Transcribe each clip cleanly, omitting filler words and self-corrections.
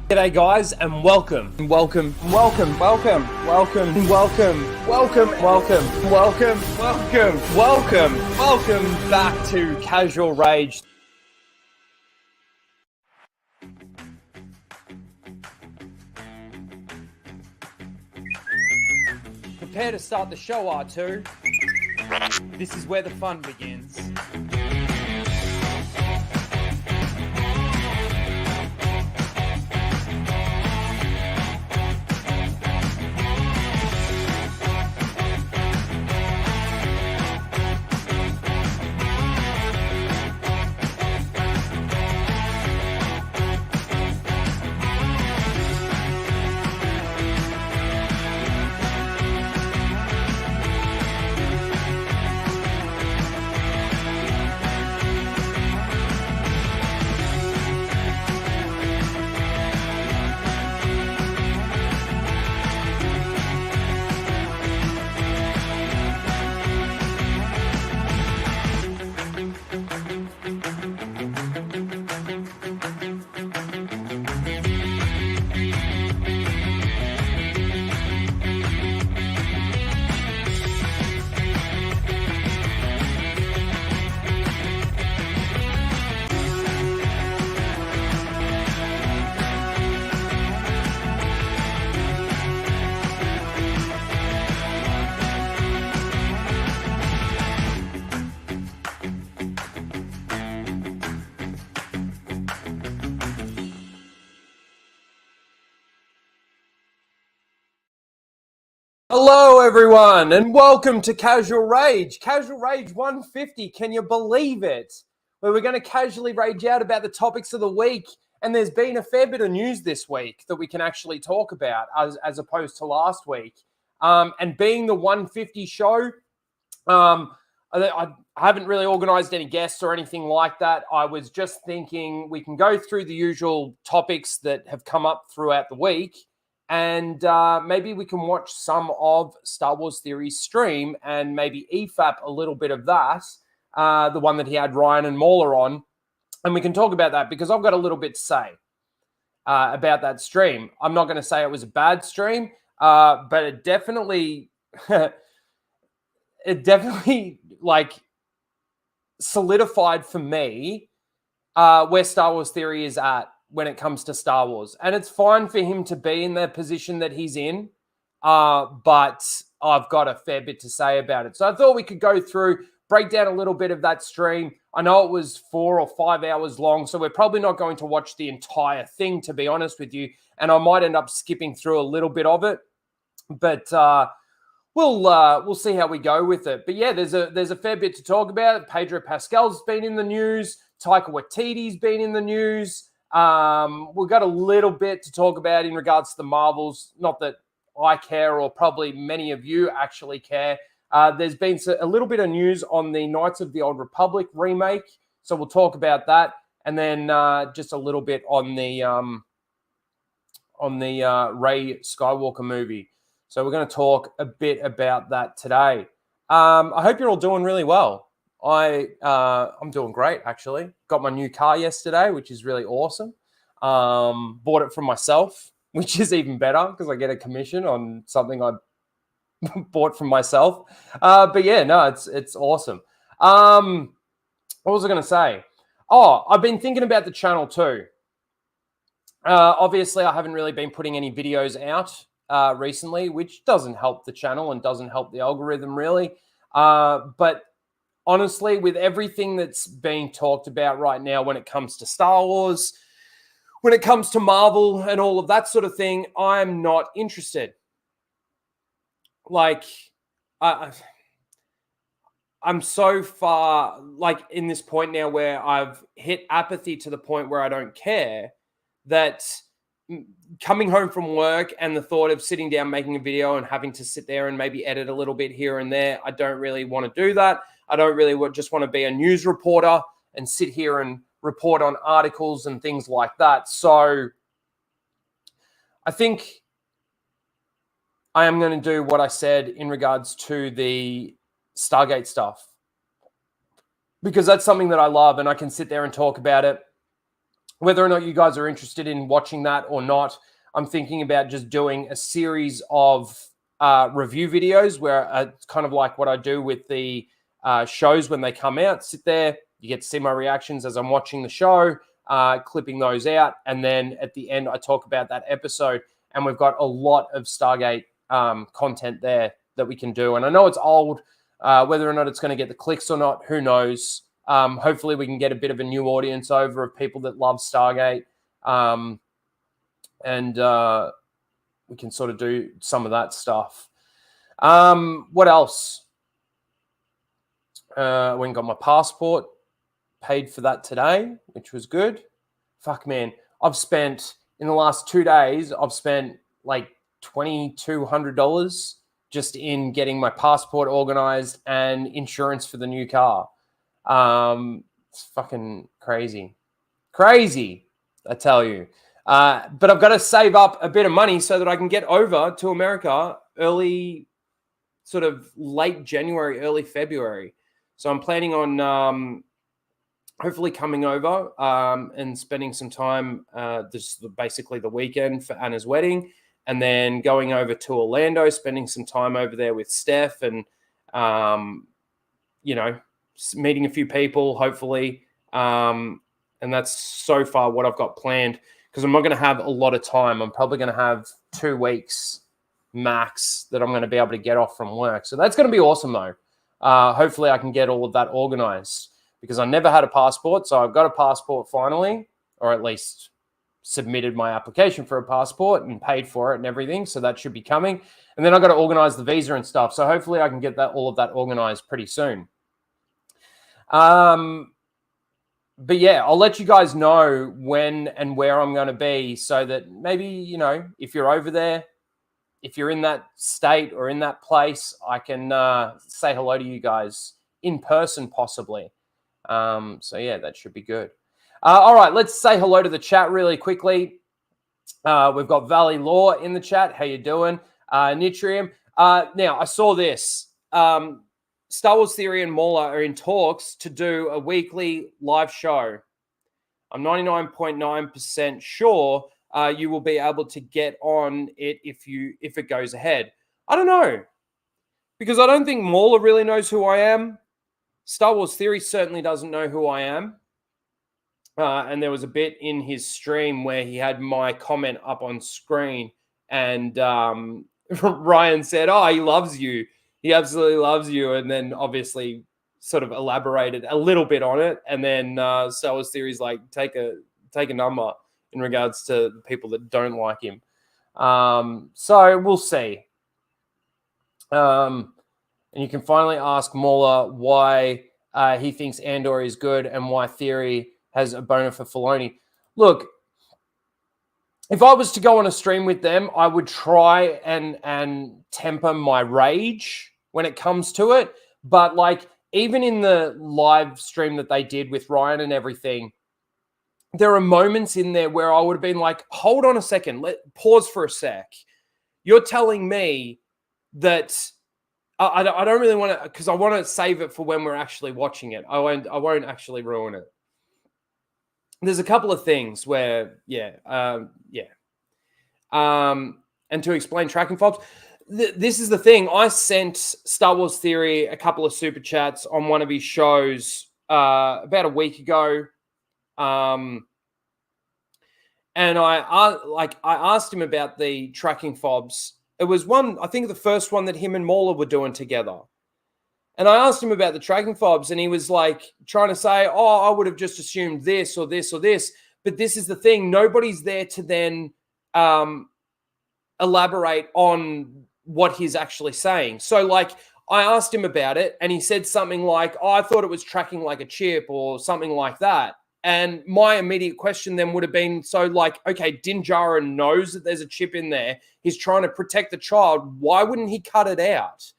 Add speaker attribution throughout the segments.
Speaker 1: G'day guys and welcome back to Casual Rage. Prepare to start the show, R2. This is where the fun begins. Hello everyone and welcome to Casual Rage. Casual Rage 150, can you believe it? Where we're going to casually rage out about the topics of the week. And there's been a fair bit of news this week that we can actually talk about as opposed to last week. And being the 150 show, I haven't really organized any guests or anything like that. I was just thinking we can go through the usual topics that have come up throughout the week. And maybe we can watch some of Star Wars Theory's stream and maybe EFAP a little bit of that, the one that he had Ryan and Mauler on. And we can talk about that because I've got a little bit to say about that stream. I'm not going to say it was a bad stream, but it definitely, like solidified for me where Star Wars Theory is at when it comes to Star Wars. And it's fine for him to be in the position that he's in, but I've got a fair bit to say about it. So I thought we could go through, break down a little bit of that stream. I know it was 4 or 5 hours long, so we're probably not going to watch the entire thing, to be honest with you. And I might end up skipping through a little bit of it, but we'll see how we go with it. But yeah, there's a fair bit to talk about. Pedro Pascal's been in the news. Taika Waititi's been in the news. We've got a little bit to talk about in regards to the Marvels. Not that I care, or probably many of you actually care. There's been a little bit of news on the Knights of the Old Republic remake, so we'll talk about that, and then just a little bit on the Rey Skywalker movie. So we're going to talk a bit about that today. I hope you're all doing really well. I'm doing great, actually. Got my new car yesterday, which is really awesome. Bought it from myself, which is even better because I get a commission on something I bought from myself. But yeah, no, it's awesome. What was I going to say? Oh, I've been thinking about the channel too. Obviously, I haven't really been putting any videos out recently, which doesn't help the channel and doesn't help the algorithm really. But honestly, with everything that's being talked about right now when it comes to Star Wars, when it comes to Marvel and all of that sort of thing, I'm not interested. Like, I'm so far, like, in this point now where I've hit apathy to the point where I don't care, that coming home from work and the thought of sitting down, making a video and having to sit there and maybe edit a little bit here and there, I don't really want to do that. I don't really just want to be a news reporter and sit here and report on articles and things like that. So I think I am going to do what I said in regards to the Stargate stuff, because that's something that I love and I can sit there and talk about it. Whether or not you guys are interested in watching that or not, I'm thinking about just doing a series of review videos where it's kind of like what I do with the shows when they come out. Sit there, you get to see my reactions as I'm watching the show, clipping those out. And then at the end, I talk about that episode. And we've got a lot of Stargate content there that we can do. And I know it's old, whether or not it's going to get the clicks or not, who knows? Hopefully we can get a bit of a new audience over of people that love Stargate. And we can sort of do some of that stuff. What else? I went and got my passport, paid for that today, which was good. Fuck, man. In the last 2 days, I've spent like $2,200 just in getting my passport organized and insurance for the new car. It's fucking crazy. Crazy, I tell you. But I've got to save up a bit of money so that I can get over to America early, sort of late January, early February. So I'm planning on hopefully coming over and spending some time, this is basically the weekend for Anna's wedding, and then going over to Orlando, spending some time over there with Steph and, meeting a few people, hopefully. And that's so far what I've got planned, because I'm not going to have a lot of time. I'm probably going to have 2 weeks max that I'm going to be able to get off from work. So that's going to be awesome, though. Hopefully I can get all of that organized, because I never had a passport. So I've got a passport finally, or at least submitted my application for a passport and paid for it and everything. So that should be coming. And then I've got to organize the visa and stuff. So hopefully I can get all of that organized pretty soon. But yeah, I'll let you guys know when and where I'm going to be, so that maybe, if you're over there, if you're in that state or in that place, I can say hello to you guys in person, possibly. So yeah, that should be good. All right, let's say hello to the chat really quickly. We've got Valley Law in the chat. How you doing? Nitrium. Now, I saw this. Star Wars Theory and Mauler are in talks to do a weekly live show. I'm 99.9% sure you will be able to get on it if it goes ahead. I don't know, because I don't think Mauler really knows who I am. Star Wars Theory certainly doesn't know who I am. And there was a bit in his stream where he had my comment up on screen, and Ryan said, "Oh, he loves you. He absolutely loves you." And then obviously sort of elaborated a little bit on it. And then Star Wars Theory's like, take a number in regards to the people that don't like him. So we'll see. And you can finally ask Mauler why he thinks Andor is good and why Theory has a boner for Filoni. Look, if I was to go on a stream with them, I would try and temper my rage when it comes to it. But like, even in the live stream that they did with Ryan and everything, there are moments in there where I would have been like, hold on a second, pause for a sec. You're telling me that I don't really want to, because I want to save it for when we're actually watching it. I won't actually ruin it. There's a couple of things where, and to explain tracking fobs, this is the thing. I sent Star Wars Theory a couple of super chats on one of his shows about a week ago, and I asked him about the tracking fobs. It was I think the first one that him and Mauler were doing together. And I asked him about the tracking fobs, and he was like trying to say, "Oh, I would have just assumed this or this or this." But this is the thing. Nobody's there to then elaborate on what he's actually saying. So like, I asked him about it, and he said something like, "Oh, I thought it was tracking like a chip," or something like that. And my immediate question then would have been, so like, okay, Din Djarin knows that there's a chip in there. He's trying to protect the child. Why wouldn't he cut it out?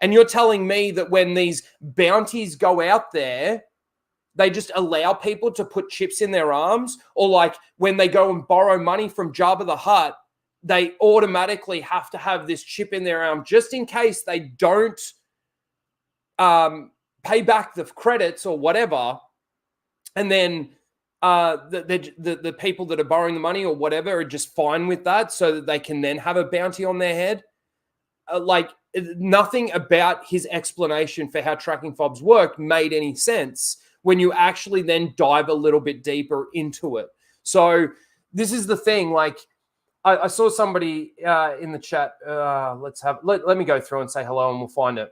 Speaker 1: And you're telling me that when these bounties go out there, they just allow people to put chips in their arms? Or like when they go and borrow money from Jabba the Hutt, they automatically have to have this chip in their arm just in case they don't pay back the credits or whatever. And then the people that are borrowing the money or whatever are just fine with that, so that they can then have a bounty on their head. Nothing about his explanation for how tracking fobs work made any sense when you actually then dive a little bit deeper into it. So this is the thing. Like, I saw somebody in the chat. Let me go through and say hello, and we'll find it.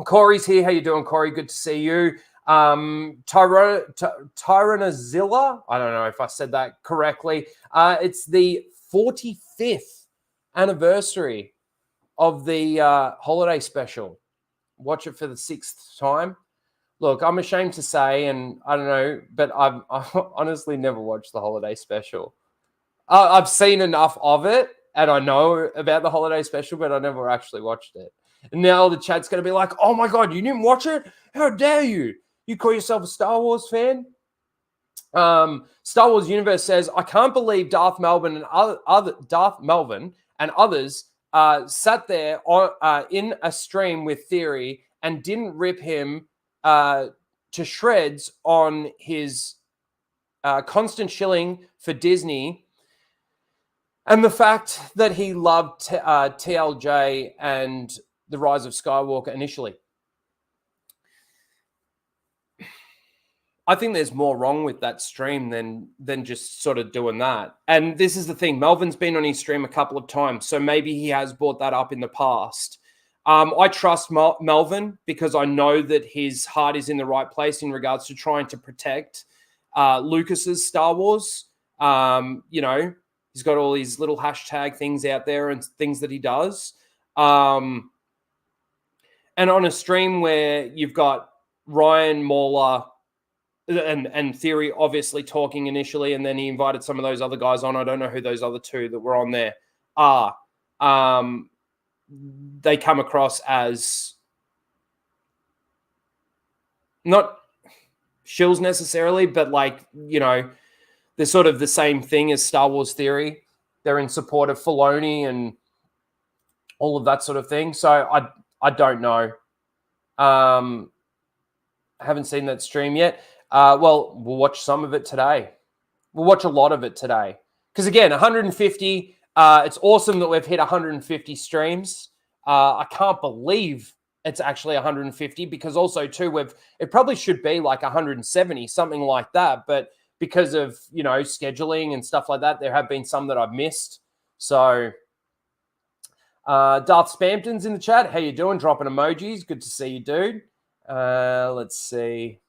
Speaker 1: Corey's here. How you doing, Corey? Good to see you. Tyranazilla. I don't know if I said that correctly. It's the 45th anniversary of the holiday special. Watch it for the 6th time. Look, I'm ashamed to say, and I don't know, but I've honestly never watched the holiday special. I've seen enough of it, and I know about the holiday special, but I never actually watched it. And now the chat's going to be like, oh my God, you didn't watch it? How dare you? You call yourself a Star Wars fan? Star Wars Universe says, I can't believe Darth Melvin and others sat there in a stream with Theory and didn't rip him to shreds on his constant shilling for Disney and the fact that he loved TLJ and The Rise of Skywalker initially. I think there's more wrong with that stream than just sort of doing that. And this is the thing. Melvin's been on his stream a couple of times, so maybe he has brought that up in the past. I trust Melvin because I know that his heart is in the right place in regards to trying to protect Lucas's Star Wars. You know, he's got all these little hashtag things out there and things that he does. And on a stream where you've got Ryan Mauler and Theory obviously talking initially, and then he invited some of those other guys on. I don't know who those other two that were on there are. They come across as not shills necessarily, but like, you know, they're sort of the same thing as Star Wars Theory. They're in support of Filoni and all of that sort of thing. So I don't know. I haven't seen that stream yet. Well, we'll watch some of it today. We'll watch a lot of it today. Because again, 150, it's awesome that we've hit 150 streams. I can't believe it's actually 150 because also too, it probably should be like 170, something like that. But because of, you know, scheduling and stuff like that, there have been some that I've missed. So Darth Spampton's in the chat. How you doing? Dropping emojis. Good to see you, dude. Let's see.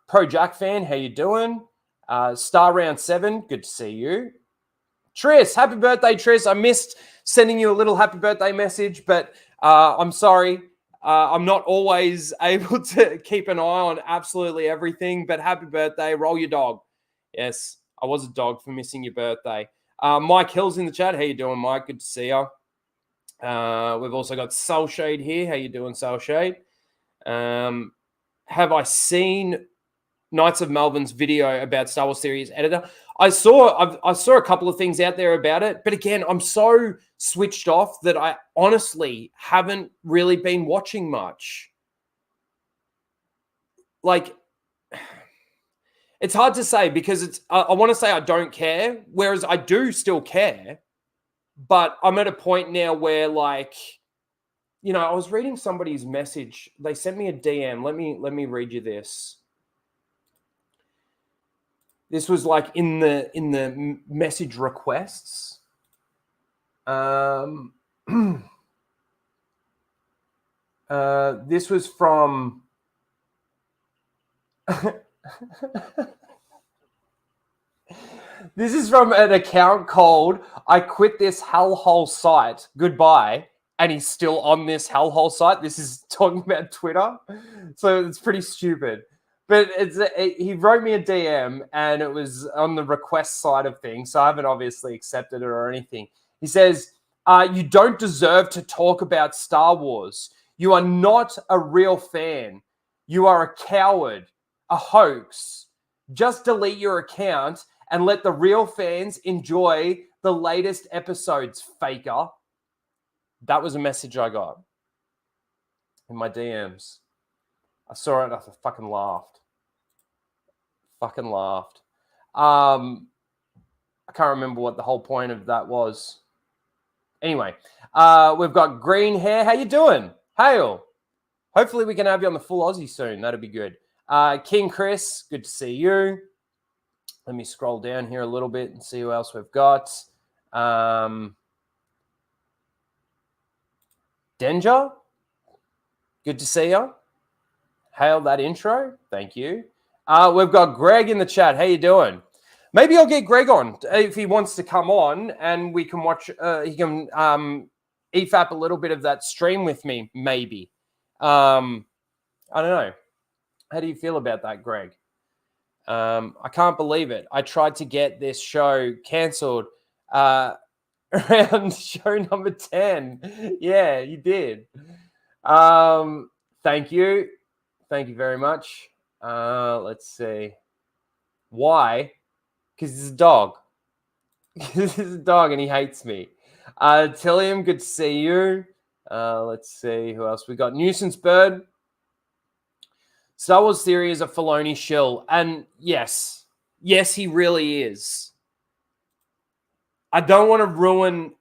Speaker 1: Pro Jack fan, how you doing? Star Round 7, good to see you. Tris, happy birthday, Tris. I missed sending you a little happy birthday message, but I'm sorry. I'm not always able to keep an eye on absolutely everything, but happy birthday. Roll your dog. Yes, I was a dog for missing your birthday. Mike Hill's in the chat. How you doing, Mike? Good to see you. We've also got Soul Shade here. How you doing, Soul Shade? Have I seen Knights of Melvin's video about Star Wars series editor? I saw a couple of things out there about it, but again, I'm so switched off that I honestly haven't really been watching much. Like, it's hard to say because I want to say I don't care, whereas I do still care, but I'm at a point now where, like, you know, I was reading somebody's message. They sent me a DM. Let me read you this. This was like in the message requests. This was from this is from an account called I quit this hellhole site. Goodbye. And he's still on this hellhole site. This is talking about Twitter. So it's pretty stupid. But he wrote me a DM and it was on the request side of things. So I haven't obviously accepted it or anything. He says, you don't deserve to talk about Star Wars. You are not a real fan. You are a coward, a hoax. Just delete your account and let the real fans enjoy the latest episodes, faker. That was a message I got in my DMs. I saw it and I fucking laughed. Fucking laughed. I can't remember what the whole point of that was. Anyway, we've got green hair. How you doing? Hail. Hopefully we can have you on the full Aussie soon. That'd be good. King Chris, good to see you. Let me scroll down here a little bit and see who else we've got. Denja, good to see you. Hail that intro. Thank you. We've got Greg in the chat. How you doing? Maybe I'll get Greg on if he wants to come on and we can watch, he can EFAP a little bit of that stream with me, maybe. I don't know. How do you feel about that, Greg? I can't believe it. I tried to get this show cancelled around show number 10. Yeah, you did. Thank you. Thank you very much. Let's see. Why? Because he's a dog. He's a dog and he hates me. Tillium, good to see you. Let's see who else we got. Nuisance Bird. Star Wars Theory is a Filoni shill. And yes, he really is. I don't want to ruin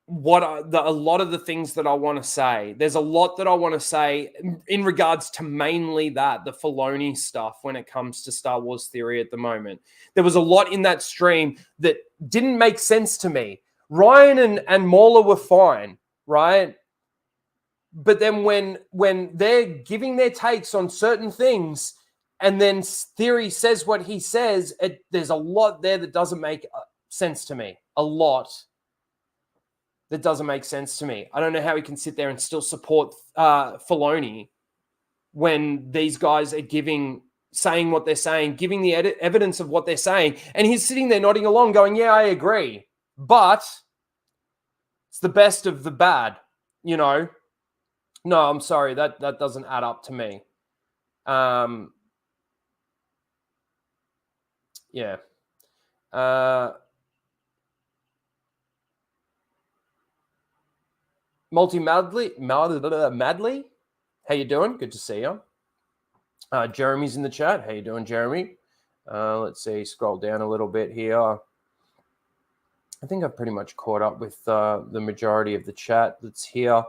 Speaker 1: a lot of the things that I want to say. There's a lot that I want to say in regards to mainly the Filoni stuff when it comes to Star Wars Theory at the moment. There was a lot in that stream that didn't make sense to me. Ryan and Mauler were fine, right? But then when they're giving their takes on certain things and then Theory says what he says, there's a lot there that doesn't make sense to me. A lot that doesn't make sense to me. I don't know how he can sit there and still support Filoni when these guys are saying what they're saying, giving the evidence of what they're saying, and he's sitting there nodding along going, yeah, I agree. But it's the best of the bad, you know? No, I'm sorry. That doesn't add up to me. Yeah. Madly, how you doing? Good to see you. Jeremy's in the chat. How you doing, Jeremy? Let's see. Scroll down a little bit here. I think I've pretty much caught up with the majority of the chat that's here.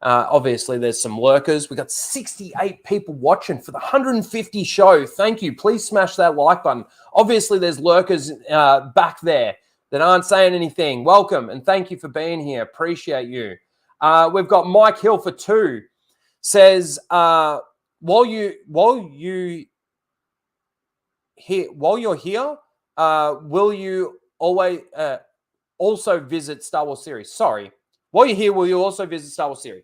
Speaker 1: Obviously, there's some lurkers. We got 68 people watching for the 150 show. Thank you. Please smash that like button. Obviously, there's lurkers back there that aren't saying anything. Welcome and thank you for being here. Appreciate you. We've got Mike Hill for 2. Says while you're here, will you always also visit Star Wars series? Sorry. While you're here, will you also visit Star Wars series?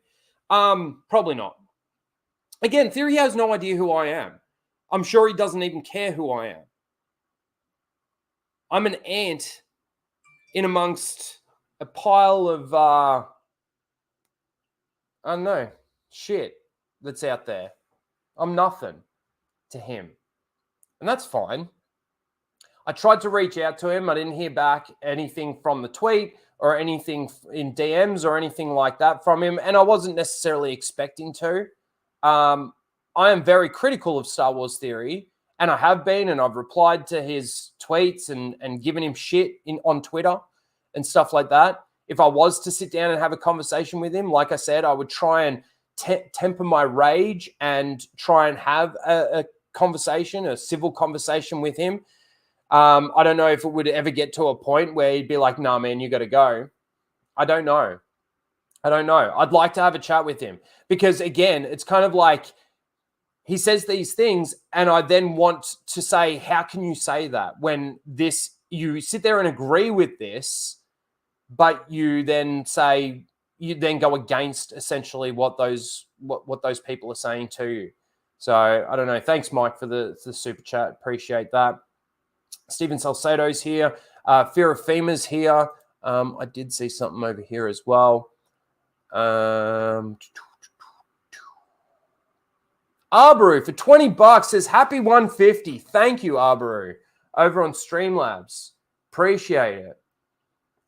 Speaker 1: Probably not. Again, Theory has no idea who I am. I'm sure he doesn't even care who I am. I'm an ant in amongst a pile of, I don't know, shit that's out there. I'm nothing to him. And that's fine. I tried to reach out to him. I didn't hear back anything from the tweet or anything in DMs or anything like that from him. And I wasn't necessarily expecting to. I am very critical of Star Wars Theory. And I have been, and I've replied to his tweets and given him shit on Twitter and stuff like that. If I was to sit down and have a conversation with him, like I said, I would try and temper my rage and try and have a conversation, a civil conversation with him. I don't know if it would ever get to a point where he'd be like, nah, man, you got to go. I don't know. I'd like to have a chat with him because, again, it's kind of like he says these things and I then want to say, how can you say that when you sit there and agree with this, but you then go against essentially what those people are saying to you. So I don't know. Thanks, Mike, for the super chat. Appreciate that. Stephen Salcedo's here. Fear of Fema's here. I did see something over here as well. Arbaru for $20 says happy 150. Thank you, Arbaru, over on Streamlabs. Appreciate it.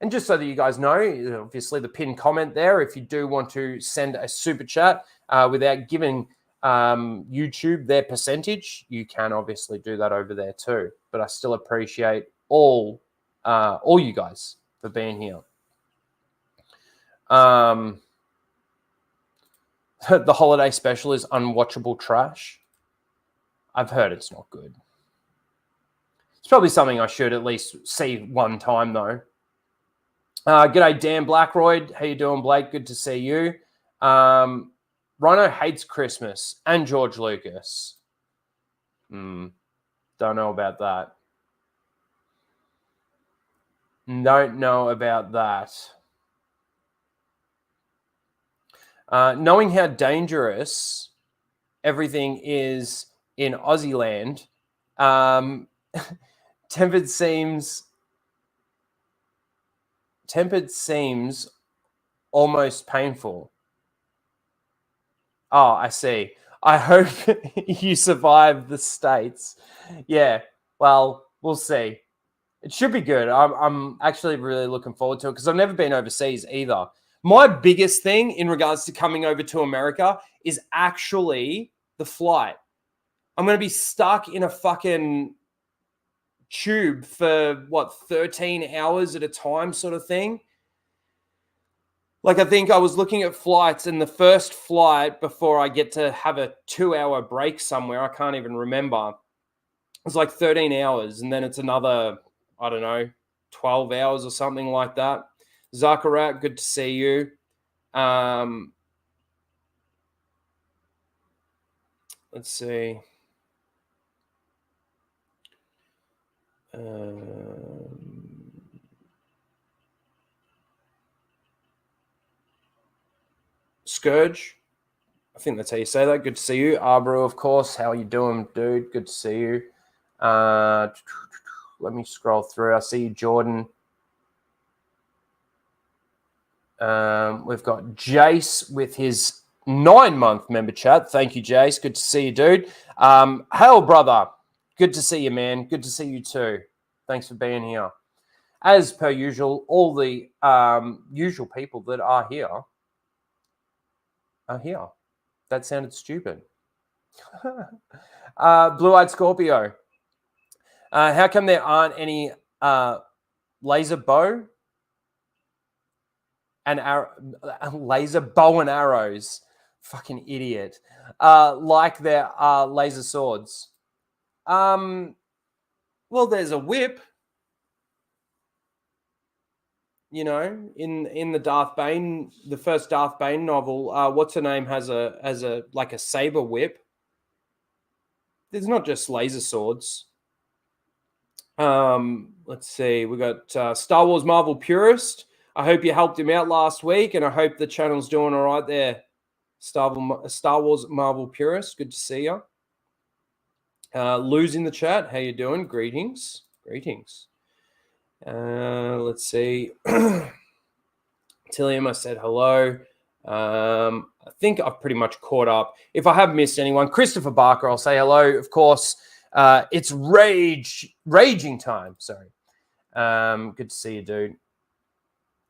Speaker 1: And just so that you guys know, obviously the pinned comment there, if you do want to send a super chat without giving YouTube their percentage, you can obviously do that over there too. But I still appreciate all you guys for being here. The holiday special is unwatchable trash. I've heard it's not good. It's probably something I should at least see one time though. G'day, Dan Blackroyd. How you doing, Blake? Good to see you. Rhino hates Christmas and George Lucas. Don't know about that. Don't know about that. Knowing how dangerous everything is in Aussie land, tempered seems almost painful. Oh, I see. I hope you survive the States. Yeah, well, we'll see. It should be good. I'm actually really looking forward to it because I've never been overseas either. My biggest thing in regards to coming over to America is actually the flight. I'm going to be stuck in a fucking tube for 13 hours at a time sort of thing. Like, I think I was looking at flights, and the first flight before I get to have a 2-hour break somewhere, I can't even remember. It's like 13 hours, and then it's another, I don't know, 12 hours or something like that. Zakarat, good to see you. Let's see. Scourge, I think that's how you say that. Good to see you. Arbro, of course. How are you doing, dude? Good to see you. Let me scroll through. I see you, Jordan. We've got Jace with his 9-month member chat. Thank you, Jace. Good to see you, dude. Hail, brother. Good to see you, man. Good to see you too. Thanks for being here. As per usual, all the usual people that are here. That sounded stupid. Blue-eyed Scorpio. How come there aren't any laser bow and laser bow and arrows? Fucking idiot. Like there are laser swords. Well, there's a whip. You know, in the Darth Bane, the first Darth Bane novel, what's her name has a like a saber whip. There's not just laser swords. Let's see. We got Star Wars Marvel Purist. I hope you helped him out last week, and I hope the channel's doing all right there. Star Wars Marvel Purist. Good to see you. Lou's in the chat. How you doing? Greetings. Let's see. Tillium, I said hello. I think I've pretty much caught up. If I have missed anyone, Christopher Barker, I'll say hello. Of course, it's raging time. Sorry. Good to see you, dude.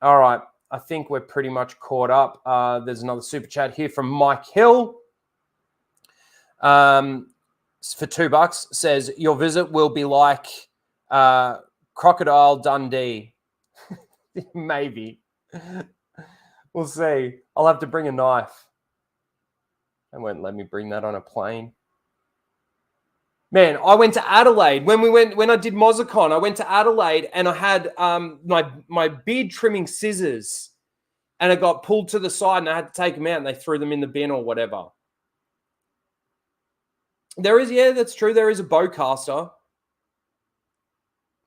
Speaker 1: All right. I think we're pretty much caught up. There's another super chat here from Mike Hill. For $2, says your visit will be like Crocodile Dundee. Maybe. We'll see. I'll have to bring a knife. They won't let me bring that on a plane. Man, I went to Adelaide when I did Mozicon. I went to Adelaide and I had my beard trimming scissors, and it got pulled to the side, and I had to take them out, and they threw them in the bin or whatever. That's true. There is a bowcaster,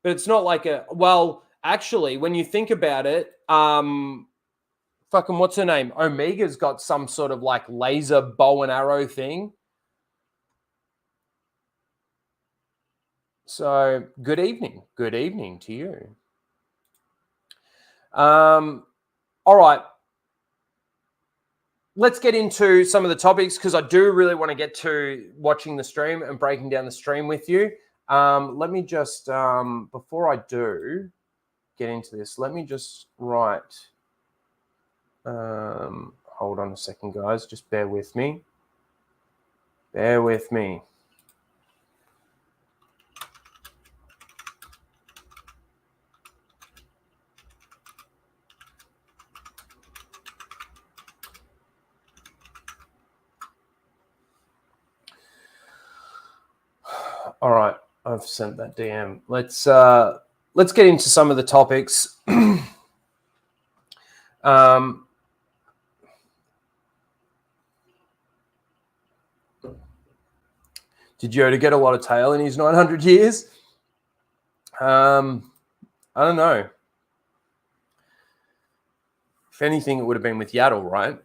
Speaker 1: but it's not like actually, when you think about it, fucking what's her name? Omega's got some sort of like laser bow and arrow thing. So good evening to you. All right. Let's get into some of the topics because I do really want to get to watching the stream and breaking down the stream with you. Let me just, before I do get into this, let me just write. Hold on a second, guys. Just bear with me. Bear with me. All right, I've sent that DM. Let's get into some of the topics. Did Yoda get a lot of tail in his 900 years? I don't know. If anything, it would have been with Yaddle, right?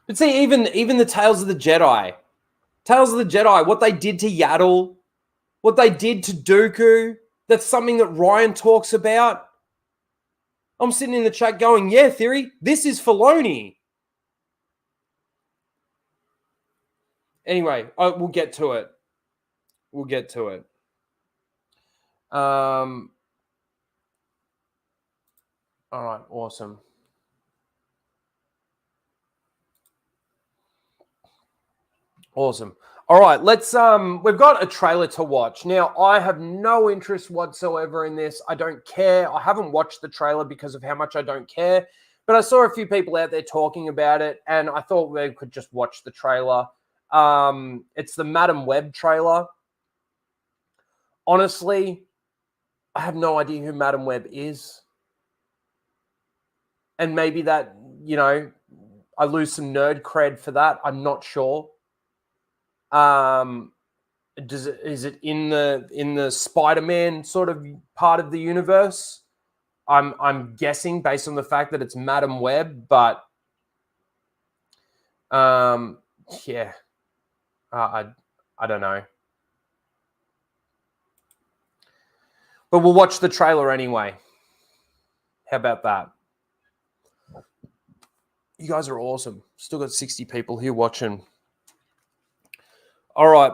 Speaker 1: But see, even the Tales of the Jedi, what they did to Yaddle, what they did to Dooku, that's something that Ryan talks about. I'm sitting in the chat going, yeah, Theory, this is Filoni. Anyway, we'll get to it. All right, awesome. Awesome. All right, let's we've got a trailer to watch. Now, I have no interest whatsoever in this. I don't care. I haven't watched the trailer because of how much I don't care. But I saw a few people out there talking about it, and I thought we could just watch the trailer. It's the Madam Web trailer. Honestly, I have no idea who Madam Web is. And maybe that, you know, I lose some nerd cred for that. I'm not sure. Is it in the Spider-Man sort of part of the universe? I'm guessing based on the fact that it's Madam Web, but yeah, I don't know. But we'll watch the trailer anyway. How about that? You guys are awesome. Still got 60 people here watching. All right.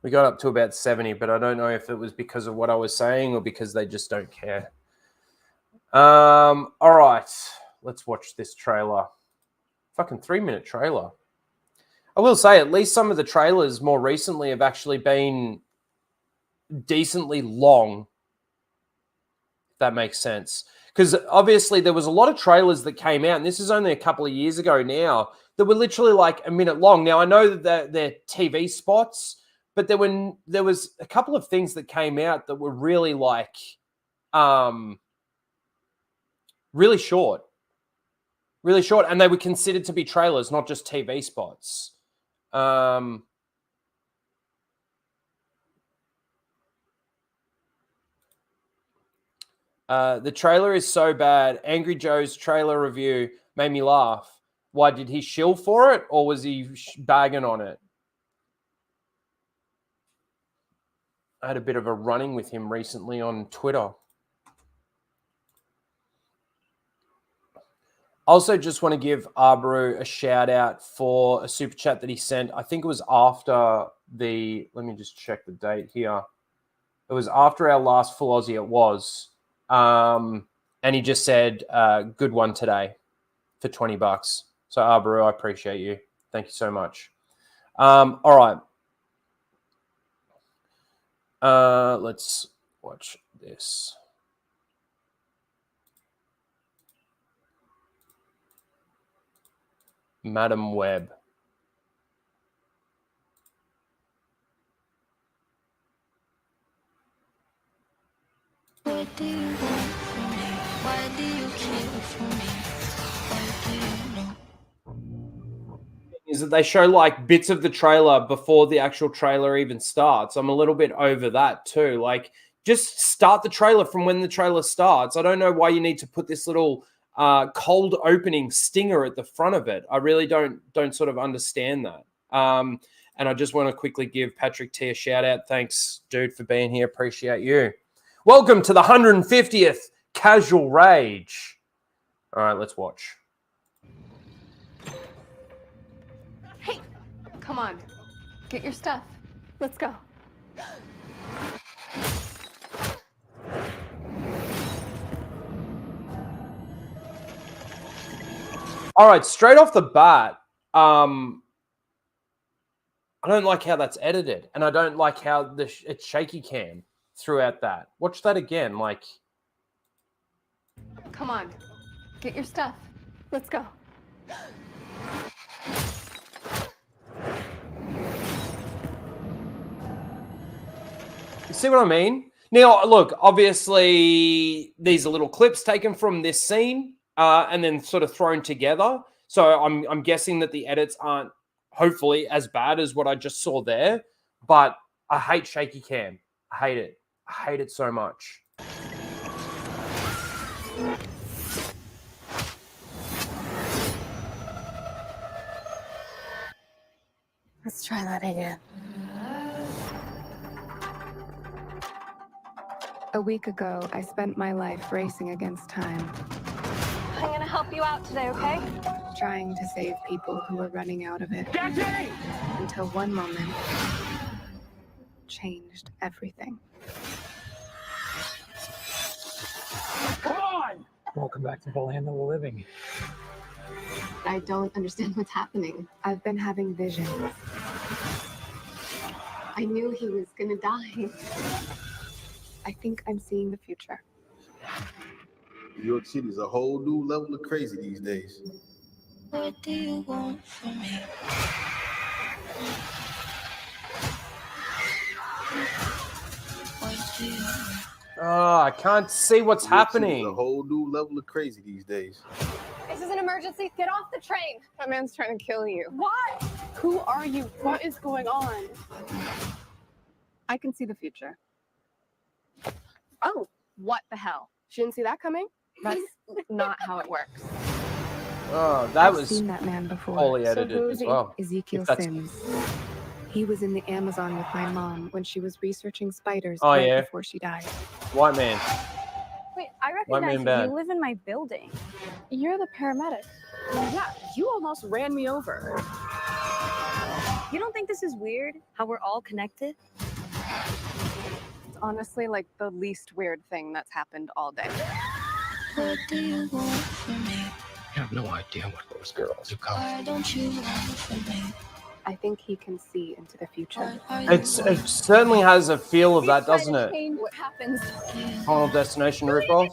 Speaker 1: We got up to about 70, but I don't know if it was because of what I was saying or because they just don't care. All right. Let's watch this trailer. Fucking 3-minute trailer. I will say at least some of the trailers more recently have actually been decently long, if that makes sense. Because obviously there was a lot of trailers that came out, and this is only a couple of years ago now, that were literally like a minute long. Now, I know that they're TV spots, but there was a couple of things that came out that were really like really short. Really short, and they were considered to be trailers, not just TV spots. The trailer is so bad. Angry Joe's trailer review made me laugh. Why, did he shill for it, or was he bagging on it? I had a bit of a running with him recently on Twitter. Also, just want to give Arbaru a shout out for a super chat that he sent. I think it was after let me just check the date here. It was after our last Full Aussie, it was. And he just said, good one today for $20. So Arbaru, I appreciate you. Thank you so much. All right. Let's watch this. Madam Web. What do you want from me? Why do you care for me? Why do you know? Is that they show like bits of the trailer before the actual trailer even starts. I'm a little bit over that too. Like, just start the trailer from when the trailer starts. I don't know why you need to put this little cold opening stinger at the front of it. I really don't sort of understand that. And I just want to quickly give Patrick T a shout out. Thanks, dude, for being here. Appreciate you. Welcome to the 150th Casual Rage. All right, let's watch.
Speaker 2: Hey, come on. Get your stuff. Let's go.
Speaker 1: All right, straight off the bat, I don't like how that's edited, and I don't like how it's shaky cam throughout that. Watch that again, like.
Speaker 2: Come on, get your stuff. Let's go.
Speaker 1: You see what I mean? Now, look, obviously, these are little clips taken from this scene and then sort of thrown together. So I'm guessing that the edits aren't, hopefully, as bad as what I just saw there. But I hate shaky cam. I hate it. I hate it so much.
Speaker 2: Let's try that again. A week ago, I spent my life racing against time.
Speaker 3: I'm gonna help you out today, okay?
Speaker 2: Trying to save people who were running out of it.
Speaker 3: Jackie!
Speaker 2: Until one moment changed everything.
Speaker 3: Come on!
Speaker 4: Welcome back to the land of the living.
Speaker 2: I don't understand what's happening. I've been having visions. I knew he was gonna die. I think I'm seeing the future.
Speaker 5: New York City is a whole new level of crazy these days.
Speaker 6: What do you want from me? What do you want?
Speaker 1: Oh, I can't see what's
Speaker 5: New York City is
Speaker 1: happening.
Speaker 5: a whole new level of crazy these days.
Speaker 3: This is an emergency. Get off the train.
Speaker 2: That man's trying to kill you.
Speaker 3: What?
Speaker 2: Who are you? What is going on? I can see the future.
Speaker 3: Oh, what the hell? She didn't see that coming?
Speaker 2: That's not how it works.
Speaker 1: Oh, that
Speaker 2: I've
Speaker 1: was
Speaker 2: seen that man before.
Speaker 1: poorly edited as well.
Speaker 2: Ezekiel
Speaker 1: If that's-
Speaker 2: Sims. He was in the Amazon with my mom when she was researching spiders
Speaker 1: Oh,
Speaker 2: right
Speaker 1: yeah.
Speaker 2: before she died.
Speaker 1: White man.
Speaker 3: Wait, I
Speaker 1: White
Speaker 3: recognize
Speaker 1: man bad.
Speaker 3: you live in my building. You're the paramedic.
Speaker 7: Yeah, you almost ran me over.
Speaker 3: You don't think this is weird? How we're all connected?
Speaker 2: It's honestly like the least weird thing that's happened all day.
Speaker 6: What do you want from me?
Speaker 4: You have no idea what those girls have come.
Speaker 6: Why don't you want from me?
Speaker 2: I think he can see into the future.
Speaker 6: What are you
Speaker 1: It certainly has a feel of that,
Speaker 3: Try to
Speaker 1: doesn't it?
Speaker 3: change what happens.
Speaker 1: Final Destination ripoff.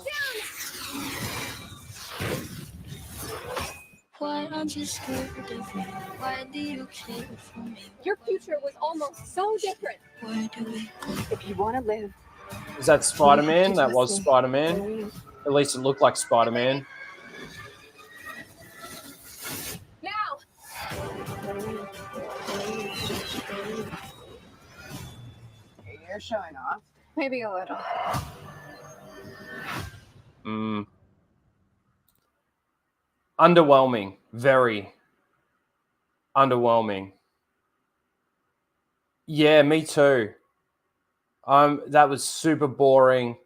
Speaker 6: Why aren't you scared of me? Why do you care for me?
Speaker 3: Your future was almost so different.
Speaker 6: Where do we go?
Speaker 2: If you want to live,
Speaker 1: Is that Spider-Man?
Speaker 2: you
Speaker 1: That
Speaker 2: have
Speaker 1: was
Speaker 2: to trust me.
Speaker 1: Spider-Man. At least it looked like Spider-Man.
Speaker 3: Now!
Speaker 2: You're showing off. Maybe a little.
Speaker 1: Underwhelming. Very underwhelming. Yeah, me too. That was super boring.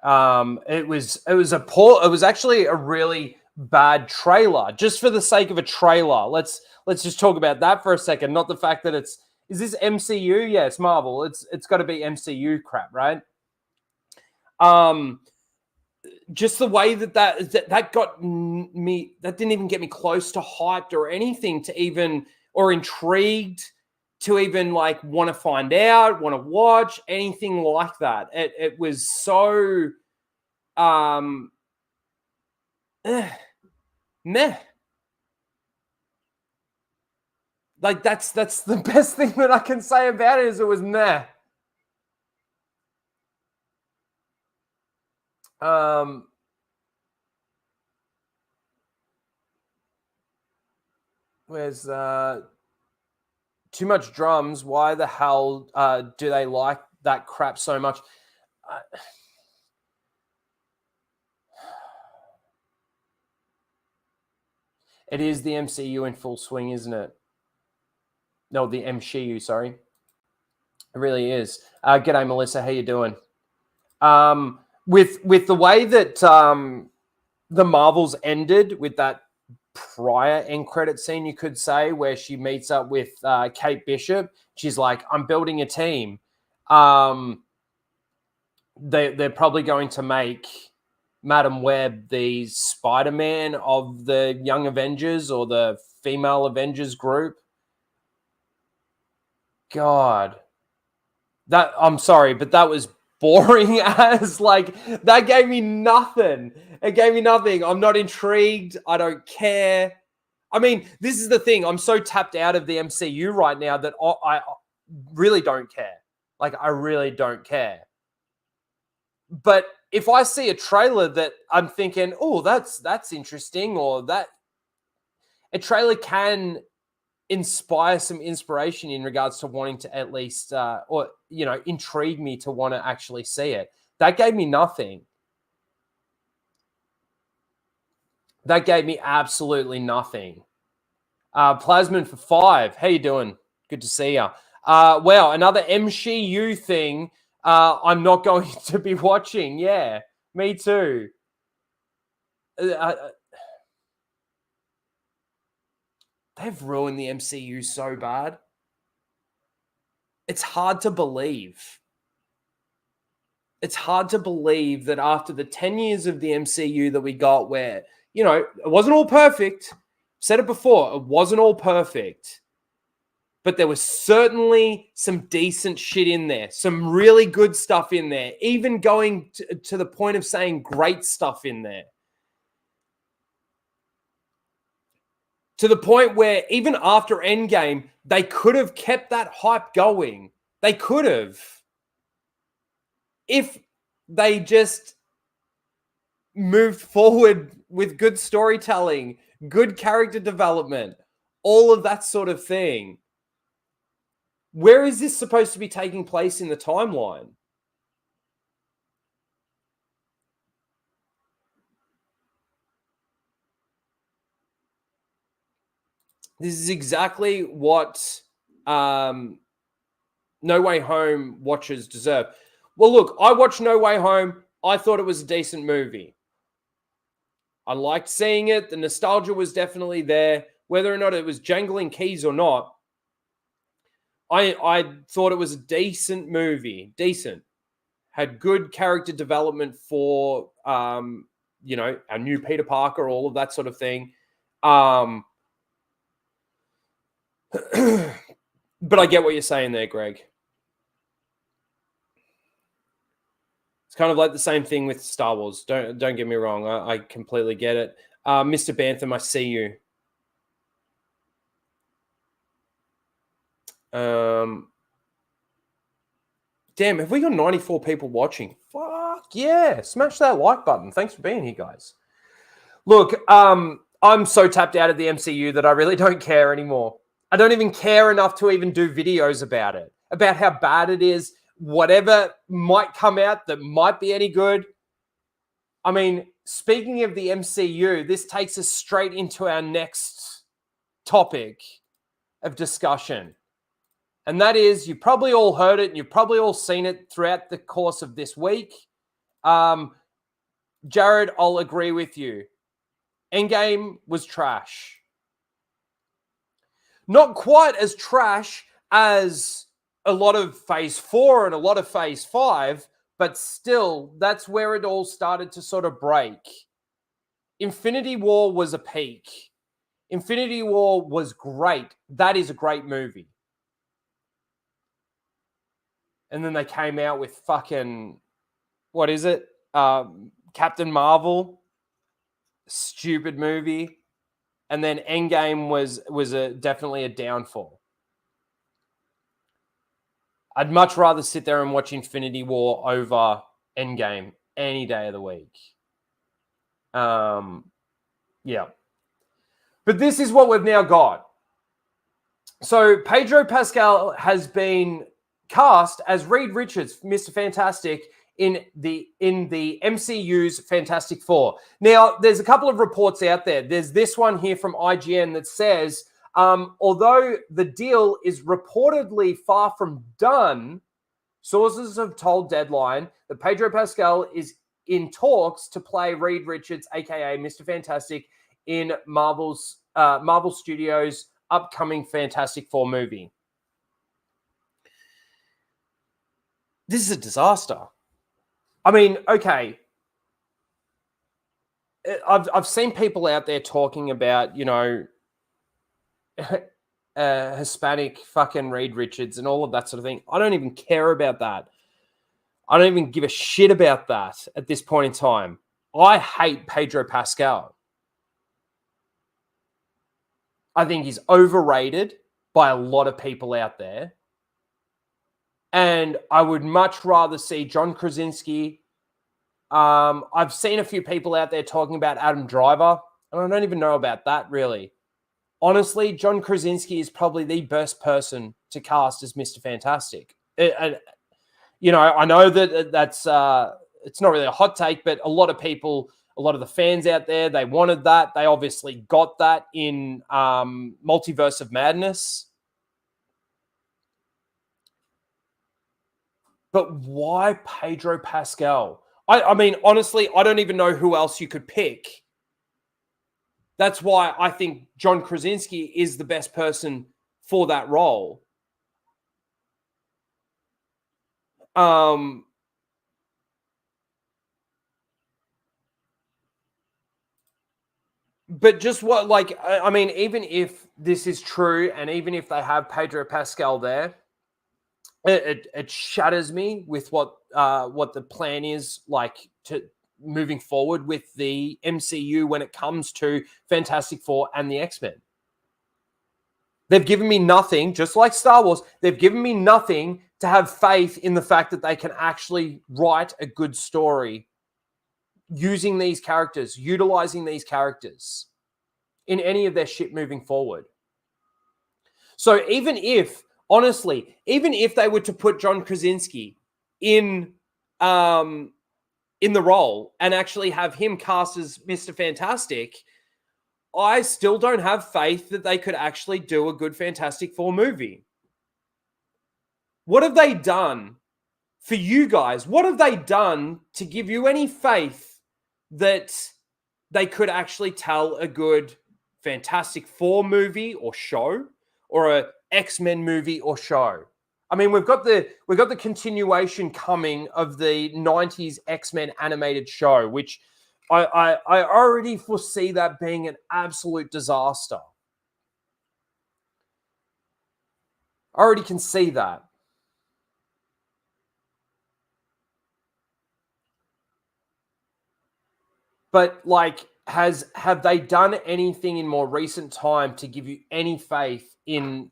Speaker 1: It was actually a really bad trailer, just for the sake of a trailer. Let's just talk about that for a second. Not the fact that is this MCU? Yeah, it's Marvel. It's got to be MCU crap, right? Just the way that got me, that didn't even get me close to hyped or anything to even, or intrigued to even like want to find out, want to watch, anything like that. It was so meh. Like that's the best thing that I can say about it, is it was meh. Where's too much drums? Why the hell do they like that crap so much? It is the MCU in full swing, isn't it? No, the MCU, sorry. It really is. G'day, Melissa. How you doing? With the way that the Marvels ended with that prior end credit scene, you could say, where she meets up with Kate Bishop. She's like, I'm building a team. They're probably going to make Madam Web the Spider-Man of the Young Avengers or the female Avengers group. God. I'm sorry, but that was boring as like that gave me nothing. It gave me nothing. I'm not intrigued. I don't care. I mean, this is the thing. I'm so tapped out of the MCU right now that I really don't care. Like, I really don't care. But if I see a trailer that I'm thinking, oh, that's interesting, or that a trailer can inspire some inspiration in regards to wanting to at least, or, you know, intrigue me to want to actually see it. That gave me nothing. That gave me absolutely nothing. Plasmin for 5. How you doing? Good to see you. Wow, another MCU thing I'm not going to be watching. Yeah, me too. They've ruined the MCU so bad. It's hard to believe. It's hard to believe that after the 10 years of the MCU that we got where, you know, it wasn't all perfect. Said it before, it wasn't all perfect. But there was certainly some decent shit in there. Some really good stuff in there. Even going to the point of saying great stuff in there. To the point where even after Endgame, they could have kept that hype going. They could have. If they just moved forward with good storytelling, good character development, all of that sort of thing. Where is this supposed to be taking place in the timeline? This is exactly what No Way Home watchers deserve. Well, look, I watched No Way Home. I thought it was a decent movie. I liked seeing it. The nostalgia was definitely there. Whether or not it was jangling keys or not, I thought it was a decent movie. Decent. Had good character development for, you know, our new Peter Parker, all of that sort of thing. But I get what you're saying there, Greg. It's kind of like the same thing with Star Wars. Don't get me wrong. I completely get it. Mr. Bantham, I see you. Damn, have we got 94 people watching? Fuck yeah. Smash that like button. Thanks for being here, guys. Look, I'm so tapped out of the MCU that I really don't care anymore. I don't even care enough to even do videos about it, about how bad it is, whatever might come out that might be any good. I mean, speaking of the MCU, this takes us straight into our next topic of discussion. And that is, you've probably all heard it and you've probably all seen it throughout the course of this week. Jared, I'll agree with you. Endgame was trash. Not quite as trash as a lot of Phase 4 and a lot of Phase 5, but still, that's where it all started to sort of break. Infinity War was a peak. Infinity War was great. That is a great movie. And then they came out with fucking, what is it? Captain Marvel. Stupid movie. And then Endgame was definitely a downfall. I'd much rather sit there and watch Infinity War over Endgame any day of the week. Yeah. But this is what we've now got. So Pedro Pascal has been cast as Reed Richards, Mr. Fantastic, in the MCU's Fantastic Four. Now, there's a couple of reports out there. There's this one here from IGN that says, although the deal is reportedly far from done, sources have told Deadline that Pedro Pascal is in talks to play Reed Richards, aka Mr. Fantastic, in Marvel Studios' upcoming Fantastic Four movie. This is a disaster. I mean, okay, I've seen people out there talking about, Hispanic fucking Reed Richards and all of that sort of thing. I don't even care about that. I don't even give a shit about that at this point in time. I hate Pedro Pascal. I think he's overrated by a lot of people out there. And I would much rather see John Krasinski. I've seen a few people out there talking about Adam Driver, and I don't even know about that really. Honestly, John Krasinski is probably the best person to cast as Mr. Fantastic. I know that's it's not really a hot take, but a lot of the fans out there, they wanted that. They obviously got that in Multiverse of Madness. But why Pedro Pascal? I mean, honestly, I don't even know who else you could pick. That's why I think John Krasinski is the best person for that role. But just even if this is true, and even if they have Pedro Pascal there, it shatters me with what the plan is like to moving forward with the MCU when it comes to Fantastic Four and the X-Men. They've given me nothing, just like Star Wars. They've given me nothing to have faith in the fact that they can actually write a good story using these characters, utilizing these characters in any of their shit moving forward. So even if they were to put John Krasinski in the role and actually have him cast as Mr. Fantastic, I still don't have faith that they could actually do a good Fantastic Four movie. What have they done for you guys? What have they done to give you any faith that they could actually tell a good Fantastic Four movie or show, or a X-Men movie or show? I mean, we've got the continuation coming of the 90s X-Men animated show, which I already foresee that being an absolute disaster. I already can see that. But have they done anything in more recent time to give you any faith in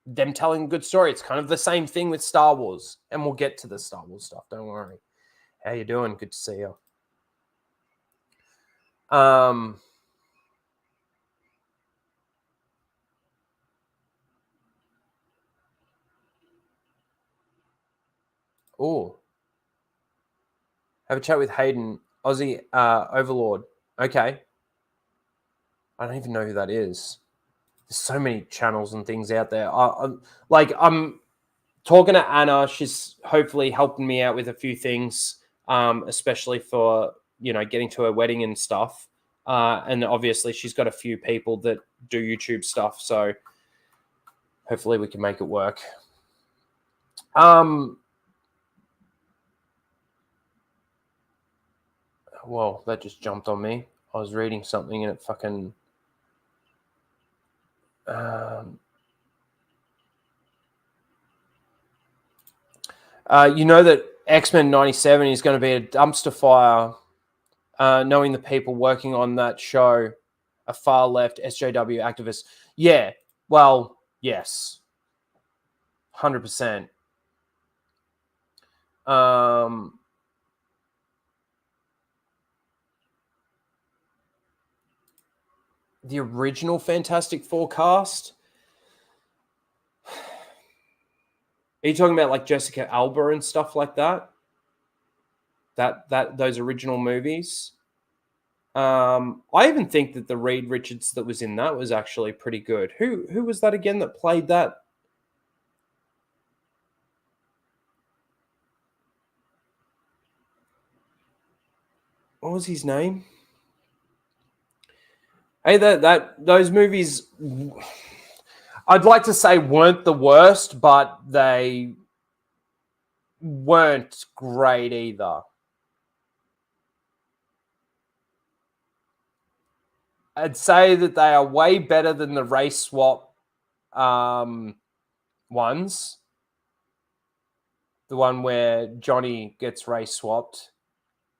Speaker 1: them telling a good story? It's kind of the same thing with Star Wars, and we'll get to the Star Wars stuff. Don't worry. How you doing? Good to see you. Oh, have a chat with Hayden, Aussie Overlord. Okay, I don't even know who that is. There's so many channels and things out there. I'm talking to Anna. She's hopefully helping me out with a few things, especially for getting to her wedding and stuff. And obviously, she's got a few people that do YouTube stuff, so hopefully we can make it work. Well, that just jumped on me. I was reading something and it fucking. That X-Men 97 is going to be a dumpster fire, knowing the people working on that show are far left SJW activists. Yeah, well, yes. 100%. The original Fantastic Four cast? Are you talking about like Jessica Alba and stuff like that? Those original movies? I even think that the Reed Richards that was in that was actually pretty good. Who was that again that played that? What was his name? Hey, those movies, I'd like to say weren't the worst, but they weren't great either. I'd say that they are way better than the race swap ones. The one where Johnny gets race swapped.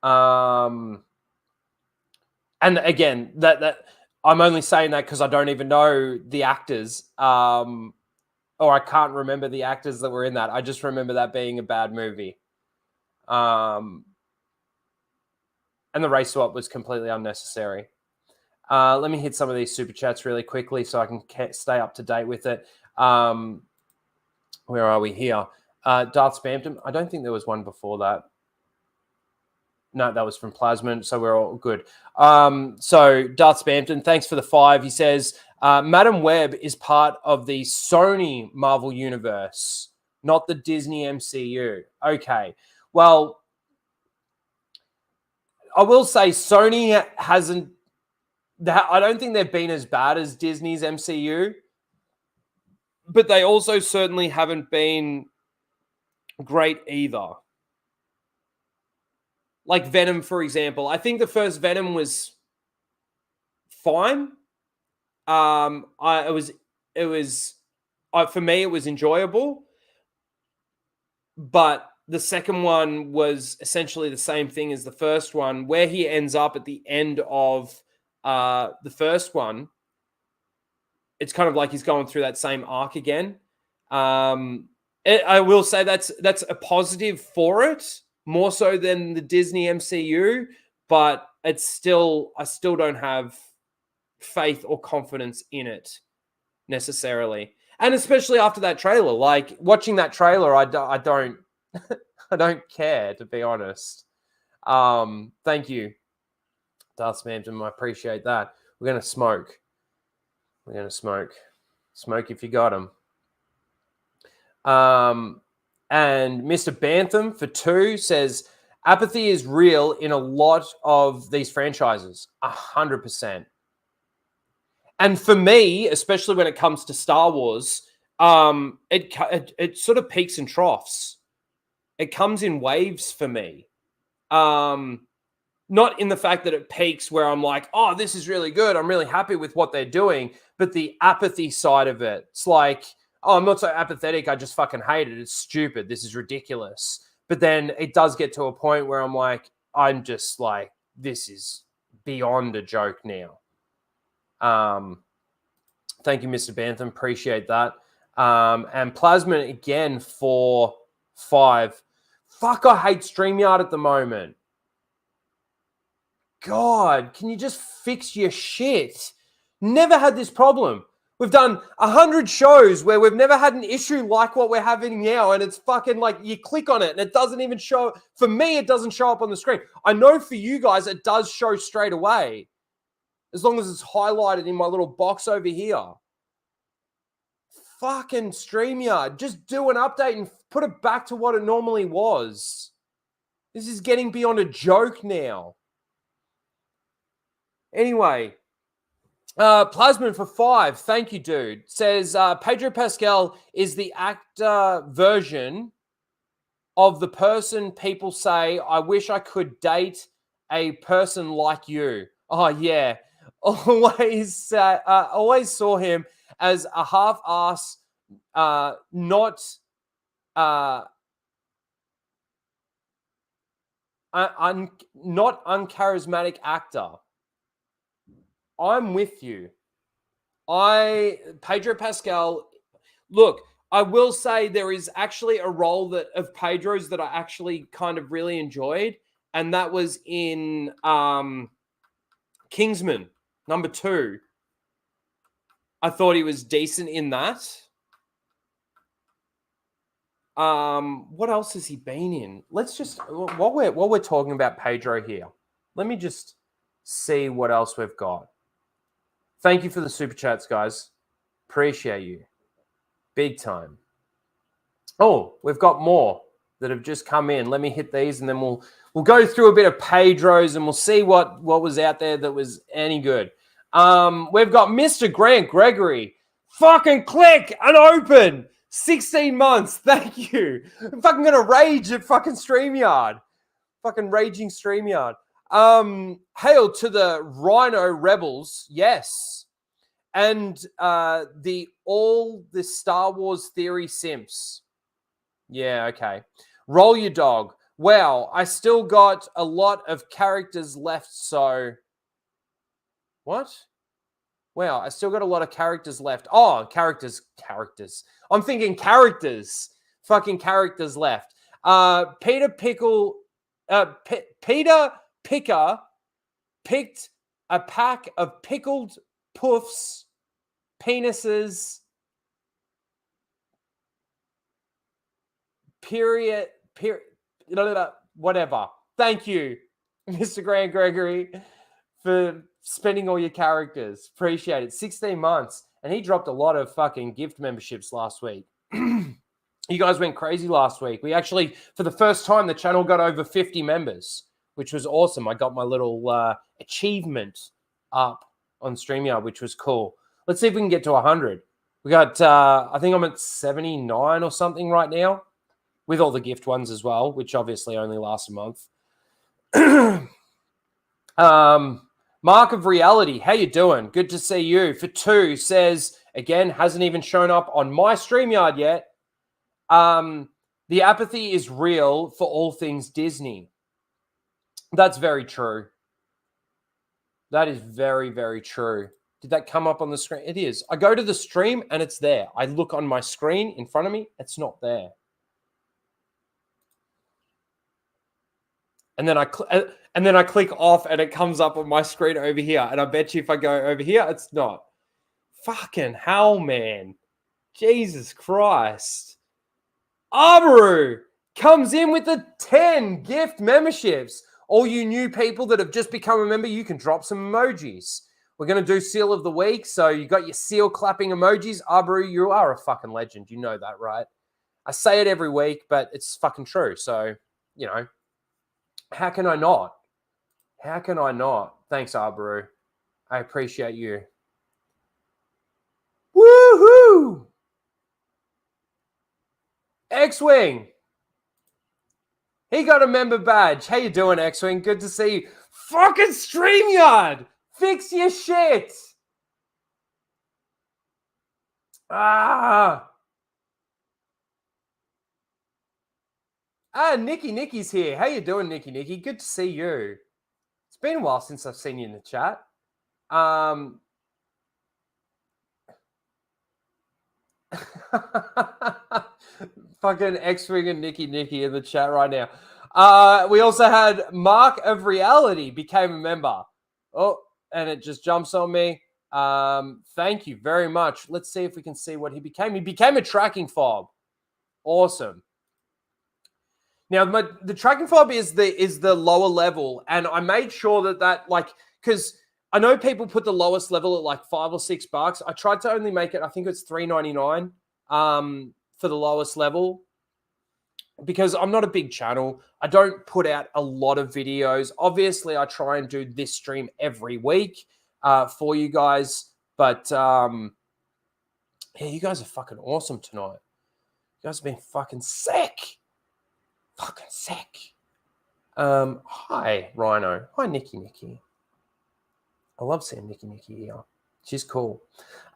Speaker 1: And again, that I'm only saying that because I don't even know the actors. Or I can't remember the actors that were in that. I just remember that being a bad movie. And the race swap was completely unnecessary. Let me hit some of these super chats really quickly so I can stay up to date with it. Where are we here? Darth Spampton. I don't think there was one before that. No, that was from Plasman, so we're all good. So Darth Spampton, thanks for the 5. He says, Madam Web is part of the Sony Marvel Universe, not the Disney MCU. Okay. Well, I will say Sony hasn't... I don't think they've been as bad as Disney's MCU, but they also certainly haven't been great either. Like Venom, for example. I think the first Venom was fine. For me, it was enjoyable. But the second one was essentially the same thing as the first one. Where he ends up at the end of the first one, it's kind of like he's going through that same arc again. I will say that's a positive for it, more so than the Disney MCU, but I still don't have faith or confidence in it necessarily. And especially after that trailer, like watching that trailer, I don't I don't care, to be honest. Thank you, Darth Spampton. I appreciate that. We're going to smoke. Smoke if you got them. And Mr. Bantham for 2 says, apathy is real in a lot of these franchises. 100%. And for me, especially when it comes to Star Wars, it sort of peaks and troughs. It comes in waves for me. Not in the fact that it peaks where I'm like, oh, this is really good. I'm really happy with what they're doing. But the apathy side of it, it's like, oh, I'm not so apathetic. I just fucking hate it. It's stupid. This is ridiculous. But then it does get to a point where I'm like, I'm just like, this is beyond a joke now. Thank you, Mr. Bantham. Appreciate that. And Plasma again for 5. Fuck, I hate StreamYard at the moment. God, can you just fix your shit? Never had this problem. We've done 100 shows where we've never had an issue like what we're having now, and it's fucking like you click on it and it doesn't even show. For me, it doesn't show up on the screen. I know for you guys, it does show straight away, as long as it's highlighted in my little box over here. Fucking StreamYard, just do an update and put it back to what it normally was. This is getting beyond a joke now. Anyway, Plasman for 5. Thank you, dude. Says Pedro Pascal is the actor version of the person people say, I wish I could date a person like you. Oh, yeah. Always saw him as a half-ass, not uncharismatic actor. I'm with you. Pedro Pascal, look, I will say there is actually a role of Pedro's that I actually kind of really enjoyed, and that was in Kingsman, number 2. I thought he was decent in that. What else has he been in? Let's just, while we're talking about Pedro here, let me just see what else we've got. Thank you for the super chats, guys. Appreciate you. Big time. Oh, we've got more that have just come in. Let me hit these and then we'll go through a bit of Pedro's and we'll see what was out there that was any good. We've got Mr. Grant Gregory. Fucking click and open. 16 months. Thank you. I'm fucking going to rage at fucking StreamYard. Fucking raging StreamYard. Hail to the Rhino Rebels, yes. And the Star Wars theory simps. Yeah, okay. Roll your dog. Wow, I still got a lot of characters left, so... What? Wow, I still got a lot of characters left. Oh, characters. I'm thinking characters. Fucking characters left. Peter Picker picked a pack of pickled puffs, penises, period, whatever. Thank you, Mr. Grant Gregory, for spending all your characters. Appreciate it. 16 months. And he dropped a lot of fucking gift memberships last week. You guys went crazy last week. We actually, for the first time, the channel got over 50 members, which was awesome. I got my little achievement up on StreamYard, which was cool. Let's see if we can get to 100. We got, I think I'm at 79 or something right now, with all the gift ones as well, which obviously only last a month. Mark of Reality, how you doing? Good to see you. For 2 says, again, hasn't even shown up on my StreamYard yet. The apathy is real for all things Disney. That's very true. That is very, very true. Did that come up on the screen? It is. I go to the stream and it's there. I look on my screen in front of me. It's not there. And then I click off and it comes up on my screen over here. And I bet you if I go over here, it's not. Fucking hell, man. Jesus Christ. Abaru comes in with the 10 gift memberships. All you new people that have just become a member, you can drop some emojis. We're going to do seal of the week. So you got your seal clapping emojis. Abaru, you are a fucking legend. You know that, right? I say it every week, but it's fucking true. So, you know, how can I not? How can I not? Thanks, Abaru. I appreciate you. Woohoo! X-Wing. He got a member badge. How you doing, X-Wing? Good to see you. Fucking StreamYard! Fix your shit! Nikki's here. How you doing, Nikki? Good to see you. It's been a while since I've seen you in the chat. Fucking X-Wing and Nikki in the chat right now. We also had Mark of Reality became a member. Oh, and it just jumps on me. Thank you very much. Let's see if we can see what he became. He became a tracking fob. Awesome. Now, the tracking fob is the lower level, and I made sure that like, because I know people put the lowest level at like $5 or $6. I tried to only make it, I think it's $3.99 for the lowest level, because I'm not a big channel. I don't put out a lot of videos. Obviously, I try and do this stream every week for you guys, but yeah, you guys are fucking awesome tonight. You guys have been fucking sick. Fucking sick. Hi, Rhino. Hi, Nikki. I love seeing Nikki here. She's cool.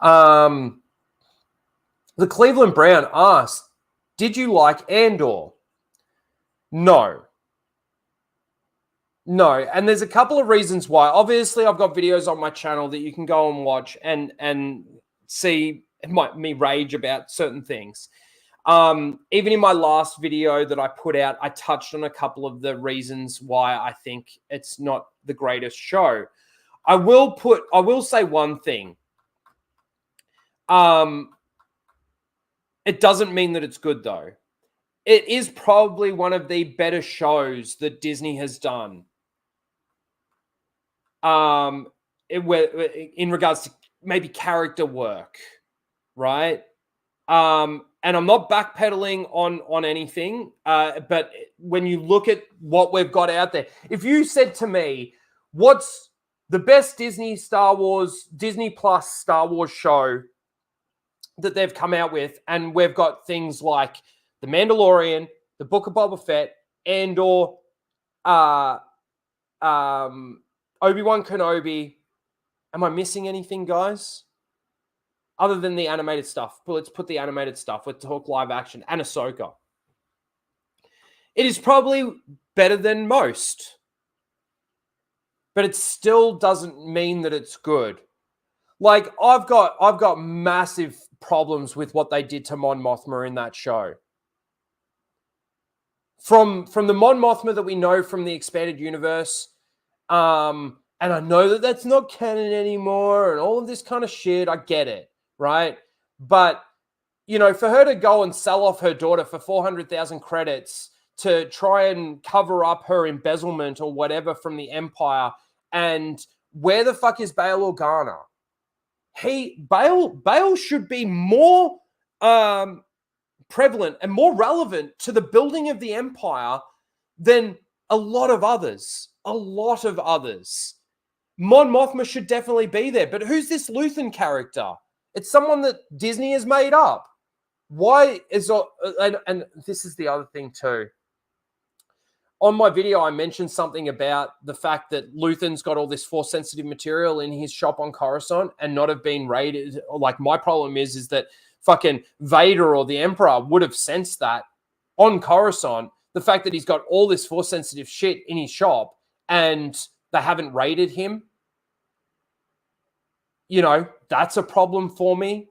Speaker 1: The Cleveland Brown asked, did you like Andor? No. And there's a couple of reasons why. Obviously, I've got videos on my channel that you can go and watch and see me rage about certain things. Even in my last video that I put out, I touched on a couple of the reasons why I think it's not the greatest show. I will say one thing. It doesn't mean that it's good, though. It is probably one of the better shows that Disney has done. In regards to maybe character work, right? And I'm not backpedaling on anything, but when you look at what we've got out there, if you said to me, what's the best Disney Plus Star Wars show that they've come out with, and we've got things like The Mandalorian, The Book of Boba Fett, Andor, Obi-Wan Kenobi. Am I missing anything, guys? Other than the animated stuff. But let's put the animated stuff. Let's talk live action. And Ahsoka. It is probably better than most. But it still doesn't mean that it's good. Like, I've got massive problems with what they did to Mon Mothma in that show. From the Mon Mothma that we know from the expanded universe, and I know that that's not canon anymore and all of this kind of shit, I get it, right? But, you know, for her to go and sell off her daughter for 400,000 credits to try and cover up her embezzlement or whatever from the Empire, and where the fuck is Bail Organa? Bail should be more prevalent and more relevant to the building of the Empire than a lot of others. Mon Mothma should definitely be there. But who's this Luthen character? It's someone that Disney has made up. Why is... And this is the other thing too. On my video, I mentioned something about the fact that Luthen's got all this Force-sensitive material in his shop on Coruscant and not have been raided. Like, my problem is that fucking Vader or the Emperor would have sensed that on Coruscant. The fact that he's got all this Force-sensitive shit in his shop and they haven't raided him, you know, that's a problem for me.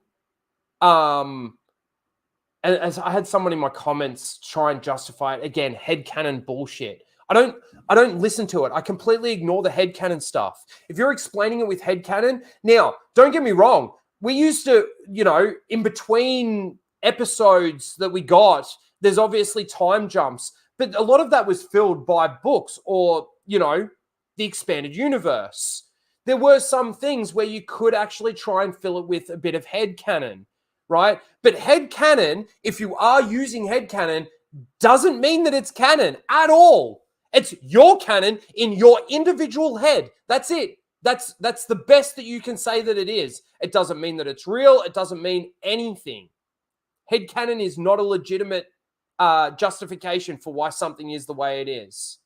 Speaker 1: And as I had someone in my comments try and justify it again, headcanon bullshit. I don't listen to it. I completely ignore the headcanon stuff. If you're explaining it with headcanon, now, don't get me wrong. We used to, you know, in between episodes that we got, there's obviously time jumps, but a lot of that was filled by books or, you know, the expanded universe. There were some things where you could actually try and fill it with a bit of headcanon. Right? But headcanon, if you are using headcanon, doesn't mean that it's canon at all. It's your canon in your individual head. That's it. That's the best that you can say that it is. It doesn't mean that it's real. It doesn't mean anything. Headcanon is not a legitimate justification for why something is the way it is.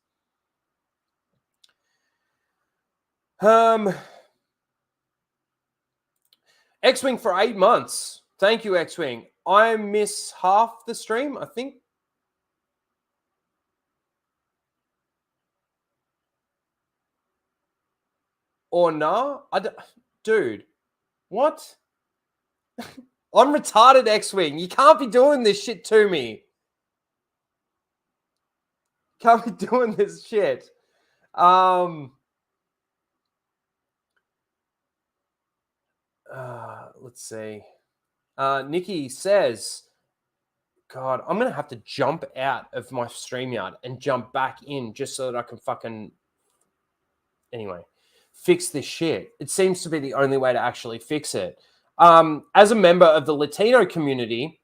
Speaker 1: X-Wing for 8 months. Thank you, X-Wing. I miss half the stream, I think. Or nah? Dude, what? I'm retarded, X-Wing. You can't be doing this shit to me. Can't be doing this shit. Let's see. Nikki says, God, I'm going to have to jump out of my StreamYard and jump back in just so that I can fucking, anyway, fix this shit. It seems to be the only way to actually fix it. As a member of the Latino community,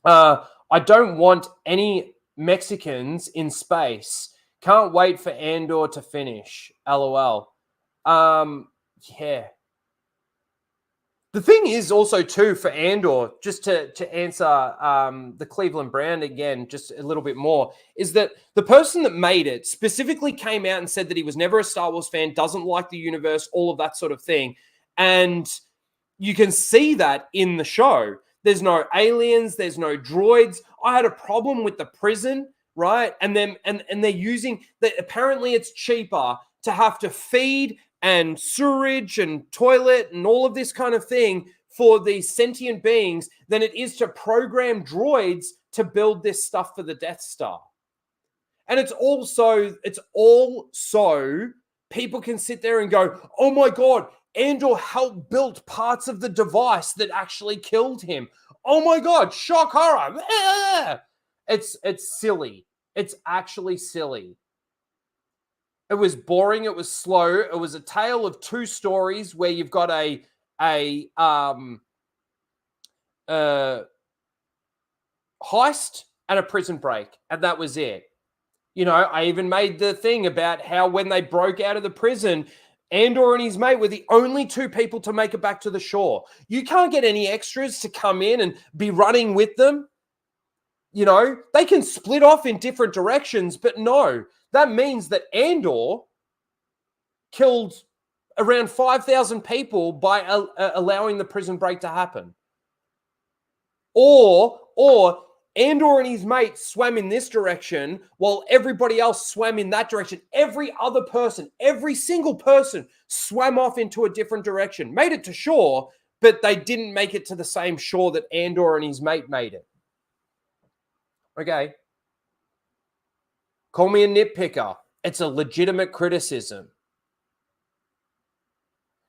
Speaker 1: I don't want any Mexicans in space. Can't wait for Andor to finish. LOL. Yeah. The thing is also, too, for Andor, just to answer the Cleveland Brown again, just a little bit more, is that the person that made it specifically came out and said that he was never a Star Wars fan, doesn't like the universe, all of that sort of thing. And you can see that in the show. There's no aliens, there's no droids. I had a problem with the prison, right? And they're using that. Apparently it's cheaper to have to feed and sewerage and toilet and all of this kind of thing for these sentient beings than it is to program droids to build this stuff for the Death Star. And it's all so people can sit there and go, oh my God, Andor helped build parts of the device that actually killed him. Oh my God, shock horror. It's silly. It's actually silly. It was boring. It was slow. It was a tale of two stories where you've got a heist and a prison break, and that was it. You know, I even made the thing about how when they broke out of the prison, Andor and his mate were the only two people to make it back to the shore. You can't get any extras to come in and be running with them. You know, they can split off in different directions, but no. That means that Andor killed around 5,000 people by allowing the prison break to happen. Or Andor and his mates swam in this direction while everybody else swam in that direction. Every other person, every single person swam off into a different direction, made it to shore, but they didn't make it to the same shore that Andor and his mate made it. Okay. Call me a nitpicker. It's a legitimate criticism.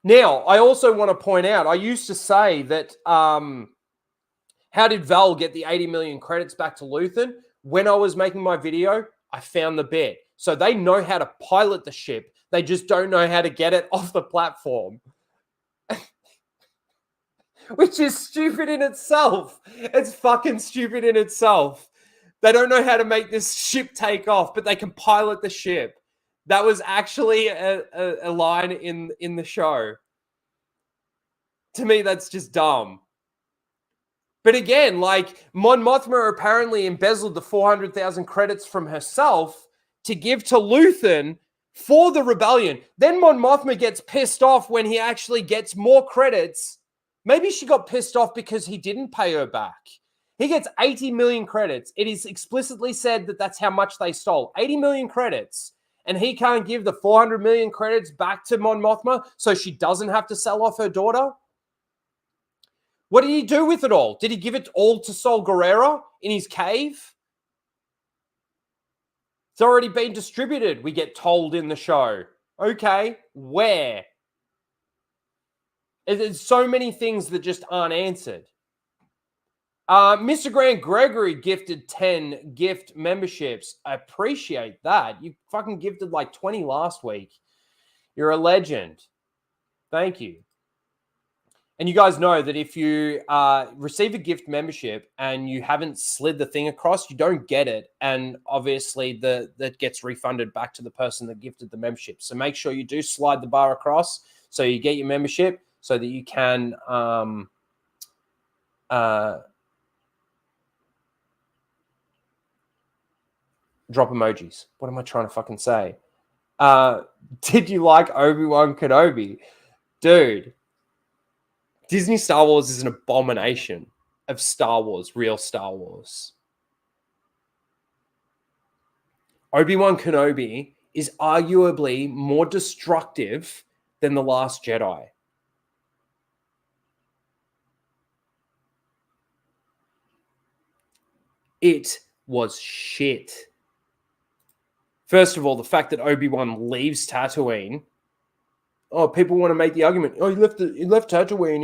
Speaker 1: Now, I also want to point out, I used to say that how did Val get the 80 million credits back to Luthen? When I was making my video, I found the bit. So they know how to pilot the ship. They just don't know how to get it off the platform. Which is stupid in itself. It's fucking stupid in itself. They don't know how to make this ship take off, but they can pilot the ship. That was actually a line in the show. To me, that's just dumb. But again, like, Mon Mothma apparently embezzled the 400,000 credits from herself to give to Luthen for the rebellion. Then Mon Mothma gets pissed off when he actually gets more credits. Maybe she got pissed off because he didn't pay her back. He gets 80 million credits. It is explicitly said that that's how much they stole. 80 million credits. And he can't give the 400 million credits back to Mon Mothma so she doesn't have to sell off her daughter? What did he do with it all? Did he give it all to Sol Guerrero in his cave? It's already been distributed, we get told in the show. Okay, where? There's so many things that just aren't answered. Mr. Grant Gregory gifted 10 gift memberships. I appreciate that. You fucking gifted like 20 last week. You're a legend. Thank you. And you guys know that if you receive a gift membership and you haven't slid the thing across, you don't get it. And obviously that gets refunded back to the person that gifted the membership. So make sure you do slide the bar across so you get your membership so that you can drop emojis. What am I trying to fucking say? Did you like Obi-Wan Kenobi? Dude. Disney Star Wars is an abomination of Star Wars, real Star Wars. Obi-Wan Kenobi is arguably more destructive than The Last Jedi. It was shit. First of all, the fact that Obi-Wan leaves Tatooine. Oh, people want to make the argument. Oh, he left Tatooine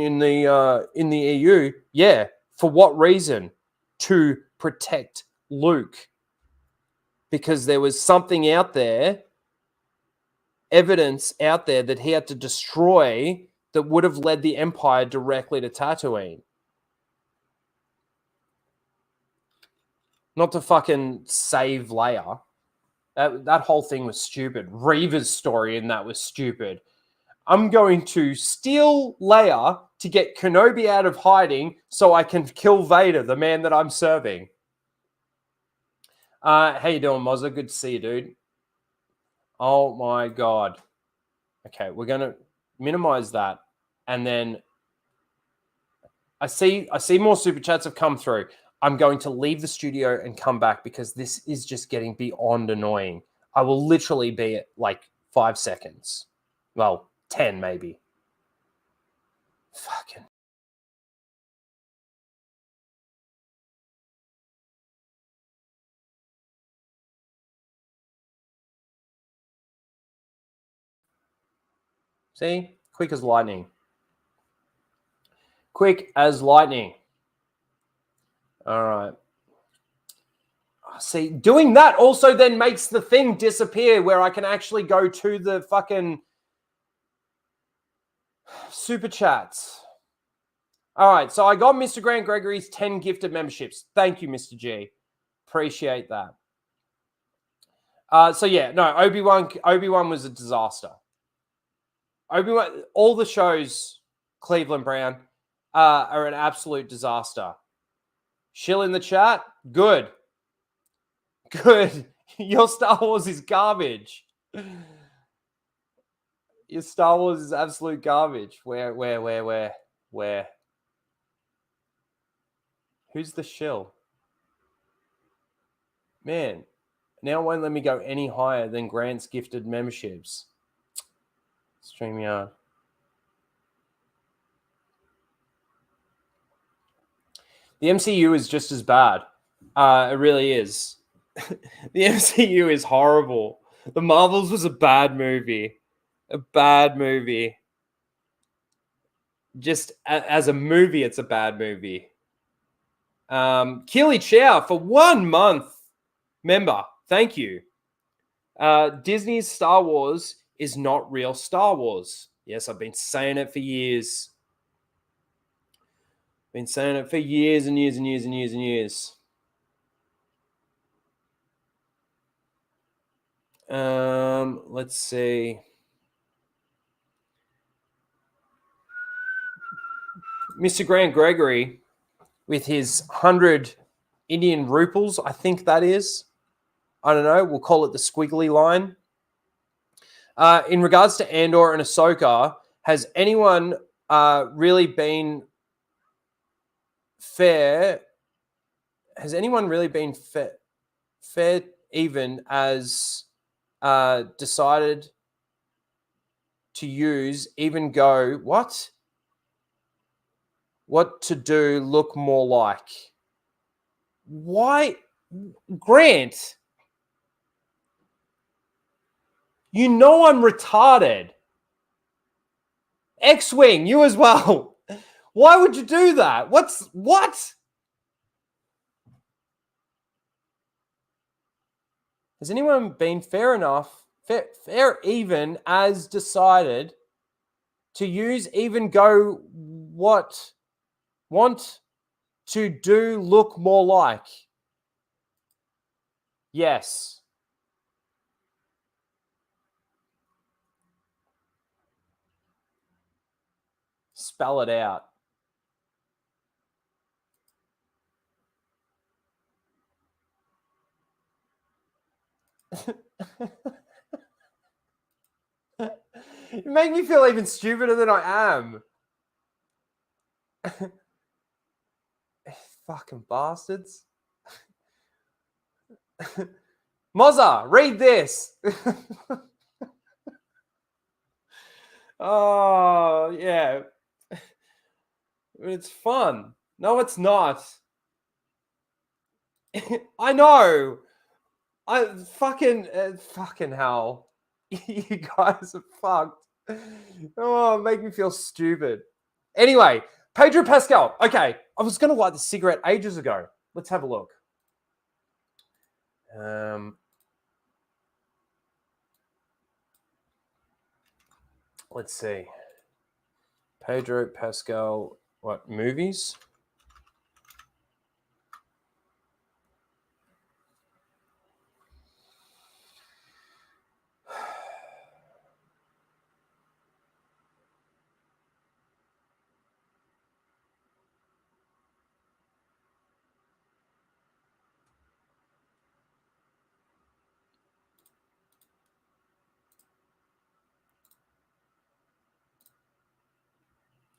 Speaker 1: in the EU. Yeah, for what reason? To protect Luke, because there was something out there, evidence out there that he had to destroy that would have led the Empire directly to Tatooine. Not to fucking save Leia. That whole thing was stupid. Reva's story in that was stupid. I'm going to steal Leia to get Kenobi out of hiding so I can kill Vader, the man that I'm serving. How you doing, Mozza? Good to see you, dude. Oh, my God. Okay, we're going to minimize that. And then I see more super chats have come through. I'm going to leave the studio and come back because this is just getting beyond annoying. I will literally be at like 5 seconds. Well, 10 maybe. Fucking. See? Quick as lightning. Quick as lightning. All right. See, doing that also then makes the thing disappear where I can actually go to the fucking super chats. All right, so I got Mr. Grant Gregory's 10 gifted memberships. Thank you, Mr. G. Appreciate that. So yeah, no, Obi-Wan was a disaster. Obi-Wan, all the shows, Cleveland Brown, are an absolute disaster. Shill in the chat, good. Good. Your Star Wars is garbage. Your Star Wars is absolute garbage. Where? Who's the shill? Man, now it won't let me go any higher than Grant's gifted memberships. StreamYard. The MCU is just as bad. It really is. The MCU is horrible. The Marvels was a bad movie. A bad movie. Just as a movie, it's a bad movie. Keely Chow for 1 month. Member, thank you. Disney's Star Wars is not real Star Wars. Yes, I've been saying it for years. Been saying it for years and years and years and years and years. Let's see. Mr. Grant Gregory with his 100 Indian ruples, I think that is. I don't know. We'll call it the squiggly line. In regards to Andor and Ahsoka, has anyone really been fair? Has anyone really been fair even as decided to use, even go, what to do look more like? Why? Grant, you know I'm retarded. X-Wing, you as well. Why would you do that? What? Has anyone been fair enough, fair even as decided to use, even go, what want to do look more like? Yes. Spell it out. You make me feel even stupider than I am. Fucking bastards. Mozza, read this. Oh, yeah. It's fun. No, it's not. I know. I fucking hell. You guys are fucked. Oh, make me feel stupid. Anyway, Pedro Pascal. Okay, I was going to light the cigarette ages ago. Let's have a look. Let's see. Pedro Pascal, what, movies?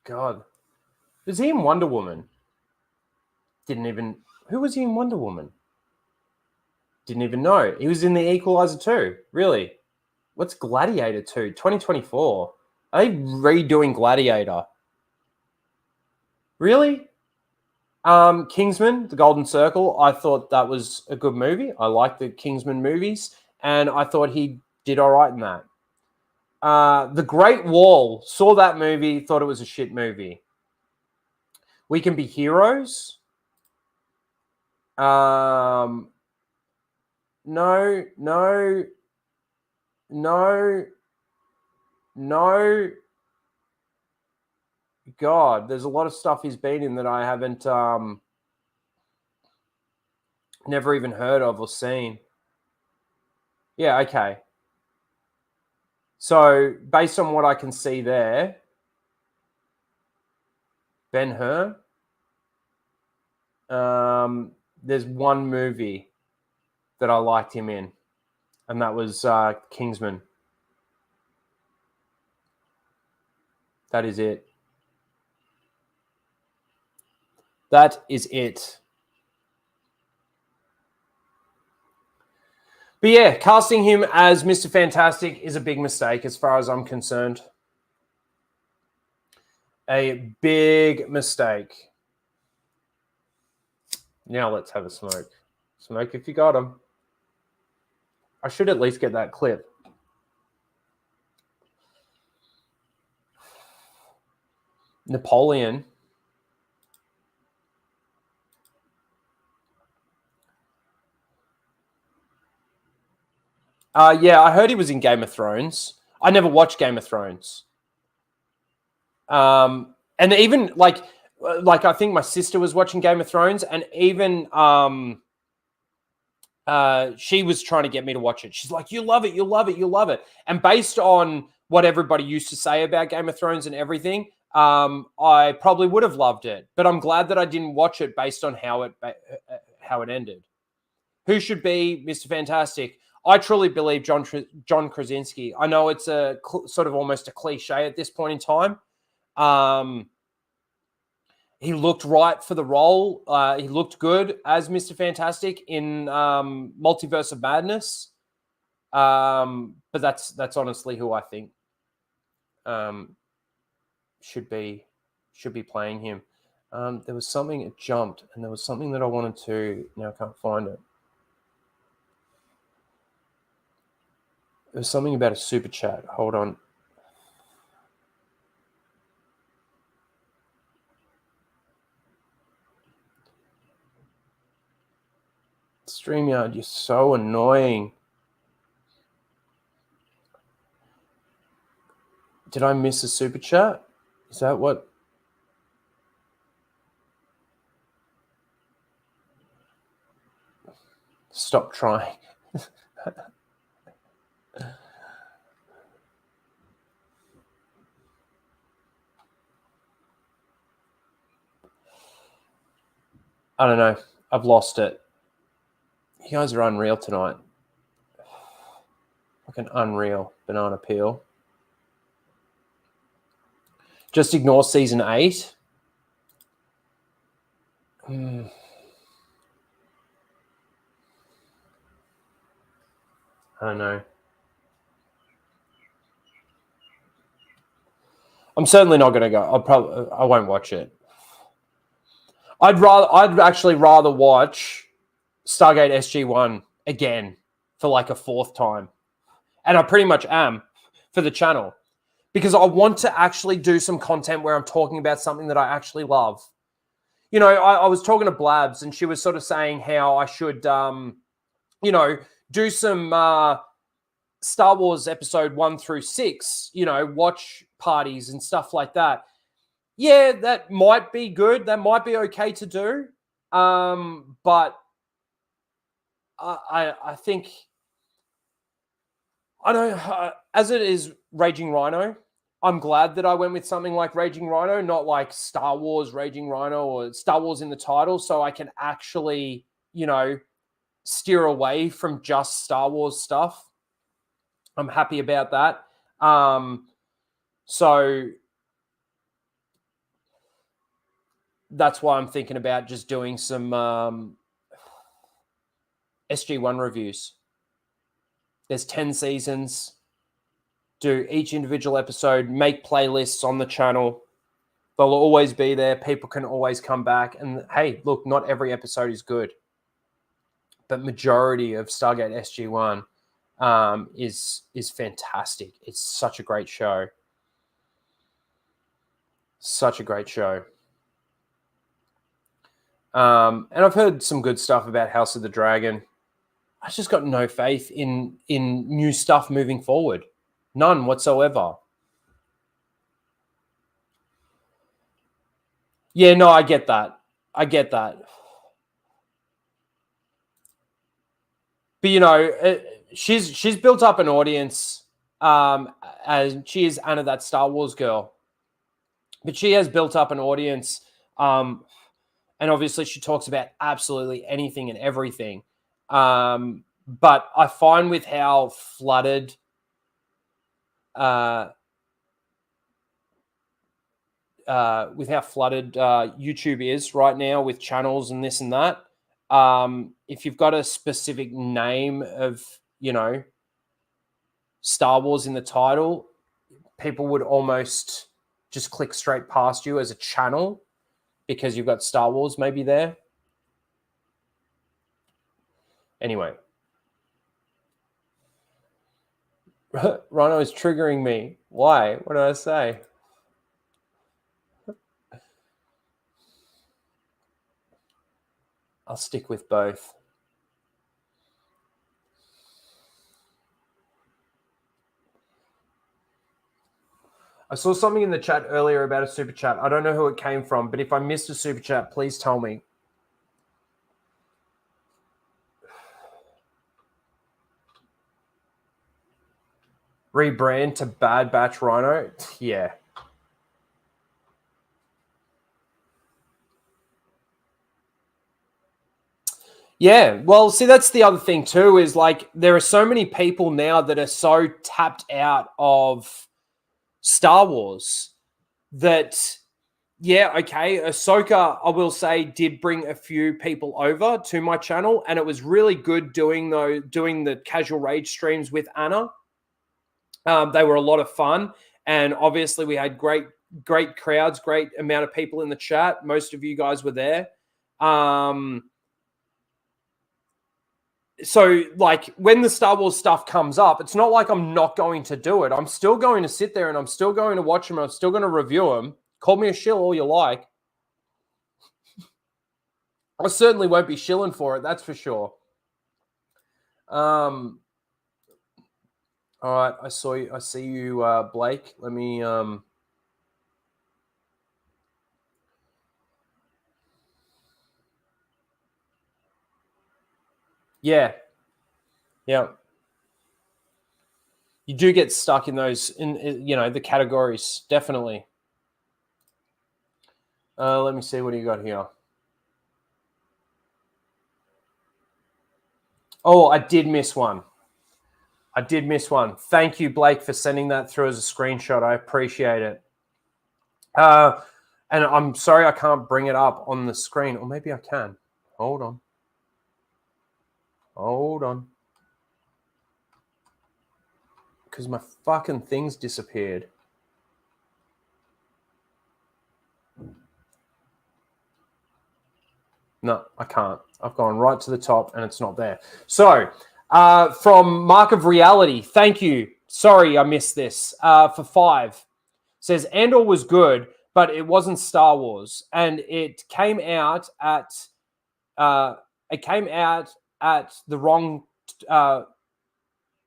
Speaker 1: God. Was he in Wonder Woman? Who was he in Wonder Woman? Didn't even know. He was in The Equalizer 2. Really? What's Gladiator 2? 2024. Are they redoing Gladiator? Really? Kingsman, The Golden Circle. I thought that was a good movie. I like the Kingsman movies, and I thought he did all right in that. The Great Wall. Saw that movie. Thought it was a shit movie. We Can Be Heroes. No. God, there's a lot of stuff he's been in that I haven't never even heard of or seen. Yeah, okay. So based on what I can see there, Ben-Hur, there's one movie that I liked him in, and that was Kingsman. That is it. That is it. But yeah, casting him as Mr. Fantastic is a big mistake as far as I'm concerned. A big mistake. Now let's have a smoke. Smoke if you got him. I should at least get that clip. Napoleon. Yeah, I heard he was in Game of Thrones. I never watched Game of Thrones. And even like I think my sister was watching Game of Thrones, and even she was trying to get me to watch it. She's like, "You love it, you'll love it, you'll love it." And based on what everybody used to say about Game of Thrones and everything, I probably would have loved it. But I'm glad that I didn't watch it based on how it ended. Who should be Mr. Fantastic? I truly believe John Krasinski. I know it's a sort of almost a cliche at this point in time. He looked right for the role. He looked good as Mr. Fantastic in Multiverse of Madness. But that's honestly who I think should be playing him. There was something, it jumped, and there was something that I wanted to. Now I can't find it. There was something about a super chat. Hold on. StreamYard, you're so annoying. Did I miss a super chat? Is that what? Stop trying. I don't know. I've lost it. You guys are unreal tonight. Fucking unreal. Banana peel. Just ignore season 8. I don't know. I'm certainly not going to go. I won't watch it. I'd actually rather watch Stargate SG-1 again for like a 4th time. And I pretty much am for the channel, because I want to actually do some content where I'm talking about something that I actually love. You know, I was talking to Blabs, and she was sort of saying how I should, do some Star Wars episode 1 through 6, watch parties and stuff like that. Yeah, that might be good. That might be okay to do. But I think, I know, as it is Raging Rhino, I'm glad that I went with something like Raging Rhino, not like Star Wars Raging Rhino or Star Wars in the title, so I can actually, steer away from just Star Wars stuff. I'm happy about that. So that's why I'm thinking about just doing some SG-1 reviews. There's 10 seasons. Do each individual episode, make playlists on the channel. They'll always be there. People can always come back. And hey, look, not every episode is good. But majority of Stargate SG-1 is fantastic. It's such a great show. Such a great show. And I've heard some good stuff about House of the Dragon. I just got no faith in new stuff moving forward. None whatsoever. Yeah, no, I get that. But she's built up an audience, as she is Anna, that Star Wars girl. But she has built up an audience, and obviously she talks about absolutely anything and everything. But I find with how flooded how flooded YouTube is right now with channels and this and that. If you've got a specific name of, Star Wars in the title, people would almost just click straight past you as a channel because you've got Star Wars maybe there. Anyway. Rhino is triggering me. Why? What did I say? I'll stick with both. I saw something in the chat earlier about a super chat. I don't know who it came from, but if I missed a super chat, please tell me. Rebrand to Bad Batch Rhino? Yeah. Yeah, well, see, that's the other thing too, is like there are so many people now that are so tapped out of Star Wars that, yeah, okay, Ahsoka, I will say, did bring a few people over to my channel, and it was really good doing the casual rage streams with Anna. They were a lot of fun, and obviously we had great crowds, great amount of people in the chat. Most of you guys were there. So, like, when the Star Wars stuff comes up, it's not like I'm not going to do it. I'm still going to sit there and I'm still going to watch them. I'm still going to review them. Call me a shill all you like. I certainly won't be shilling for it. That's for sure. All right. I see you, Blake. Let me, yeah. You do get stuck in those, the categories, definitely. Let me see, what do you got here? Oh, I did miss one. Thank you, Blake, for sending that through as a screenshot. I appreciate it. And I'm sorry I can't bring it up on the screen, or maybe I can. Hold on. Because my fucking thing's disappeared. No, I can't. I've gone right to the top and it's not there. So, from Mark of Reality, thank you. Sorry, I missed this. For 5, says Andor was good, but it wasn't Star Wars, and it came out at the wrong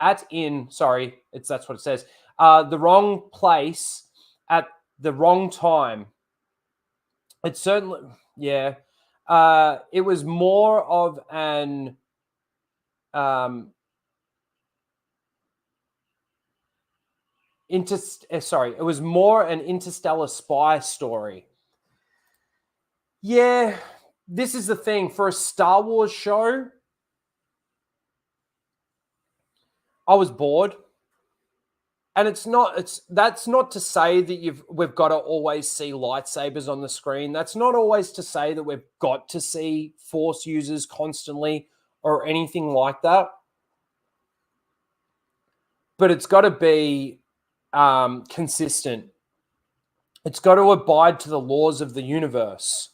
Speaker 1: that's what it says. The wrong place at the wrong time. It certainly, yeah. It was more of an it was more an interstellar spy story. Yeah, this is the thing. For a Star Wars show, I was bored. And that's not to say that we've got to always see lightsabers on the screen. That's not always to say that we've got to see Force users constantly or anything like that. But it's got to be consistent. It's got to abide to the laws of the universe.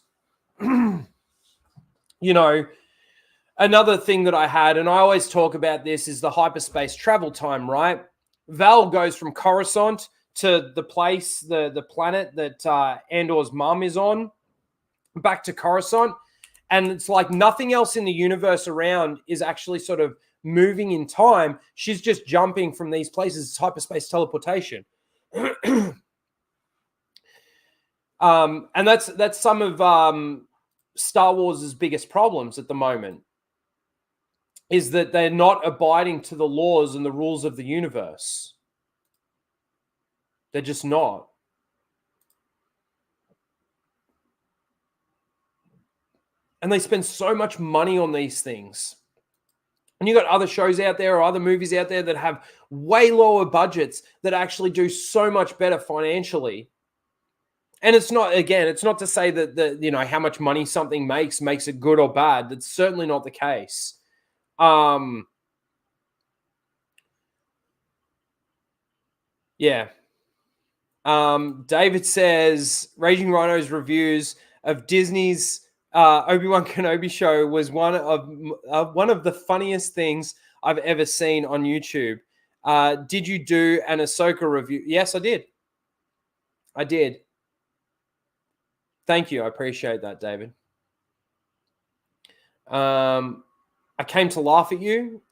Speaker 1: Another thing that I had, and I always talk about this, is the hyperspace travel time, right? Val goes from Coruscant to the place, the planet that Andor's mum is on, back to Coruscant. And it's like nothing else in the universe around is actually sort of moving in time. She's just jumping from these places. It's hyperspace teleportation. And that's some of Star Wars' biggest problems at the moment, is that they're not abiding to the laws and the rules of the universe. They're just not. And they spend so much money on these things. And you got other shows out there or other movies out there that have way lower budgets that actually do so much better financially. And it's not, again, it's not to say that how much money something makes it good or bad. That's certainly not the case. Yeah. David says Raging Rhino's reviews of Disney's Obi-Wan Kenobi show was one of the funniest things I've ever seen on YouTube. Did you do an Ahsoka review? Yes, I did. I did. Thank you. I appreciate that, David. I came to laugh at you.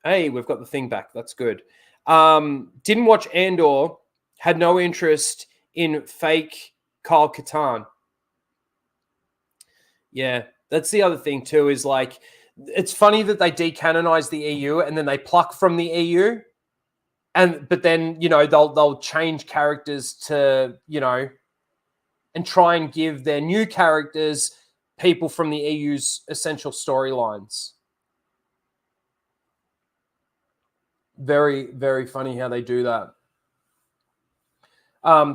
Speaker 1: Hey, we've got the thing back. That's good. Didn't watch Andor. Had no interest in fake Kyle Katarn. Yeah, that's the other thing too, is like, it's funny that they decanonize the EU and then they pluck from the EU. But then, they'll change characters to, and try and give their new characters people from the EU's essential storylines. Very, very funny how they do that.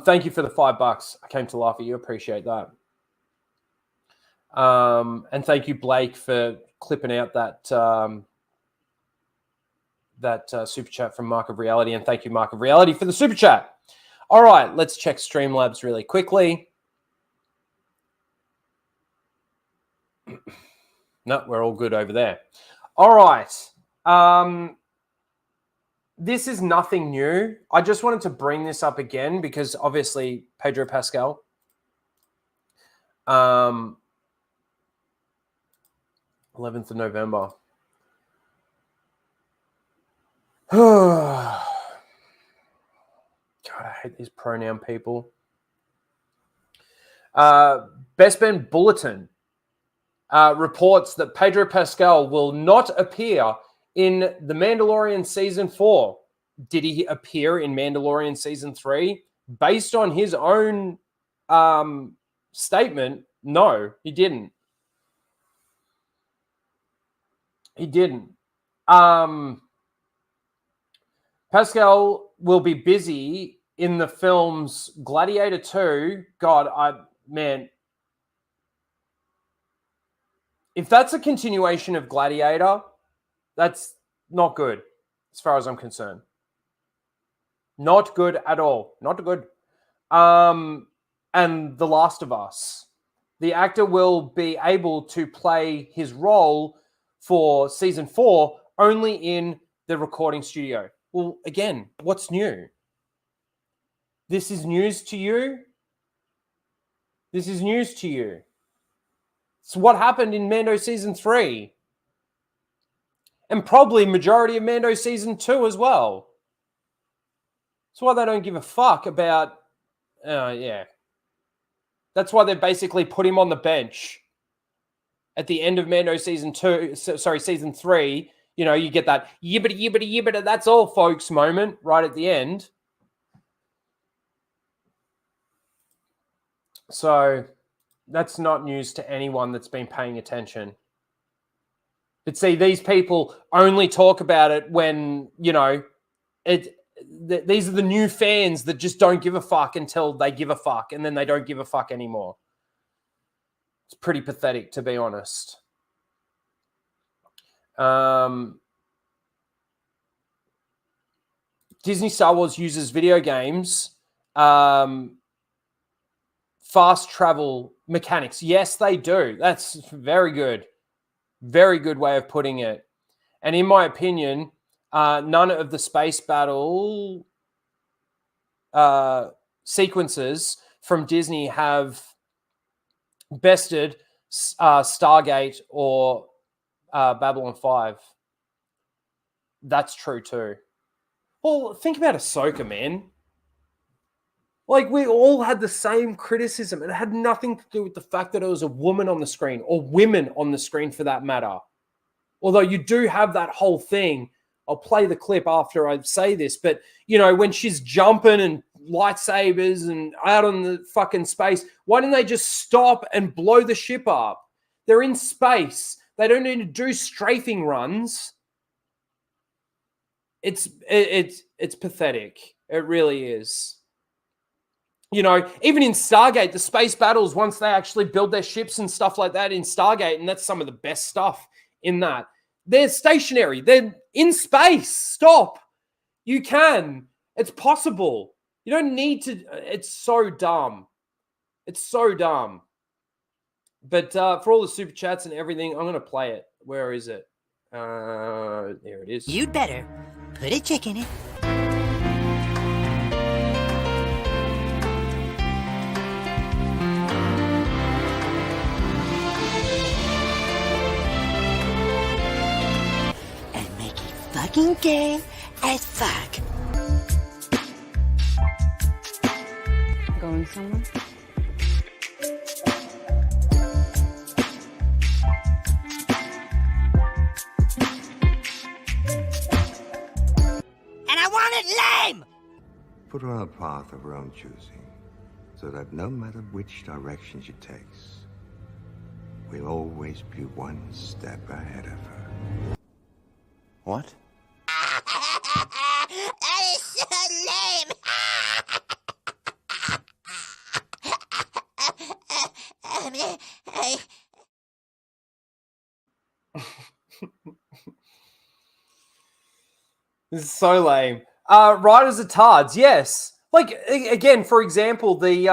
Speaker 1: Thank you for the $5. I came to laugh at you. Appreciate that. And thank you, Blake, for clipping out that super chat from Mark of Reality. And thank you, Mark of Reality, for the super chat. All right, let's check Streamlabs really quickly. No, we're all good over there. All right. This is nothing new. I just wanted to bring this up again because obviously Pedro Pascal. 11th of November. God, I hate these pronoun people. Best Ben Bulletin reports that Pedro Pascal will not appear in The Mandalorian Season 4. Did he appear in Mandalorian Season 3? Based on his own statement, no, he didn't. He didn't. Pascal will be busy in the films Gladiator 2. God, man. If that's a continuation of Gladiator, that's not good as far as I'm concerned. Not good at all. Not good. And The Last of Us. The actor will be able to play his role for Season 4 only in the recording studio. Well, again, what's new? This is news to you? This is news to you. It's what happened in Mando Season 3. And probably majority of Mando Season 2 as well. That's why they don't give a fuck about... yeah. That's why they basically put him on the bench. At the end of Mando Season 3, you get that yibbity, yibbity, yibbity, that's all, folks moment right at the end. So that's not news to anyone that's been paying attention. But see, these people only talk about it when, these are the new fans that just don't give a fuck until they give a fuck, and then they don't give a fuck anymore. It's pretty pathetic, to be honest. Disney Star Wars uses video games, fast travel mechanics. Yes, they do. That's very good. Very good way of putting it. And in my opinion, none of the space battle sequences from Disney have bested Stargate or Babylon 5. That's true too. Well, think about Ahsoka, man. Like, we all had the same criticism. It had nothing to do with the fact that it was a woman on the screen, or women on the screen for that matter. Although you do have that whole thing. I'll play the clip after I say this, but, when she's jumping and lightsabers and out on the fucking space, why didn't they just stop and blow the ship up? They're in space. They don't need to do strafing runs. It's pathetic. It really is. You know, even in Stargate, the space battles, once they actually build their ships and stuff like that in Stargate, and that's some of the best stuff in that. They're stationary. They're in space. Stop. You can. It's possible. You don't need to. It's so dumb. It's so dumb. But for all the super chats and everything, I'm going to play it. Where is it? There it is.
Speaker 8: You'd better put a chick in it. And make it fucking gay as fuck.
Speaker 2: Going somewhere?
Speaker 8: And I want it lame!
Speaker 9: Put her on a path of her own choosing, so that no matter which direction she takes, we'll always be one step ahead of her.
Speaker 10: What?
Speaker 8: That is so lame!
Speaker 1: This is so lame. Riders of Tards, yes. Like again, for example, the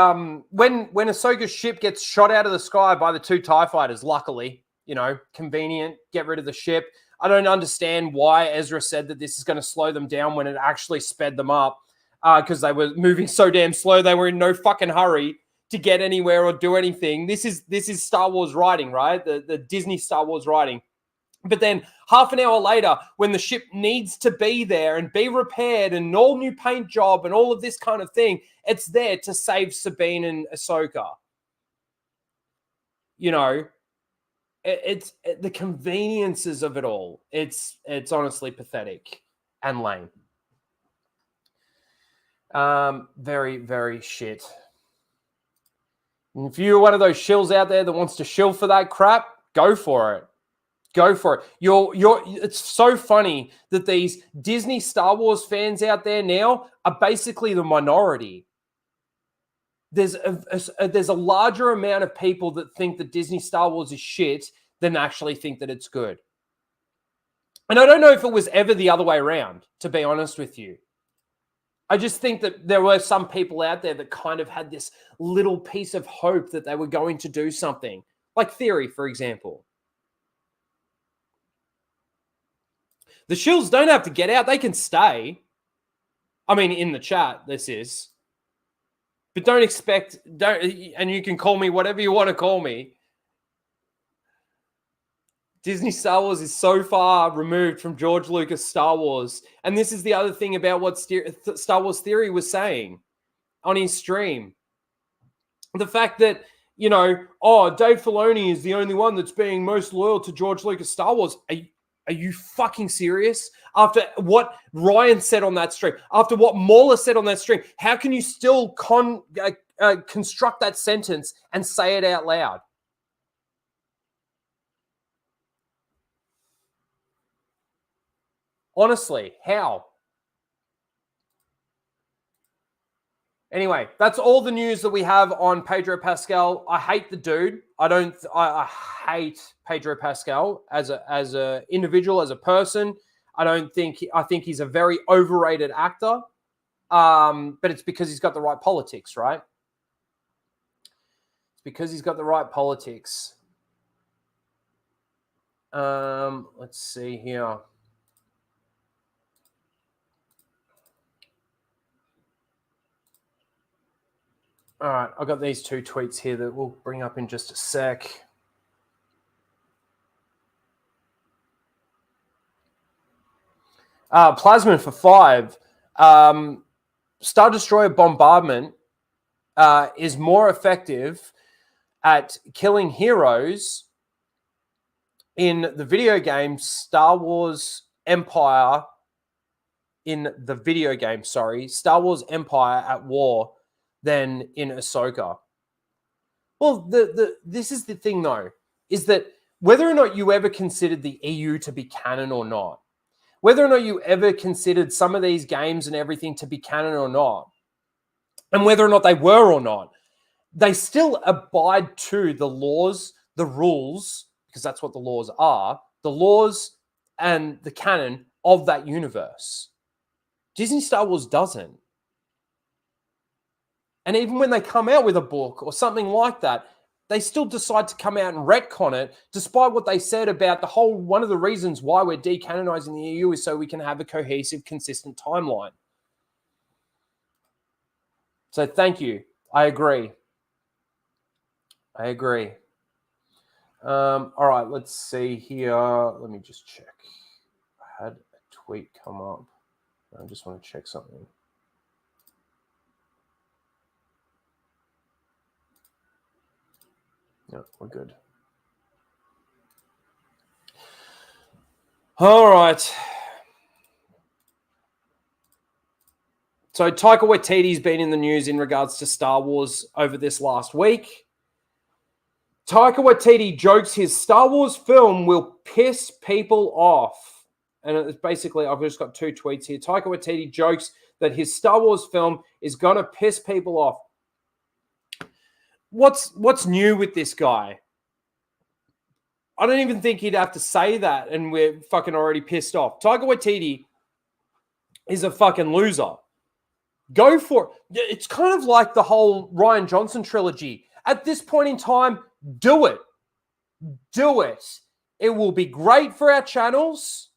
Speaker 1: when Ahsoka's ship gets shot out of the sky by the 2 TIE fighters, luckily, you know, convenient, get rid of the ship. I don't understand why Ezra said that this is going to slow them down when it actually sped them up, because they were moving so damn slow. They were in no fucking hurry to get anywhere or do anything. This is Star Wars writing, right? The Disney Star Wars writing. But then half an hour later, when the ship needs to be there and be repaired and all new paint job and all of this kind of thing, it's there to save Sabine and Ahsoka. You know, it's the conveniences of it all. It's honestly pathetic and lame. Very, very shit. And if you're one of those shills out there that wants to shill for that crap, go for it. Go for it. It's so funny that these Disney Star Wars fans out there now are basically the minority. There's a larger amount of people that think that Disney Star Wars is shit than actually think that it's good. And I don't know if it was ever the other way around, to be honest with you. I just think that there were some people out there that kind of had this little piece of hope that they were going to do something. Like Theory, for example. The shills don't have to get out. They can stay. I mean, in the chat, this is. But and you can call me whatever you want to call me. Disney Star Wars is so far removed from George Lucas Star Wars. And this is the other thing about what Star Wars Theory was saying on his stream. The fact that, you know, Dave Filoni is the only one that's being most loyal to George Lucas Star Wars. Are you fucking serious? After what Ryan said on that stream, after what Mauler said on that stream, how can you still construct that sentence and say it out loud? Honestly, how? Anyway, that's all the news that we have on Pedro Pascal. I hate the dude. I hate Pedro Pascal as a individual, as a person. I think he's a very overrated actor. But it's because he's got the right politics, right? It's because he's got the right politics. Let's see here. All right, I've got these 2 tweets here that we'll bring up in just a sec. Plasmin for 5. Star Destroyer bombardment is more effective at killing heroes in the video game Star Wars Empire at War than in Ahsoka. Well, this is the thing, though, is that whether or not you ever considered the EU to be canon or not, whether or not you ever considered some of these games and everything to be canon or not, And whether or not they were or not, they still abide to the laws, the rules, because that's what the laws are, the laws and the canon of that universe. Disney Star Wars doesn't. And even when they come out with a book or something like that, they still decide to come out and retcon it, despite what they said about the whole, one of the reasons why we're decanonizing the EU is so we can have a cohesive, consistent timeline. So thank you. I agree. All right, let's see here. Let me just check. I had a tweet come up. I just want to check something. No, we're good. All right. So Taika Waititi's been in the news in regards to Star Wars over this last week. Taika Waititi jokes his Star Wars film will piss people off. And it's basically, I've just got 2 tweets here. Taika Waititi jokes that his Star Wars film is going to piss people off. What's new with this guy? I don't even think he'd have to say that and we're fucking already pissed off. Taika Waititi is a fucking loser. Go for it. It's kind of like the whole Rian Johnson trilogy. At this point in time, do it. Do it. It will be great for our channels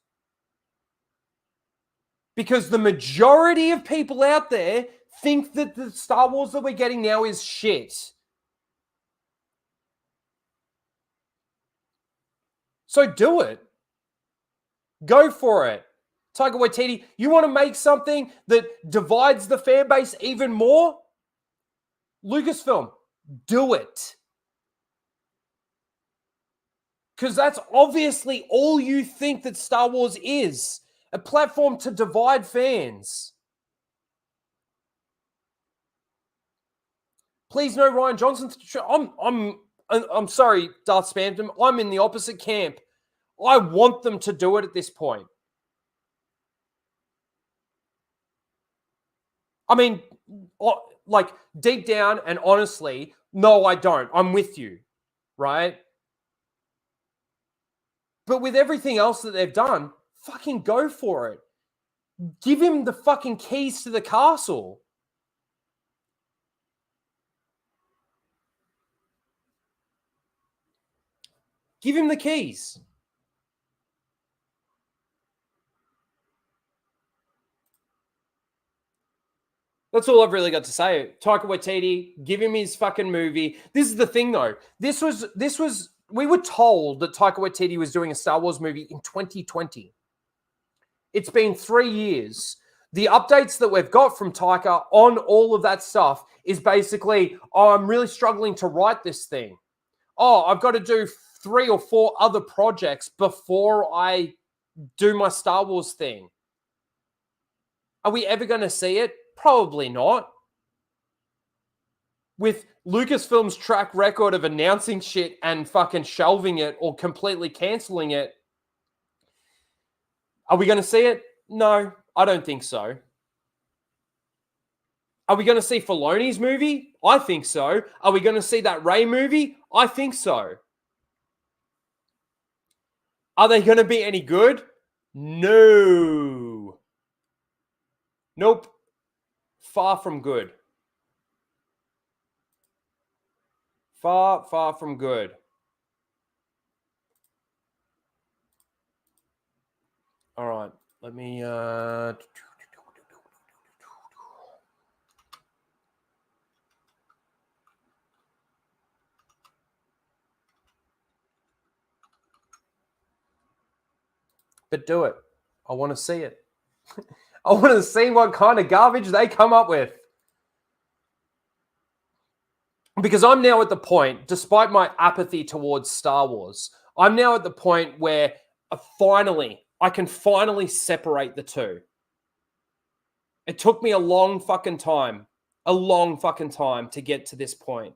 Speaker 1: because the majority of people out there think that the Star Wars that we're getting now is shit. So do it. Go for it. Taika Waititi, you want to make something that divides the fan base even more? Lucasfilm, do it. Because that's obviously all you think that Star Wars is. A platform to divide fans. Please no Rian Johnson. I'm sorry, Darth Spamton. I'm in the opposite camp. I want them to do it at this point. I mean, like deep down and honestly, no, I don't. I'm with you, right? But with everything else that they've done, fucking go for it. Give him the fucking keys to the castle. Give him the keys. That's all I've really got to say. Taika Waititi, give him his fucking movie. This is the thing, though. This was. We were told that Taika Waititi was doing a Star Wars movie in 2020. It's been 3 years. The updates that we've got from Taika on all of that stuff is basically, oh, I'm really struggling to write this thing. Oh, I've got to do 3 or 4 other projects before I do my Star Wars thing. Are we ever going to see it? Probably not. With Lucasfilm's track record of announcing shit and fucking shelving it or completely cancelling it, are we going to see it? No, I don't think so. Are we going to see Filoni's movie? I think so. Are we going to see that Rey movie? I think so. Are they going to be any good? No. Nope. Far from good. Far, far from good. All right. Let me... But do it. I want to see it. I want to see what kind of garbage they come up with. Because I'm now at the point, despite my apathy towards Star Wars, I'm now at the point where I can finally separate the two. It took me a long fucking time to get to this point.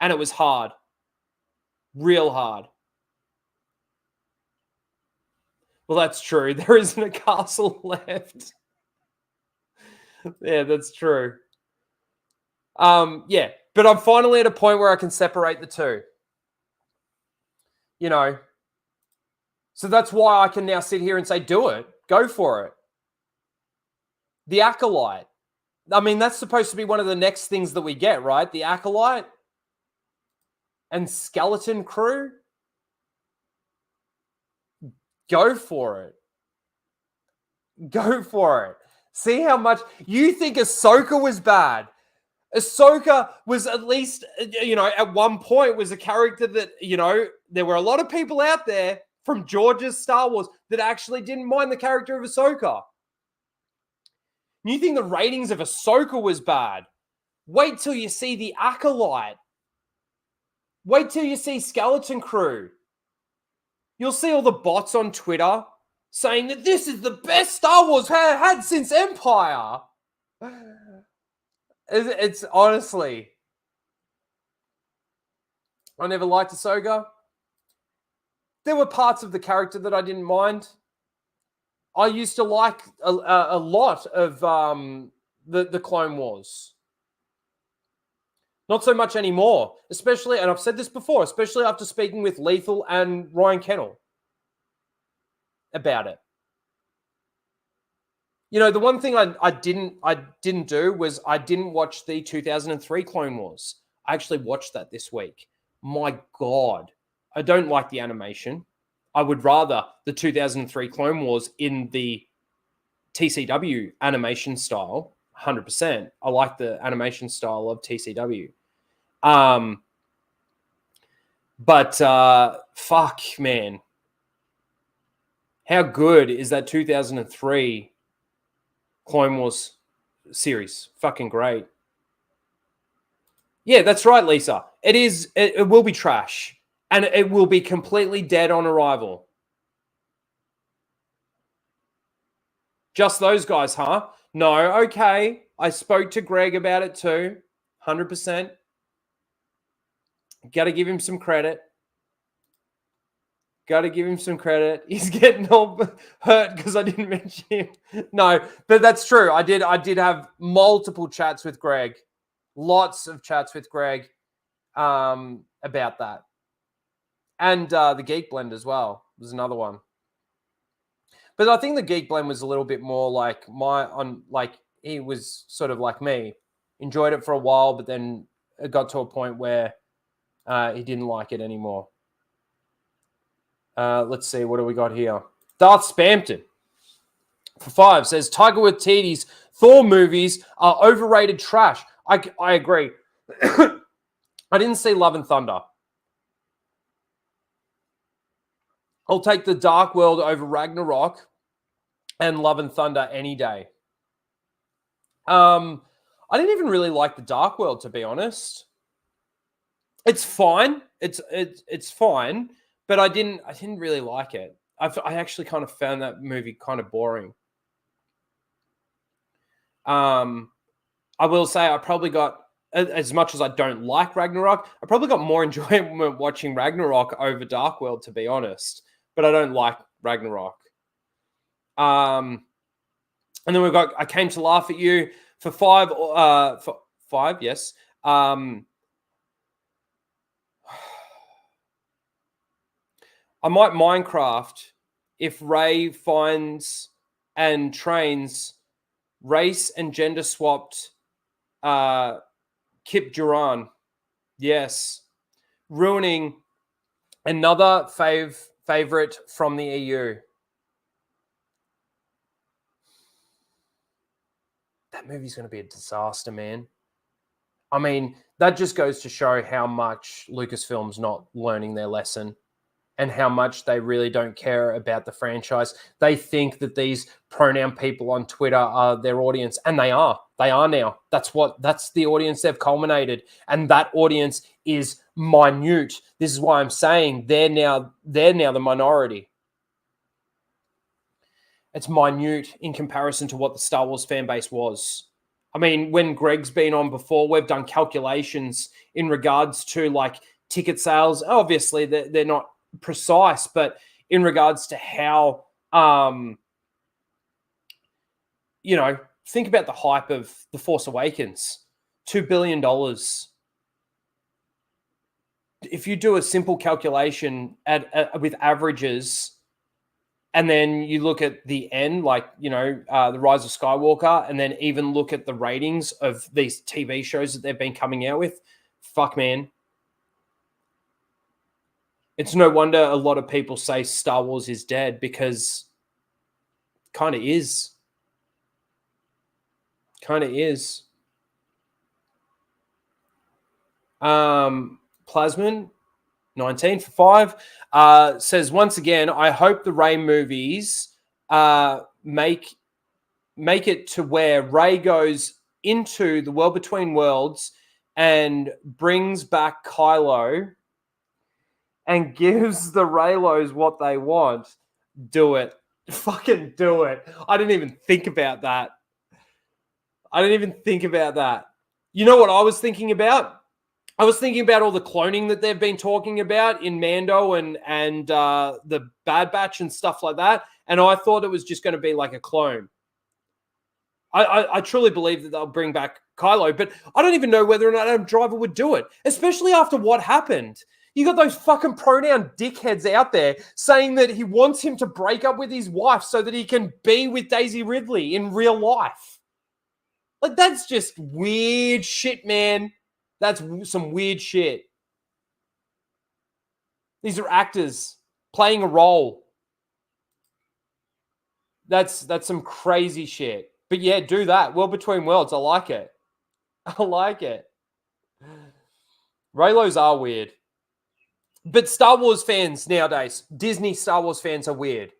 Speaker 1: And it was hard. Real hard. Well, that's true. There isn't a castle left. Yeah, that's true. Yeah, but I'm finally at a point where I can separate the two. You know, so that's why I can now sit here and say, do it. Go for it. The Acolyte. I mean, that's supposed to be one of the next things that we get, right? The Acolyte and Skeleton Crew. Go for it. Go for it. See how much you think Ahsoka was bad. Ahsoka was at least, at one point was a character that, there were a lot of people out there from George's Star Wars that actually didn't mind the character of Ahsoka. You think the ratings of Ahsoka was bad. Wait till you see The Acolyte. Wait till you see Skeleton Crew. You'll see all the bots on Twitter saying that this is the best Star Wars had since Empire. It's honestly, I never liked Ahsoka. There were parts of the character that I didn't mind. I used to like a lot of the Clone Wars. Not so much anymore, especially, and I've said this before, especially after speaking with Lethal and Ryan Kennel about it. The one thing I didn't do was I didn't watch the 2003 Clone Wars. I actually watched that this week. My God, I don't like the animation. I would rather the 2003 Clone Wars in the TCW animation style. 100%. I like the animation style of TCW. But fuck, man. How good is that 2003 Clone Wars series? Fucking great. Yeah, that's right, Lisa. It will be trash. And it will be completely dead on arrival. Just those guys, huh? No, okay. I spoke to Greg about it too. 100%. Got to give him some credit. He's getting all hurt because I didn't mention him. No, but that's true. I did have multiple chats with Greg. Lots of chats with Greg about that. And the Geek Blend as well was another one. But I think the Geek Blend was a little bit more like he was sort of like me. Enjoyed it for a while, but then it got to a point where he didn't like it anymore. Let's see, what do we got here? Darth Spampton for 5 says Taika Waititi's Thor movies are overrated trash. I agree. I didn't see Love and Thunder. I'll take The Dark World over Ragnarok and Love and Thunder any day. I didn't even really like The Dark World, to be honest. It's fine. It's fine, but I didn't really like it. I actually kind of found that movie kind of boring. I will say I probably got, as much as I don't like Ragnarok, I probably got more enjoyment watching Ragnarok over Dark World, to be honest. But I don't like Ragnarok. And then we've got I Came to Laugh at You for 5. For 5, yes. I might Minecraft if Ray finds and trains race and gender swapped Kip Duran. Yes. Ruining another favorite from the EU. That movie's going to be a disaster, man. I mean, that just goes to show how much Lucasfilm's not learning their lesson and how much they really don't care about the franchise. They think that these pronoun people on Twitter are their audience, and they are. They are now. That's the audience they've culminated, and that audience is minute. This is why I'm saying they're now the minority. It's minute in comparison to what the Star Wars fan base was. I mean, when Greg's been on before, we've done calculations in regards to like ticket sales. Obviously, they're not precise, but in regards to how, think about the hype of The Force Awakens. $2 billion. If you do a simple calculation with averages, and then you look at the end, like, you know, The Rise of Skywalker, and then even look at the ratings of these TV shows that they've been coming out with, fuck, man. It's no wonder a lot of people say Star Wars is dead, because kind of is. Kind of is. Plasman, 19 for 5, says, once again, I hope the Rey movies make it to where Rey goes into the world between worlds and brings back Kylo and gives the Reylos what they want. Do it. Fucking do it. I didn't even think about that. You know what I was thinking about? I was thinking about all the cloning that they've been talking about in Mando and the Bad Batch and stuff like that. And I thought it was just going to be like a clone. I truly believe that they'll bring back Kylo, but I don't even know whether or not Adam Driver would do it, especially after what happened. You got those fucking pronoun dickheads out there saying that he wants him to break up with his wife so that he can be with Daisy Ridley in real life. Like, that's just weird shit, man. That's some weird shit. These are actors playing a role. That's some crazy shit. But yeah, do that. World Between Worlds. I like it. Reylos are weird. But Star Wars fans nowadays, Disney Star Wars fans are weird.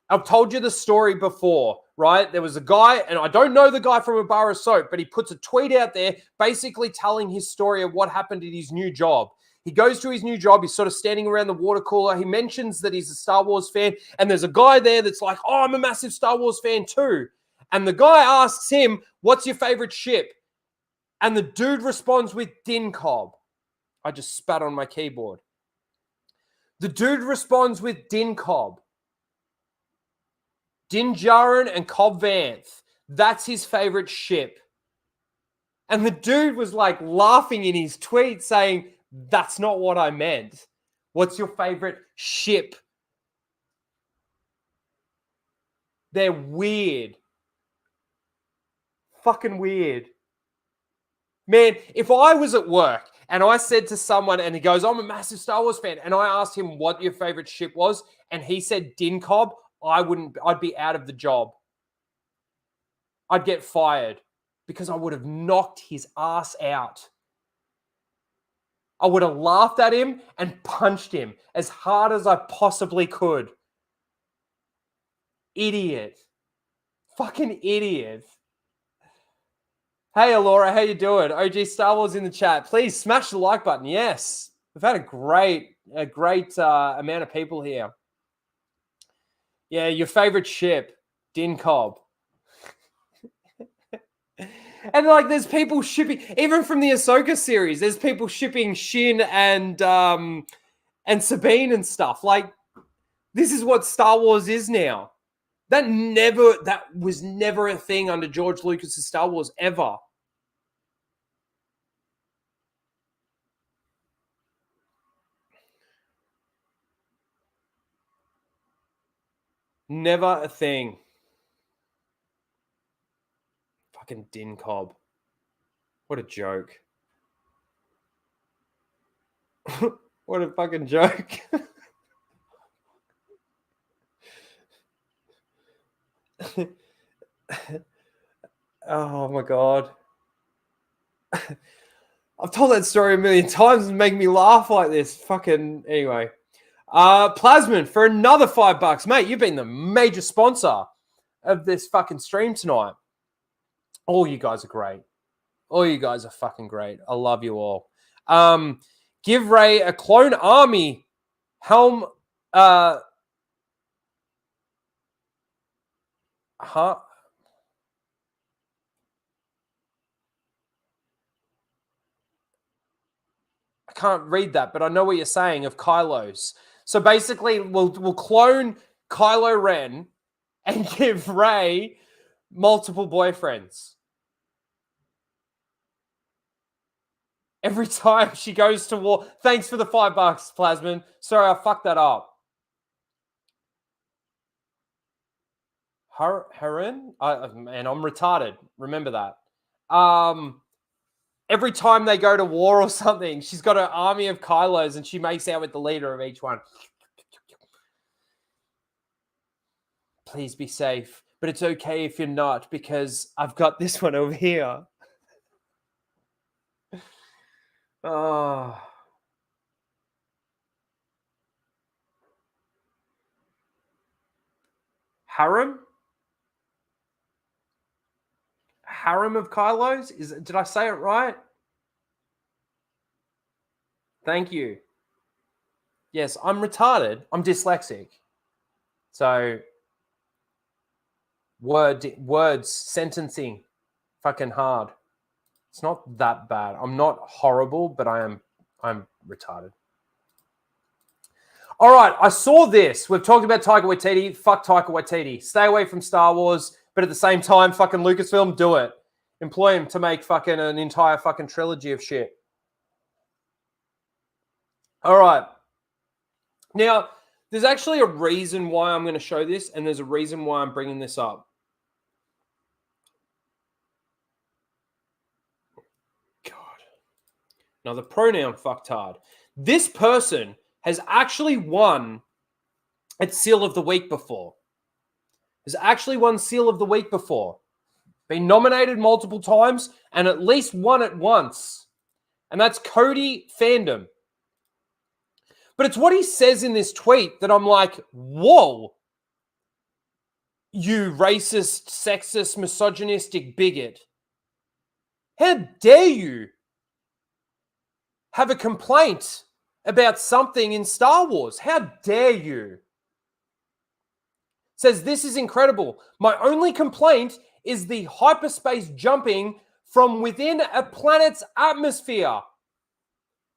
Speaker 1: I've told you the story before, right? There was a guy, and I don't know the guy from a bar of soap, but he puts a tweet out there basically telling his story of what happened at his new job. He goes to his new job. He's sort of standing around the water cooler. He mentions that he's a Star Wars fan, and there's a guy there that's like, oh, I'm a massive Star Wars fan too. And the guy asks him, what's your favorite ship? And the dude responds with Din Cobb. I just spat on my keyboard. The dude responds with Din Cobb. Din Djarin and Cobb Vanth. That's his favorite ship. And the dude was like laughing in his tweet saying, that's not what I meant. What's your favorite ship? They're weird. Fucking weird. Man, if I was at work and I said to someone and he goes, I'm a massive Star Wars fan, and I asked him what your favorite ship was, and he said Din Cobb, I'd be out of the job. I'd get fired because I would have knocked his ass out. I would have laughed at him and punched him as hard as I possibly could. Idiot. Fucking idiot. Hey, Alora, how you doing? OG Star Wars in the chat. Please smash the like button. Yes. We've had a great amount of people here. Yeah, your favorite ship, Din Cobb. And like, there's people shipping, even from the Ahsoka series, there's people shipping Shin and Sabine and stuff. Like, this is what Star Wars is now. That was never a thing under George Lucas's Star Wars ever. Never a thing. Fucking Din Cobb. What a joke. What a fucking joke. Oh my God. I've told that story a million times and making me laugh like this. Fucking anyway. Plasman for another $5. Mate, you've been the major sponsor of this fucking stream tonight. All you guys are great. All you guys are fucking great. I love you all. Give Rey a clone army helm. I can't read that, but I know what you're saying of Kylo's. So basically, we'll clone Kylo Ren and give Rey multiple boyfriends. Every time she goes to war. Thanks for the $5, Plasmin. Sorry, I fucked that up. Heron? Man, I'm retarded. Remember that. Every time they go to war or something, she's got an army of Kylos and she makes out with the leader of each one. Please be safe. But it's okay if you're not, because I've got this one over here. Oh. Harem? Harem of Kylos? Did I say it right? Thank you. Yes, I'm retarded. I'm dyslexic. So words, sentencing, fucking hard. It's not that bad. I'm not horrible, but I'm retarded. All right, I saw this. We've talked about Taika Waititi. Fuck Taika Waititi. Stay away from Star Wars, but at the same time, fucking Lucasfilm, do it. Employ him to make fucking an entire fucking trilogy of shit. All right. Now, there's actually a reason why I'm going to show this, and there's a reason why I'm bringing this up. God. Another pronoun fucktard. This person has actually won at Seal of the Week before. Has actually won Seal of the Week before. Been nominated multiple times and at least won it once. And that's Cody Fandom. But it's what he says in this tweet that I'm like, whoa, you racist, sexist, misogynistic bigot. How dare you have a complaint about something in Star Wars? How dare you? Says, this is incredible. My only complaint is the hyperspace jumping from within a planet's atmosphere.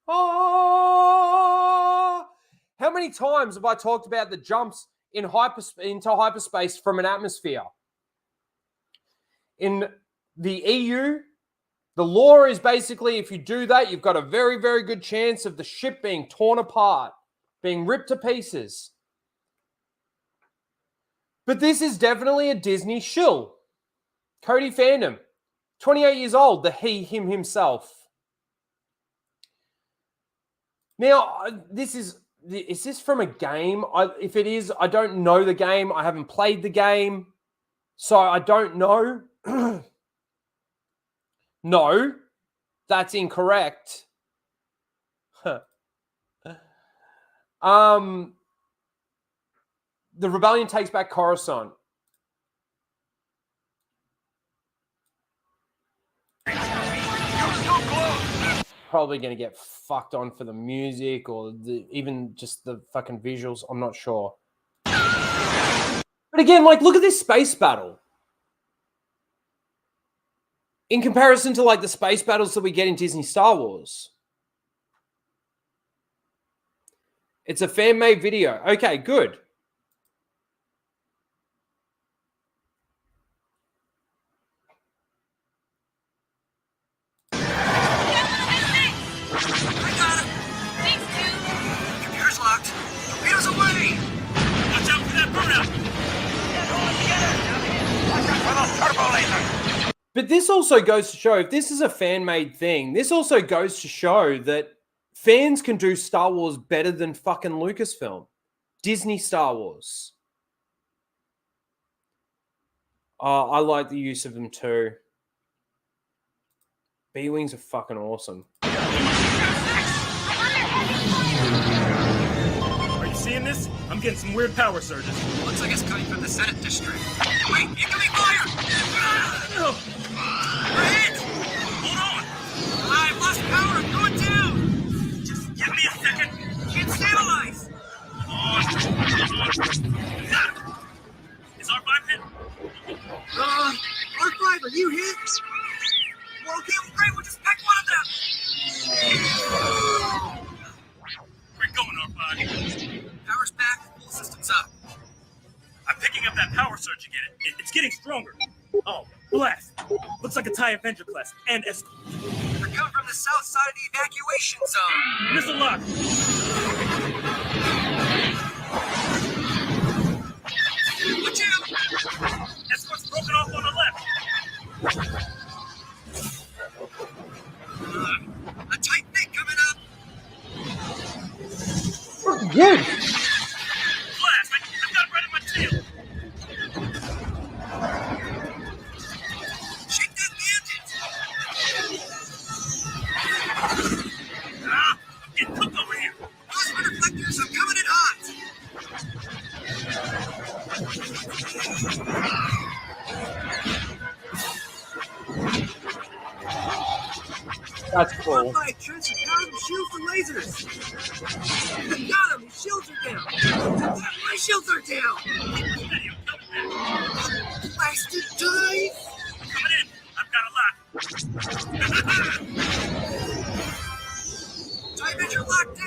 Speaker 1: Oh! How many times have I talked about the jumps in into hyperspace from an atmosphere? In the EU, the law is basically if you do that, you've got a very, very good chance of the ship being torn apart, being ripped to pieces. But this is definitely a Disney shill. Cody Fandom, 28 years old, the him himself. Now, is this from a game? If it is, I don't know the game. I haven't played the game, so I don't know. No, that's incorrect. The rebellion takes back Coruscant. Probably going to get fucked on for the music or even just the fucking visuals. I'm not sure. But again, like, look at this space battle. In comparison to, like, the space battles that we get in Disney Star Wars. It's a fan-made video. Okay, good. But this also goes to show, if this is a fan-made thing, this also goes to show that fans can do Star Wars better than fucking Lucasfilm. Disney Star Wars. I like the use of them too. B-Wings are fucking awesome.
Speaker 11: Are you seeing this? I'm getting some weird power surges.
Speaker 12: Looks like it's coming from the Senate district. Wait, incoming fire!
Speaker 11: No.
Speaker 12: We're hit! Hold on! I've lost power, I'm going down!
Speaker 11: Just give me a second.
Speaker 12: Can't stabilize!
Speaker 11: Is R5 hit?
Speaker 12: R5, are you hit? Well, okay, well, great, we'll just pick one of them!
Speaker 11: We're going, R5.
Speaker 12: Power's back, full systems up.
Speaker 11: I'm picking up that power surge again. It's getting stronger. Oh, blast. Looks like a TIE Avenger class and escort.
Speaker 12: They're coming from the south side of the evacuation zone.
Speaker 11: Missile lock.
Speaker 12: Watch out!
Speaker 11: Escort's broken off on the left.
Speaker 12: A tight thing coming up.
Speaker 1: Good.
Speaker 11: Blast! I've got it right in my tail.
Speaker 12: Shake that bandit.
Speaker 11: Ah! I'm getting cooked over here.
Speaker 12: Those are reflectors. I'm coming in hot.
Speaker 1: That's cool.
Speaker 12: My trench and power them shields and lasers. Got him. His shields are down. My shields are down.
Speaker 11: Steady, I'm coming back.
Speaker 12: Blasted dive.
Speaker 11: Coming in. I've got a lock.
Speaker 12: TIE Avenger locked in.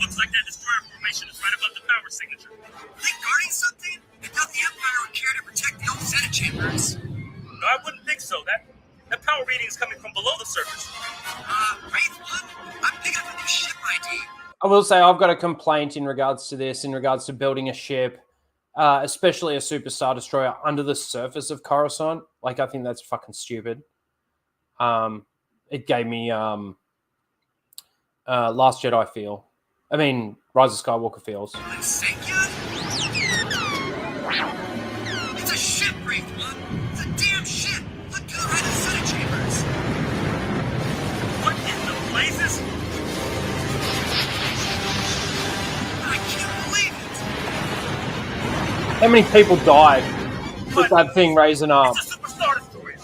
Speaker 11: Looks like that destroyer formation is right above the power signature.
Speaker 12: They guarding something? I thought the Empire would care to protect the old Senate chambers.
Speaker 11: No, I wouldn't think so. That power reading is coming from below the surface.
Speaker 12: Wraith One? I'm picking up a new ship ID.
Speaker 1: I will say I've got a complaint in regards to this, in regards to building a ship, especially a Super Star Destroyer under the surface of Coruscant. Like, I think that's fucking stupid. It gave me Last Jedi feel. I mean, Rise of Skywalker feels.
Speaker 12: Like sank yet? It's a ship, Wraith One. It's a damn ship. Look to the right of the Senate chambers.
Speaker 11: What in the blazes?
Speaker 12: I can't believe it.
Speaker 1: How many people died with that thing raising up?
Speaker 11: It's a Super Star Destroyer.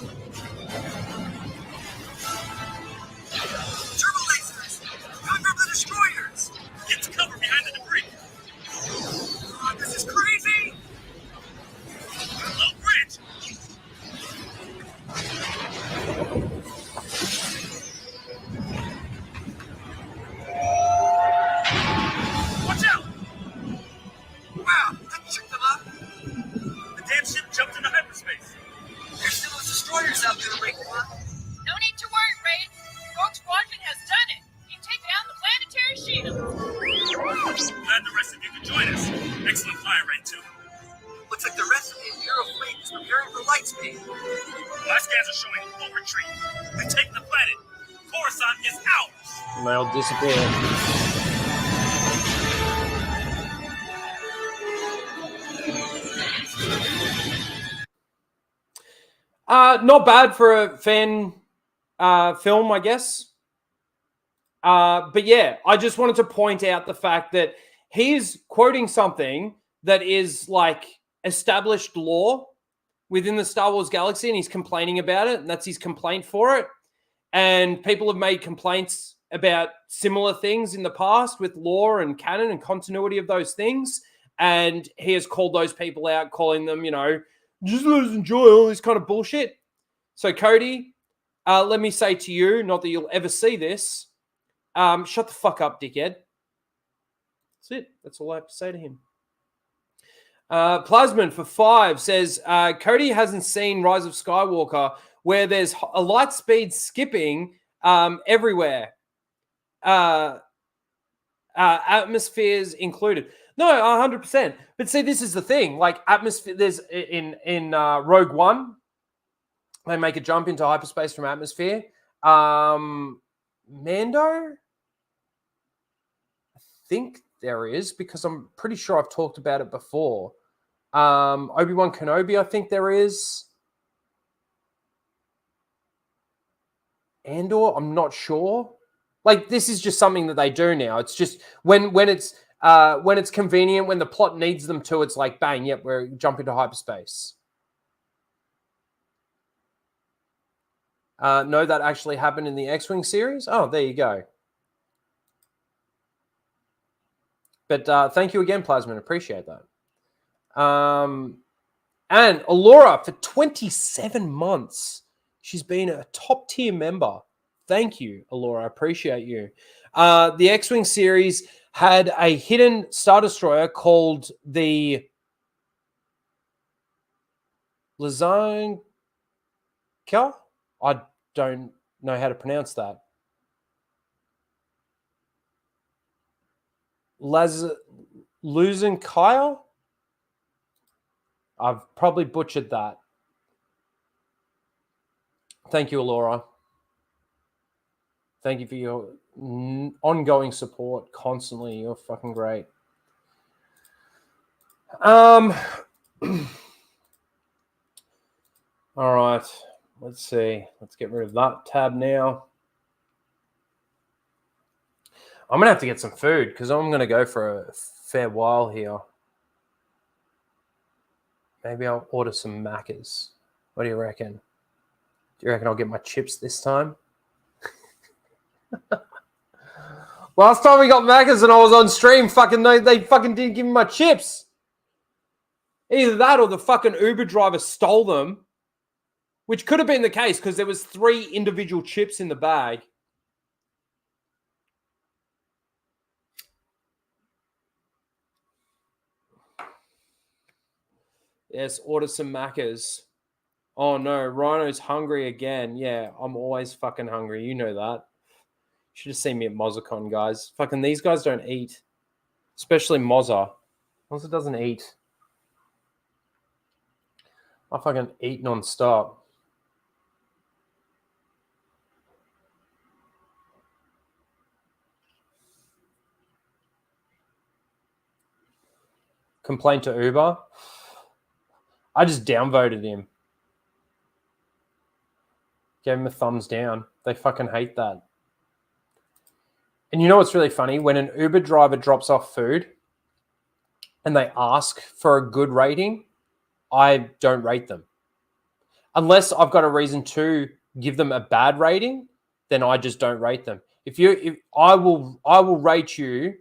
Speaker 12: Turbo lasers. Coming from the destroyers.
Speaker 11: Get to cover behind the debris.
Speaker 12: Oh, this is crazy.
Speaker 11: Low bridge. Watch out!
Speaker 12: Wow, that shook them up.
Speaker 11: The damn ship jumped into hyperspace.
Speaker 12: There's still those destroyers out there, Wraith One.
Speaker 7: No need to worry, Raid. Rogue Squadron has done it. You've taken out the planetary shield.
Speaker 11: Glad the rest of you could join us. Excellent fire rate, too.
Speaker 12: Looks like the rest of the Imperial fleet is preparing for light speed.
Speaker 11: My scans are showing full retreat. We take the planet. Coruscant is ours.
Speaker 1: And they'll disappear. Not bad for a fan film, I guess. But yeah, I just wanted to point out the fact that he's quoting something that is like established lore within the Star Wars galaxy, and he's complaining about it, and that's his complaint for it. And people have made complaints about similar things in the past with lore and canon and continuity of those things. And he has called those people out, calling them, you know, just let us enjoy all this kind of bullshit. So, Cody, let me say to you, not that you'll ever see this, shut the fuck up, dickhead. That's it. That's all I have to say to him. Plasman for 5 says, Cody hasn't seen Rise of Skywalker where there's a light speed skipping everywhere. Atmospheres included. No, 100%. But see, this is the thing. Like, atmosphere, there's in Rogue One, they make a jump into hyperspace from atmosphere. Mando? I think there is, because I'm pretty sure I've talked about it before. Obi-Wan Kenobi, I think there is. Andor, I'm not sure. Like, this is just something that they do now. It's just when it's convenient, when the plot needs them to, it's like, bang, yep, we're jumping to hyperspace. No, that actually happened in the X-Wing series. Oh, there you go. But thank you again, Plasman. Appreciate that. And Alora, for 27 months, she's been a top-tier member. Thank you, Alora. I appreciate you. The X-Wing series had a hidden Star Destroyer called the Lazonka? I don't know how to pronounce that. Losing Kyle? I've probably butchered that. Thank you, Alora. Thank you for your ongoing support constantly. You're fucking great. All right. Let's see. Let's get rid of that tab now. I'm going to have to get some food because I'm going to go for a fair while here. Maybe I'll order some Maccas. What do you reckon? Do you reckon I'll get my chips this time? Last time we got Maccas and I was on stream, they fucking didn't give me my chips. Either that or the fucking Uber driver stole them, which could have been the case because there was 3 individual chips in the bag. Yes, order some Maccas. Oh no, Rhino's hungry again. Yeah, I'm always fucking hungry. You know that. Should have seen me at MozzaCon, guys. Fucking these guys don't eat. Especially Mozza. Mozza doesn't eat. I fucking eat non-stop. Complaint to Uber. I just downvoted him. Gave him a thumbs down. They fucking hate that. And you know what's really funny? When an Uber driver drops off food and they ask for a good rating, I don't rate them. Unless I've got a reason to give them a bad rating, then I just don't rate them. If I will rate you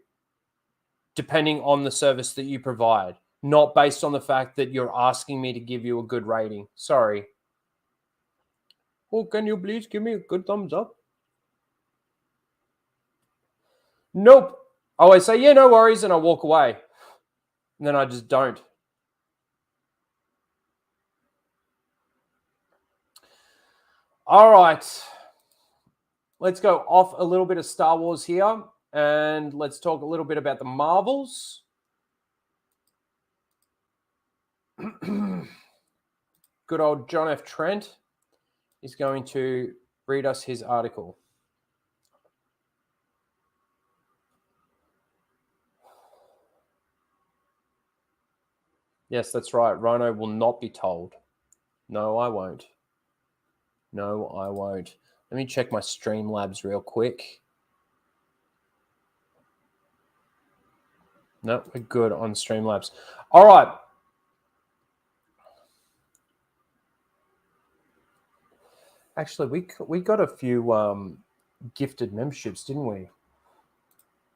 Speaker 1: depending on the service that you provide, not based on the fact that you're asking me to give you a good rating. Sorry. Oh, can you please give me a good thumbs up? Nope. I always say, yeah, no worries, and I walk away. And then I just don't. All right. Let's go off a little bit of Star Wars here, and let's talk a little bit about the Marvels. Good old John F. Trent is going to read us his article. Yes, that's right. Rhino will not be told. No, I won't. No, I won't. Let me check my Streamlabs real quick. No, we're good on Streamlabs. All right. Actually, we got a few gifted memberships, didn't we?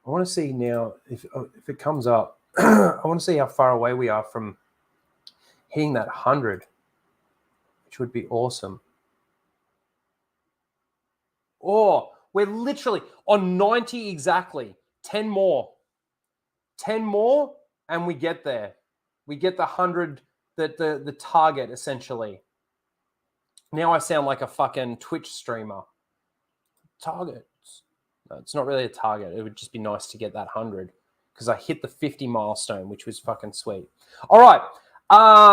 Speaker 1: I want to see now if it comes up. I want to see how far away we are from hitting that 100, which would be awesome. Oh, we're literally on 90 exactly. 10 more. 10 more, and we get there. We get the 100, the target, essentially. Now I sound like a fucking Twitch streamer. Target. No, it's not really a target. It would just be nice to get that 100 because I hit the 50 milestone, which was fucking sweet. All right.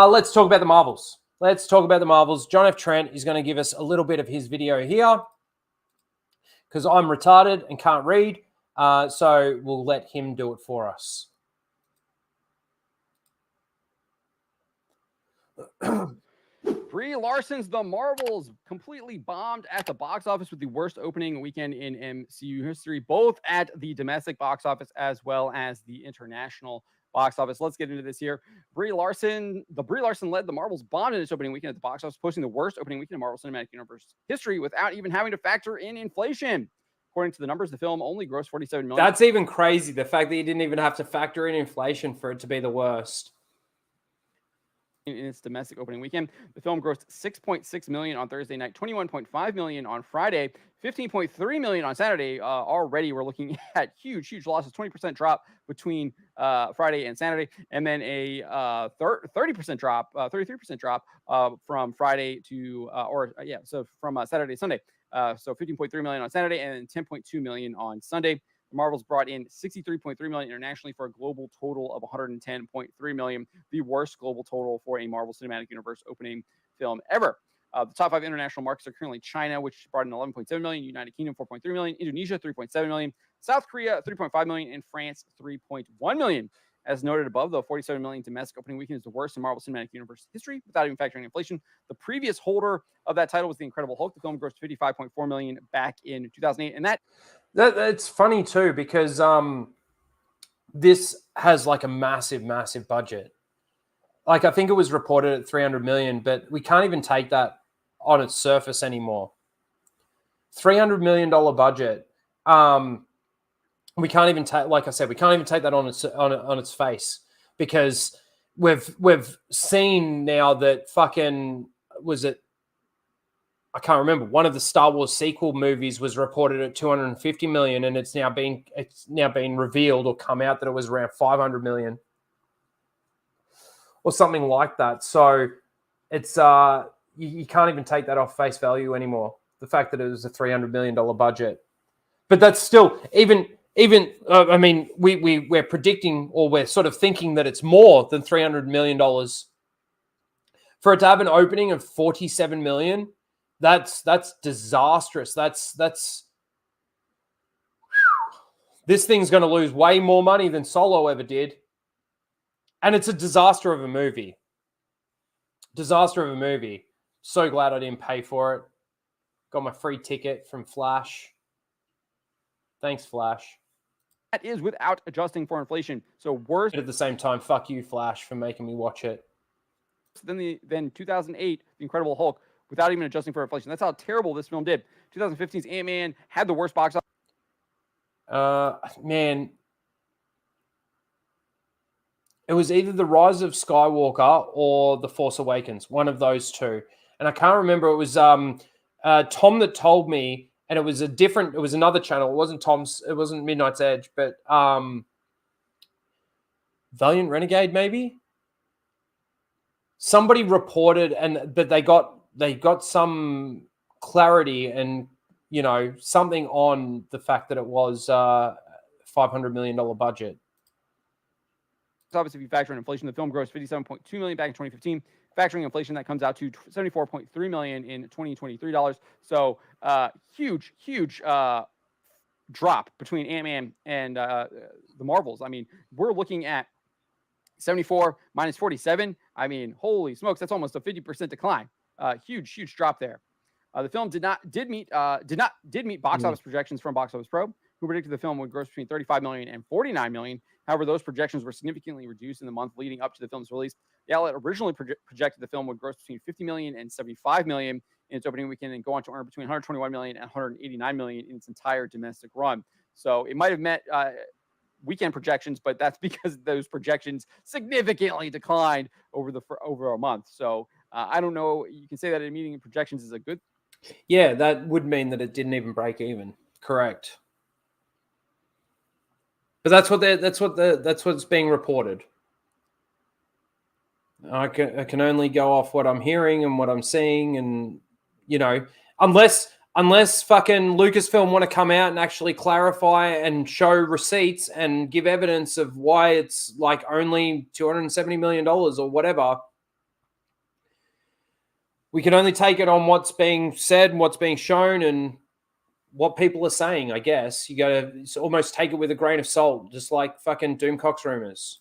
Speaker 1: Let's talk about the Marvels. Let's talk about the Marvels. John F. Trent is going to give us a little bit of his video here because I'm retarded and can't read. So we'll let him do it for us.
Speaker 13: Brie Larson's The Marvels completely bombed at the box office with the worst opening weekend in MCU history, both at the domestic box office as well as the international box office. Let's get into this here. Brie Larson led The Marvels bombed in its opening weekend at the box office, posting the worst opening weekend in Marvel Cinematic Universe history without even having to factor in inflation. According to the numbers, the film only grossed $47 million.
Speaker 1: That's even crazy. The fact that you didn't even have to factor in inflation for it to be the worst.
Speaker 13: in its domestic opening weekend. The film grossed $6.6 million on Thursday night, $21.5 million on Friday, $15.3 million on Saturday. Already we're looking at huge losses, 20% drop between Friday and Saturday, and then a 30% drop, 33% drop from Friday to from Saturday to Sunday. So $15.3 million on Saturday and $10.2 million on Sunday. The Marvels brought in $63.3 million internationally for a global total of $110.3 million, the worst global total for a Marvel Cinematic Universe opening film ever. The top 5 international markets are currently China, which brought in $11.7 million, United Kingdom $4.3 million, Indonesia $3.7 million, South Korea $3.5 million, and France $3.1 million. As noted above, the $47 million domestic opening weekend is the worst in Marvel Cinematic Universe history without even factoring inflation. The previous holder of that title was The Incredible Hulk. The film grossed $55.4 million back in 2008, and
Speaker 1: that's funny too, because this has like a massive budget. Like, I think it was reported at 300 million, but we can't even take that on its surface anymore. $300 million budget. We can't even take, like I said, we can't even take that on its face, because we've seen now that fucking, was it, I can't remember, one of the Star Wars sequel movies was reported at 250 million, and it's now been revealed or come out that it was around 500 million or something like that. So it's you can't even take that off face value anymore, the fact that it was a $300 million budget. But that's still, even I mean, we're predicting, or we're sort of thinking that it's more than $300 million. For it to have an opening of 47 million, that's disastrous. That's this thing's going to lose way more money than Solo ever did. And it's a disaster of a movie. So glad I didn't pay for it. Got my free ticket from Flash. Thanks, Flash.
Speaker 13: That is without adjusting for inflation. So worse.
Speaker 1: At the same time, fuck you, Flash, for making me watch it.
Speaker 13: Then 2008, The Incredible Hulk, without even adjusting for inflation. That's how terrible this film did. 2015's Ant-Man had the worst box office.
Speaker 1: Man, it was either The Rise of Skywalker or The Force Awakens, one of those two. And I can't remember. It was Tom that told me. And it was another channel. It wasn't Tom's, it wasn't Midnight's Edge, but Valiant Renegade, maybe? Somebody reported, but they got some clarity and, you know, something on the fact that it was $500 million budget.
Speaker 13: Obviously, if you factor in inflation, the film grossed $57.2 million back in 2015. Factoring inflation, that comes out to $74.3 million in 2023 dollars. So huge drop between Ant-Man and the Marvels. I mean, we're looking at 74 minus 47. I mean, holy smokes, that's almost a 50% decline. Huge drop there. The film did meet box office projections from Box Office Pro, who predicted the film would gross between 35 million and 49 million. However, those projections were significantly reduced in the month leading up to the film's release. The outlet originally projected the film would gross between 50 million and 75 million in its opening weekend and go on to earn between 121 million and 189 million in its entire domestic run. So it might have met weekend projections, but that's because those projections significantly declined over a month. So I don't know. You can say that a meeting projections is a good.
Speaker 1: Yeah, that would mean that it didn't even break even. Correct. But that's what's being reported. I can only go off what I'm hearing and what I'm seeing, and you know, unless fucking Lucasfilm want to come out and actually clarify and show receipts and give evidence of why it's like only $270 million or whatever. We can only take it on what's being said and what's being shown and what people are saying, I guess. You got to almost take it with a grain of salt, just like fucking Doomcock's rumors.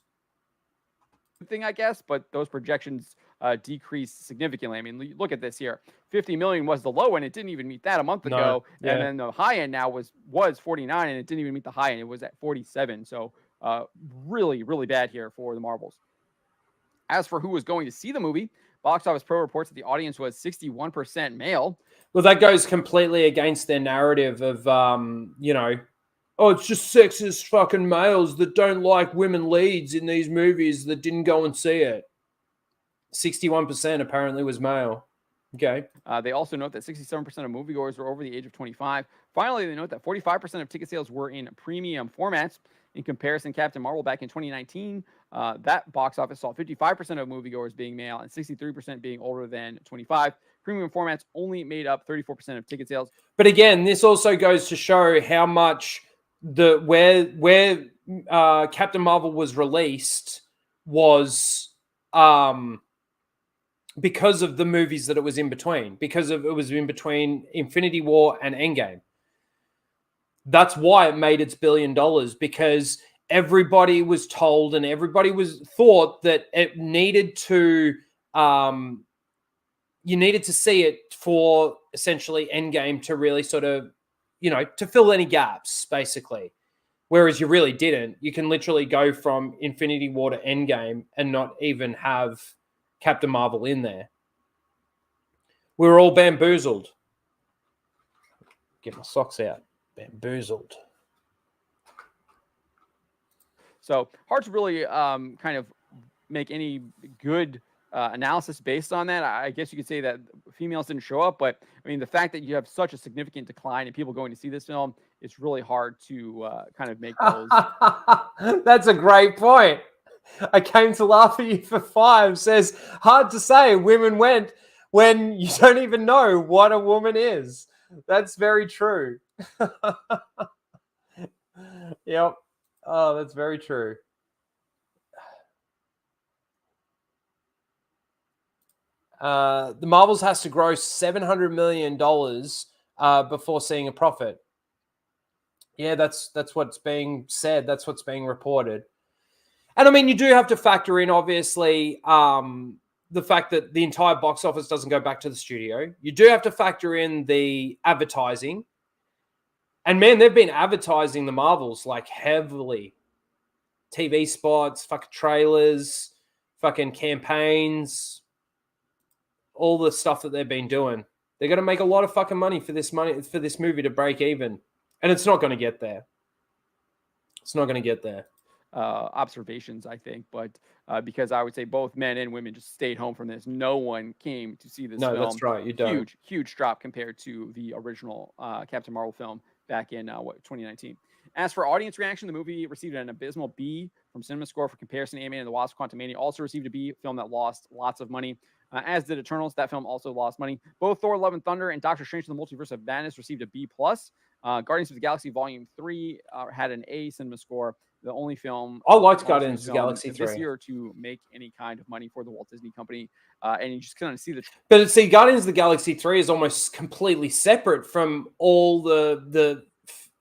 Speaker 13: Thing, I guess, but those projections decreased significantly. I mean, look at this here. 50 million was the low end. It didn't even meet that a month ago. Yeah. And then the high end now was 49, and it didn't even meet the high end. It was at 47. So really bad here for the Marvels. As for who was going to see the movie, Box Office Pro reports that the audience was 61% male.
Speaker 1: Well, that goes completely against their narrative of, you know, oh, it's just sexist fucking males that don't like women leads in these movies that didn't go and see it. 61% apparently was male. Okay.
Speaker 13: They also note that 67% of moviegoers were over the age of 25. Finally, they note that 45% of ticket sales were in premium formats. In comparison, Captain Marvel back in 2019, that box office saw 55% of moviegoers being male and 63% being older than 25. Premium formats only made up 34% of ticket sales.
Speaker 1: But again, this also goes to show how much where Captain Marvel was released was because of the movies that it was in between, it was in between Infinity War and Endgame. That's why it made its $1 billion, because everybody was told and everybody was thought that it needed to, you needed to see it for essentially Endgame to really sort of, to fill any gaps, basically. Whereas you really didn't. You can literally go from Infinity War to Endgame and not even have Captain Marvel in there. We were all bamboozled. Get my socks out. Bamboozled.
Speaker 13: So hard to really kind of make any good analysis based on that. I guess you could say that females didn't show up, but I mean, the fact that you have such a significant decline in people going to see this film, it's really hard to kind of make those.
Speaker 1: That's a great point. I came to laugh at you for 5. Says, hard to say women went when you don't even know what a woman is. That's very true. Yep. Oh, that's very true. The Marvels has to gross $700 million before seeing a profit. Yeah, that's what's being said. That's what's being reported. And I mean, you do have to factor in, obviously, the fact that the entire box office doesn't go back to the studio. You do have to factor in the advertising. And man, they've been advertising the Marvels like heavily. TV spots, fucking trailers, fucking campaigns, all the stuff that they've been doing. They're going to make a lot of fucking money for this movie to break even. And it's not going to get there. It's not going to get there.
Speaker 13: Observations, I think, but because I would say both men and women just stayed home from this. No one came to see this film.
Speaker 1: No, that's right. You don't.
Speaker 13: Huge drop compared to the original Captain Marvel film back in 2019. As for audience reaction, the movie received an abysmal B from CinemaScore. For comparison, Ant-Man and the Wasp: Quantumania also received a B, film that lost lots of money. As did Eternals. That film also lost money. Both Thor: Love and Thunder and Doctor Strange in the Multiverse of Madness received a B+. Guardians of the Galaxy Volume 3 had an A CinemaScore. The only film
Speaker 1: I liked Guardians of the Galaxy 3
Speaker 13: this year to make any kind of money for the Walt Disney Company, and you just kind of see the.
Speaker 1: But see, Guardians of the Galaxy 3 is almost completely separate from all the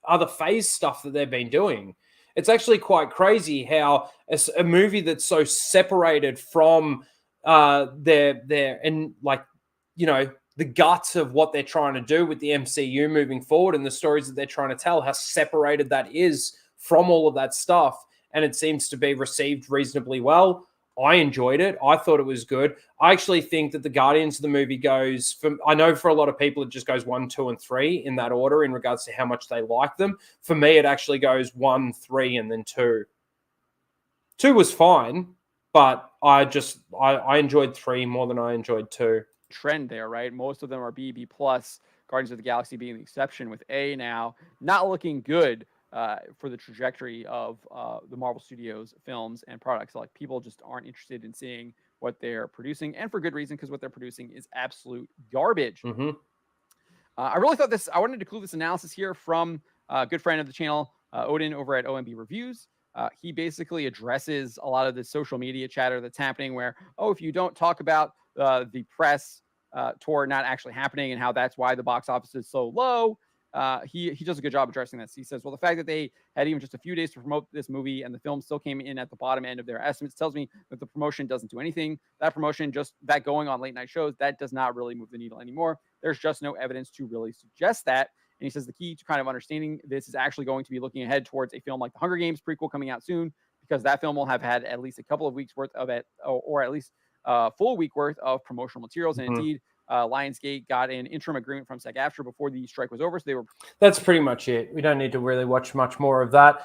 Speaker 1: other phase stuff that they've been doing. It's actually quite crazy how a movie that's so separated from their and like the guts of what they're trying to do with the MCU moving forward and the stories that they're trying to tell, how separated that is from all of that stuff. And it seems to be received reasonably well. I enjoyed it. I thought it was good. I actually think that the Guardians of the movie goes from, I know for a lot of people, it just goes 1, 2, and 3 in that order in regards to how much they like them. For me, it actually goes 1, 3, and then 2. 2 was fine, but I enjoyed 3 more than I enjoyed 2.
Speaker 13: Trend there, right? Most of them are B+. Guardians of the Galaxy being the exception with A now. Not looking good for the trajectory of the Marvel Studios films and products. Like, people just aren't interested in seeing what they're producing, and for good reason, because what they're producing is absolute garbage.
Speaker 1: Mm-hmm.
Speaker 13: I really thought I wanted to include this analysis here from a good friend of the channel, Odin over at OMB Reviews. He basically addresses a lot of the social media chatter that's happening where, if you don't talk about the press tour not actually happening and how that's why the box office is so low, he does a good job addressing this. He says, well, the fact that they had even just a few days to promote this movie and the film still came in at the bottom end of their estimates tells me that the promotion doesn't do anything. That promotion, just that going on late night shows, that does not really move the needle anymore. There's just no evidence to really suggest that. And he says the key to kind of understanding this is actually going to be looking ahead towards a film like the Hunger Games prequel coming out soon, because that film will have had at least a couple of weeks worth of it, or at least a full week worth of promotional materials. And indeed, Lionsgate got an interim agreement from SAG-AFTRA before the strike was over. So they were.
Speaker 1: That's pretty much it. We don't need to really watch much more of that.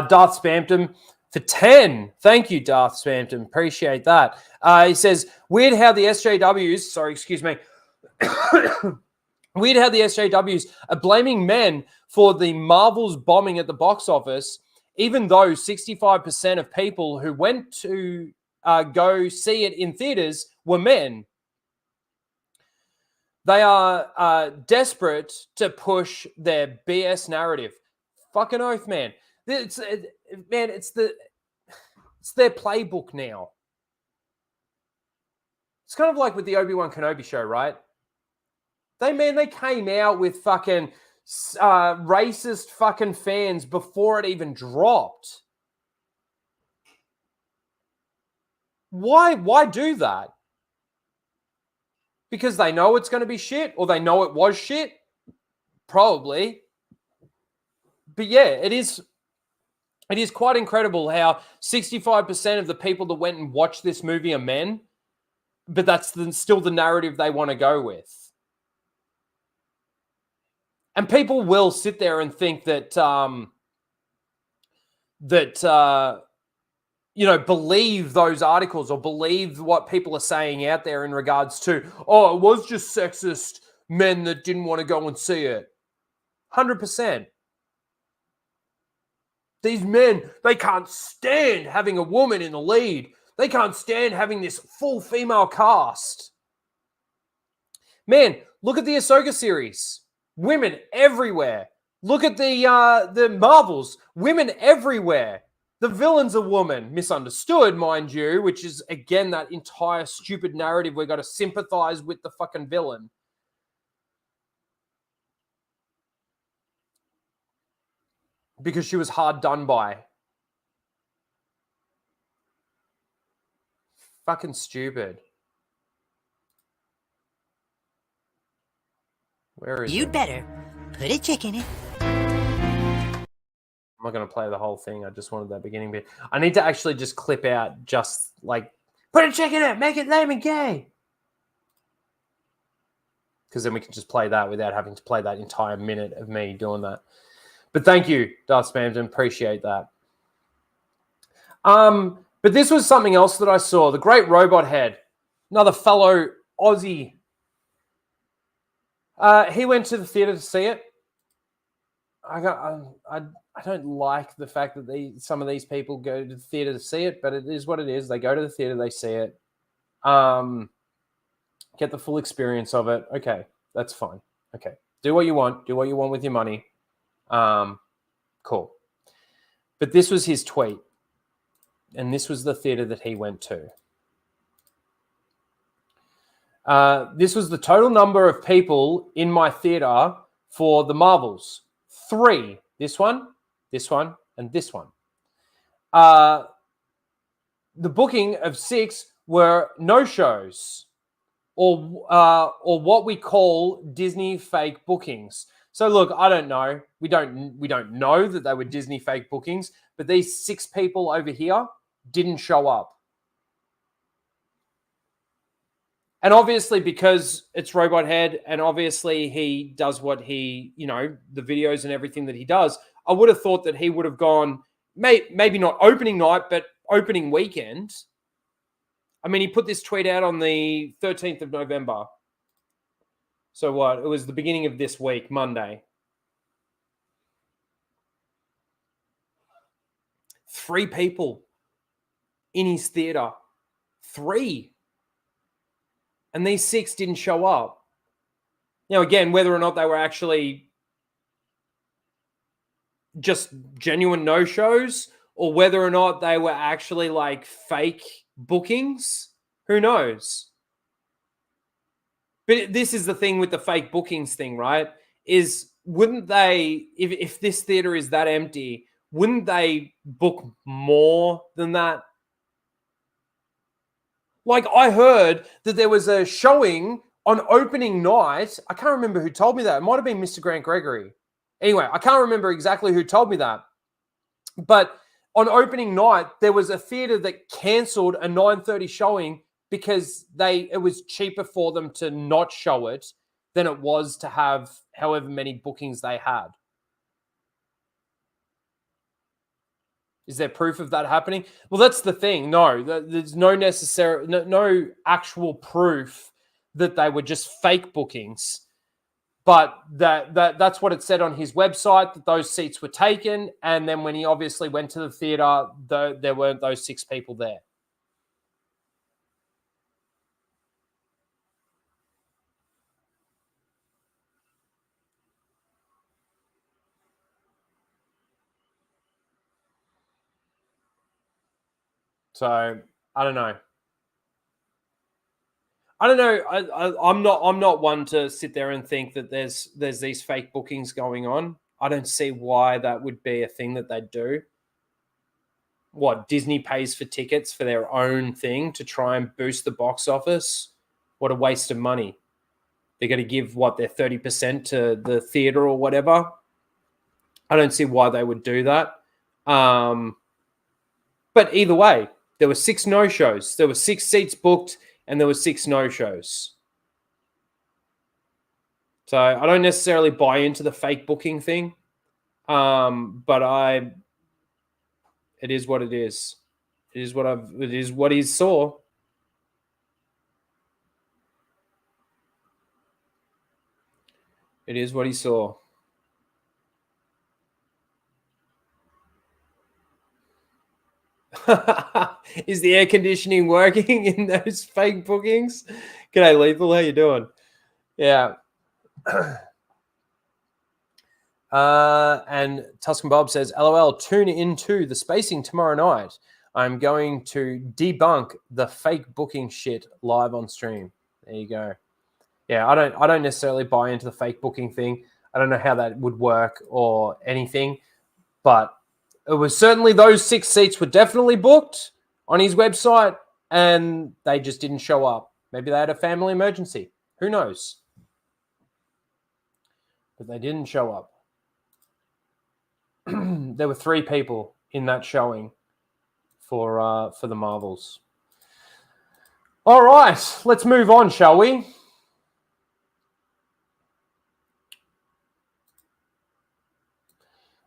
Speaker 1: Darth Spampton, For 10. Thank you, Darth Spampton. Appreciate that. He says, weird how the SJWs, sorry, excuse me. Weird how the SJWs are blaming men for the Marvel's bombing at the box office, even though 65% of people who went to go see it in theaters were men. They are desperate to push their BS narrative. Fucking oath, man. It's their playbook now. It's kind of like with the Obi-Wan Kenobi show, right? They came out with fucking racist fucking fans before it even dropped. Why do that? Because they know it's going to be shit, or they know it was shit? Probably. But yeah, it is quite incredible how 65% of the people that went and watched this movie are men, but that's still the narrative they want to go with. And people will sit there and think that, believe those articles or believe what people are saying out there in regards to, oh, it was just sexist men that didn't want to go and see it. 100%. These men, they can't stand having a woman in the lead. They can't stand having this full female cast. Man, look at the Ahsoka series. Women everywhere. Look at the Marvels. Women everywhere. The villain's a woman. Misunderstood, mind you, which is, again, that entire stupid narrative. We've got to sympathize with the fucking villain. Because she was hard done by. Fucking stupid. Where is
Speaker 8: You'd
Speaker 1: it?
Speaker 8: better put a chick in it.
Speaker 1: I'm not going to play the whole thing. I just wanted that beginning bit. I need to actually just clip out just like, put a chick in it, make it lame and gay. Because then we can just play that without having to play that entire minute of me doing that. But thank you, Darth Spamton. Appreciate that. But this was something else that I saw. The Great Robot Head, another fellow Aussie. He went to the theater to see it. I don't like the fact that some of these people go to the theater to see it, but it is what it is. They go to the theater, they see it, get the full experience of it. Okay, that's fine. Okay, do what you want. Do what you want with your money. Cool. But this was his tweet, and this was the theater that he went to. This was the total number of people in my theater for the Marvels. 3. This one, and this one. The booking of 6 were no-shows, or what we call Disney fake bookings. So look, I don't know. We don't know that they were Disney fake bookings, but these 6 people over here didn't show up. And obviously, because it's Robot Head, and obviously he does what he, the videos and everything that he does, I would have thought that he would have gone, maybe not opening night, but opening weekend. I mean, he put this tweet out on the 13th of November. So what? It was the beginning of this week, Monday. 3 people in his theater. 3. And these 6 didn't show up. Now, again, whether or not they were actually just genuine no-shows or whether or not they were actually like fake bookings, who knows? But this is the thing with the fake bookings thing, right? Is wouldn't they, if this theater is that empty, wouldn't they book more than that? Like, I heard that there was a showing on opening night. I can't remember who told me that. It might have been Mr. Grant Gregory. Anyway, I can't remember exactly who told me that. But on opening night, there was a theater that cancelled a 9:30 showing because it was cheaper for them to not show it than it was to have however many bookings they had. Is there proof of that happening? Well, that's the thing. No, there's no actual proof that they were just fake bookings. But that's what it said on his website, that those seats were taken. And then when he obviously went to the theater, there weren't those 6 people there. So I don't know. I'm not one to sit there and think that there's these fake bookings going on. I don't see why that would be a thing that they do. What, Disney pays for tickets for their own thing to try and boost the box office? What a waste of money. They're going to give their 30% to the theater or whatever. I don't see why they would do that. But either way, there were 6 no-shows. There were 6 seats booked and there were 6 no-shows. So I don't necessarily buy into the fake booking thing. But it is what it is. It is what he saw. It is what he saw. Is the air conditioning working in those fake bookings? G'day, Lethal. How you doing? Yeah. And Tuscan Bob says, LOL, tune into the spacing tomorrow night. I'm going to debunk the fake booking shit live on stream. There you go. Yeah, I don't necessarily buy into the fake booking thing. I don't know how that would work or anything, but it was certainly those 6 seats were definitely booked on his website and they just didn't show up. Maybe they had a family emergency. Who knows? But they didn't show up. There were 3 people in that showing for the Marvels. All right, let's move on, shall we?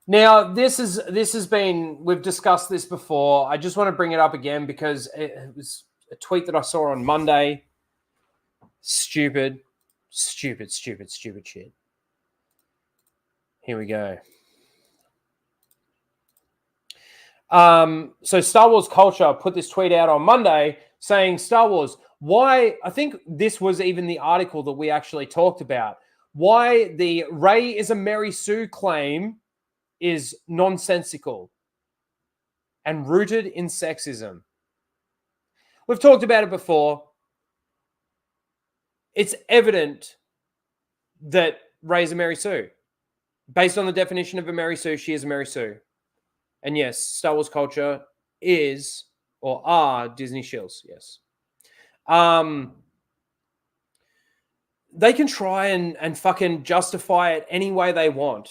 Speaker 1: Now, this has been, we've discussed this before. I just want to bring it up again because it was a tweet that I saw on Monday. Stupid shit. Here we go. So Star Wars Culture put this tweet out on Monday saying, Star Wars, why, I think this was even the article that we actually talked about, why the Rey is a Mary Sue claim is nonsensical and rooted in sexism. We've talked about it before. It's evident that Rey is a Mary Sue. Based on the definition of a Mary Sue, she is a Mary Sue. And yes, Star Wars Culture is or are Disney shills, yes. They can try and fucking justify it any way they want.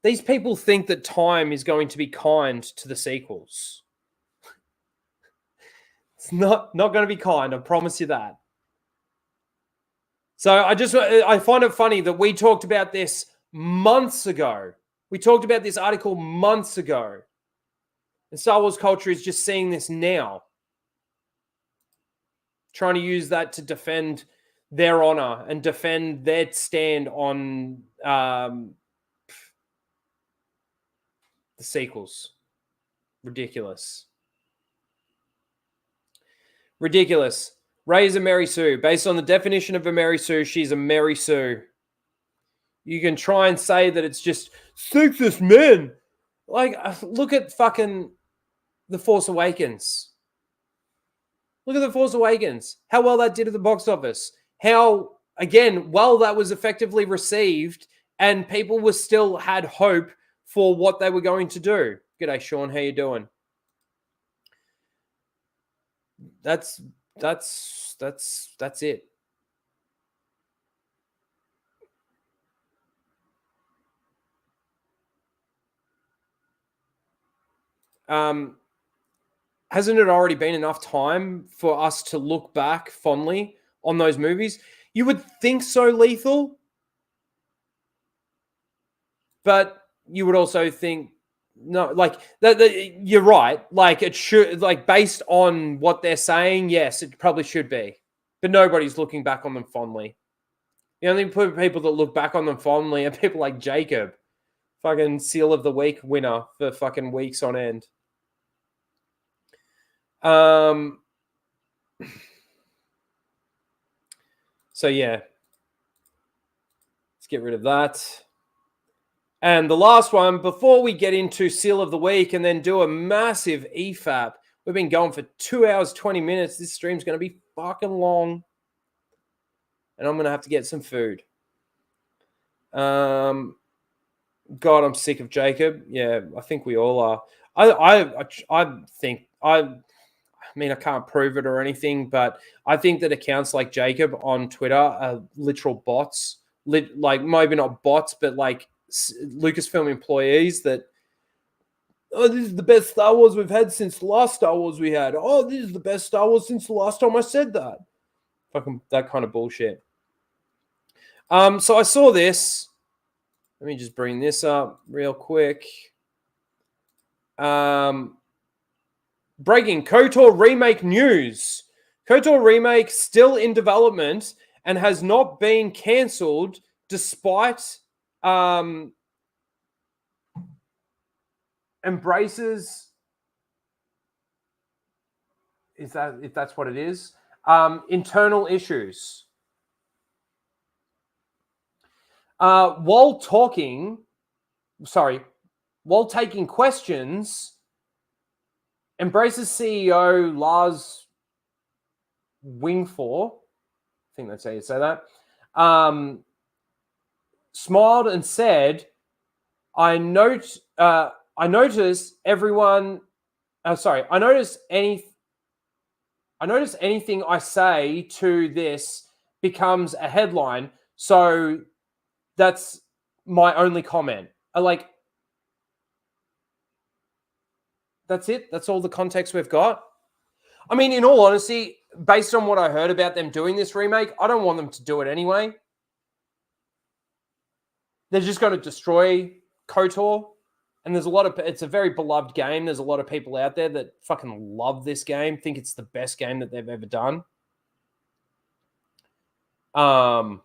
Speaker 1: These people think that time is going to be kind to the sequels. It's not going to be kind, I promise you that. So I find it funny that we talked about this months ago. We talked about this article months ago. And Star Wars Culture is just seeing this now. Trying to use that to defend their honor and defend their stand on the sequels. Ridiculous. Rey is a Mary Sue. Based on the definition of a Mary Sue, she's a Mary Sue. You can try and say that it's just sexist men. Like, look at fucking The Force Awakens. Look at The Force Awakens. How well that did at the box office. How, again, well that was effectively received and people still had hope for what they were going to do. G'day, Sean. How you doing? That's it. Hasn't it already been enough time for us to look back fondly on those movies? You would think so, Lethal. But you would also think No, like you're right. Like it should, like based on what they're saying, yes, it probably should be. But nobody's looking back on them fondly. The only people that look back on them fondly are people like Jacob, fucking Seal of the Week winner for fucking weeks on end. So yeah, let's get rid of that. And the last one, before we get into Seal of the Week and then do a massive EFAP, we've been going for 2 hours, 20 minutes. This stream's going to be fucking long. And I'm going to have to get some food. God, I'm sick of Jacob. Yeah, I think we all are. I think, I mean, I can't prove it or anything, but I think that accounts like Jacob on Twitter are literal bots. Like, maybe not bots, but like Lucasfilm employees that, oh, this is the best Star Wars we've had since the last Star Wars we had. Oh, this is the best Star Wars since the last time I said that. Fucking that kind of bullshit. So I saw this. Let me just bring this up real quick. Breaking KOTOR remake news. KOTOR remake still in development and has not been cancelled despite embraces, is that, if that's what it is, internal issues. While taking questions, Embrace's CEO Lars Wingfor, I think that's how you say that, smiled and said, I notice anything I say to this becomes a headline, so that's my only comment. That's it. That's all the context we've got. I mean, in all honesty, based on what I heard about them doing this remake, I don't want them to do it anyway. They're just going to destroy KOTOR. And it's a very beloved game. There's a lot of people out there that fucking love this game, think it's the best game that they've ever done. But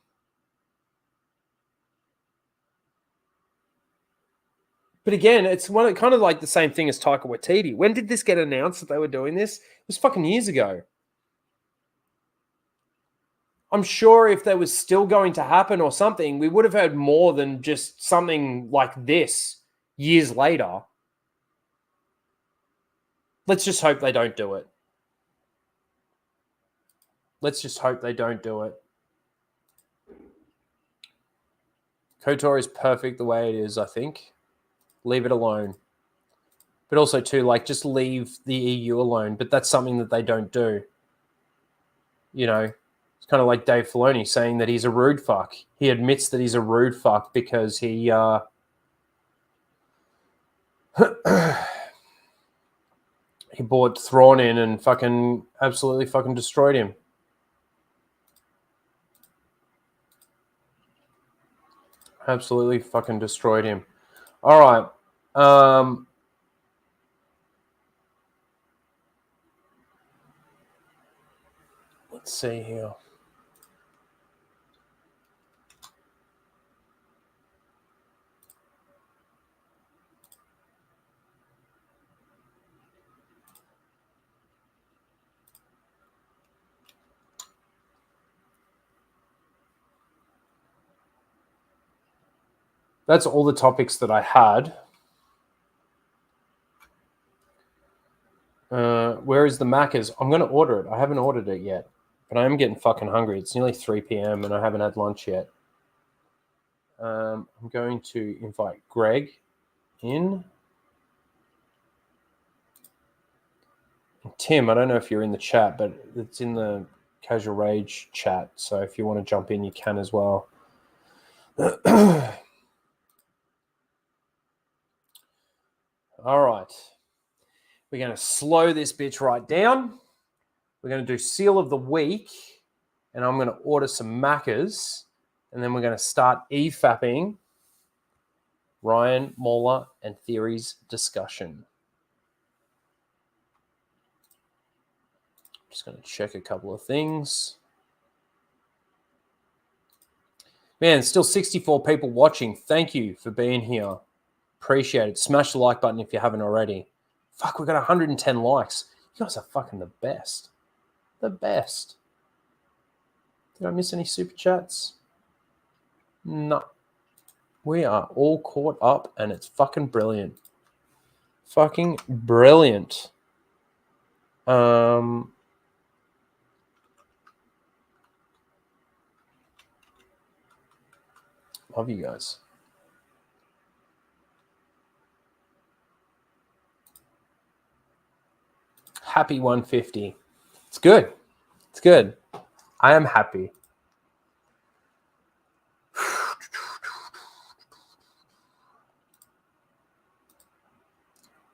Speaker 1: again, it's kind of like the same thing as Taika Waititi. When did this get announced that they were doing this? It was fucking years ago. I'm sure if there was still going to happen or something, we would have heard more than just something like this years later. Let's just hope they don't do it. Let's just hope they don't do it. KOTOR is perfect the way it is, I think. Leave it alone. But also, too, like, just leave the EU alone. But that's something that they don't do. You know, it's kind of like Dave Filoni saying that he's a rude fuck. He admits that he's a rude fuck because he he brought Thrawn in and fucking absolutely fucking destroyed him. Absolutely fucking destroyed him. All right. Let's see here. That's all the topics that I had. Where is the Macca's? I'm going to order it. I haven't ordered it yet, but I am getting fucking hungry. It's nearly 3 p.m. and I haven't had lunch yet. I'm going to invite Greg in. Tim, I don't know if you're in the chat, but it's in the Casual Rage chat. So if you want to jump in, you can as well. All right. We're going to slow this bitch right down. We're going to do Seal of the Week. And I'm going to order some Maccas. And then we're going to start EFAPing Ryan, Mauler, and Theories discussion. Just going to check a couple of things. Man, still 64 people watching. Thank you for being here. Appreciate it. Smash the like button if you haven't already. Fuck, we got 110 likes. You guys are fucking the best. The best. Did I miss any super chats? No. We are all caught up and it's fucking brilliant. Fucking brilliant. Love you guys. Happy 150. It's good. It's good. I am happy.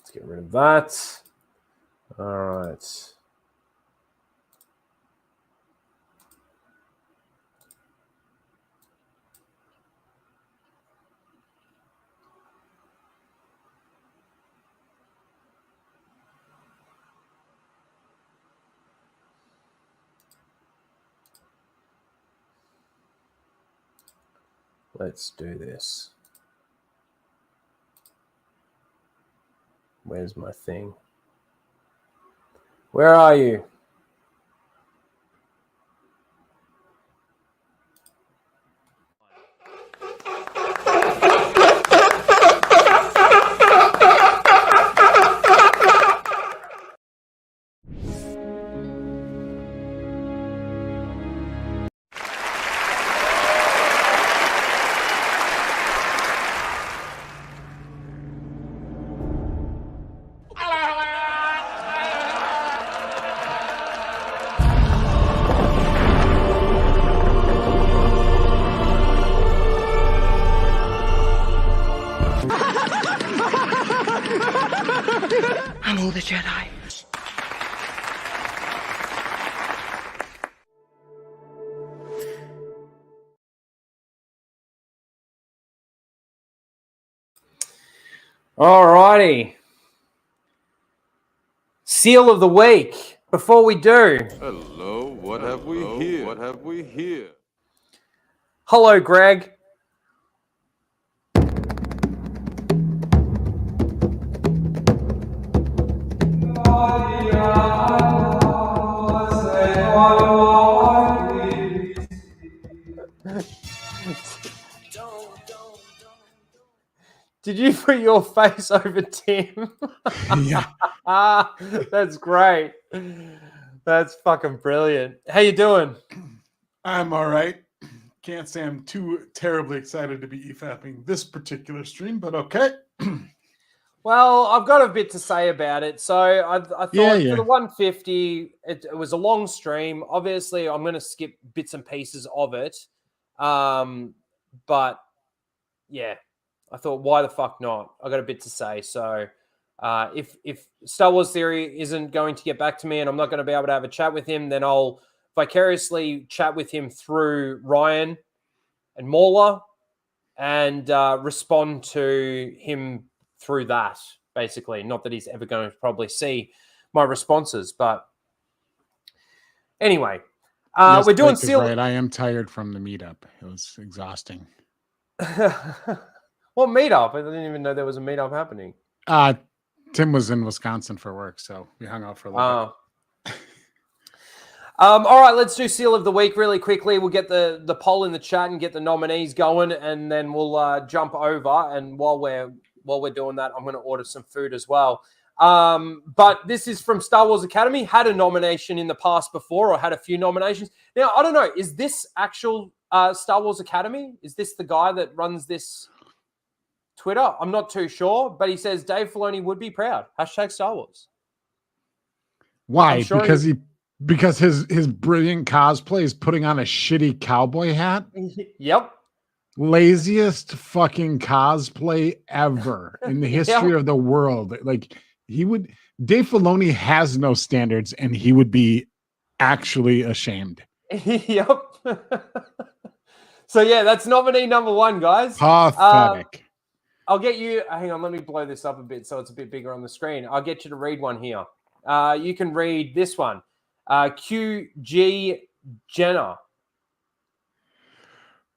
Speaker 1: Let's get rid of that. All right. Let's do this. Where's my thing? Where are you?
Speaker 8: I'm all the Jedi.
Speaker 1: All righty. Seal of the week. Before we do.
Speaker 14: Hello, what have we here? What have we here?
Speaker 1: Hello, Greg. Did you put your face over Tim?
Speaker 15: Yeah.
Speaker 1: That's great. That's fucking brilliant. How you doing?
Speaker 15: I'm all right. Can't say I'm too terribly excited to be EFAPing this particular stream, but okay.
Speaker 1: Well, I've got a bit to say about it. So I thought for the 150, it was a long stream. Obviously, I'm going to skip bits and pieces of it. But yeah, I thought, why the fuck not? I got a bit to say. So if Star Wars Theory isn't going to get back to me and I'm not going to be able to have a chat with him, then I'll vicariously chat with him through Ryan and Mauler and respond to him through that, basically. Not that he's ever going to probably see my responses, but anyway,
Speaker 15: Yes,
Speaker 1: we're doing
Speaker 15: Blake is
Speaker 1: seal.
Speaker 15: right. I am tired from the meetup. It was exhausting.
Speaker 1: What meetup? I didn't even know there was a meetup happening.
Speaker 15: Tim was in Wisconsin for work, so we hung out for a little bit.
Speaker 1: All right, let's do Seal of the Week really quickly. We'll get the poll in the chat and get the nominees going, and then we'll jump over. And while we're doing that, I'm going to order some food as well. But this is from Star Wars Academy. Had a nomination in the past before, or had a few nominations. Now, I don't know. Is this actual Star Wars Academy? Is this the guy that runs this Twitter? I'm not too sure, but he says Dave Filoni would be proud. # Star Wars.
Speaker 15: Why?
Speaker 1: Sure
Speaker 15: because his brilliant cosplay is putting on a shitty cowboy hat.
Speaker 1: Yep.
Speaker 15: Laziest fucking cosplay ever in the history of the world. Like Dave Filoni has no standards, and he would be actually ashamed.
Speaker 1: Yep. So yeah, that's nominee number 1, guys.
Speaker 15: Pathetic.
Speaker 1: I'll get you. Hang on, let me blow this up a bit so it's a bit bigger on the screen. I'll get you to read one here. You can read this one. QG Jenner.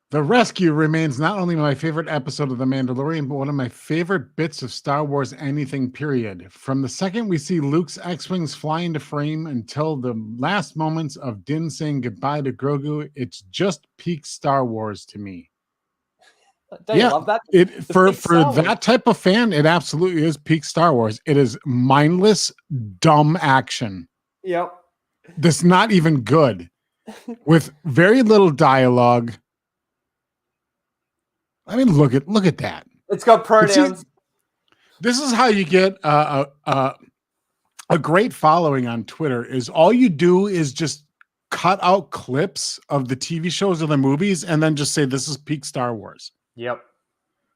Speaker 15: The Rescue remains not only my favorite episode of The Mandalorian, but one of my favorite bits of Star Wars anything, period. From the second we see Luke's X-Wings fly into frame until the last moments of Din saying goodbye to Grogu, it's just peak Star Wars to me.
Speaker 1: Don't you love that?
Speaker 15: For that type of fan, it absolutely is peak Star Wars. It is mindless, dumb action.
Speaker 1: Yep.
Speaker 15: That's not even good. With very little dialogue. I mean, look at that.
Speaker 1: It's got pronouns.
Speaker 15: This is how you get a great following on Twitter. Is all you do is just cut out clips of the TV shows or the movies, and then just say this is peak Star Wars.
Speaker 1: Yep.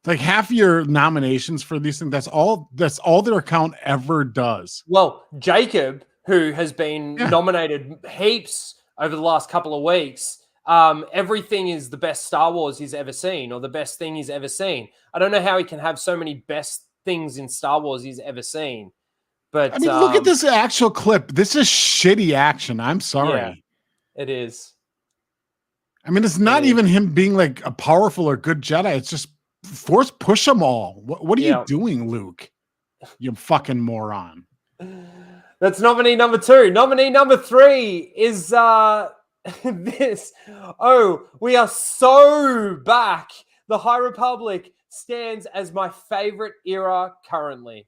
Speaker 15: Like half your nominations for these things. That's all their account ever does.
Speaker 1: Well, Jacob, who has been nominated heaps over the last couple of weeks. Everything is the best Star Wars he's ever seen, or the best thing he's ever seen. I don't know how he can have so many best things in Star Wars he's ever seen. But
Speaker 15: I mean, look at this actual clip. This is shitty action. I'm sorry.
Speaker 1: Yeah, it is.
Speaker 15: I mean, it's not even him being like a powerful or good Jedi. It's just force push them all. What are you doing, Luke? You fucking moron.
Speaker 1: That's nominee number 2. Nominee number 3 is this. Oh, we are so back. The High Republic stands as my favorite era currently.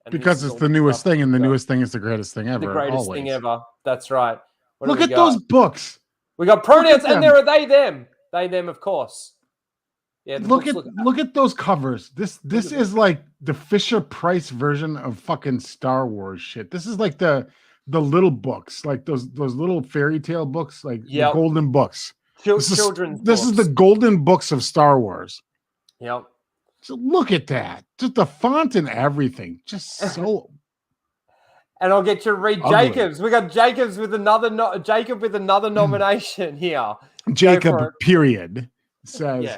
Speaker 1: And
Speaker 15: because it's the newest thing, and the newest thing is the greatest thing ever.
Speaker 1: The greatest thing ever. That's right.
Speaker 15: Look at those books.
Speaker 1: We got pronouns, and there are they, them. They, them, of course. Yeah.
Speaker 15: Look at those covers. This is like the Fisher Price version of fucking Star Wars shit. This is like the little books, like those little fairy tale books, like the golden books.
Speaker 1: Children's
Speaker 15: this is the golden books of Star Wars.
Speaker 1: Yep.
Speaker 15: So look at that. Just the font and everything. Just so.
Speaker 1: And I'll get you to read
Speaker 15: ugly.
Speaker 1: Jacobs. We got Jacobs with another Jacob with another nomination here.
Speaker 15: Jacob, period, says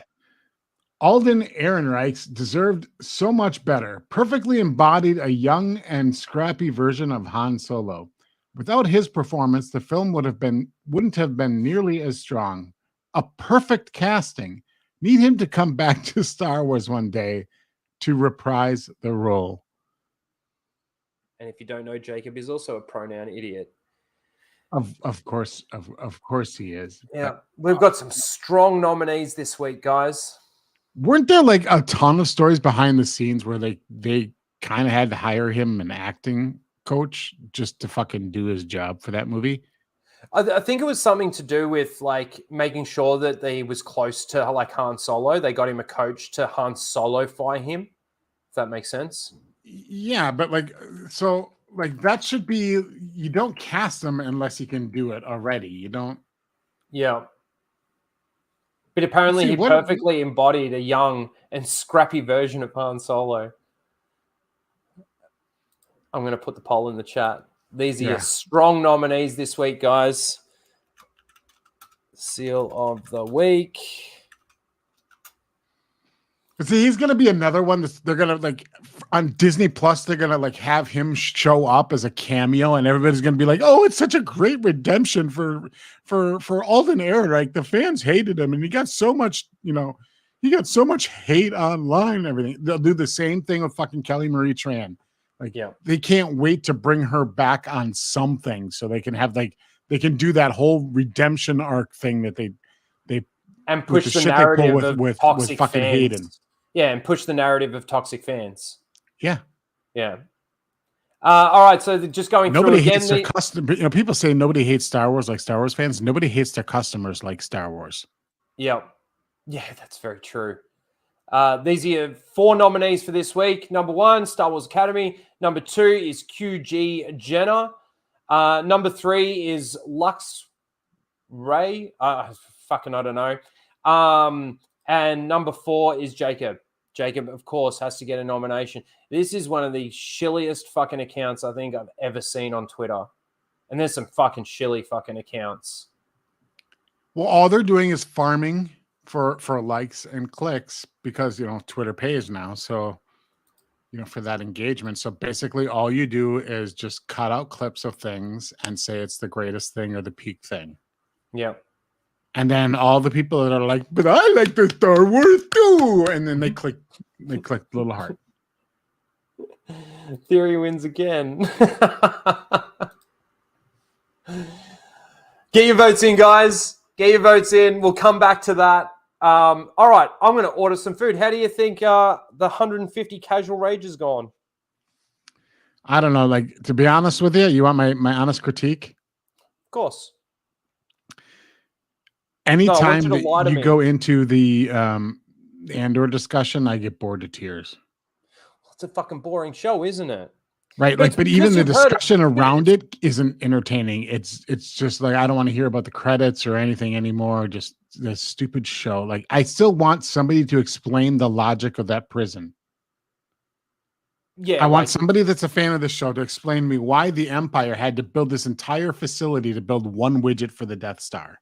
Speaker 15: Alden Ehrenreichs deserved so much better. Perfectly embodied a young and scrappy version of Han Solo. Without his performance, the film wouldn't have been nearly as strong. A perfect casting. Need him to come back to Star Wars one day to reprise the role.
Speaker 1: And if you don't know, Jacob is also a pronoun idiot.
Speaker 15: Of course he is.
Speaker 1: Yeah, we've got some strong nominees this week, guys.
Speaker 15: Weren't there like a ton of stories behind the scenes where they kind of had to hire him an acting coach just to fucking do his job for that movie?
Speaker 1: I think it was something to do with like making sure that he was close to like Han Solo. They got him a coach to Han Solo-fy him. If that makes sense.
Speaker 15: Yeah, but that should be, you don't cast them unless you can do it already. You don't.
Speaker 1: Yeah. But apparently he perfectly embodied a young and scrappy version of Han Solo. I'm going to put the poll in the chat. These are your strong nominees this week, guys. Seal of the week.
Speaker 15: See, he's going to be another one that they're going to like on Disney Plus. They're going to like have him show up as a cameo, and everybody's going to be like, "Oh, it's such a great redemption for Alden Ehrenreich." The fans hated him, and he got so much, he got so much hate online and everything. They'll do the same thing with fucking Kelly Marie Tran. Like, they can't wait to bring her back on something so they can have they can do that whole redemption arc thing that they
Speaker 1: and push the narrative of toxic
Speaker 15: fucking
Speaker 1: fans.
Speaker 15: Hayden.
Speaker 1: Yeah, and push the narrative of toxic fans.
Speaker 15: Yeah.
Speaker 1: Yeah. All right, so just going
Speaker 15: nobody
Speaker 1: through
Speaker 15: hates
Speaker 1: again.
Speaker 15: Their customer. People say nobody hates Star Wars like Star Wars fans. Nobody hates their customers like Star Wars.
Speaker 1: Yeah. Yeah, that's very true. These are your 4 nominees for this week. Number 1, Star Wars Academy. Number 2 is QG Jenner. Number 3 is Lux Ray. I don't know. And number 4 is Jacob. Jacob, of course, has to get a nomination. This is one of the shilliest fucking accounts I think I've ever seen on Twitter. And there's some fucking shilly fucking accounts.
Speaker 15: Well, all they're doing is farming for likes and clicks because Twitter pays now, so for that engagement. So basically all you do is just cut out clips of things and say it's the greatest thing or the peak thing.
Speaker 1: Yeah.
Speaker 15: And then all the people that are like, but I like the Star Wars too, and then they click the little heart.
Speaker 1: Theory wins again. Get your votes in, guys. Get your votes in. We'll come back to that. All right, I'm going to order some food. How do you think the 150 casual rage is gone?
Speaker 15: I don't know. Like, to be honest with you, you want my honest critique?
Speaker 1: Of course.
Speaker 15: Anytime that you go into the Andor discussion, I get bored to tears.
Speaker 1: It's a fucking boring show, isn't it?
Speaker 15: Right, but even the discussion around it isn't entertaining. It's just like, I don't want to hear about the credits or anything anymore. Just this stupid show. Like, I still want somebody to explain the logic of that prison.
Speaker 1: Yeah,
Speaker 15: I want somebody that's a fan of the show to explain to me why the Empire had to build this entire facility to build one widget for the Death Star.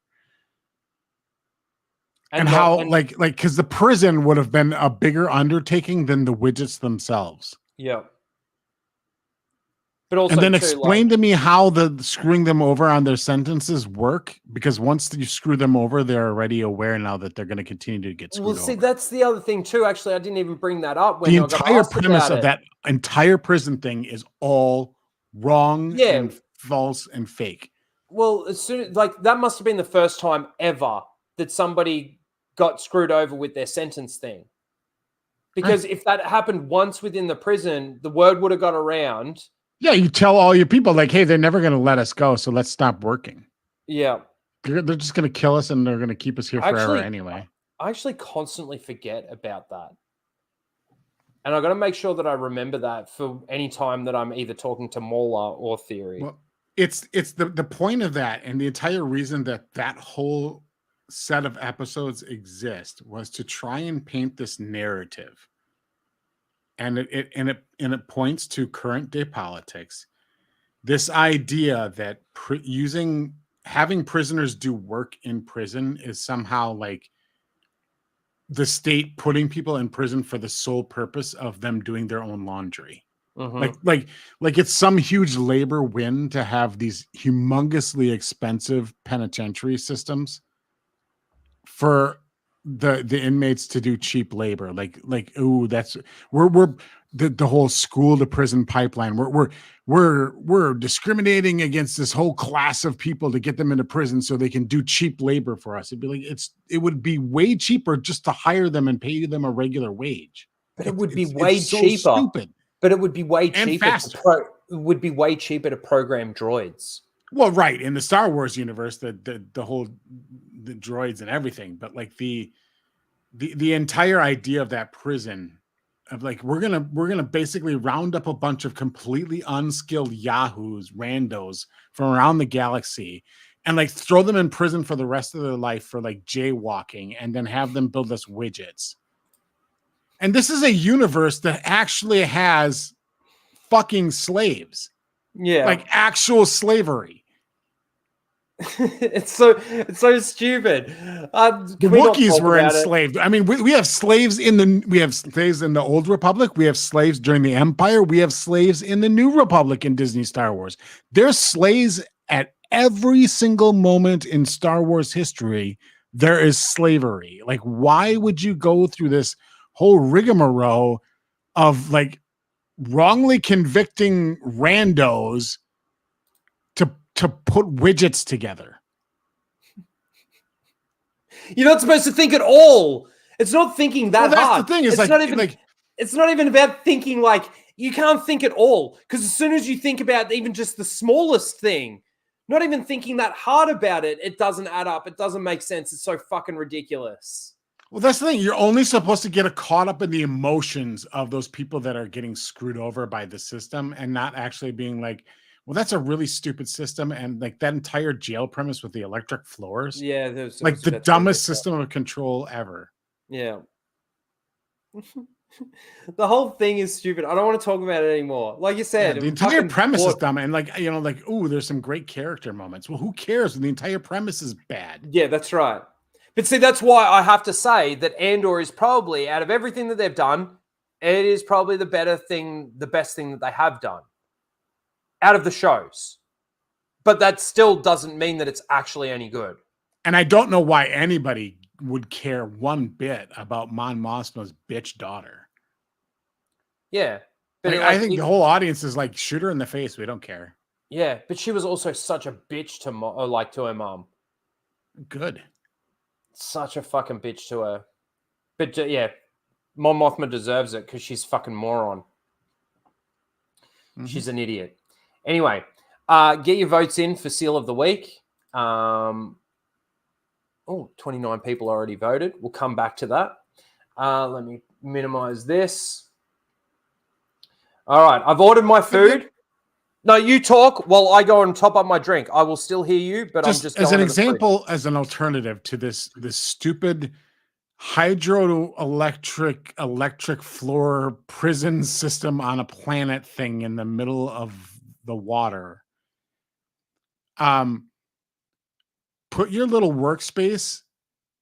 Speaker 15: And how, because the prison would have been a bigger undertaking than the widgets themselves.
Speaker 1: Yeah. But also,
Speaker 15: and then explain to me how the screwing them over on their sentences work, because once you screw them over, they're already aware now that they're going to continue to get screwed over.
Speaker 1: Well, see, that's the other thing too. Actually, I didn't even bring that up.
Speaker 15: The entire premise of that entire prison thing is all wrong and false and fake.
Speaker 1: Well, as soon that must have been the first time ever that somebody got screwed over with their sentence thing. Because if that happened once within the prison, the word would have got around.
Speaker 15: Yeah, you tell all your people, like, hey, they're never going to let us go, so let's stop working.
Speaker 1: Yeah.
Speaker 15: They're just going to kill us, and they're going to keep us here forever anyway.
Speaker 1: I actually constantly forget about that. And I've got to make sure that I remember that for any time that I'm either talking to Mauler or Theory.
Speaker 15: Well, it's the point of that, and the entire reason that whole set of episodes exist was to try and paint this narrative. And it points to current day politics. This idea that having prisoners do work in prison is somehow like the state putting people in prison for the sole purpose of them doing their own laundry. Like it's some huge labor win to have these humongously expensive penitentiary systems for the inmates to do cheap labor. Ooh, that's we're the whole school to prison pipeline. We're discriminating against this whole class of people to get them into prison so they can do cheap labor for us. It'd be like it would be way cheaper just to hire them and pay them a regular wage.
Speaker 1: But it would be way cheaper.
Speaker 15: Stupid.
Speaker 1: But it would be way
Speaker 15: and
Speaker 1: cheaper.
Speaker 15: Faster.
Speaker 1: It would be way cheaper to program droids.
Speaker 15: Well, right, in the Star Wars universe, the whole the droids and everything, but like the entire idea of that prison of like we're gonna basically round up a bunch of completely unskilled yahoos, randos from around the galaxy, and like throw them in prison for the rest of their life for like jaywalking, and then have them build us widgets. And this is a universe that actually has fucking slaves.
Speaker 1: Yeah,
Speaker 15: like actual slavery.
Speaker 1: It's so stupid.
Speaker 15: The Wookiees were enslaved. I mean, we have slaves in the Old Republic. We have slaves during the Empire. We have slaves in the New Republic in Disney Star Wars. There's slaves at every single moment in Star Wars history. There is slavery. Like, why would you go through this whole rigmarole of like wrongly convicting randos to put widgets together?
Speaker 1: You're not supposed to think at all. It's not thinking that
Speaker 15: that's
Speaker 1: hard.
Speaker 15: The thing. It's
Speaker 1: not even about thinking. Like, you can't think at all, because as soon as you think about even just the smallest thing, not even thinking that hard about it, it doesn't add up. It doesn't make sense. It's so fucking ridiculous.
Speaker 15: Well, that's the thing. You're only supposed to get caught up in the emotions of those people that are getting screwed over by the system, and not actually being like, well, that's a really stupid system. And like that entire jail premise with the electric floors.
Speaker 1: Yeah. There's
Speaker 15: like the dumbest system of control ever.
Speaker 1: Yeah. The whole thing is stupid. I don't want to talk about it anymore. Like you said,
Speaker 15: the entire premise is dumb. And like, ooh, there's some great character moments. Well, who cares when the entire premise is bad?
Speaker 1: Yeah, that's right. But see, that's why I have to say that Andor is probably, out of everything that they've done, it is probably the best thing that they have done out of the shows. But that still doesn't mean that it's actually any good.
Speaker 15: And I don't know why anybody would care one bit about Mon Mothma's bitch daughter.
Speaker 1: Yeah.
Speaker 15: But I think the whole audience is like, shoot her in the face. We don't care.
Speaker 1: Yeah, but she was also such a bitch to her mom.
Speaker 15: Good.
Speaker 1: Such a fucking bitch to her. But yeah, Mon Mothma deserves it because she's fucking moron.
Speaker 15: Mm-hmm.
Speaker 1: She's an idiot. Anyway, get your votes in for Seal of the Week. 29 people already voted. We'll come back to that. Let me minimize this. All right, I've ordered my food. No, you talk while I go and top up my drink. I will still hear you, but I'm just
Speaker 15: as an example, as an alternative to this stupid electric floor prison system on a planet thing in the middle of the water. Put your little workspace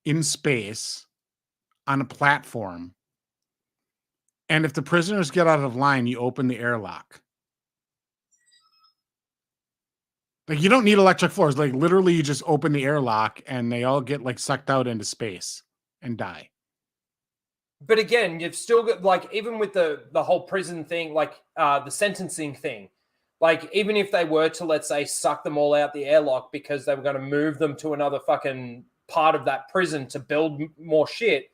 Speaker 15: in space on a platform. And if the prisoners get out of line, you open the airlock. Like, you don't need electric floors. Like, literally, you just open the airlock and they all get, like, sucked out into space and die.
Speaker 1: But again, you've still got, like, even with the whole prison thing, like, the sentencing thing, like, even if they were to, let's say, suck them all out the airlock because they were going to move them to another fucking part of that prison to build more shit,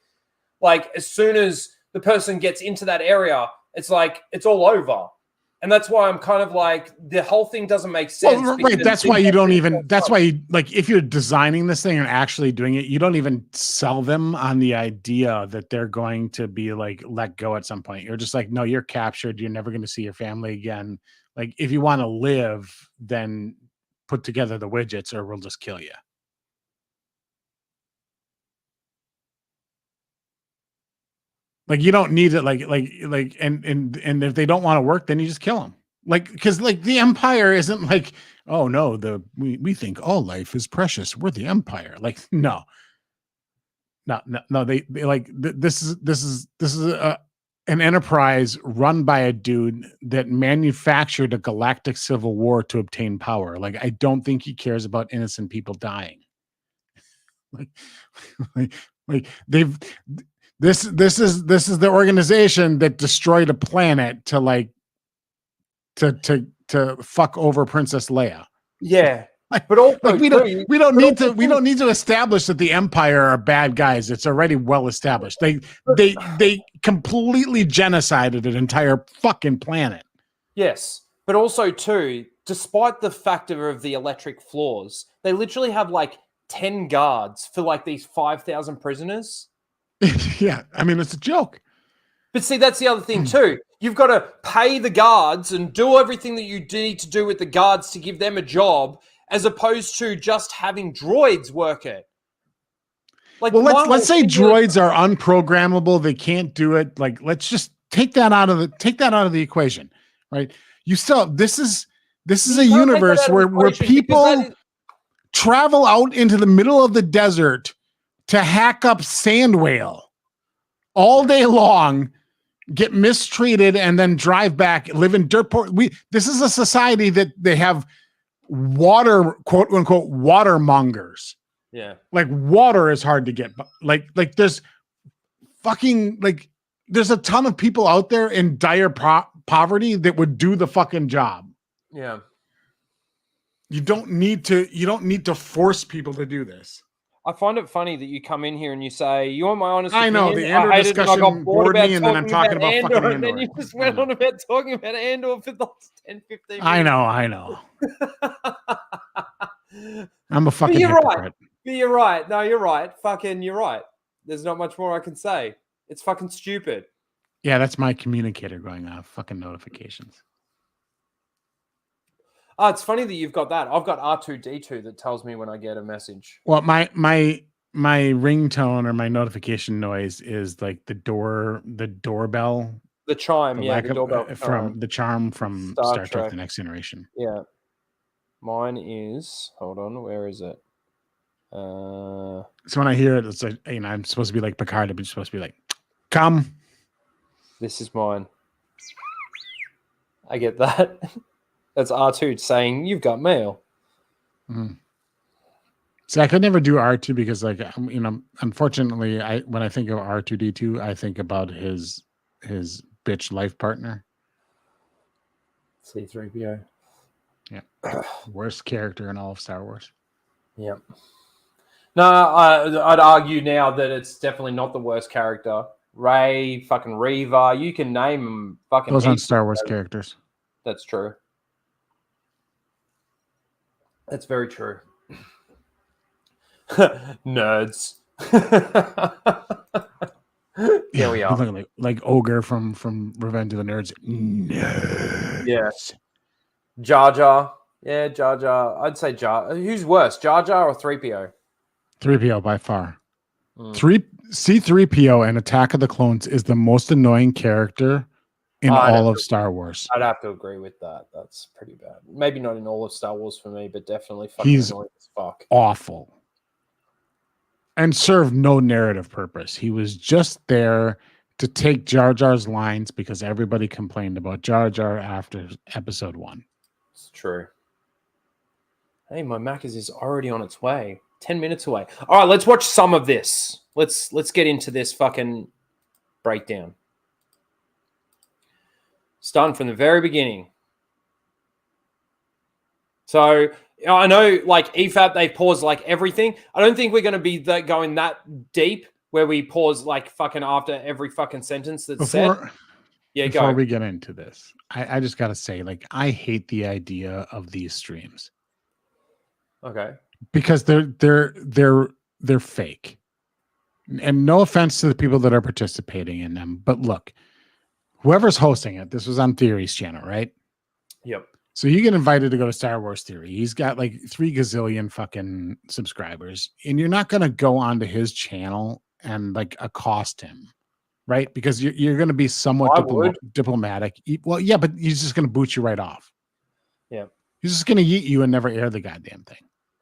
Speaker 1: like, as soon as the person gets into that area, it's like, it's all over. And that's why I'm kind of like, the whole thing doesn't make sense.
Speaker 15: Well, right. That's why you don't even, that's why, you, like, if you're designing this thing and actually doing it, you don't even sell them on the idea that they're going to be, like, let go at some point. You're just like, no, you're captured. You're never going to see your family again. Like, if you want to live, then put together the widgets or we'll just kill you. Like, you don't need it. And if they don't want to work, then you just kill them. Like, because, like, the Empire isn't like, oh no, we think all life is precious. We're the Empire. Like, no. They like, this is an enterprise run by a dude that manufactured a galactic civil war to obtain power. Like, I don't think he cares about innocent people dying. Like they've. This is the organization that destroyed a planet to, like, to fuck over Princess Leia.
Speaker 1: Yeah, but also,
Speaker 15: like, we don't need to establish that the Empire are bad guys. It's already well established. They completely genocided an entire fucking planet.
Speaker 1: Yes, but also too, despite the factor of the electric floors, they literally have like 10 guards for like these 5,000 prisoners.
Speaker 15: Yeah, I mean, it's a joke.
Speaker 1: But see, that's the other thing too. You've got to pay the guards and do everything that you need to do with the guards to give them a job, as opposed to just having droids work it. Like,
Speaker 15: well, let's say droids are unprogrammable. They can't do it. Like, let's just take that out of the equation, right? You still, this is a universe where people travel out into the middle of the desert to hack up sand whale all day long, get mistreated, and then drive back, live in dirt poor. This is a society that they have water, quote unquote, watermongers.
Speaker 1: Yeah.
Speaker 15: Like, water is hard to get. Like there's fucking, like, there's a ton of people out there in dire poverty that would do the fucking job.
Speaker 1: Yeah.
Speaker 15: You don't need to force people to do this.
Speaker 1: I find it funny that you come in here and you say, you want my honest
Speaker 15: opinion? I know, the Andor discussion bored me, and then I'm talking about fucking Andor.
Speaker 1: And then you just went on about talking about Andor for the last 10, 15 minutes.
Speaker 15: I know. I'm a fucking hypocrite.
Speaker 1: Right. But you're right. No, you're right. Fucking, you're right. There's not much more I can say. It's fucking stupid.
Speaker 15: Yeah, that's my communicator going off. Fucking notifications.
Speaker 1: Oh, it's funny that you've got that. I've got R2D2 that tells me when I get a message.
Speaker 15: Well, my ringtone or my notification noise is like the doorbell.
Speaker 1: The chime, the doorbell.
Speaker 15: From the charm from Star Trek: The Next Generation.
Speaker 1: Yeah. Mine is, hold on, where is it? Uh,
Speaker 15: So when I hear it, it's like, you know, I'm supposed to be like Picard. I'm supposed to be like, come.
Speaker 1: this is mine. I get that. That's R2 saying, you've got mail.
Speaker 15: Mm. See, I could never do R2 because, like, you know, unfortunately, when I think of R2D2, I think about his bitch life partner.
Speaker 1: C-3PO.
Speaker 15: Yeah. Worst character in all of Star Wars.
Speaker 1: Yep. No, I'd argue now that it's definitely not the worst character. Rey, fucking Reva, you can name them. Fucking
Speaker 15: Those aren't
Speaker 1: heaps.
Speaker 15: Star Wars characters.
Speaker 1: That's true. That's very true. Nerds. Here we are.
Speaker 15: Like Ogre from Revenge of the Nerds. Nerds.
Speaker 1: Yes. Jar Jar. Yeah, Jar Jar. I'd say Jar. Who's worse, Jar Jar or 3PO?
Speaker 15: 3PO by far. C-3PO and Attack of the Clones is the most annoying character in all of Star Wars.
Speaker 1: I'd have to agree with that. That's pretty bad. Maybe not in all of Star Wars for me, but definitely fucking annoying as fuck.
Speaker 15: Awful. And served no narrative purpose. He was just there to take Jar Jar's lines because everybody complained about Jar Jar after episode 1.
Speaker 1: It's true. Hey, my Macca's is already on its way. 10 minutes away. All right, let's watch some of this. Let's get into this fucking breakdown. Starting from the very beginning. So I know, like EFAP, they pause like everything. I don't think we're going to be going that deep where we pause like fucking after every fucking sentence that's said. Yeah,
Speaker 15: before
Speaker 1: go.
Speaker 15: we get into this, I just got to say, like, I hate the idea of these streams.
Speaker 1: Okay.
Speaker 15: Because they're fake. And no offense to the people that are participating in them, but look, whoever's hosting it, this was on Theory's channel, right?
Speaker 1: Yep.
Speaker 15: So you get invited to go to Star Wars Theory. He's got like 3 gazillion fucking subscribers, and you're not going to go onto his channel and like accost him, right? Because you're going to be somewhat diplomatic. Well, yeah, but he's just going to boot you right off.
Speaker 1: Yeah.
Speaker 15: He's just going to yeet you and never air the goddamn thing.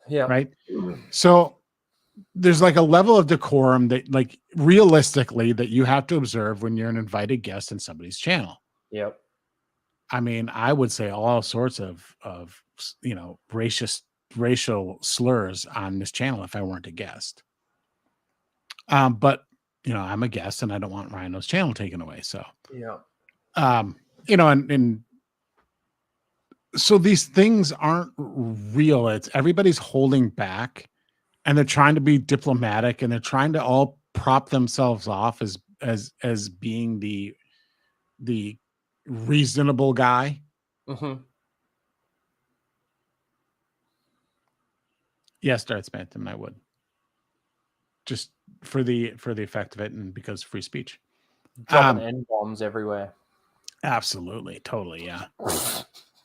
Speaker 1: Yeah.
Speaker 15: Right. So there's like a level of decorum that, like, realistically, that you have to observe when you're an invited guest in somebody's channel.
Speaker 1: Yep.
Speaker 15: I mean, I would say all sorts of you know, racial slurs on this channel if I weren't a guest. But you know, I'm a guest and I don't want Rhino's channel taken away. So
Speaker 1: yeah.
Speaker 15: You know, and so these things aren't real. It's everybody's holding back and they're trying to be diplomatic and they're trying to all prop themselves off as being the reasonable guy.
Speaker 1: Mm-hmm.
Speaker 15: Yes, Darth Bantam, I would. Just for the effect of it and because free speech.
Speaker 1: Dropping N-bombs everywhere.
Speaker 15: Absolutely. Totally. Yeah.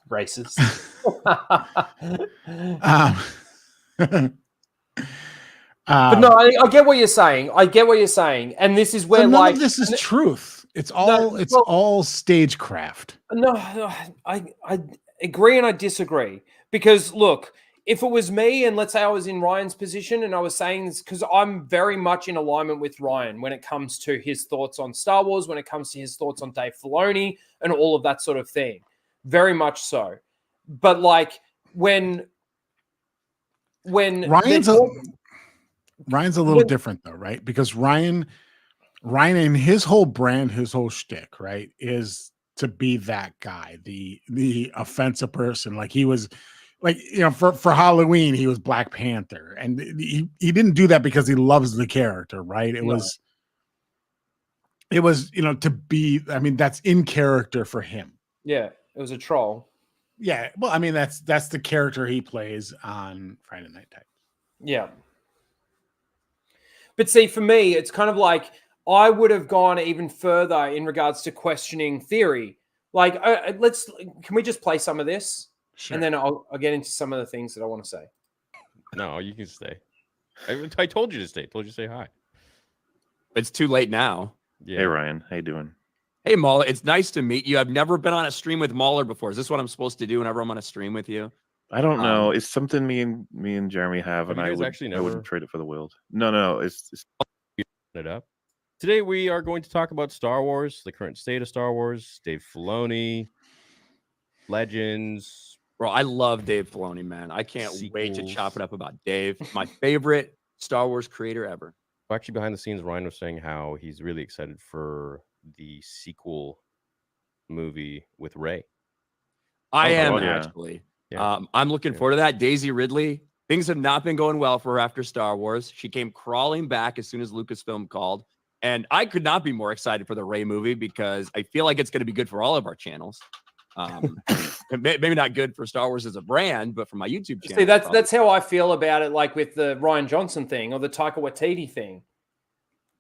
Speaker 1: Racist. But no, I get what you're saying. And this is where,
Speaker 15: so none
Speaker 1: like,
Speaker 15: of this is truth. It's all stagecraft.
Speaker 1: No, I agree and I disagree. Because look, if it was me and let's say I was in Ryan's position and I was saying this, because I'm very much in alignment with Ryan when it comes to his thoughts on Star Wars, when it comes to his thoughts on Dave Filoni and all of that sort of thing. Very much so. But like when
Speaker 15: Ryan's a little different though, right? Because Ryan and his whole brand, his whole shtick, right, is to be that guy, the offensive person. Like he was, like, you know, for Halloween he was Black Panther, and he didn't do that because he loves the character, right? It was, you know, to be. I mean, that's in character for him.
Speaker 1: Yeah, it was a troll.
Speaker 15: Yeah, well, I mean, that's the character he plays on Friday Night Titans.
Speaker 1: Yeah. But see, for me, it's kind of like I would have gone even further in regards to questioning theory. Like, can we just play some of this?
Speaker 15: Sure.
Speaker 1: And then I'll get into some of the things that I want to say.
Speaker 16: No, you can stay. I told you to stay. I told you to say hi.
Speaker 17: It's too late now.
Speaker 16: Yeah.
Speaker 18: Hey, Ryan. How you doing?
Speaker 17: Hey, Mauler. It's nice to meet you. I've never been on a stream with Mauler before. Is this what I'm supposed to do whenever I'm on a stream with you?
Speaker 18: I don't know. It's something me and Jeremy have, and
Speaker 16: you
Speaker 18: I
Speaker 16: guys
Speaker 18: would
Speaker 16: actually
Speaker 18: I wouldn't
Speaker 16: never-
Speaker 18: trade it for the world. No. It's
Speaker 16: it up. Today we are going to talk about Star Wars, the current state of Star Wars, Dave Filoni, Legends.
Speaker 17: Bro, I love Dave Filoni, man. I can't wait to chop it up about Dave. My favorite Star Wars creator ever.
Speaker 16: Well, actually, behind the scenes, Ryan was saying how he's really excited for the sequel movie with Rey.
Speaker 17: I am
Speaker 18: yeah.
Speaker 17: actually.
Speaker 16: Yeah.
Speaker 17: I'm looking forward to that. Daisy Ridley. Things have not been going well for her after Star Wars. She came crawling back as soon as Lucasfilm called. And I could not be more excited for the Rey movie because I feel like it's going to be good for all of our channels. Maybe not good for Star Wars as a brand, but for my YouTube channel.
Speaker 1: See, that's how I feel about it, like with the Ryan Johnson thing or the Taika Waititi thing.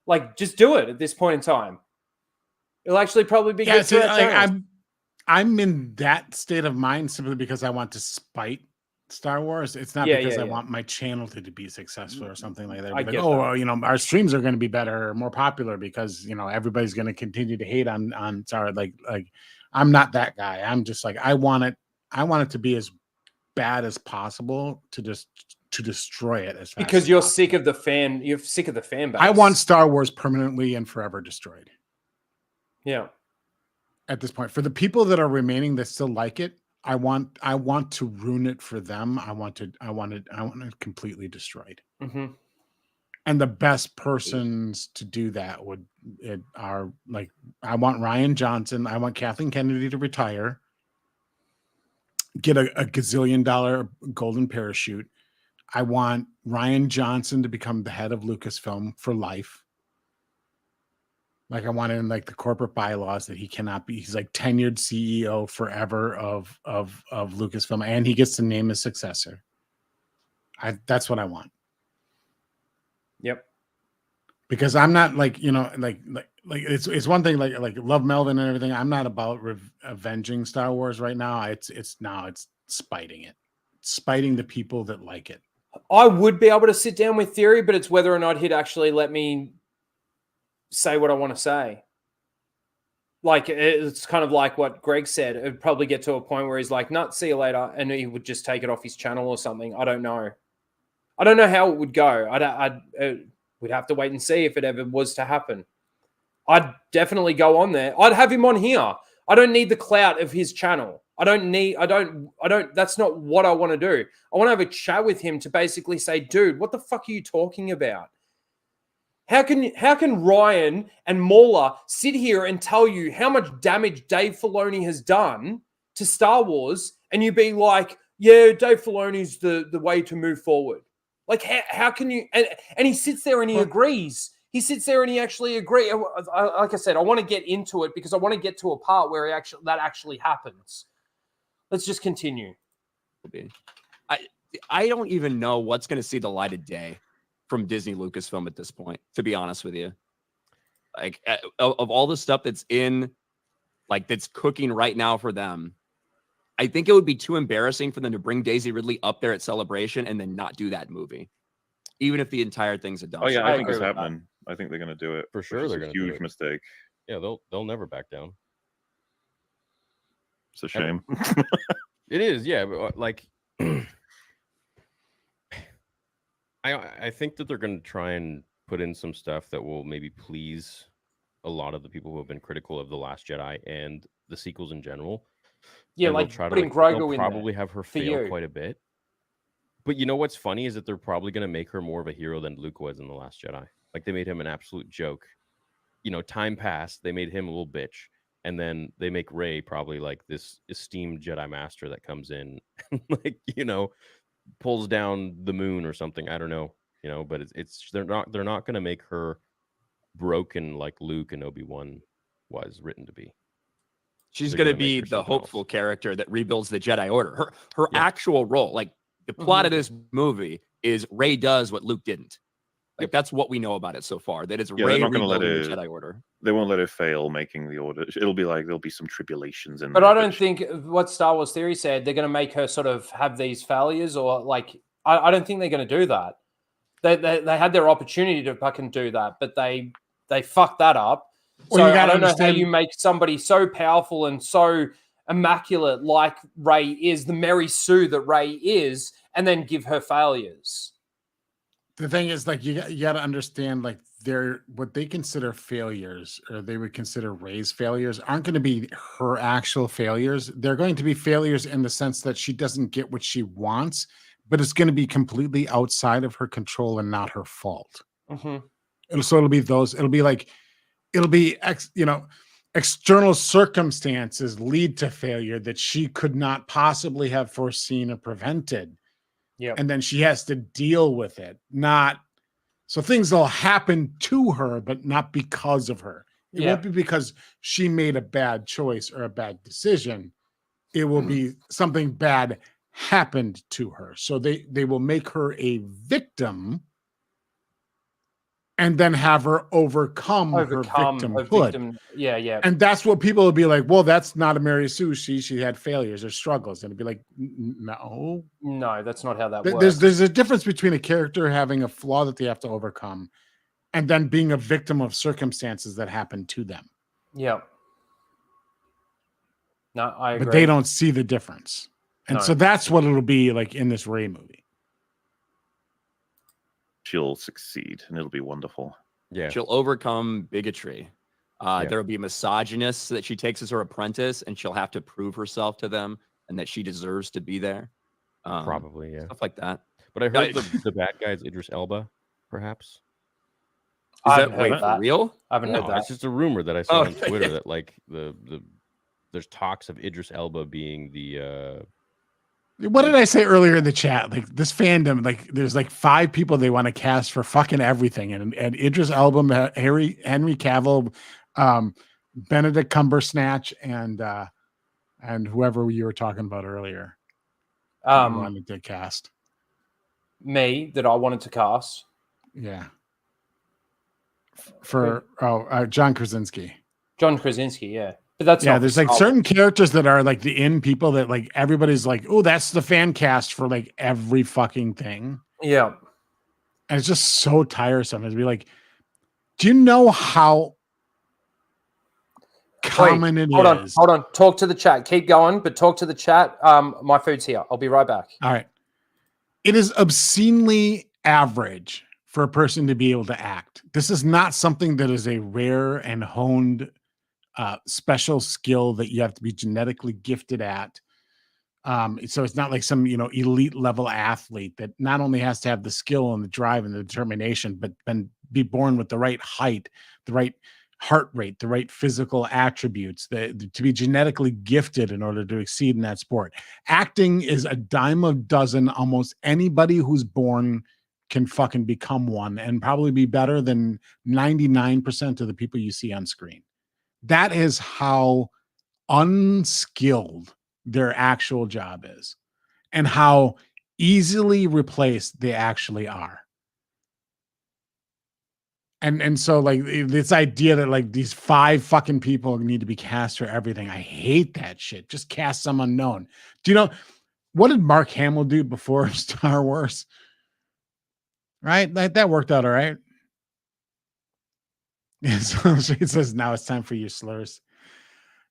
Speaker 1: Like, just do it at this point in time. It'll actually probably be good for our channels.
Speaker 15: I'm in that state of mind simply because I want to spite Star Wars. It's not because I want my channel to be successful or something like that. Like, our streams are going to be better or more popular because everybody's going to continue to hate on Star. Like I'm not that guy. I'm just like I want it to be as bad as possible to destroy it as fast
Speaker 1: because
Speaker 15: as
Speaker 1: you're
Speaker 15: possible.
Speaker 1: sick of the fan. You're sick of the fan base.
Speaker 15: I want Star Wars permanently and forever destroyed.
Speaker 1: Yeah.
Speaker 15: At this point, for the people that are remaining that still like it, I want to ruin it for them. I want it completely destroyed.
Speaker 1: Mm-hmm.
Speaker 15: And the best persons to do that are like, I want Ryan Johnson. I want Kathleen Kennedy to retire, get a gazillion-dollar golden parachute. I want Ryan Johnson to become the head of Lucasfilm for life. Like I want in like the corporate bylaws that he cannot be. He's like tenured CEO forever of Lucasfilm, and he gets to name his successor. That's what I want.
Speaker 1: Yep.
Speaker 15: Because I'm not like it's one thing like love Melvin and everything. I'm not about avenging Star Wars right now. It's spiting it, spiting the people that like it.
Speaker 1: I would be able to sit down with Theory, but it's whether or not he'd actually let me say what I want to say. Like, it's kind of like what Greg said. It'd probably get to a point where he's like, "Nut, see you later," and he would just take it off his channel or something. I don't know. I don't know how it would go. We'd have to wait and see if it ever was to happen. I'd definitely go on there. I'd have him on here. I don't need the clout of his channel. I don't. That's not what I want to do. I want to have a chat with him to basically say, "Dude, what the fuck are you talking about? How can Ryan and Mauler sit here and tell you how much damage Dave Filoni has done to Star Wars, and you be like, yeah, Dave Filoni's the way to move forward? Like, how can you?" And he sits there and he agrees. He sits there and he actually agrees. Like I said, I want to get into it because I want to get to a part where that actually happens. Let's just continue.
Speaker 17: I don't even know what's going to see the light of day from Disney Lucasfilm at this point, to be honest with you. Like, of all the stuff that's that's cooking right now for them, I think it would be too embarrassing for them to bring Daisy Ridley up there at Celebration and then not do that movie, even if the entire thing's a dumb.
Speaker 18: Oh yeah, I think it's happening. I think they're going to do it
Speaker 16: for sure. They're going to
Speaker 18: huge mistake.
Speaker 16: Yeah, they'll never back down.
Speaker 18: It's a shame.
Speaker 16: It is, yeah. But like, I think that they're going to try and put in some stuff that will maybe please a lot of the people who have been critical of The Last Jedi and the sequels in general.
Speaker 1: Yeah,
Speaker 16: and
Speaker 1: like
Speaker 16: try
Speaker 1: putting
Speaker 16: to,
Speaker 1: Grogu
Speaker 16: they'll
Speaker 1: in
Speaker 16: probably
Speaker 1: there
Speaker 16: have her
Speaker 1: for
Speaker 16: fail
Speaker 1: you.
Speaker 16: quite a bit. But you know what's funny is that they're probably going to make her more of a hero than Luke was in The Last Jedi. Like, they made him an absolute joke. Time passed. They made him a little bitch. And then they make Rey probably like this esteemed Jedi Master that comes in and pulls down the moon or something. I don't know. But they're not going to make her broken like Luke and Obi-Wan was written to be.
Speaker 17: She's going to be the hopeful character that rebuilds the Jedi Order. Her actual role, like the plot of this movie, is Rey does what Luke didn't. Like, that's what we know about it so far. That it's Rey rebuilding the Jedi Order.
Speaker 18: They won't let it fail making the Order. It'll be like there'll be some tribulations in
Speaker 1: But
Speaker 18: there.
Speaker 1: I don't think what Star Wars Theory said, they're going to make her sort of have these failures, or like, I don't think they're going to do that. They had their opportunity to fucking do that, but they fucked that up. So I don't know how you make somebody so powerful and so immaculate like Rey is, the Mary Sue that Rey is, and then give her failures.
Speaker 15: The thing is, like, you got to understand, like, they're what they consider failures, or they would consider Rey's failures, aren't going to be her actual failures. They're going to be failures in the sense that she doesn't get what she wants, but it's going to be completely outside of her control and not her fault.
Speaker 1: Mm-hmm.
Speaker 15: So it'll be those. It'll be external circumstances lead to failure that she could not possibly have foreseen or prevented.
Speaker 1: Yeah.
Speaker 15: And then she has to deal with it. So things will happen to her, but not because of her. It won't be because she made a bad choice or a bad decision. It will be something bad happened to her. So they will make her a victim and then have her overcome her victimhood.
Speaker 1: Yeah.
Speaker 15: And that's what people will be like, well, that's not a Mary Sue. She had failures or struggles. And it'd be like, no,
Speaker 1: that's not how that works.
Speaker 15: There's a difference between a character having a flaw that they have to overcome and then being a victim of circumstances that happen to them.
Speaker 1: Yeah. No, I agree.
Speaker 15: But they don't see the difference. And so that's what it'll be like in this Rey movie.
Speaker 18: She'll succeed and it'll be wonderful.
Speaker 16: Yeah.
Speaker 17: She'll overcome bigotry. There'll be misogynists that she takes as her apprentice, and she'll have to prove herself to them and that she deserves to be there.
Speaker 16: Probably, yeah.
Speaker 17: Stuff like that.
Speaker 16: But I heard the bad guy is Idris Elba, perhaps.
Speaker 17: Is that for real?
Speaker 1: I haven't heard that.
Speaker 16: It's just a rumor that I saw on Twitter that like there's talks of Idris Elba being the
Speaker 15: What did I say earlier in the chat? Like this fandom, like there's like 5 people they want to cast for fucking everything, and Idris Elba, Henry Cavill, Benedict Cumbersnatch, and whoever you were talking about earlier. Wanted to cast
Speaker 1: me that I wanted to cast.
Speaker 15: Yeah. For John Krasinski.
Speaker 1: John Krasinski, yeah. But that's
Speaker 15: there's like certain characters that are like the in people that like everybody's like, oh, that's the fan cast for like every fucking thing.
Speaker 1: Yeah.
Speaker 15: And it's just so tiresome. It'd be like, do you know how common it is?
Speaker 1: Hold on. Talk to the chat. Keep going, but talk to the chat. My food's here. I'll be right back.
Speaker 15: All right. It is obscenely average for a person to be able to act. This is not something that is a rare and honed special skill that you have to be genetically gifted at. So it's not like some, elite level athlete that not only has to have the skill and the drive and the determination, but then be born with the right height, the right heart rate, the right physical attributes, to be genetically gifted in order to exceed in that sport. Acting is a dime a dozen. Almost anybody who's born can fucking become one and probably be better than 99% of the people you see on screen. That is how unskilled their actual job is and how easily replaced they actually are. And so like this idea that like these 5 fucking people need to be cast for everything. I hate that shit. Just cast some unknown. Do you know what did Mark Hamill do before Star Wars? Right? That worked out all right. So it says now it's time for your slurs.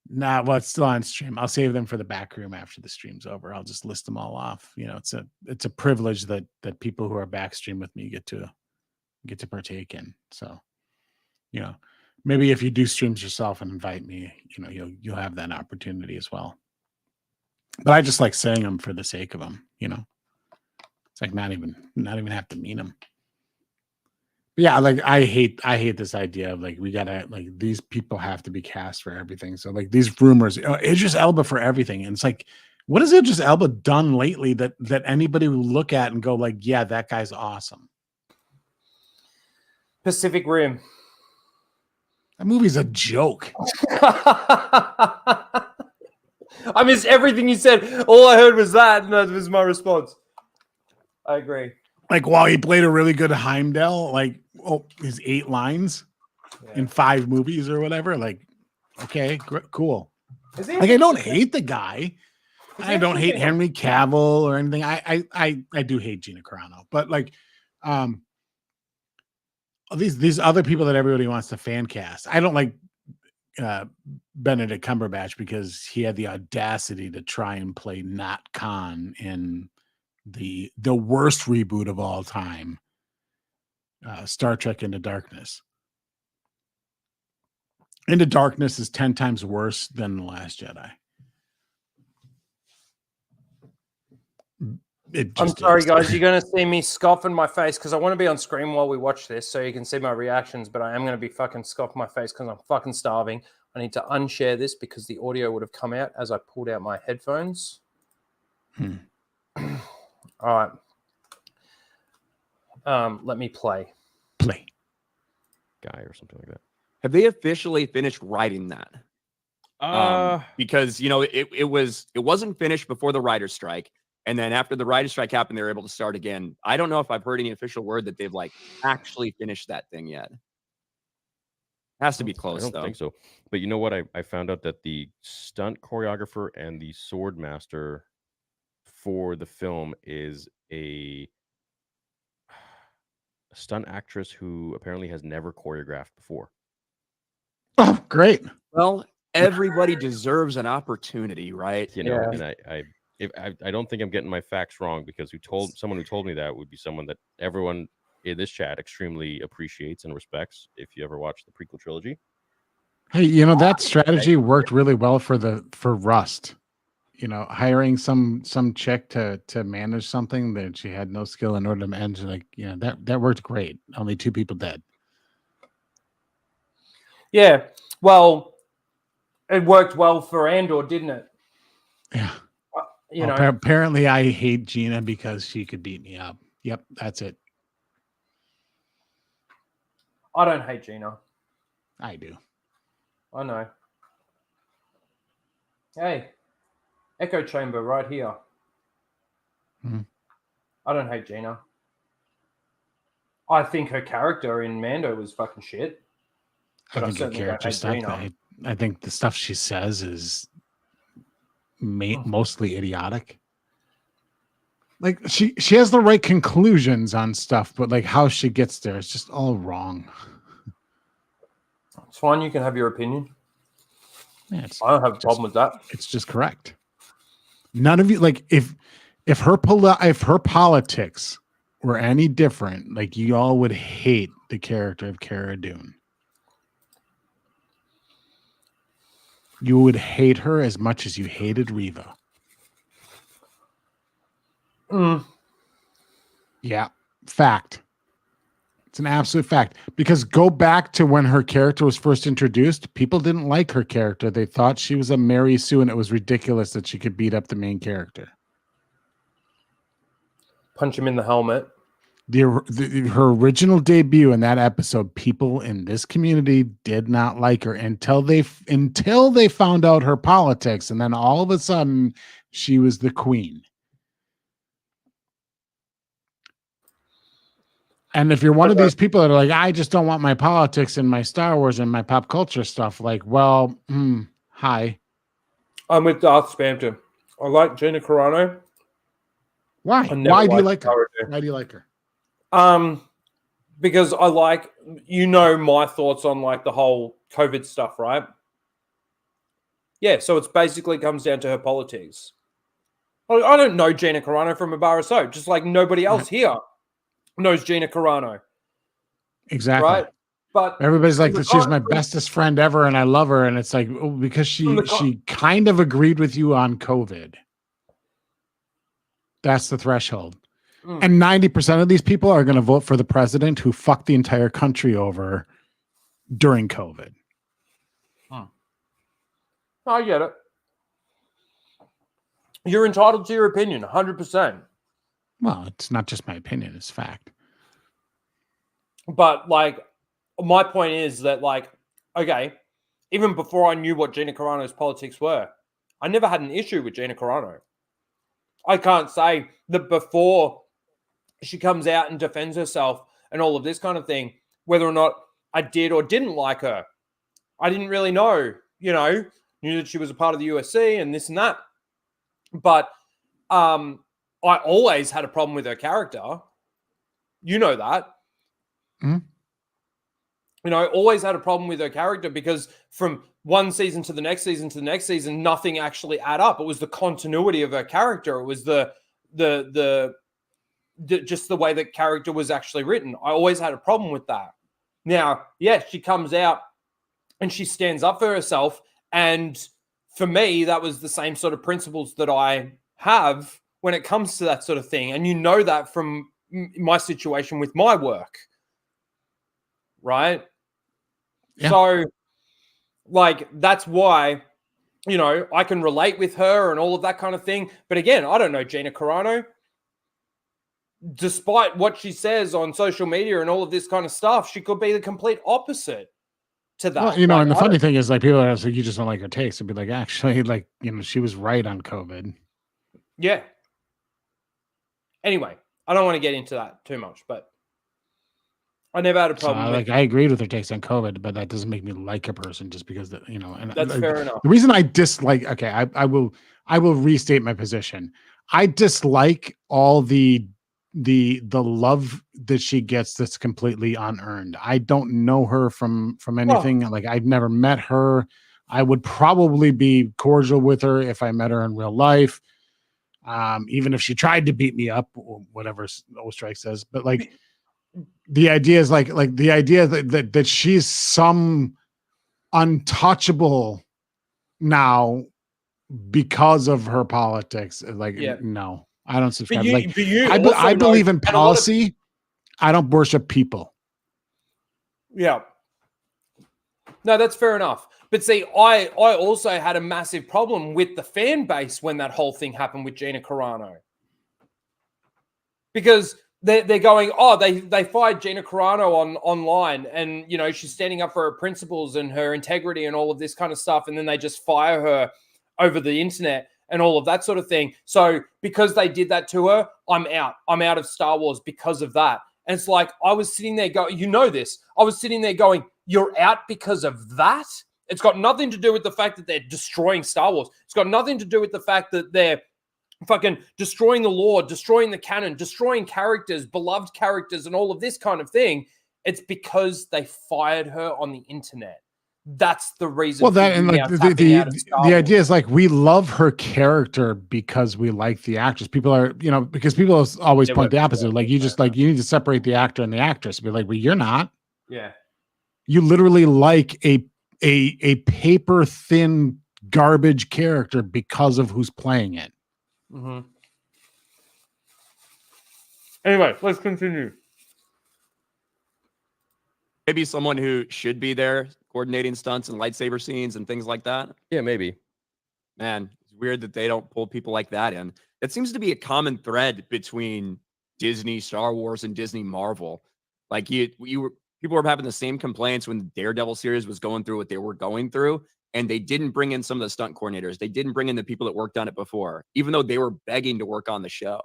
Speaker 15: Nah, well, it's still on stream. I'll save them for the back room after the stream's over. I'll just list them all off. It's a privilege that people who are back stream with me get to partake in. So, maybe if you do streams yourself and invite me, you'll have that opportunity as well. But I just like saying them for the sake of them. It's like not even have to mean them. But yeah, like I hate this idea of like we gotta like these people have to be cast for everything. So like these rumors, Idris Elba for everything, and it's like, what has Idris Elba done lately that anybody will look at and go like, yeah, that guy's awesome?
Speaker 1: Pacific Rim.
Speaker 15: That movie's a joke.
Speaker 1: I missed everything you said. All I heard was that, and that was my response. I agree.
Speaker 15: Like while he played a really good Heimdall, like his 8 lines in 5 movies or whatever. Like, okay, cool. Like I don't hate the guy. I don't hate Henry Cavill or anything. I do hate Gina Carano, but like, these other people that everybody wants to fan cast. I don't like Benedict Cumberbatch because he had the audacity to try and play not Khan in the worst reboot of all time, Star Trek Into Darkness. Into Darkness is 10 times worse than The Last Jedi.
Speaker 1: I'm sorry, guys. You're going to see me scoff in my face because I want to be on screen while we watch this so you can see my reactions, but I am going to be fucking scoffing my face because I'm fucking starving. I need to unshare this because the audio would have come out as I pulled out my headphones. All right. Let me play.
Speaker 16: Guy or something like that.
Speaker 17: Have they officially finished writing that? Because it wasn't finished before the writer's strike, and then after the writer's strike happened, they were able to start again. I don't know if I've heard any official word that they've actually finished that thing yet. Has to be close.
Speaker 16: I don't think so. But you know what? I found out that the stunt choreographer and the sword master for the film is a stunt actress who apparently has never choreographed before.
Speaker 15: Oh, great.
Speaker 17: Well, everybody deserves an opportunity, right?
Speaker 16: And I don't think I'm getting my facts wrong because someone who told me that would be someone that everyone in this chat extremely appreciates and respects if you ever watch the prequel trilogy.
Speaker 15: Hey, that strategy worked really well for Rust. Hiring some chick to manage something that she had no skill in order to manage, that worked great. Only 2 people dead.
Speaker 1: Yeah, well, it worked well for Andor, didn't it?
Speaker 15: Yeah. Apparently I hate Gina because she could beat me up. Yep, that's it.
Speaker 1: I don't hate Gina.
Speaker 15: I do.
Speaker 1: I know. Hey, echo chamber right here. I don't hate Gina. I think her character in Mando was fucking shit.
Speaker 15: I think her character stuff. I think the stuff she says is mostly idiotic. She has the right conclusions on stuff, but how she gets there is just all wrong.
Speaker 1: It's fine. You can have your opinion.
Speaker 15: Yeah,
Speaker 1: I don't have a problem with that.
Speaker 15: It's just correct. None of you if her politics were any different, you all would hate the character of Cara Dune. You would hate her as much as you hated Reva. Yeah, fact. It's an absolute fact. Because go back to when her character was first introduced, people didn't like her character. They thought she was a Mary Sue, and it was ridiculous that she could beat up the main character.
Speaker 1: Punch him in the helmet.
Speaker 15: Her original debut in that episode, people in this community did not like her until they found out her politics, and then all of a sudden she was the queen. And if you're one of these people that are like, I just don't want my politics and my Star Wars and my pop culture stuff, hi.
Speaker 1: I'm with Darth Spampton. I like Gina Carano.
Speaker 15: Why? Why do you like her? Why do you like her?
Speaker 1: Because I like, my thoughts on the whole COVID stuff, right? Yeah, so it's basically comes down to her politics. I don't know Gina Carano from a bar of soap, just like nobody else here knows Gina Carano.
Speaker 15: Exactly.
Speaker 1: Right? But
Speaker 15: everybody's like, she's my bestest friend ever and I love her. And it's because she kind of agreed with you on COVID. That's the threshold. And 90% of these people are going to vote for the president who fucked the entire country over during COVID.
Speaker 1: I get it. You're entitled to your opinion, 100%.
Speaker 15: Well, it's not just my opinion, it's fact.
Speaker 1: But my point is that okay, even before I knew what Gina Carano's politics were, I never had an issue with Gina Carano. I can't say that before she comes out and defends herself and all of this kind of thing, whether or not I did or didn't like her. I didn't really know, knew that she was a part of the USC and this and that. But I always had a problem with her character. You know that.
Speaker 15: Mm-hmm.
Speaker 1: Always had a problem with her character because from one season to the next season to the next season, nothing actually add up. It was the continuity of her character. It was the just the way that character was actually written. I always had a problem with that. Now, yes, she comes out and she stands up for herself. And for me, that was the same sort of principles that I have when it comes to that sort of thing. And you know that from my situation with my work, right? Yeah. So, like, that's why, you know, I can relate with her and all of that kind of thing. But again, I don't know Gina Carano. Despite what she says on social media and all of this kind of stuff, she could be the complete opposite to that.
Speaker 15: Well, you know, like, and the funny thing is, like, people are like, you just don't like her takes. It'd be like, actually, like, you know, she was right on COVID.
Speaker 1: Yeah. Anyway, I don't want to get into that too much, but I never had a problem.
Speaker 15: So, I agreed with her takes on COVID, but that doesn't make me like a person just because, you know, and
Speaker 1: that's fair enough.
Speaker 15: The reason I dislike, okay, I will restate my position. I dislike all the love that she gets that's completely unearned. I don't know her from anything. Like, I've never met her. I would probably be cordial with her if I met her in real life. Even if she tried to beat me up or whatever Ostrike says, but like the idea is like the idea that she's some untouchable now because of her politics. Like, no. I don't subscribe. I believe in policy. I don't worship people.
Speaker 1: Yeah. No, that's fair enough. But see, I also had a massive problem with the fan base when that whole thing happened with Gina Carano. Because they're going, oh, they fired Gina Carano online, and you know, she's standing up for her principles and her integrity and all of this kind of stuff, and then they just fire her over the internet and all of that sort of thing. So because they did that to her, I'm out. I'm out of Star Wars because of that. And it's like, I was sitting there going, you know this. I was sitting there going, you're out because of that? It's got nothing to do with the fact that they're destroying Star Wars. It's got nothing to do with the fact that they're fucking destroying the lore, destroying the canon, destroying characters, beloved characters, and all of this kind of thing. It's because they fired her on the internet. That's the reason.
Speaker 15: Well, that and like the idea is like, we love her character because we like the actress. People are, you know, because people always point the opposite. Like, you just like, you need to separate the actor and the actress. Be like, well, you're not.
Speaker 1: Yeah.
Speaker 15: You literally like a paper thin garbage character because of who's playing it.
Speaker 1: Mm-hmm. Anyway, let's continue.
Speaker 17: Maybe someone who should be there coordinating stunts and lightsaber scenes and things like that.
Speaker 16: Yeah, maybe.
Speaker 17: Man, it's weird that they don't pull people like that in. It seems to be a common thread between Disney, Star Wars, and Disney Marvel. Like, people were having the same complaints when the Daredevil series was going through what they were going through, and they didn't bring in some of the stunt coordinators. They didn't bring in the people that worked on it before, even though they were begging to work on the show.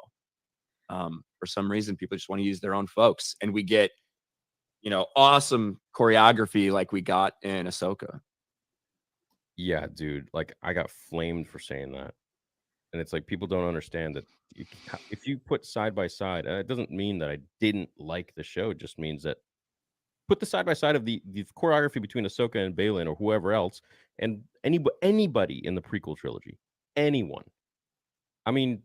Speaker 17: For some reason, people just want to use their own folks, and we get, you know, awesome choreography like we got in Ahsoka.
Speaker 16: Yeah, dude. Like, I got flamed for saying that. And it's like, people don't understand that if you put side by side, and it doesn't mean that I didn't like the show, it just means that put the side by side of the choreography between Ahsoka and Baylan or whoever else, and anybody in the prequel trilogy. Anyone. I mean,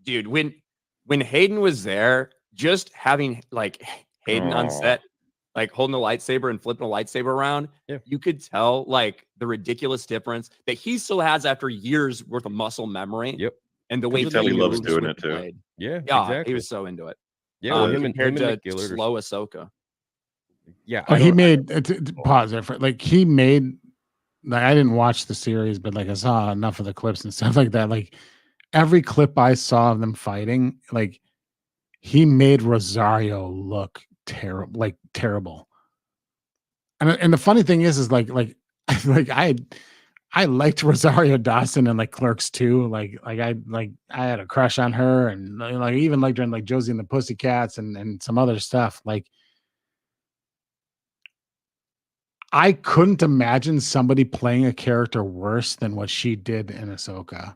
Speaker 17: dude, when Hayden was there, just having like Hayden on set, like holding a lightsaber and flipping a lightsaber around, you could tell like the ridiculous difference that he still has after years worth of muscle memory.
Speaker 16: Yep.
Speaker 17: And the way
Speaker 18: he loves doing it too.
Speaker 17: Played.
Speaker 16: Yeah,
Speaker 17: exactly. He was so into it.
Speaker 16: Yeah,
Speaker 17: compared to slow Ahsoka.
Speaker 16: Yeah.
Speaker 15: He made pause there for like, he made, like, I didn't watch the series, but like, I saw enough of the clips and stuff like that. Like, every clip I saw of them fighting, like, he made Rosario look terrible. And the funny thing is I liked Rosario Dawson and like Clerks too. I had a crush on her, and like even liked her in like Josie and the Pussycats and some other stuff. Like, I couldn't imagine somebody playing a character worse than what she did in Ahsoka.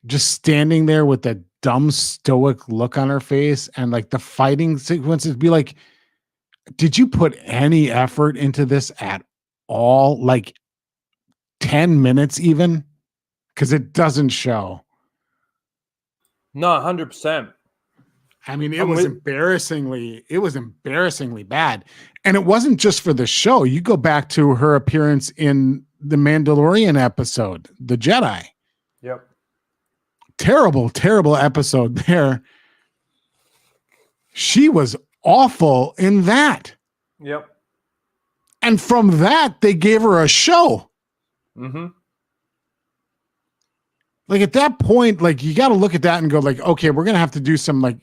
Speaker 15: Just standing there with that dumb stoic look on her face, and like the fighting sequences, be like, did you put any effort into this at all, like 10 minutes even? Because it doesn't show.
Speaker 1: No, 100%.
Speaker 15: I mean, it was embarrassingly bad. And it wasn't just for the show. You go back to her appearance in the Mandalorian episode, The Jedi.
Speaker 1: Yep.
Speaker 15: Terrible, terrible episode there. She was awful in that.
Speaker 1: Yep.
Speaker 15: And from that, they gave her a show.
Speaker 1: Mm-hmm.
Speaker 15: Like at that point, like you got to look at that and go like, okay, we're going to have to do some like,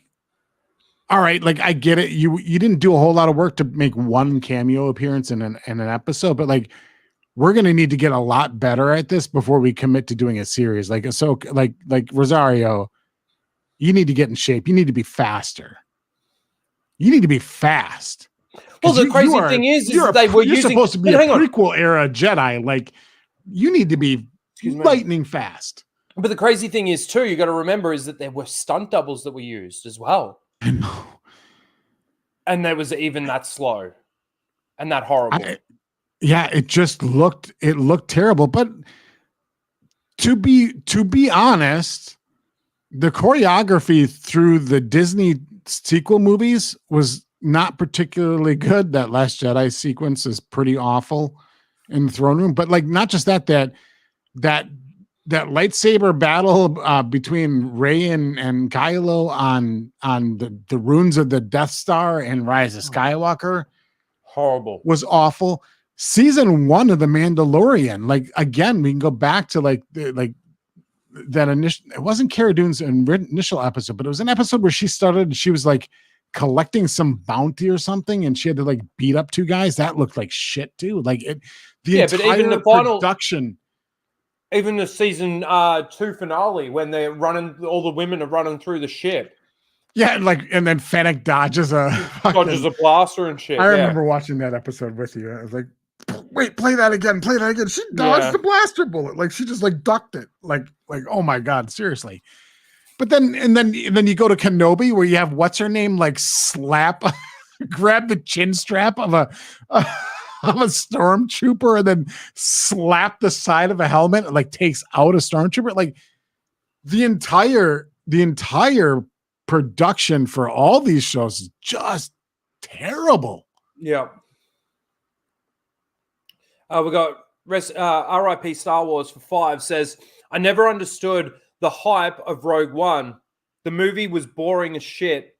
Speaker 15: all right, like I get it. You didn't do a whole lot of work to make one cameo appearance in an episode, but like we're going to need to get a lot better at this before we commit to doing a series. Like, so like Rosario, you need to get in shape. You need to be faster. You need to be fast.
Speaker 1: Well, the crazy thing is they were using,
Speaker 15: supposed to be a prequel era Jedi. Like you need to be lightning fast.
Speaker 1: But the crazy thing is too, you got to remember is that there were stunt doubles that were used as well.
Speaker 15: I know.
Speaker 1: And there was even that slow and that horrible.
Speaker 15: It looked terrible. But to be honest, the choreography through the Disney sequel movies was not particularly good. That Last Jedi sequence is pretty awful in the throne room. But like not just that lightsaber battle between Rey and Kylo on the ruins of the Death Star and Rise of Skywalker,
Speaker 1: horrible,
Speaker 15: was awful. Season 1 of The Mandalorian, like again, we can go back to like that initial. It wasn't Cara Dune's initial episode, but it was an episode where she started. She was like collecting some bounty or something, and she had to like beat up 2 guys. That looked like shit too. Like it,
Speaker 1: but even the final
Speaker 15: production.
Speaker 1: Even the season 2 finale, when they're running, all the women are running through the ship.
Speaker 15: Yeah, and then Fennec dodges a
Speaker 1: blaster and shit.
Speaker 15: I remember watching that episode with you. I was like, wait, play that again. She dodged the blaster bullet. Like she just like ducked it. Like, oh my God, seriously. But then you go to Kenobi where you have what's her name like grab the chin strap of a stormtrooper and then slap the side of a helmet and like takes out a stormtrooper. Like the entire production for all these shows is just terrible.
Speaker 1: Yeah. We got RIP Star Wars for 5 says, I never understood the hype of Rogue One. The movie was boring as shit.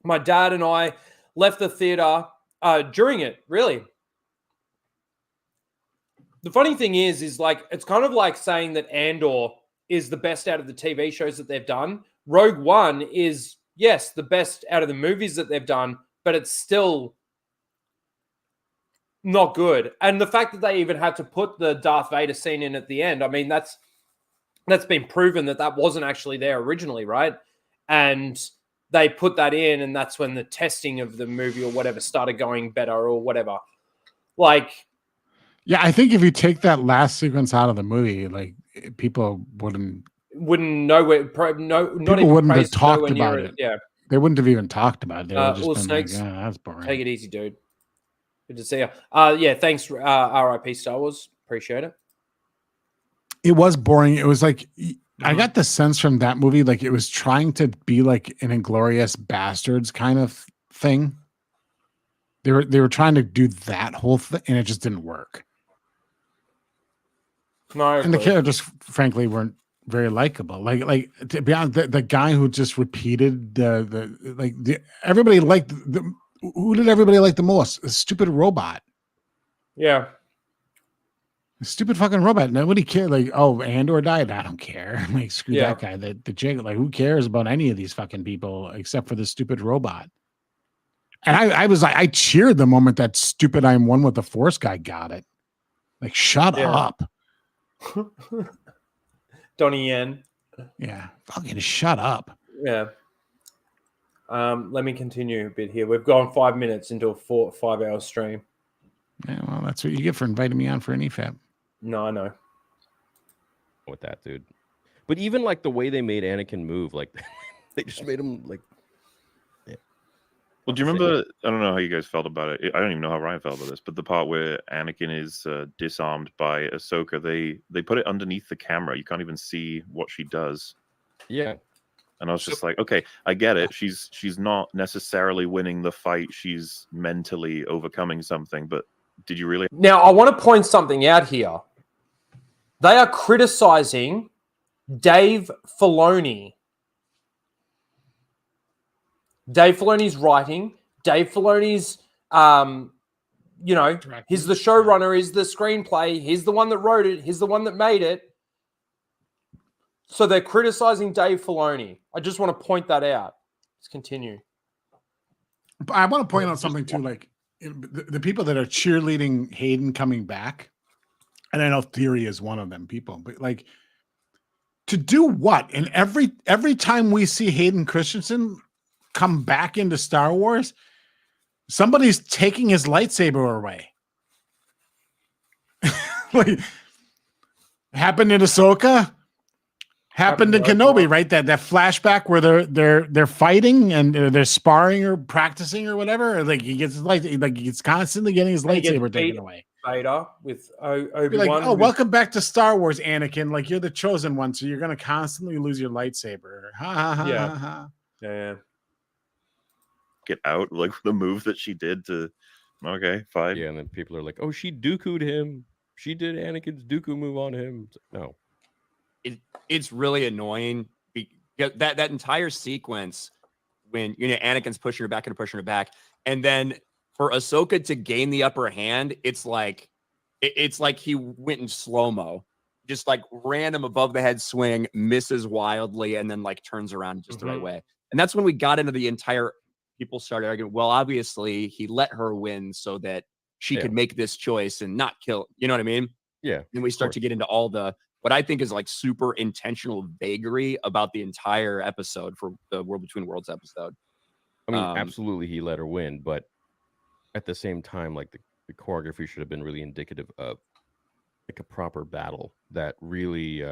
Speaker 1: My dad and I left the theater during it, really. The funny thing is like, it's kind of like saying that Andor is the best out of the TV shows that they've done. Rogue One is, yes, the best out of the movies that they've done, but it's still not good. And the fact that they even had to put the Darth Vader scene in at the end, I mean, that's been proven that wasn't actually there originally, right? And they put that in, and that's when the testing of the movie or whatever started going better or whatever. Like,
Speaker 15: yeah, I think if you take that last sequence out of the movie, like people wouldn't
Speaker 1: know where. Not even
Speaker 15: wouldn't have talked about it.
Speaker 1: Yeah,
Speaker 15: they wouldn't have even talked about it. They would
Speaker 1: all
Speaker 15: just been
Speaker 1: snakes.
Speaker 15: like, that's boring.
Speaker 1: Take it easy, dude. Good to see you. Yeah, thanks, RIP Star Wars. Appreciate it.
Speaker 15: It was boring. It was like I got the sense from that movie, like it was trying to be like an Inglourious Bastards kind of thing. They were trying to do that whole thing, and it just didn't work.
Speaker 1: No,
Speaker 15: and the characters, frankly, weren't very likable. Like to be honest, the guy who just repeated everybody liked who did everybody like the most? A stupid robot.
Speaker 1: Yeah.
Speaker 15: A stupid fucking robot. Nobody cared. Like, oh, Andor died. I don't care. Like, screw that guy. The chick. Like, who cares about any of these fucking people except for the stupid robot? And I was like, I cheered the moment that stupid I'm one with the Force guy got it. Like, shut up.
Speaker 1: Donnie Yen.
Speaker 15: Yeah. Fucking shut up.
Speaker 1: Yeah. Let me continue a bit here. We've gone 5 minutes into a 5-hour stream.
Speaker 15: Yeah, well, that's what you get for inviting me on for an EFAP.
Speaker 1: No, I know.
Speaker 16: With that, dude. But even like the way they made Anakin move, like they just made him like
Speaker 18: Well, do you remember? I don't know how you guys felt about it. I don't even know how Ryan felt about this, but the part where Anakin is disarmed by Ahsoka, they put it underneath the camera. You can't even see what she does.
Speaker 16: Yeah.
Speaker 18: And I was just like, okay, I get it. She's not necessarily winning the fight. She's mentally overcoming something. But did you really?
Speaker 1: Now, I want to point something out here. They are criticizing Dave Filoni. Dave Filoni's writing. Dave Filoni's, he's the showrunner, he's the screenplay, he's the one that wrote it, he's the one that made it. So they're criticizing Dave Filoni. I just want to point that out. Let's continue.
Speaker 15: I want to point out something too, like the people that are cheerleading Hayden coming back, and I know Theory is one of them people, but like to do what? And every time we see Hayden Christensen come back into Star Wars, somebody's taking his lightsaber away. Like happened in Ahsoka, happened in Kenobi, right? That flashback where they're fighting and they're sparring or practicing or whatever. Or like he gets he's constantly getting his lightsaber taken away.
Speaker 1: Vader with Obi-Wan.
Speaker 15: Like, oh, welcome back to Star Wars, Anakin. Like you're the chosen one, so you're gonna constantly lose your lightsaber. Ha ha ha ha ha.
Speaker 1: Yeah.
Speaker 18: Get out, like the move that she did to. Okay, fine.
Speaker 16: Yeah, and then people are like, "Oh, she Dooku'd him. She did Anakin's Dooku move on him." No,
Speaker 17: it's really annoying. That entire sequence when Anakin's pushing her back, and then for Ahsoka to gain the upper hand, it's like he went in slow-mo, just like random above the head swing, misses wildly, and then like turns around just the right way. And that's when we got into the entire. People started arguing, well, obviously he let her win so that she could make this choice and not kill. You know what I mean?
Speaker 16: Yeah.
Speaker 17: And we start to get into all what I think is like super intentional vagary about the entire episode for the World Between Worlds episode.
Speaker 16: I mean, absolutely he let her win, but at the same time, like the choreography should have been really indicative of like a proper battle that really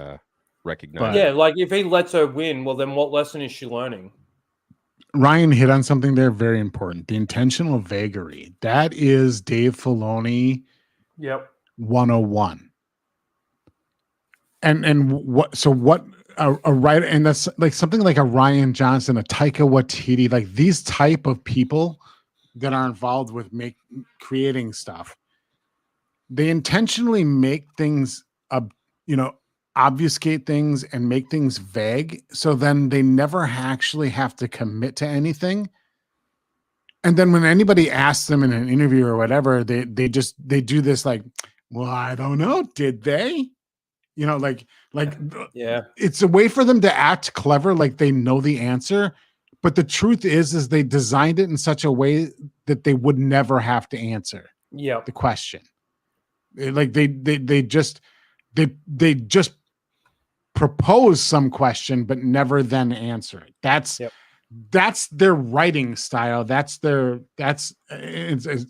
Speaker 16: recognized.
Speaker 1: Yeah, like if he lets her win, well, then what lesson is she learning?
Speaker 15: Ryan hit on something there very important. The intentional vagary. That is Dave Filoni 101. And what a writer, and that's like something like a Ryan Johnson, a Taika Waititi, like these type of people that are involved with creating stuff. They intentionally make things obfuscate things and make things vague, so then they never actually have to commit to anything. And then when anybody asks them in an interview or whatever, they do this like, well, I don't know, did they? Like it's a way for them to act clever, like they know the answer. But the truth is they designed it in such a way that they would never have to answer the question. Like they just propose some question but never then answer it. That's their writing style. It's a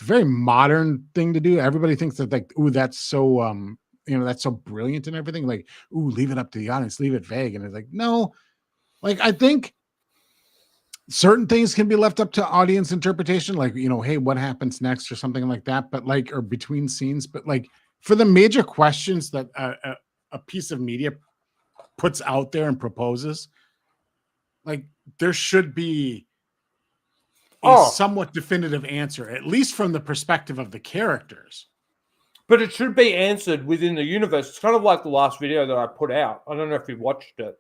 Speaker 15: very modern thing to do. Everybody thinks that like, ooh, that's so that's so brilliant and everything. Like, ooh, leave it up to the audience, leave it vague. And it's like, no, like I think certain things can be left up to audience interpretation, like, hey, what happens next or something like that, but like, or between scenes, but like for the major questions that a piece of media puts out there and proposes, like there should be a somewhat definitive answer, at least from the perspective of the characters.
Speaker 1: But it should be answered within the universe. It's kind of like the last video that I put out. I don't know if you watched it.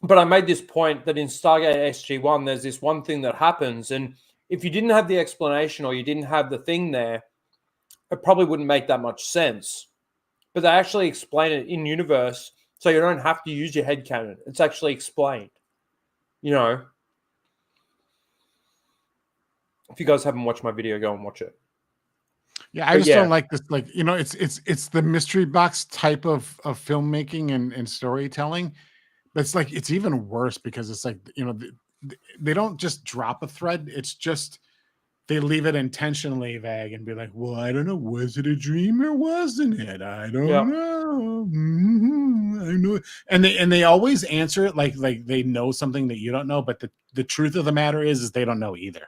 Speaker 1: But I made this point that in Stargate SG-1, there's this one thing that happens. And if you didn't have the explanation or you didn't have the thing there, it probably wouldn't make that much sense. But they actually explain it in universe, so you don't have to use your headcanon. It's actually explained. If you guys haven't watched my video, go and watch it.
Speaker 15: Yeah, I don't like this. Like, it's the mystery box type of filmmaking and storytelling. But it's like, it's even worse because it's like, they don't just drop a thread. It's just they leave it intentionally vague and be like, well, I don't know, was it a dream or wasn't it? I don't know. I know. And they always answer it like they know something that you don't know, but the truth of the matter is they don't know either.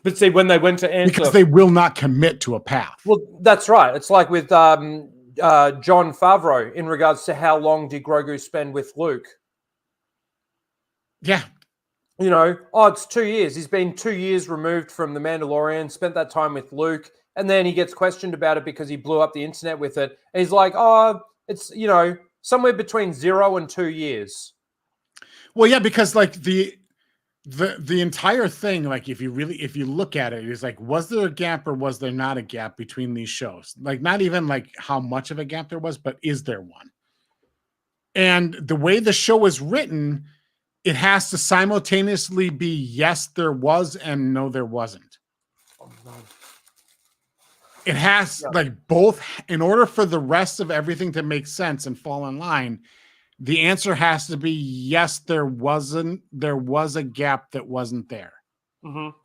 Speaker 1: But see, when they went to answer,
Speaker 15: because they will not commit to a path.
Speaker 1: Well, that's right. It's like with John Favreau in regards to how long did Grogu spend with Luke?
Speaker 15: Yeah.
Speaker 1: You know, oh, it's 2 years. He's been 2 years removed from The Mandalorian, spent that time with Luke, and then he gets questioned about it because he blew up the internet with it. And he's like, oh, it's, you know, somewhere between 0 and 2 years.
Speaker 15: Well, yeah, because like the entire thing, like if you look at it, is like, was there a gap or was there not a gap between these shows? Like not even like how much of a gap there was, but is there one? And the way the show is written, it has to simultaneously be yes, there was, and no, there wasn't. It has like both. In order for the rest of everything to make sense and fall in line, the answer has to be yes, there was a gap that wasn't there.
Speaker 1: Mm-hmm.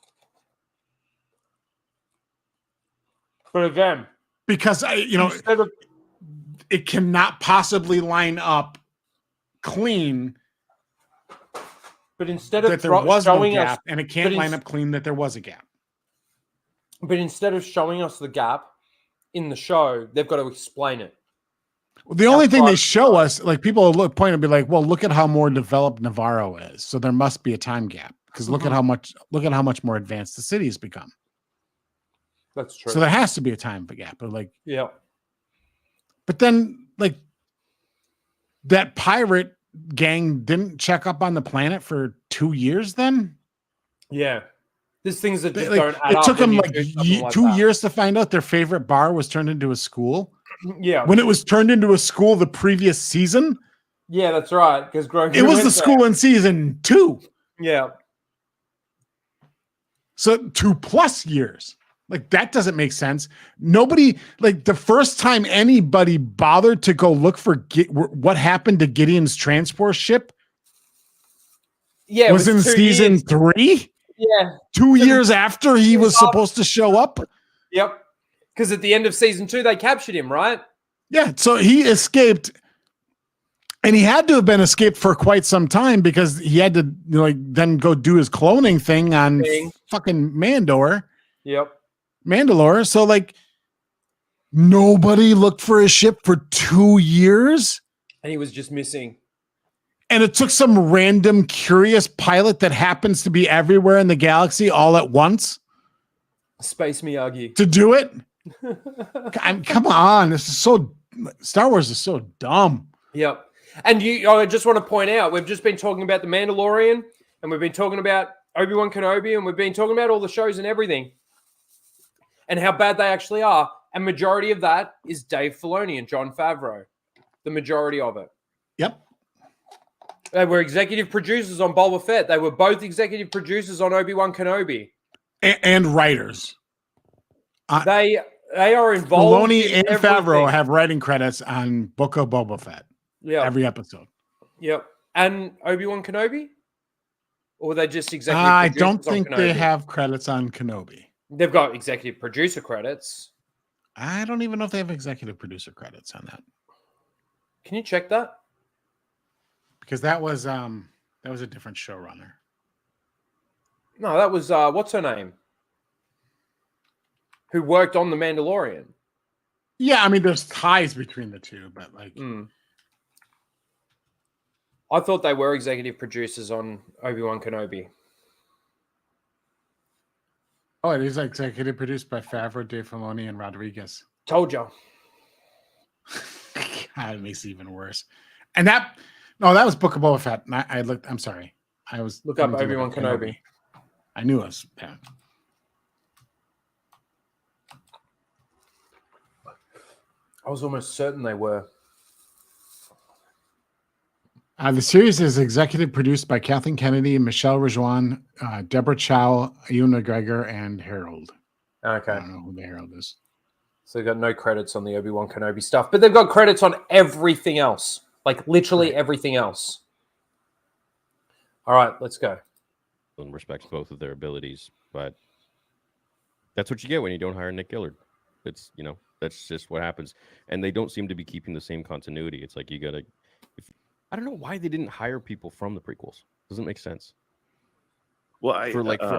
Speaker 1: But again,
Speaker 15: because it cannot possibly line up clean.
Speaker 1: But instead of
Speaker 15: that there was no
Speaker 1: showing
Speaker 15: gap,
Speaker 1: us,
Speaker 15: and it can't line up clean that there was a gap.
Speaker 1: But instead of showing us the gap in the show, they've got to explain it.
Speaker 15: Well, the only thing they show us, like people will point and be like, "Well, look at how more developed Navarro is, so there must be a time gap." Because look at how much more advanced the city has become.
Speaker 1: That's true.
Speaker 15: So there has to be a time gap. But like,
Speaker 1: yeah.
Speaker 15: But then, like, that pirate gang didn't check up on the planet for 2 years. Then,
Speaker 1: yeah, there's things that just
Speaker 15: like,
Speaker 1: don't add
Speaker 15: it
Speaker 1: up.
Speaker 15: took them
Speaker 1: when
Speaker 15: like
Speaker 1: you do something like
Speaker 15: 2
Speaker 1: that.
Speaker 15: years to find out their favorite bar was turned into a school.
Speaker 1: Yeah,
Speaker 15: when it was turned into a school the previous season.
Speaker 1: Yeah, that's right. Because Grogu
Speaker 15: it was
Speaker 1: went
Speaker 15: the school
Speaker 1: there.
Speaker 15: in season 2.
Speaker 1: Yeah.
Speaker 15: So 2+ years. Like that doesn't make sense. Nobody, like the first time anybody bothered to go look for what happened to Gideon's transport ship.
Speaker 1: Yeah, it
Speaker 15: was in
Speaker 1: 2
Speaker 15: season
Speaker 1: years.
Speaker 15: 3.
Speaker 1: Yeah,
Speaker 15: 2 years after he was supposed to show up.
Speaker 1: Yep. Because at the end of season 2, they captured him, right?
Speaker 15: Yeah. So he escaped. And he had to have been escaped for quite some time because he had to then go do his cloning thing on fucking Mandalore.
Speaker 1: Yep.
Speaker 15: Mandalore. So like nobody looked for his ship for 2 years.
Speaker 1: And he was just missing.
Speaker 15: And it took some random curious pilot that happens to be everywhere in the galaxy all at once.
Speaker 1: Space Miyagi.
Speaker 15: To do it. Come on. This is so Star Wars is so dumb.
Speaker 1: Yep. And I just want to point out, we've just been talking about The Mandalorian, and we've been talking about Obi-Wan Kenobi, and we've been talking about all the shows and everything, and how bad they actually are. And majority of that is Dave Filoni and Jon Favreau. The majority of it.
Speaker 15: Yep.
Speaker 1: They were executive producers on Boba Fett. They were both executive producers on Obi-Wan Kenobi.
Speaker 15: And writers.
Speaker 1: They are involved.
Speaker 15: Filoni
Speaker 1: in
Speaker 15: and Favreau
Speaker 1: everything.
Speaker 15: have writing credits on Book of Boba Fett.
Speaker 1: Yeah.
Speaker 15: Every episode.
Speaker 1: Yep. And Obi-Wan Kenobi? Or were they just executive
Speaker 15: I
Speaker 1: producers
Speaker 15: don't
Speaker 1: on
Speaker 15: think
Speaker 1: Kenobi?
Speaker 15: they have credits on Kenobi.
Speaker 1: They've got executive producer credits.
Speaker 15: I don't even know if they have executive producer credits on that.
Speaker 1: Can you check that?
Speaker 15: Because that was a different showrunner.
Speaker 1: No, that was what's her name? Who worked on The Mandalorian.
Speaker 15: Yeah, I mean there's ties between the two, but like
Speaker 1: I thought they were executive producers on Obi-Wan Kenobi.
Speaker 15: Oh, it is executive produced by Favreau, Dave Filoni, and Rodriguez.
Speaker 1: Told you.
Speaker 15: God, it makes it even worse. And that was Book of Boba Fett. And I looked. I'm sorry. I was
Speaker 1: Look up Obi-Wan Kenobi.
Speaker 15: I knew it was. Yeah.
Speaker 1: I was almost certain they were.
Speaker 15: The series is executive produced by Kathleen Kennedy, Michelle Rejoin, Deborah Chow, Ewan McGregor, and Harold.
Speaker 1: Okay.
Speaker 15: I don't know who the Harold is.
Speaker 1: So they've got no credits on the Obi-Wan Kenobi stuff, but they've got credits on everything else. Like literally everything else. All right, let's go.
Speaker 16: And respects both of their abilities, but That's what you get when you don't hire Nick Gillard. It's, you know, that's just what happens. And they don't seem to be keeping the same continuity. It's like you gotta. I don't know why they didn't hire people from the prequels. Doesn't make sense.
Speaker 18: Well,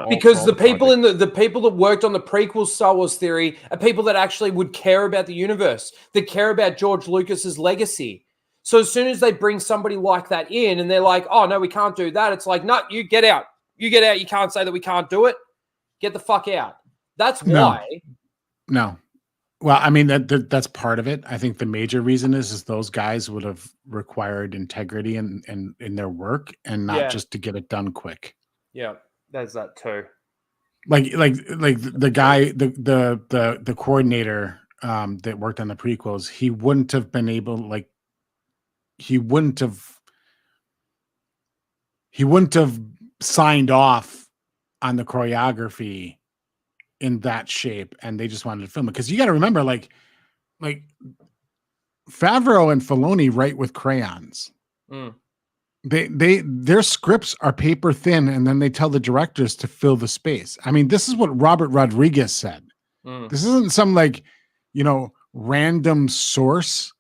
Speaker 1: because the people in the people that worked on the prequel Star Wars theory are people that actually would care about the universe, that care about George Lucas's legacy. So as soon as they bring somebody like that in and they're like, oh, no, we can't do that. It's like, no, you get out. You get out. You can't say that we can't do it. Get the fuck out. That's why.
Speaker 15: No. Well, I mean, that's part of it. I think the major reason is those guys would have required integrity in their work and not just to get it done quick.
Speaker 1: Yeah, there's that too.
Speaker 15: Like the guy, the coordinator that worked on the prequels, he wouldn't have been able, he wouldn't have signed off on the choreography in that shape, and they just wanted to film it. Because you got to remember, like Favreau and Filoni write with crayons.
Speaker 1: Mm.
Speaker 15: Their scripts are paper thin, and then they tell the directors to fill the space. I mean, this is what Robert Rodriguez said.
Speaker 1: Mm.
Speaker 15: This isn't some random source.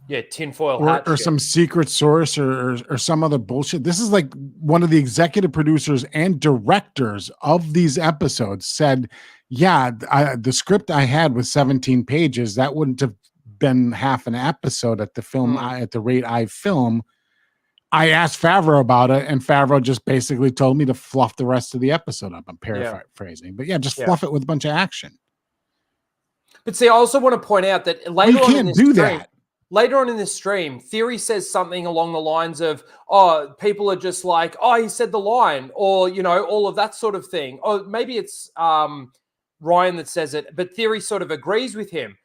Speaker 1: Yeah, tinfoil hat
Speaker 15: or
Speaker 1: shit.
Speaker 15: some secret source or some other bullshit. This is like one of the executive producers and directors of these episodes said, yeah, the script I had was 17 pages. That wouldn't have been half an episode at the film at the rate I film. I asked Favreau about it, and Favreau just basically told me to fluff the rest of the episode up. I'm paraphrasing, but just fluff it with a bunch of action.
Speaker 1: But see, I also want to point out that later on in this stream, later on in this stream, Theory says something along the lines of, oh, people are just like, oh, he said the line, or, all of that sort of thing. Or maybe it's Ryan that says it, but Theory sort of agrees with him.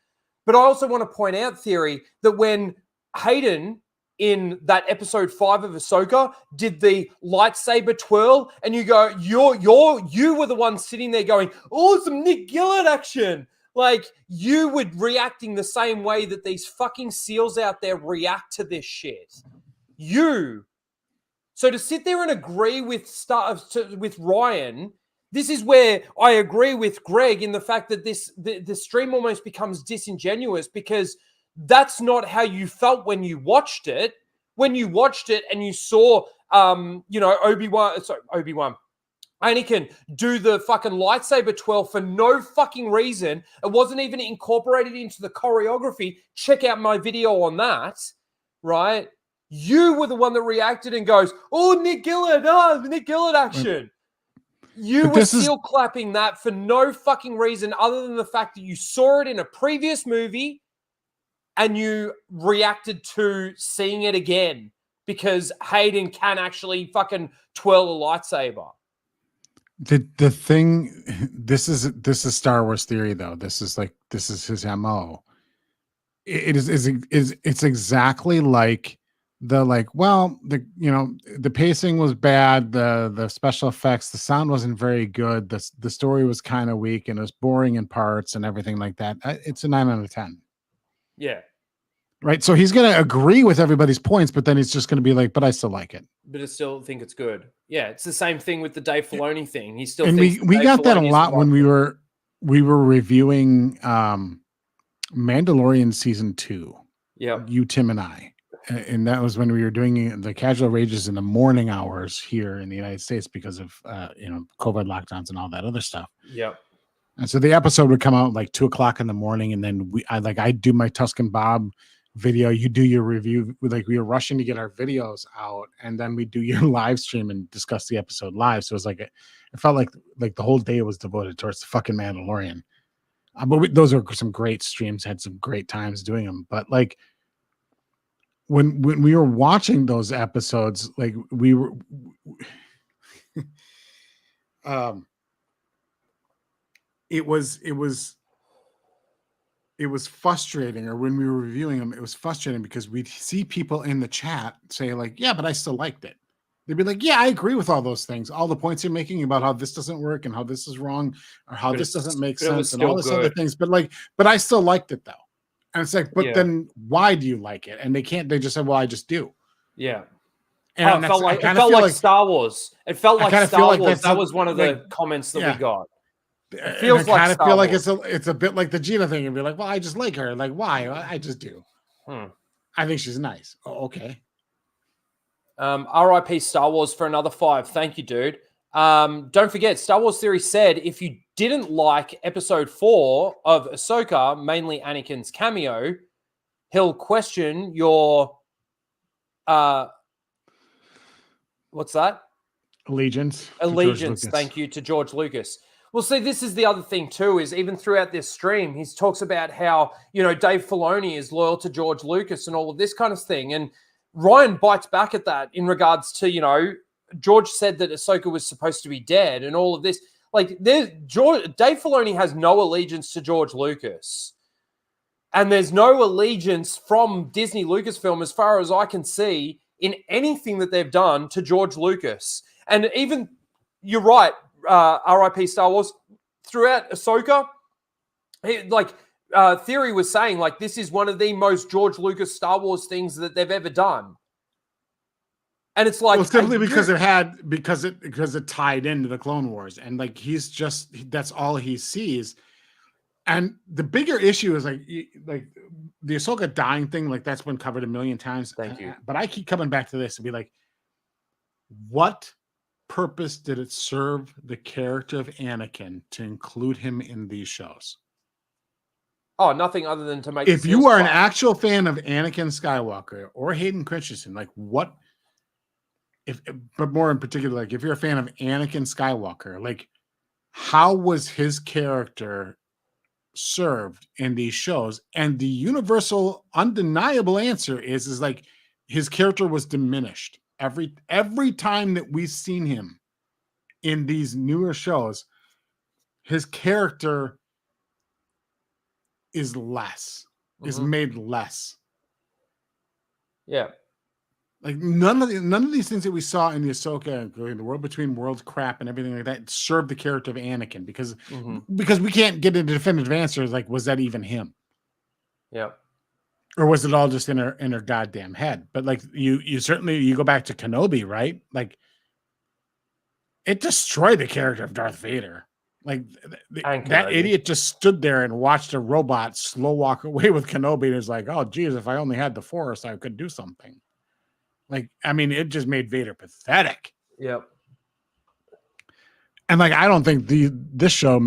Speaker 1: But I also want to point out, Theory, that when Hayden in that episode 5 of Ahsoka did the lightsaber twirl, and you go, you were the one sitting there going, oh, some Nick Gillard action. Like, you were reacting the same way that these fucking SEALs out there react to this shit. So to sit there and agree with Ryan, this is where I agree with Greg in the fact that the stream almost becomes disingenuous, because that's not how you felt when you watched it. When you watched it and you saw, Obi-Wan, Anakin do the fucking lightsaber twirl for no fucking reason. It wasn't even incorporated into the choreography. Check out my video on that, right? You were the one that reacted and goes, oh, Nick Gillard action. You were still clapping that for no fucking reason other than the fact that you saw it in a previous movie and you reacted to seeing it again because Hayden can actually fucking twirl a lightsaber.
Speaker 15: The thing, this is Star Wars theory though. This is his MO. It's exactly like the pacing was bad, the special effects, the sound wasn't very good, the story was kind of weak and it was boring in parts and everything like that. It's a 9 out of 10.
Speaker 1: Yeah.
Speaker 15: Right. So he's going to agree with everybody's points, but then he's just going to be like, but I still like it.
Speaker 1: But I still think it's good. Yeah. It's the same thing with the Dave Filoni thing. He still
Speaker 15: and
Speaker 1: thinks
Speaker 15: we got that a lot when we were reviewing Mandalorian season 2.
Speaker 1: Yeah.
Speaker 15: You, Tim, and I. And that was when we were doing the casual rages in the morning hours here in the United States because of COVID lockdowns and all that other stuff.
Speaker 1: Yeah.
Speaker 15: And so the episode would come out like 2:00 in the morning, and then I do my Tuscan Bob video, you do your review. Like, we were rushing to get our videos out, and then we do your live stream and discuss the episode live. So it was like it felt like the whole day was devoted towards the fucking Mandalorian. But those are some great streams, had some great times doing them. But like when we were watching those episodes, like we were it was frustrating, or when we were reviewing them, it was frustrating because we'd see people in the chat say like, yeah, but I still liked it. They'd be like, yeah, I agree with all those things, all the points you're making about how this doesn't work and how this is wrong or how this doesn't make sense and all this other things. But I still liked it though. And it's like, but then why do you like it? And they just said, well, I just do.
Speaker 1: Yeah.
Speaker 15: And
Speaker 1: it felt like Star Wars. It felt like Star Wars. That was one of the comments that we got. It feels like
Speaker 15: kind of
Speaker 1: Star
Speaker 15: feel like
Speaker 1: Wars.
Speaker 15: it's a bit like the Gina thing, and be like, well, I just like her. Like, why? I just do. I think she's nice. Oh, okay.
Speaker 1: RIP Star Wars for another 5. Thank you, dude. Don't forget, Star Wars Theory said if you didn't like episode 4 of Ahsoka, mainly Anakin's cameo, he'll question your what's that?
Speaker 15: Allegiance.
Speaker 1: Allegiance, thank you, to George Lucas. Well, see, this is the other thing too, is even throughout this stream, he talks about how, Dave Filoni is loyal to George Lucas and all of this kind of thing. And Ryan bites back at that in regards to, George said that Ahsoka was supposed to be dead and all of this. Like, Dave Filoni has no allegiance to George Lucas. And there's no allegiance from Disney Lucasfilm, as far as I can see, in anything that they've done to George Lucas. And even, you're right, RIP Star Wars, throughout Ahsoka, Theory was saying, like, this is one of the most George Lucas Star Wars things that they've ever done. And it's like,
Speaker 15: well, simply because it tied into the Clone Wars, and like that's all he sees. And the bigger issue is like the Ahsoka dying thing, like that's been covered a million times.
Speaker 1: Thank you.
Speaker 15: But I keep coming back to this and be like, what purpose did it serve the character of Anakin to include him in these shows?
Speaker 1: Oh, nothing other than to make.
Speaker 15: If you are an actual fan of Anakin Skywalker or Hayden Christensen, like what? But more in particular, like if you're a fan of Anakin Skywalker, like how was his character served in these shows? And the universal, undeniable answer is like his character was diminished every time that we've seen him in these newer shows. His character is less, is made less.
Speaker 1: Yeah.
Speaker 15: Like none of these things that we saw in the Ahsoka, the World Between Worlds crap and everything like that served the character of Anakin because we can't get a definitive answer. Like, was that even him?
Speaker 1: Yeah.
Speaker 15: Or was it all just in her goddamn head? But like you certainly, you go back to Kenobi, right? Like it destroyed the character of Darth Vader. Like that idiot just stood there and watched a robot slow walk away with Kenobi and is like, oh geez, if I only had the Force, I could do something. Like, I mean, it just made Vader pathetic.
Speaker 1: Yep.
Speaker 15: And like, I don't think this show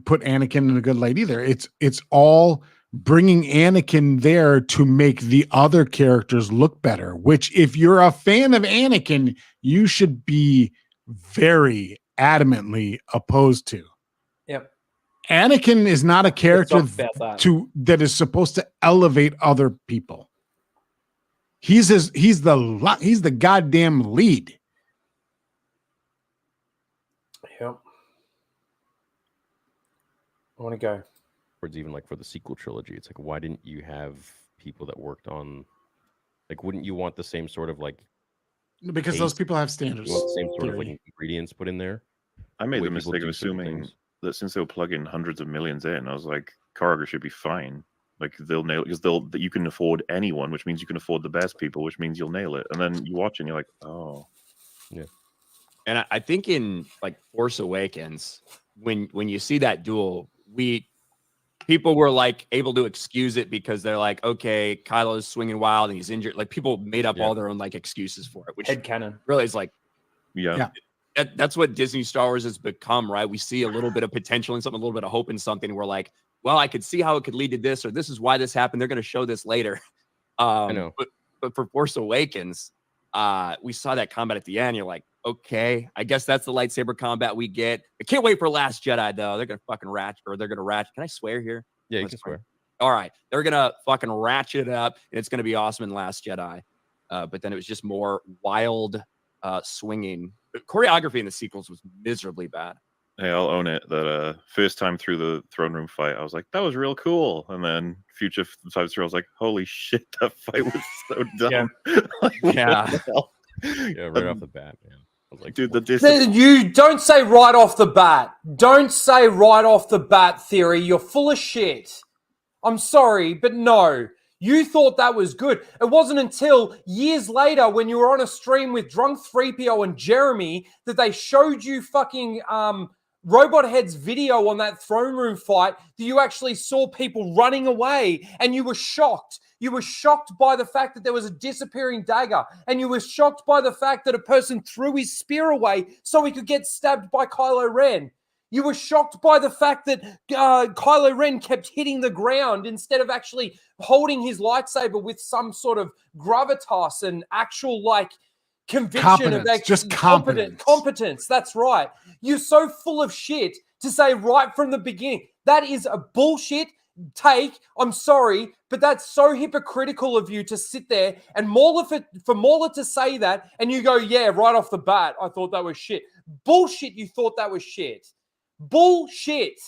Speaker 15: put Anakin in a good light either. It's all bringing Anakin there to make the other characters look better, which if you're a fan of Anakin, you should be very adamantly opposed to.
Speaker 1: Yep.
Speaker 15: Anakin is not a character that is supposed to elevate other people. He's the goddamn lead.
Speaker 1: Yep. I want to go.
Speaker 16: Or it's even like for the sequel trilogy, it's like, why didn't you have people that worked on, like, wouldn't you want the same sort of like?
Speaker 15: Because those people have standards.
Speaker 16: You want the same sort of like ingredients put in there.
Speaker 18: I made the mistake of assuming that since they'll plug in hundreds of millions in, I was like, choreography should be fine. Like they'll nail it because you can afford anyone, which means you can afford the best people, which means you'll nail it. And then you watch and you're like, oh,
Speaker 16: yeah.
Speaker 17: And I think in like Force Awakens, when you see that duel, people were like able to excuse it because they're like, okay, Kylo's swinging wild and he's injured. Like people made up all their own like excuses for it, which
Speaker 1: headcanon
Speaker 17: really is like,
Speaker 18: yeah.
Speaker 17: That's what Disney Star Wars has become, right? We see a little bit of potential in something, a little bit of hope in something. And we're like, well, I could see how it could lead to this, or this is why this happened. They're going to show this later.
Speaker 16: I know.
Speaker 17: But for Force Awakens, we saw that combat at the end. You're like, okay, I guess that's the lightsaber combat we get. I can't wait for Last Jedi, though. They're going to fucking ratchet. Can I swear here?
Speaker 16: Yeah, you can swear.
Speaker 17: All right. They're going to fucking ratchet it up, and it's going to be awesome in Last Jedi. But then it was just more wild swinging. The choreography in the sequels was miserably bad.
Speaker 18: Hey, I'll own it. That first time through the throne room fight, I was like, that was real cool. And then future times through, I was like, holy shit, that fight was so dumb.
Speaker 17: Yeah.
Speaker 16: Yeah, right off the bat, man. I was like,
Speaker 18: dude,
Speaker 1: you don't say right off the bat. Don't say right off the bat, Theory. You're full of shit. I'm sorry, but no. You thought that was good. It wasn't until years later when you were on a stream with Drunk 3PO and Jeremy that they showed you fucking Robot Head's video on that throne room fight that you actually saw people running away and you were shocked. You were shocked by the fact that there was a disappearing dagger, and you were shocked by the fact that a person threw his spear away so he could get stabbed by Kylo Ren. You were shocked by the fact that Kylo Ren kept hitting the ground instead of actually holding his lightsaber with some sort of gravitas and actual conviction
Speaker 15: Competence, just
Speaker 1: competence. That's right. You're so full of shit to say right from the beginning. That is a bullshit take. I'm sorry, but that's so hypocritical of you to sit there and for Mauler to say that, and you go, yeah, right off the bat, I thought that was shit. Bullshit, you thought that was shit. Bullshit.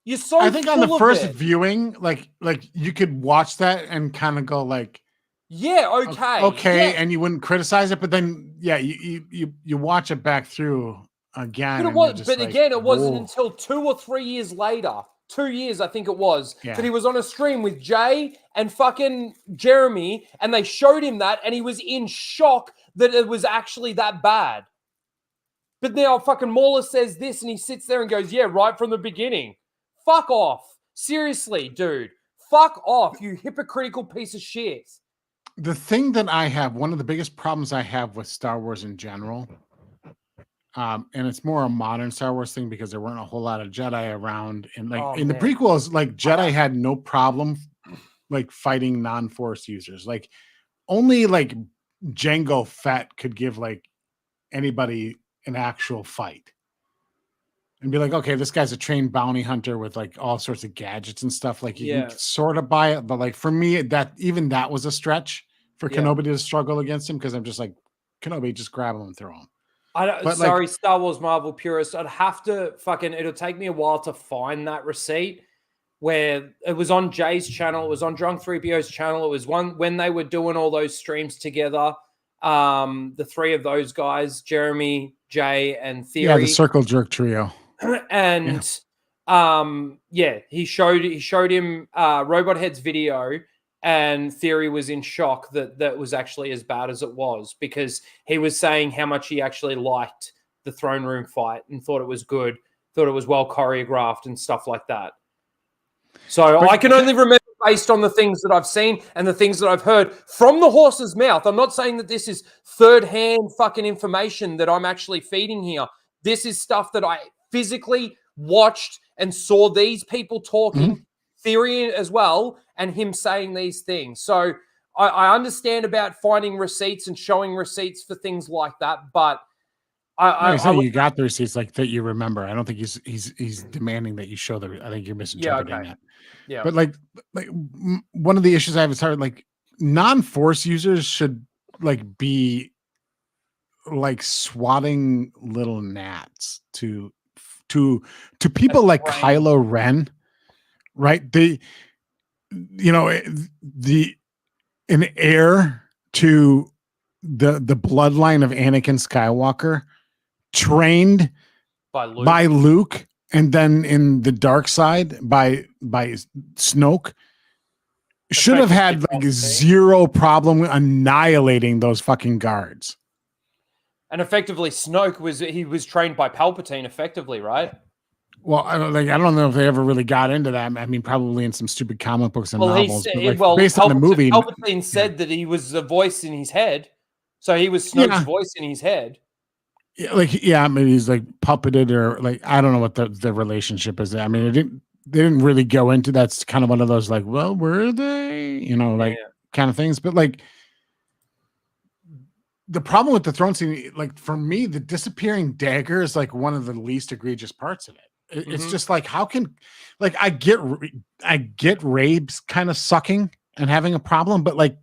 Speaker 1: You're so
Speaker 15: I think on the
Speaker 1: full of
Speaker 15: first
Speaker 1: it.
Speaker 15: viewing, like you could watch that and kind of go like,
Speaker 1: yeah, okay.
Speaker 15: Okay,
Speaker 1: yeah.
Speaker 15: and you wouldn't criticize it, but then you watch it back through again.
Speaker 1: But again, it wasn't until 2 or 3 years later. 2 years, I think it was, that he was on a stream with Jay and fucking Jeremy, and they showed him that, and he was in shock that it was actually that bad. But now fucking Mauler says this, and he sits there and goes, yeah, right from the beginning. Fuck off. Seriously, dude. Fuck off, you hypocritical piece of shit.
Speaker 15: The thing that I have, one of the biggest problems I have with Star Wars in general, and it's more a modern Star Wars thing because there weren't a whole lot of Jedi around. And the prequels, Jedi had no problem fighting non-Force users. Only Jango Fett could give anybody an actual fight and be like, okay, this guy's a trained bounty hunter with all sorts of gadgets and stuff. You can sort of buy it, but for me, that was a stretch for Kenobi to struggle against him, because I'm just like, Kenobi, just grab him and throw him.
Speaker 1: Sorry, Star Wars Marvel purists, I'd have to it'll take me a while to find that receipt where it was on Jay's channel, it was on Drunk 3PO's channel, it was when they were doing all those streams together. The three of those guys, Jeremy, Jay, and Theory.
Speaker 15: Yeah, the Circle Jerk trio.
Speaker 1: And he showed him Robot Head's video, and Theory was in shock that was actually as bad as it was, because he was saying how much he actually liked the throne room fight and thought it was good, thought it was well choreographed and stuff like that. So I can only remember based on the things that I've seen and the things that I've heard from the horse's mouth. I'm not saying that this is third-hand fucking information that I'm actually feeding here. This is stuff that I physically watched and saw these people talking, Theory as well, and him saying these things. So I understand about finding receipts and showing receipts for things like that, but
Speaker 15: you got the receipts that you remember. I don't think he's demanding that you show I think you're misinterpreting that.
Speaker 1: Yeah.
Speaker 15: But one of the issues I have is non-Force users should be swatting little gnats to people like Kylo Ren, right? They, an heir to the bloodline of Anakin Skywalker, trained by Luke, and then in the dark side by Snoke, should have had zero problem annihilating those fucking guards.
Speaker 1: And effectively, Snoke was trained by Palpatine, effectively, right?
Speaker 15: Well, I don't know if they ever really got into that. I mean, probably in some stupid comic books and novels. Based on the movie,
Speaker 1: Palpatine said that he was a voice in his head, so he was Snoke's voice in his head.
Speaker 15: Yeah, maybe he's puppeted, or I don't know what the relationship is. I mean, they didn't really go into that's kind of one of those well, were they? Kind of things, but the problem with the throne scene, for me, the disappearing dagger is one of the least egregious parts of it. It's just how can, I get Rabe's kind of sucking and having a problem, but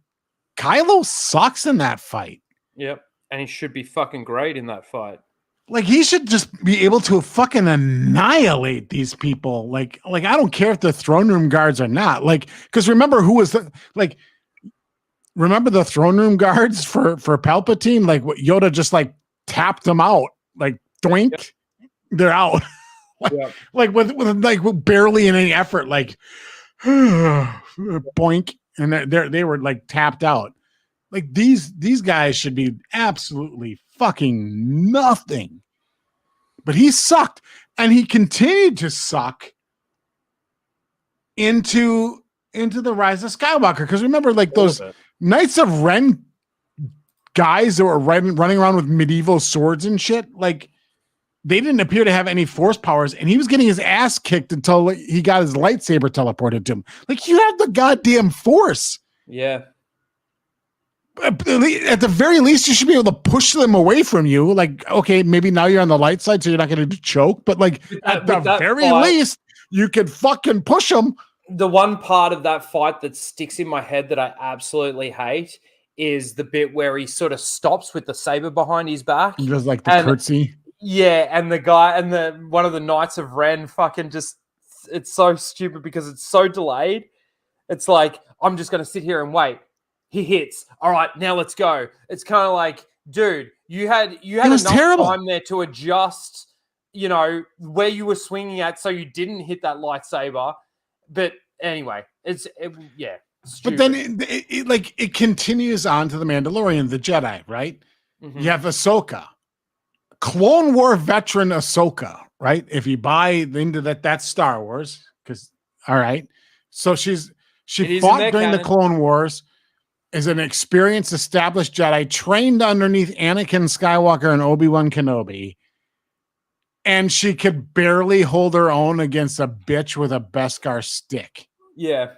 Speaker 15: Kylo sucks in that fight.
Speaker 1: Yep. And he should be fucking great in that fight.
Speaker 15: He should just be able to fucking annihilate these people. I don't care if the throne room guards are not. Because remember who was remember the throne room guards for Palpatine? What Yoda just tapped them out. Doink, they're out. With barely any effort. Boink, and they were tapped out. These guys should be absolutely fucking nothing. but he sucked, and he continued to suck into the Rise of Skywalker. Because remember, like those Knights of Ren guys that were running around with medieval swords and shit, like they didn't appear to have any force powers, and he was getting his ass kicked until he got his lightsaber teleported to him. Like, you have the goddamn force.
Speaker 1: Yeah.
Speaker 15: At the very least, you should be able to push them away from you. Like, okay, maybe now you're on the light side, so you're not going to choke, but like at the very least, you could fucking push them.
Speaker 1: The one part of that fight that sticks in my head that I absolutely hate is the bit where he sort of stops with the saber behind his back.
Speaker 15: He does like the curtsy.
Speaker 1: Yeah, and the guy and one of the Knights of Ren fucking just, it's so stupid because it's so delayed. It's like, I'm just going to sit here and wait. He hits. All right, now let's go. It's kind of like, dude, you had enough time there to adjust, you know, where you were swinging at so you didn't hit that lightsaber. But anyway, yeah.
Speaker 15: Stupid. But then it continues on to the Mandalorian, the Jedi, right? Mm-hmm. You have Ahsoka. Clone War veteran Ahsoka, right? If you buy into that's Star Wars, because all right. So she fought during the Clone Wars, is an experienced, established Jedi, trained underneath Anakin Skywalker and Obi-Wan Kenobi, and she could barely hold her own against a bitch with a Beskar stick.
Speaker 1: Yeah.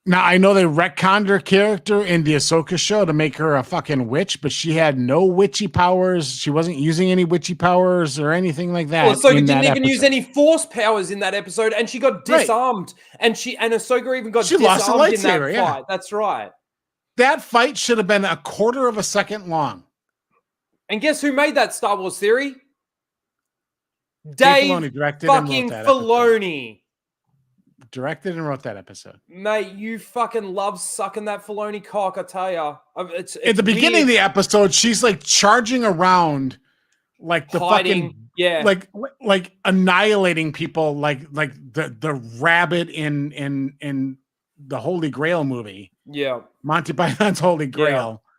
Speaker 15: Now, I know they retconned her character in the Ahsoka show to make her a fucking witch, but she had no witchy powers. She wasn't using any witchy powers or anything like that.
Speaker 1: Well, Ahsoka didn't even use any force powers in that episode, and she got disarmed. Right. And Ahsoka even got disarmed
Speaker 15: lost a lightsaber,
Speaker 1: in that fight.
Speaker 15: Yeah.
Speaker 1: That's right.
Speaker 15: That fight should have been a quarter of a second long.
Speaker 1: And guess who made that Star Wars theory? Dave fucking Filoni.
Speaker 15: Directed and wrote that episode.
Speaker 1: Mate, you fucking love sucking that Filoni cock, I tell ya. It's
Speaker 15: at the beginning of the episode, she's like charging around like the fucking like annihilating people like the rabbit in the Holy Grail movie.
Speaker 1: Yeah.
Speaker 15: Monty Python's Holy Grail. Yeah.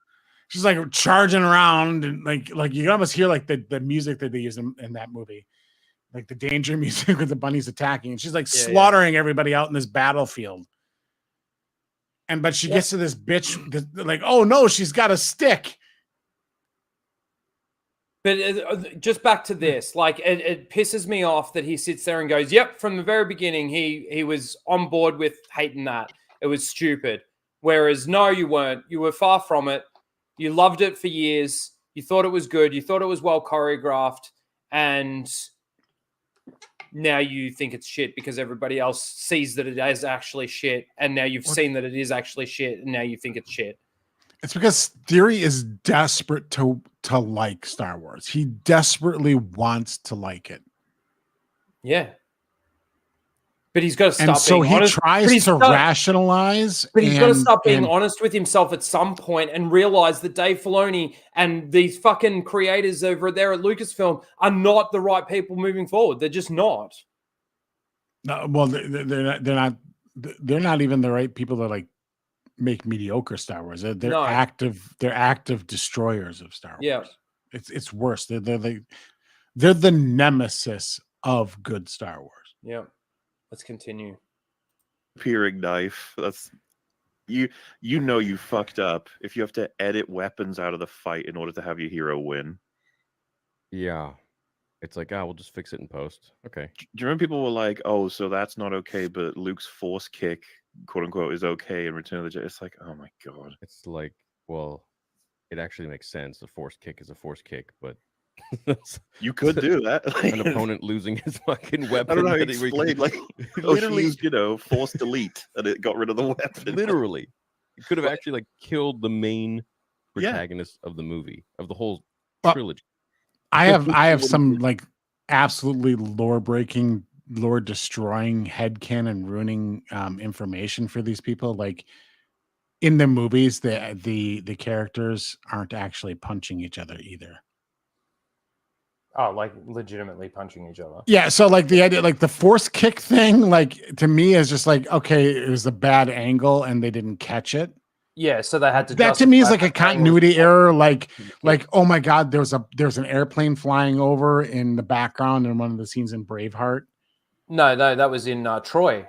Speaker 15: She's like charging around and like you almost hear like the music that they use in that movie. Like the danger music with the bunnies attacking. And she's like slaughtering everybody out in this battlefield. But she gets to this bitch, like, oh no, she's got a stick.
Speaker 1: But just back to this, like it pisses me off that he sits there and goes, yep, from the very beginning, he was on board with hating that. It was stupid. Whereas no, you weren't. You were far from it. You loved it for years. You thought it was good. You thought it was well choreographed. And now you think it's shit because everybody else sees that it is actually shit. And now you've seen that it is actually shit. And now you think it's shit.
Speaker 15: It's because Theory is desperate to like Star Wars. He desperately wants to like it.
Speaker 1: Yeah. But he's got to stop
Speaker 15: being
Speaker 1: honest.
Speaker 15: He tries to rationalize.
Speaker 1: But he's got to stop being honest with himself at some point and realize that Dave Filoni and these fucking creators over there at Lucasfilm are not the right people moving forward. They're just not.
Speaker 15: No, well, they're not even the right people to like make mediocre Star Wars. They're active destroyers of Star Wars.
Speaker 1: Yeah.
Speaker 15: It's worse. They're the nemesis of good Star Wars.
Speaker 1: Yeah. Let's continue.
Speaker 18: Peering knife. That's you know you fucked up if you have to edit weapons out of the fight in order to have your hero win.
Speaker 16: Yeah. It's like, we'll just fix it in post. Okay.
Speaker 18: Do you remember people were like, oh, so that's not okay, but Luke's force kick, quote unquote, is okay in Return of the Jedi? It's like, oh my God.
Speaker 16: It's like, well, it actually makes sense. The force kick is a force kick, but
Speaker 18: you could do that.
Speaker 16: An opponent losing his fucking weapon.
Speaker 18: I don't know how to explain. Like, literally, used, force delete, and it got rid of the weapon.
Speaker 16: Literally, it could have actually like killed the main protagonist of the movie, of the whole trilogy.
Speaker 15: I have some like absolutely lore breaking, lore destroying, headcanon ruining information for these people. Like in the movies, the characters aren't actually punching each other either.
Speaker 1: Oh, like legitimately punching each other.
Speaker 15: Yeah, so like the idea, like the force kick thing, like to me is just like, okay, it was a bad angle and they didn't catch it.
Speaker 1: Yeah, so they had to.
Speaker 15: That to me is like a
Speaker 1: justify paying
Speaker 15: continuity error. Like, oh my God, there's an airplane flying over in the background in one of the scenes in Braveheart.
Speaker 1: No, that was in Troy.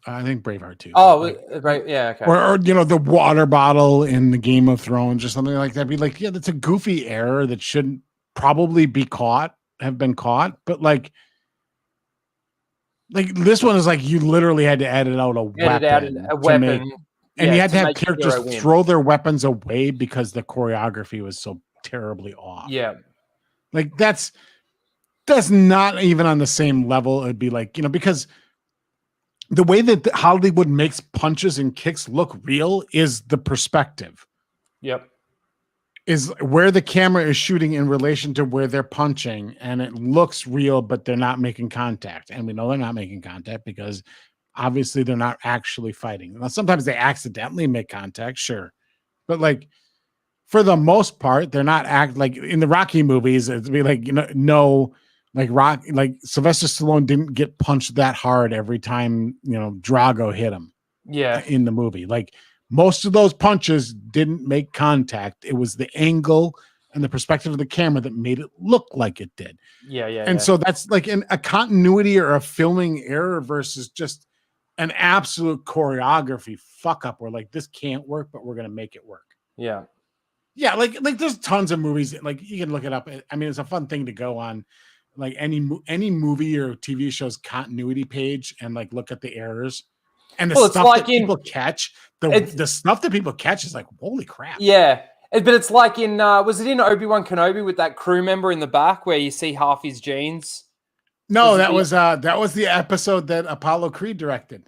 Speaker 15: I think Braveheart too.
Speaker 1: Oh, right. Yeah. Okay.
Speaker 15: Or the water bottle in the Game of Thrones or something like that. Be like, yeah, that's a goofy error that shouldn't probably have been caught. But like this one is like you literally had to edit out a weapon. And you had to have characters throw their weapons away because the choreography was so terribly off.
Speaker 1: Yeah.
Speaker 15: Like that's not even on the same level. It'd be like, because the way that Hollywood makes punches and kicks look real is the perspective.
Speaker 1: Yep.
Speaker 15: Is where the camera is shooting in relation to where they're punching, and it looks real, but they're not making contact. And we know they're not making contact because obviously they're not actually fighting. Now, sometimes they accidentally make contact, sure. But like for the most part, they're not like in the Rocky movies, it'd be like, like Sylvester Stallone didn't get punched that hard every time, Drago hit him.
Speaker 1: Yeah.
Speaker 15: In the movie. Like most of those punches didn't make contact. It was the angle and the perspective of the camera that made it look like it did.
Speaker 1: Yeah.
Speaker 15: And so that's like a continuity or a filming error versus just an absolute choreography fuck up where like this can't work, but we're going to make it work.
Speaker 1: Yeah.
Speaker 15: Yeah. Like there's tons of movies. Like you can look it up. I mean, it's a fun thing to go on like any movie or TV show's continuity page and like look at the errors and the stuff that people catch. The stuff that people catch is like, holy crap.
Speaker 1: Yeah. But it's like in, was it in Obi-Wan Kenobi with that crew member in the back where you see half his jeans?
Speaker 15: No, that was the episode that Apollo Creed directed.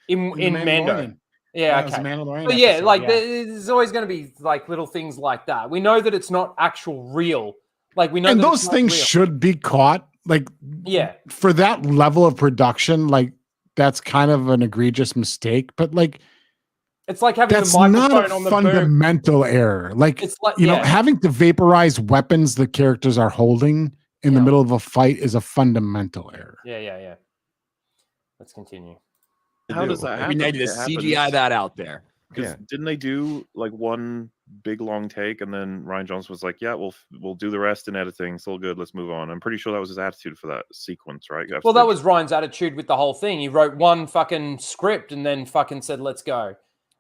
Speaker 1: In Mando. Yeah, okay.
Speaker 15: Mandalorian
Speaker 1: but yeah,
Speaker 15: episode,
Speaker 1: like there's always going to be like little things like that. We know that it's not actual real. Like we know,
Speaker 15: and those things should be caught. Like,
Speaker 1: yeah,
Speaker 15: for that level of production, like that's kind of an egregious mistake. But like,
Speaker 1: it's like having
Speaker 15: that's
Speaker 1: the microphone
Speaker 15: not a
Speaker 1: on the
Speaker 15: fundamental error. Like,
Speaker 1: it's like,
Speaker 15: having to vaporize weapons the characters are holding in the middle of a fight is a fundamental error.
Speaker 1: Yeah. Let's continue.
Speaker 18: How does that happen?
Speaker 17: We need to CGI that out there.
Speaker 18: Because didn't they do like one big long take and then Ryan Johnson was like, yeah, we'll do the rest in editing. It's all good. Let's move on. I'm pretty sure that was his attitude for that sequence, right?
Speaker 1: Well, that was Ryan's attitude with the whole thing. He wrote one fucking script and then fucking said, let's go.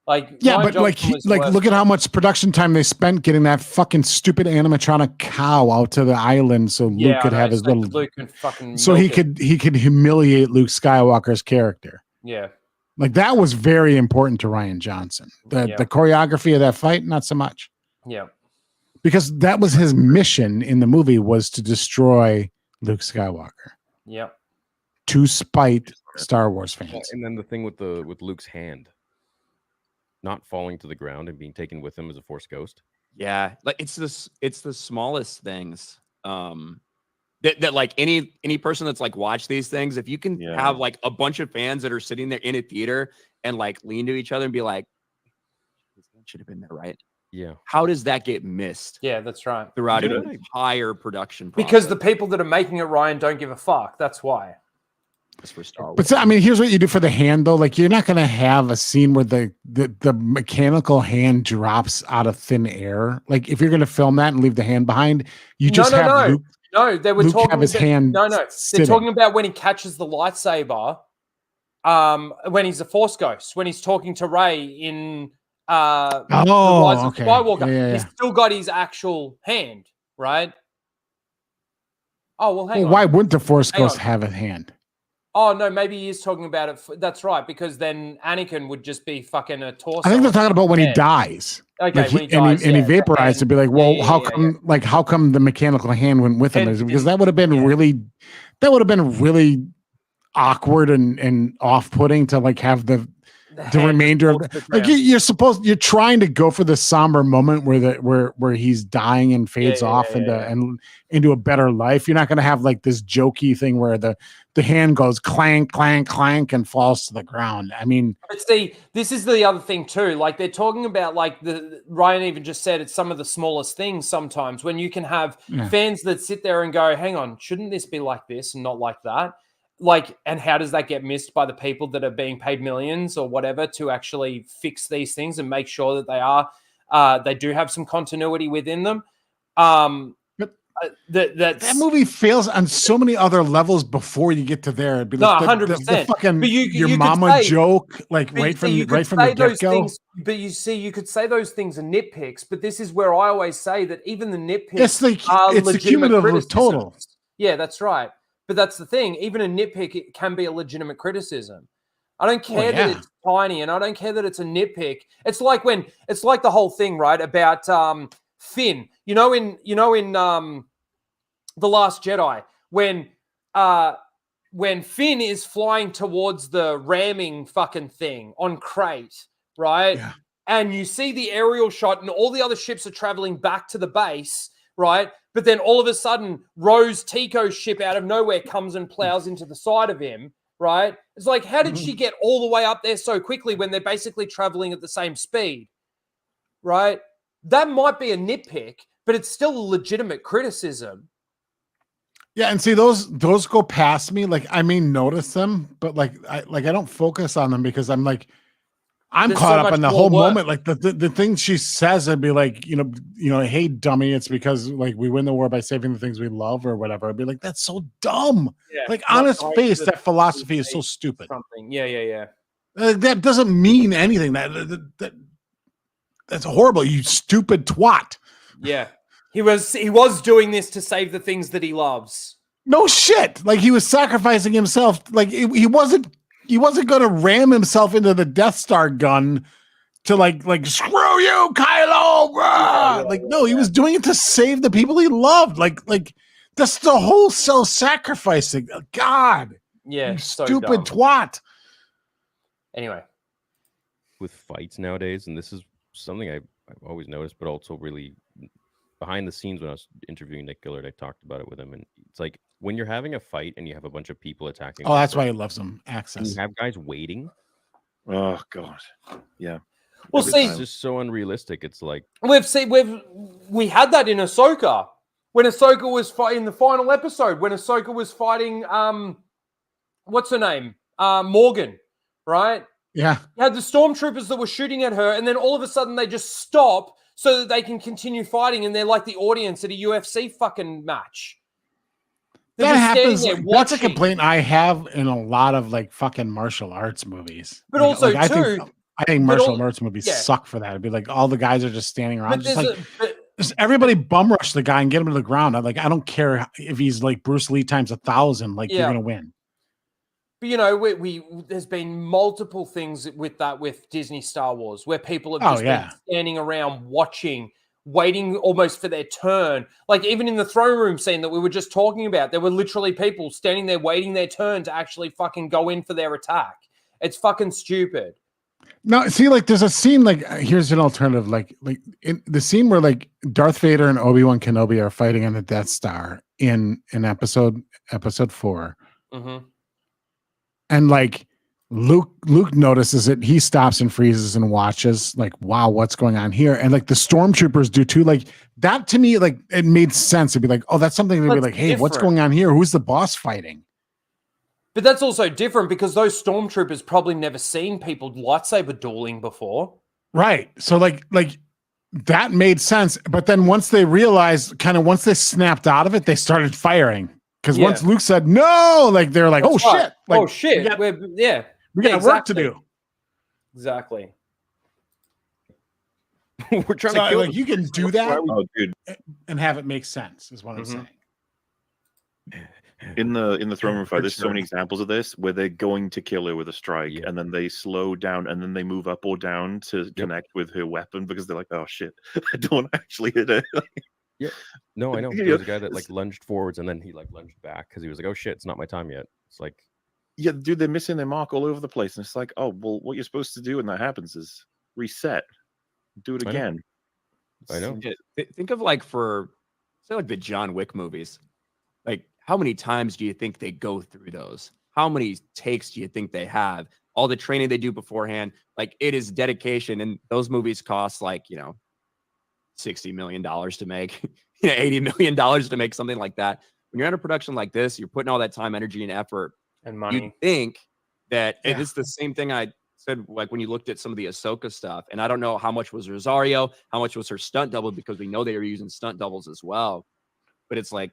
Speaker 1: Like,
Speaker 15: yeah,
Speaker 1: Ryan
Speaker 15: but
Speaker 1: Johnson
Speaker 15: look at how much production time they spent getting that fucking stupid animatronic cow out to the island so Luke could have his little.
Speaker 1: Luke could fucking
Speaker 15: so he could humiliate Luke Skywalker's character.
Speaker 1: Yeah.
Speaker 15: Like that was very important to Ryan Johnson. The choreography of that fight, not so much.
Speaker 1: Yeah.
Speaker 15: Because that was his mission in the movie, was to destroy Luke Skywalker.
Speaker 1: Yeah.
Speaker 15: To spite Star Wars fans.
Speaker 16: And then the thing with Luke's hand not falling to the ground and being taken with him as a Force ghost.
Speaker 17: Yeah, like it's the smallest things. That like any person that's like watched these things, if you can have like a bunch of fans that are sitting there in a theater and like lean to each other and be like, this should have been there, right?
Speaker 16: Yeah.
Speaker 17: How does that get missed?
Speaker 1: Yeah, that's right.
Speaker 17: Throughout an entire production process?
Speaker 1: Because the people that are making it, Ryan, don't give a fuck. That's why.
Speaker 17: It's for Star Wars.
Speaker 15: But I mean, here's what you do for the hand though. Like you're not going to have a scene where the mechanical hand drops out of thin air. Like if you're going to film that and leave the hand behind, you just have Luke.
Speaker 1: No, they were
Speaker 15: Luke
Speaker 1: talking
Speaker 15: have his
Speaker 1: about,
Speaker 15: hand.
Speaker 1: No, they're
Speaker 15: sitting.
Speaker 1: talking about when he catches the lightsaber. When he's a Force ghost, when he's talking to Rey in the Rise of Skywalker,
Speaker 15: Yeah.
Speaker 1: he's still got his actual hand, right? Oh well, hang on.
Speaker 15: Why wouldn't the Force ghost have a hand?
Speaker 1: Oh no, maybe he is talking about it. That's right, because then Anakin would just be fucking a torso.
Speaker 15: I think they're talking about when he dies.
Speaker 1: Okay,
Speaker 15: like
Speaker 1: when he dies,
Speaker 15: he vaporized to be like, well, how come the mechanical hand went with him? Because that would have been really awkward and off-putting to like have the remainder of like you're trying to go for the somber moment where he's dying and fades off into a better life. You're not going to have like this jokey thing where the hand goes clank, clank, clank and falls to the ground. I mean,
Speaker 1: but see, this is the other thing too. Like they're talking about like Ryan even just said it's some of the smallest things sometimes when you can have fans that sit there and go, hang on, shouldn't this be like this and not like that? like, and how does that get missed by the people that are being paid millions or whatever to actually fix these things and make sure that they do have some continuity within them?
Speaker 15: That movie fails on so many other levels before you get to there. It'd be like
Speaker 1: 100%.
Speaker 15: the fucking
Speaker 1: But
Speaker 15: your
Speaker 1: you could
Speaker 15: mama
Speaker 1: say-
Speaker 15: joke, like
Speaker 1: but
Speaker 15: right from
Speaker 1: you could
Speaker 15: the
Speaker 1: say those
Speaker 15: get-go.
Speaker 1: things, but you see, you could say those things are nitpicks, but this is where I always say that even the nitpicks
Speaker 15: It's the
Speaker 1: legitimate
Speaker 15: cumulative of
Speaker 1: criticisms.
Speaker 15: total.
Speaker 1: Yeah, that's right. But that's the thing. Even a nitpick, it can be a legitimate criticism. I don't care that it's tiny, and I don't care that it's a nitpick. It's like the whole thing, right, about Finn. You know, in The Last Jedi, when Finn is flying towards the ramming fucking thing on Crate, right?
Speaker 15: Yeah.
Speaker 1: And you see the aerial shot and all the other ships are traveling back to the base, right? But then all of a sudden, Rose Tico's ship out of nowhere comes and plows into the side of him, right? It's like, how did she get all the way up there so quickly when they're basically traveling at the same speed, right? That might be a nitpick, but it's still a legitimate criticism.
Speaker 15: Yeah, and see those go past me. Like I may notice them, but I don't focus on them because I'm like I'm
Speaker 1: There's
Speaker 15: caught
Speaker 1: so
Speaker 15: up
Speaker 1: much
Speaker 15: in the
Speaker 1: more
Speaker 15: whole
Speaker 1: work.
Speaker 15: moment. Like the things she says, I'd be like, you know, hey dummy, it's because like we win the war by saving the things we love or whatever. I'd be like, that's so dumb.
Speaker 1: Yeah,
Speaker 15: Like on
Speaker 1: not
Speaker 15: its
Speaker 1: going
Speaker 15: face,
Speaker 1: to
Speaker 15: that philosophy is
Speaker 1: say
Speaker 15: so stupid.
Speaker 1: Something. Yeah.
Speaker 15: That doesn't mean anything. That's horrible. You stupid twat.
Speaker 1: Yeah. He was doing this to save the things that he loves.
Speaker 15: No shit. Like he was sacrificing himself. Like he wasn't going to ram himself into the Death Star gun to like screw you, Kylo. No, he was doing it to save the people he loved. Like that's the whole self-sacrificing. God.
Speaker 1: Yeah.
Speaker 15: You
Speaker 1: So
Speaker 15: stupid
Speaker 1: dumb.
Speaker 15: twat.
Speaker 1: Anyway.
Speaker 16: With fights nowadays, and this is something I've always noticed, but also really behind the scenes when I was interviewing Nick Gillard, I talked about it with him, and it's like when you're having a fight and you have a bunch of people attacking.
Speaker 15: Oh, that's why he loves them.
Speaker 16: And
Speaker 15: Access.
Speaker 16: you have guys waiting.
Speaker 18: Oh God, yeah.
Speaker 1: Well, see,
Speaker 16: It's just so unrealistic. It's like
Speaker 1: we had that in Ahsoka when Ahsoka was fighting the final episode when Ahsoka was fighting what's her name, Morgan, right?
Speaker 15: Yeah.
Speaker 1: You had the stormtroopers that were shooting at her, and then all of a sudden they just stop so that they can continue fighting, and they're like the audience at a UFC fucking match. They're
Speaker 15: That
Speaker 1: just standing
Speaker 15: happens.
Speaker 1: there
Speaker 15: That's a
Speaker 1: watching.
Speaker 15: complaint I have in a lot of like fucking martial arts movies.
Speaker 1: But also,
Speaker 15: I
Speaker 1: too,
Speaker 15: think
Speaker 1: but
Speaker 15: martial
Speaker 1: al-
Speaker 15: arts movies
Speaker 1: yeah.
Speaker 15: suck for that. It'd be like all the guys are just standing around,
Speaker 1: But
Speaker 15: just
Speaker 1: there's
Speaker 15: like
Speaker 1: but
Speaker 15: just everybody bum rush the guy and get him to the ground. I don't care if he's like Bruce Lee times 1,000. Like
Speaker 1: Yeah.
Speaker 15: you're gonna win.
Speaker 1: But, you know, we there's been multiple things with Disney Star Wars where people have just been standing around watching, waiting almost for their turn. Like even in the throne room scene that we were just talking about, there were literally people standing there waiting their turn to actually fucking go in for their attack. It's fucking stupid.
Speaker 15: No, see, like there's a scene like here's an alternative, like in the scene where like Darth Vader and Obi-Wan Kenobi are fighting on the Death Star in episode 4.
Speaker 1: Mm-hmm.
Speaker 15: And like Luke notices it, he stops and freezes and watches, like, wow, what's going on here? And like the stormtroopers do too. Like that to me, like it made sense to be like, oh, that's something to be
Speaker 1: That's
Speaker 15: like, hey, what's
Speaker 1: different.
Speaker 15: going on here? Who's the boss fighting?
Speaker 1: But that's also different because those stormtroopers probably never seen people lightsaber dueling before.
Speaker 15: Right. So like that made sense. But then once they realized, once they snapped out of it, they started firing. Because once Luke said no, like they're like,
Speaker 1: That's
Speaker 15: oh
Speaker 1: right.
Speaker 15: shit. Like,
Speaker 1: oh shit.
Speaker 15: we got work to do.
Speaker 1: Exactly.
Speaker 16: We're trying
Speaker 15: So,
Speaker 16: to kill
Speaker 15: like you can do that
Speaker 18: Oh, dude.
Speaker 15: and have it make sense, is what I'm saying.
Speaker 18: In the throne room fight, there's so many examples of this where they're going to kill her with a strike, and then they slow down, and then they move up or down to connect with her weapon because they're like, "Oh shit, I don't want to actually hit her."
Speaker 16: Yeah. No, I know. There was a guy that like lunged forwards and then he like lunged back because he was like, "Oh shit, it's not my time yet." It's like,
Speaker 18: yeah, dude, they're missing their mark all over the place, and it's like, oh well, what you're supposed to do when that happens is reset, do it again.
Speaker 16: I know.
Speaker 17: Yeah, think of like say like the John Wick movies. Like how many times do you think they go through those? How many takes do you think they have? All the training they do beforehand, like it is dedication, and those movies cost like $60 million to make, $80 million to make something like that. When you're under production like this, you're putting all that time, energy, and effort
Speaker 1: and money.
Speaker 17: You'd think that and it's the same thing I said, like when you looked at some of the Ahsoka stuff, and I don't know how much was Rosario, how much was her stunt double, because we know they were using stunt doubles as well. But it's like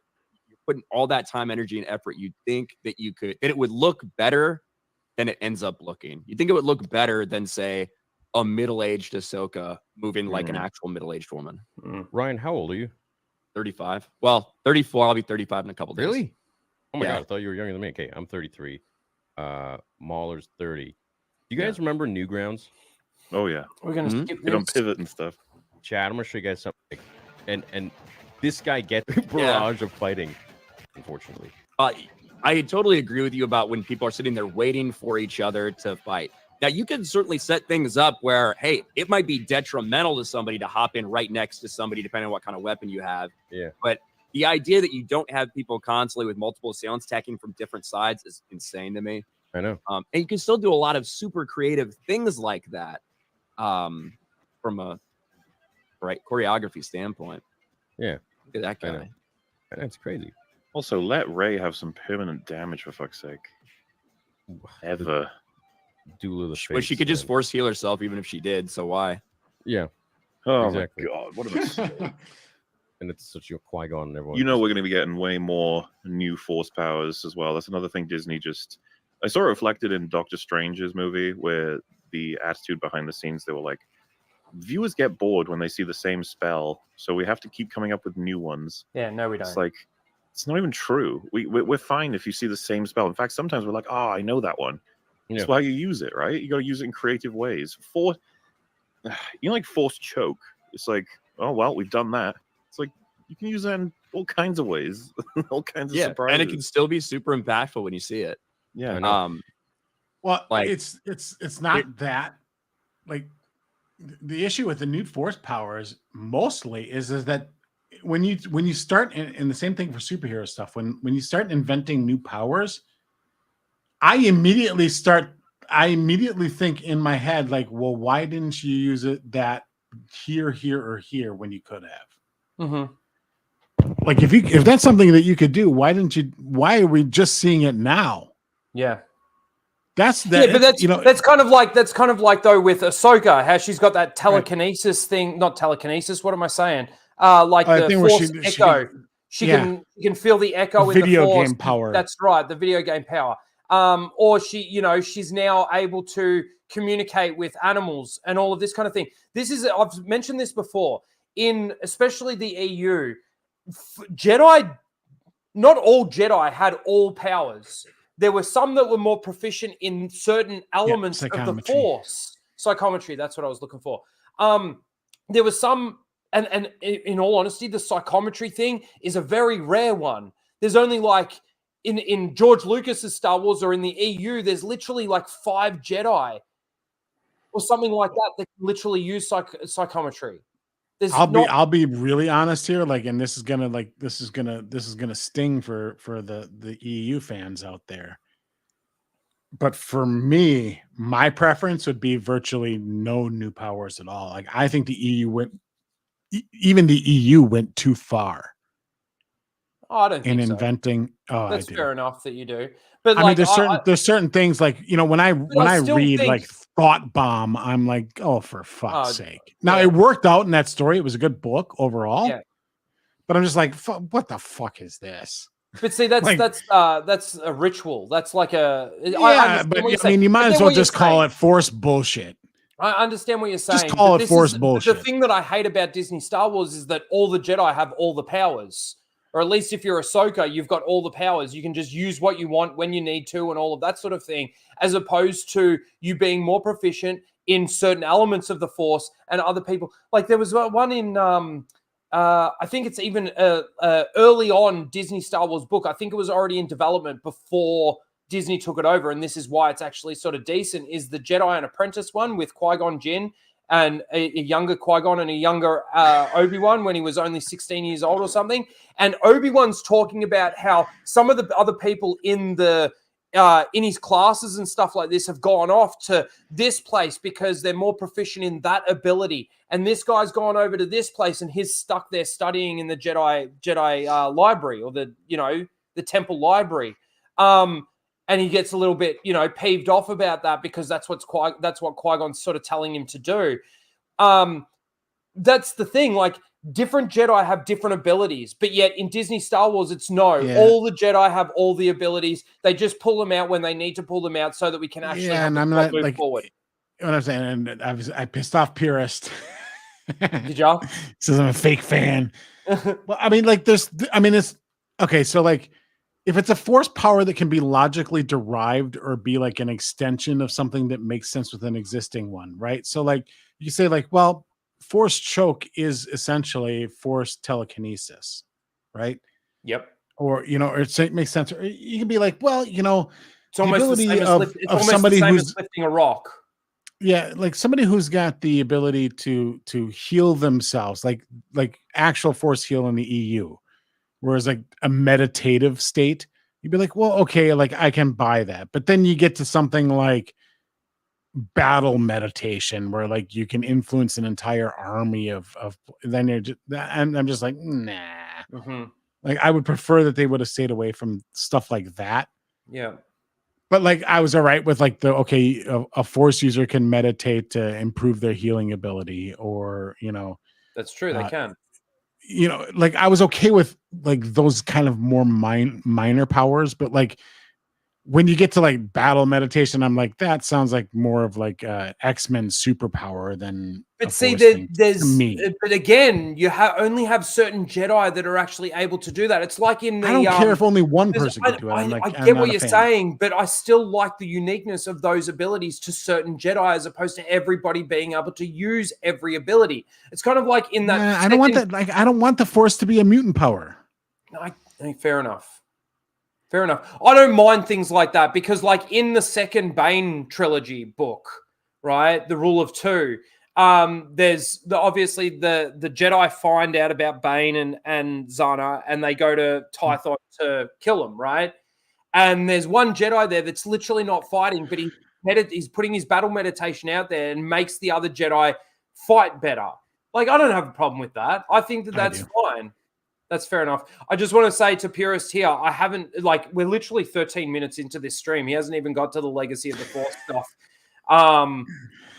Speaker 17: you're putting all that time, energy, and effort. You'd think that that it would look better than it ends up looking. You think it would look better than, say, a middle-aged Ahsoka moving like an actual middle-aged woman.
Speaker 16: Ryan, how old are you?
Speaker 17: 35. Well, 34. I'll be 35 in a couple days.
Speaker 16: Really? Oh my
Speaker 17: Yeah.
Speaker 16: God, I thought you were younger than me. Okay, I'm 33. Mahler's 30. Do you guys remember Newgrounds?
Speaker 18: Oh yeah.
Speaker 1: We're gonna skip
Speaker 18: Get on
Speaker 1: this.
Speaker 18: Pivot and stuff.
Speaker 16: Chad, I'm gonna show you guys something. And this guy gets a barrage of fighting, unfortunately.
Speaker 17: I totally agree with you about when people are sitting there waiting for each other to fight. Now, you can certainly set things up where, hey, it might be detrimental to somebody to hop in right next to somebody, depending on what kind of weapon you have.
Speaker 16: Yeah.
Speaker 17: But the idea that you don't have people constantly with multiple assailants attacking from different sides is insane to me.
Speaker 16: I know.
Speaker 17: And you can still do a lot of super creative things like that from a choreography standpoint.
Speaker 16: Yeah.
Speaker 17: Look at that guy.
Speaker 16: I know. That's crazy.
Speaker 18: Also, let Rey have some permanent damage, for fuck's sake. Ever.
Speaker 16: Duel of the
Speaker 17: But she
Speaker 16: Fates,
Speaker 17: could just
Speaker 16: man.
Speaker 17: force heal herself even if she did, so why?
Speaker 16: Yeah.
Speaker 18: Oh
Speaker 16: Exactly.
Speaker 18: my god, what a mistake.
Speaker 16: And it's such a Qui-Gon and everyone.
Speaker 18: You know we're going to be getting way more new Force powers as well. That's another thing Disney just... I saw it reflected in Doctor Strange's movie, where the attitude behind the scenes, they were like, viewers get bored when they see the same spell, so we have to keep coming up with new ones.
Speaker 1: Yeah, no, we don't.
Speaker 18: It's like, it's not even true. We're fine if you see the same spell. In fact, sometimes we're like, oh, I know that one. That's
Speaker 16: Yeah.
Speaker 18: why you use it, right? You got to use it in creative ways. Like Force choke. It's like, oh, well, we've done that. It's like, you can use that in all kinds of ways. All kinds of surprises.
Speaker 17: And it can still be super impactful when you see it.
Speaker 18: Yeah.
Speaker 15: Well,
Speaker 17: like-
Speaker 15: it's not that like the issue with the new Force powers mostly is that when you start and the same thing for superhero stuff, when you start inventing new powers, I immediately think in my head, like, well, why didn't you use it that here, or here when you could have?
Speaker 1: Mm-hmm.
Speaker 15: Like if that's something that you could do, why are we just seeing it now?
Speaker 1: Yeah.
Speaker 15: That's
Speaker 1: Yeah, but that's kind of like though with Ahsoka, how she's got that telekinesis thing, not telekinesis, what am I saying? Like the
Speaker 15: thing where
Speaker 1: Force
Speaker 15: she
Speaker 1: echo. She can feel the echo in the
Speaker 15: video
Speaker 1: Force.
Speaker 15: game power.
Speaker 1: That's right, the video game power. Or she's now able to communicate with animals and all of this kind of thing. I've mentioned this before, in especially the EU, Jedi, not all Jedi had all powers. There were some that were more proficient in certain elements of the Force. Psychometry, that's what I was looking for. There was some, and in all honesty, the psychometry thing is a very rare one. There's only like, in George Lucas's Star Wars or in the EU, there's literally like 5 Jedi or something like that that can literally use psychometry.
Speaker 15: I'll be really honest here, like, and this is gonna sting for the EU fans out there. But for me, my preference would be virtually no new powers at all. Like, I think the EU went too far.
Speaker 1: Oh, I don't think
Speaker 15: in
Speaker 1: so.
Speaker 15: inventing. Oh,
Speaker 1: that's
Speaker 15: I do.
Speaker 1: fair enough that you do. But
Speaker 15: I
Speaker 1: like,
Speaker 15: mean, there's certain things like, when I read
Speaker 1: think-
Speaker 15: like Thought Bomb, I'm like, oh, for fuck's sake. Now
Speaker 1: yeah.
Speaker 15: it worked out in that story. It was a good book overall.
Speaker 1: Yeah.
Speaker 15: But I'm just like, what the fuck is this?
Speaker 1: But see, that's
Speaker 15: Like-
Speaker 1: that's a ritual. That's like a
Speaker 15: you might as well just call it Force bullshit.
Speaker 1: I understand what you're saying.
Speaker 15: Just call
Speaker 1: but
Speaker 15: it
Speaker 1: this
Speaker 15: Force
Speaker 1: is-
Speaker 15: bullshit.
Speaker 1: The thing that I hate about Disney Star Wars is that all the Jedi have all the powers. Or at least if you're Ahsoka, you've got all the powers. You can just use what you want when you need to and all of that sort of thing, as opposed to you being more proficient in certain elements of the Force and other people. Like there was one in, I think it's even early on Disney Star Wars book. I think it was already in development before Disney took it over. And this is why it's actually sort of decent, is the Jedi and Apprentice one with Qui-Gon Jinn. And a younger Qui-Gon and a younger Obi-Wan when he was only 16 years old or something. And Obi-Wan's talking about how some of the other people in his classes and stuff like this have gone off to this place because they're more proficient in that ability. And this guy's gone over to this place and he's stuck there studying in the Jedi library or the temple library. and he gets a little bit, peeved off about that because that's what Qui-Gon's sort of telling him to do. That's the thing. Like, different Jedi have different abilities, but yet in Disney Star Wars, it's all the Jedi have all the abilities. They just pull them out when they need to pull them out so that we can actually have
Speaker 15: and
Speaker 1: the
Speaker 15: I'm
Speaker 1: plot
Speaker 15: not
Speaker 1: move
Speaker 15: like
Speaker 1: forward.
Speaker 15: what I'm saying, and I pissed off Purist.
Speaker 1: Did y'all?
Speaker 15: Says I'm a fake fan. Well, I mean, like it's okay. So like, if it's a force power that can be logically derived or be like an extension of something that makes sense with an existing one, right? So like you say like, well, force choke is essentially force telekinesis, right?
Speaker 1: Yep.
Speaker 15: Or or it makes sense. Or you can be like, well,
Speaker 1: it's almost the same as
Speaker 15: somebody
Speaker 1: who's lifting a rock.
Speaker 15: Yeah, like somebody who's got the ability to heal themselves, like actual force heal in the EU. Whereas like a meditative state, you'd be like, well, okay, like I can buy that. But then you get to something like battle meditation where like you can influence an entire army of then you're just, and I'm just like, nah. Like I would prefer that they would have stayed away from stuff like that.
Speaker 1: Yeah.
Speaker 15: But like I was all right with like a force user can meditate to improve their healing ability, or
Speaker 1: that's true, they can.
Speaker 15: Like I was okay with like those kind of more minor powers, but like when you get to like battle meditation, I'm like, that sounds like more of like X-Men superpower than.
Speaker 1: But see, but again, you only have certain Jedi that are actually able to do that. It's like in the.
Speaker 15: I don't care if only one person can do it.
Speaker 1: I get what you're saying, but I still like the uniqueness of those abilities to certain Jedi, as opposed to everybody being able to use every ability. It's kind of like in that.
Speaker 15: I don't want that. Like, I don't want the Force to be a mutant power.
Speaker 1: No, fair enough. Fair enough. I don't mind things like that because, like in the second Bane trilogy book, right, the Rule of Two. There's obviously the Jedi find out about Bane and Zana, and they go to Tython to kill him, right? And there's one Jedi there that's literally not fighting, but he's putting his battle meditation out there and makes the other Jedi fight better. Like, I don't have a problem with that. I think that's fine. That's fair enough. I just want to say to Purist here, I haven't, like, we're literally 13 minutes into this stream. He hasn't even got to the Legacy of the Force stuff.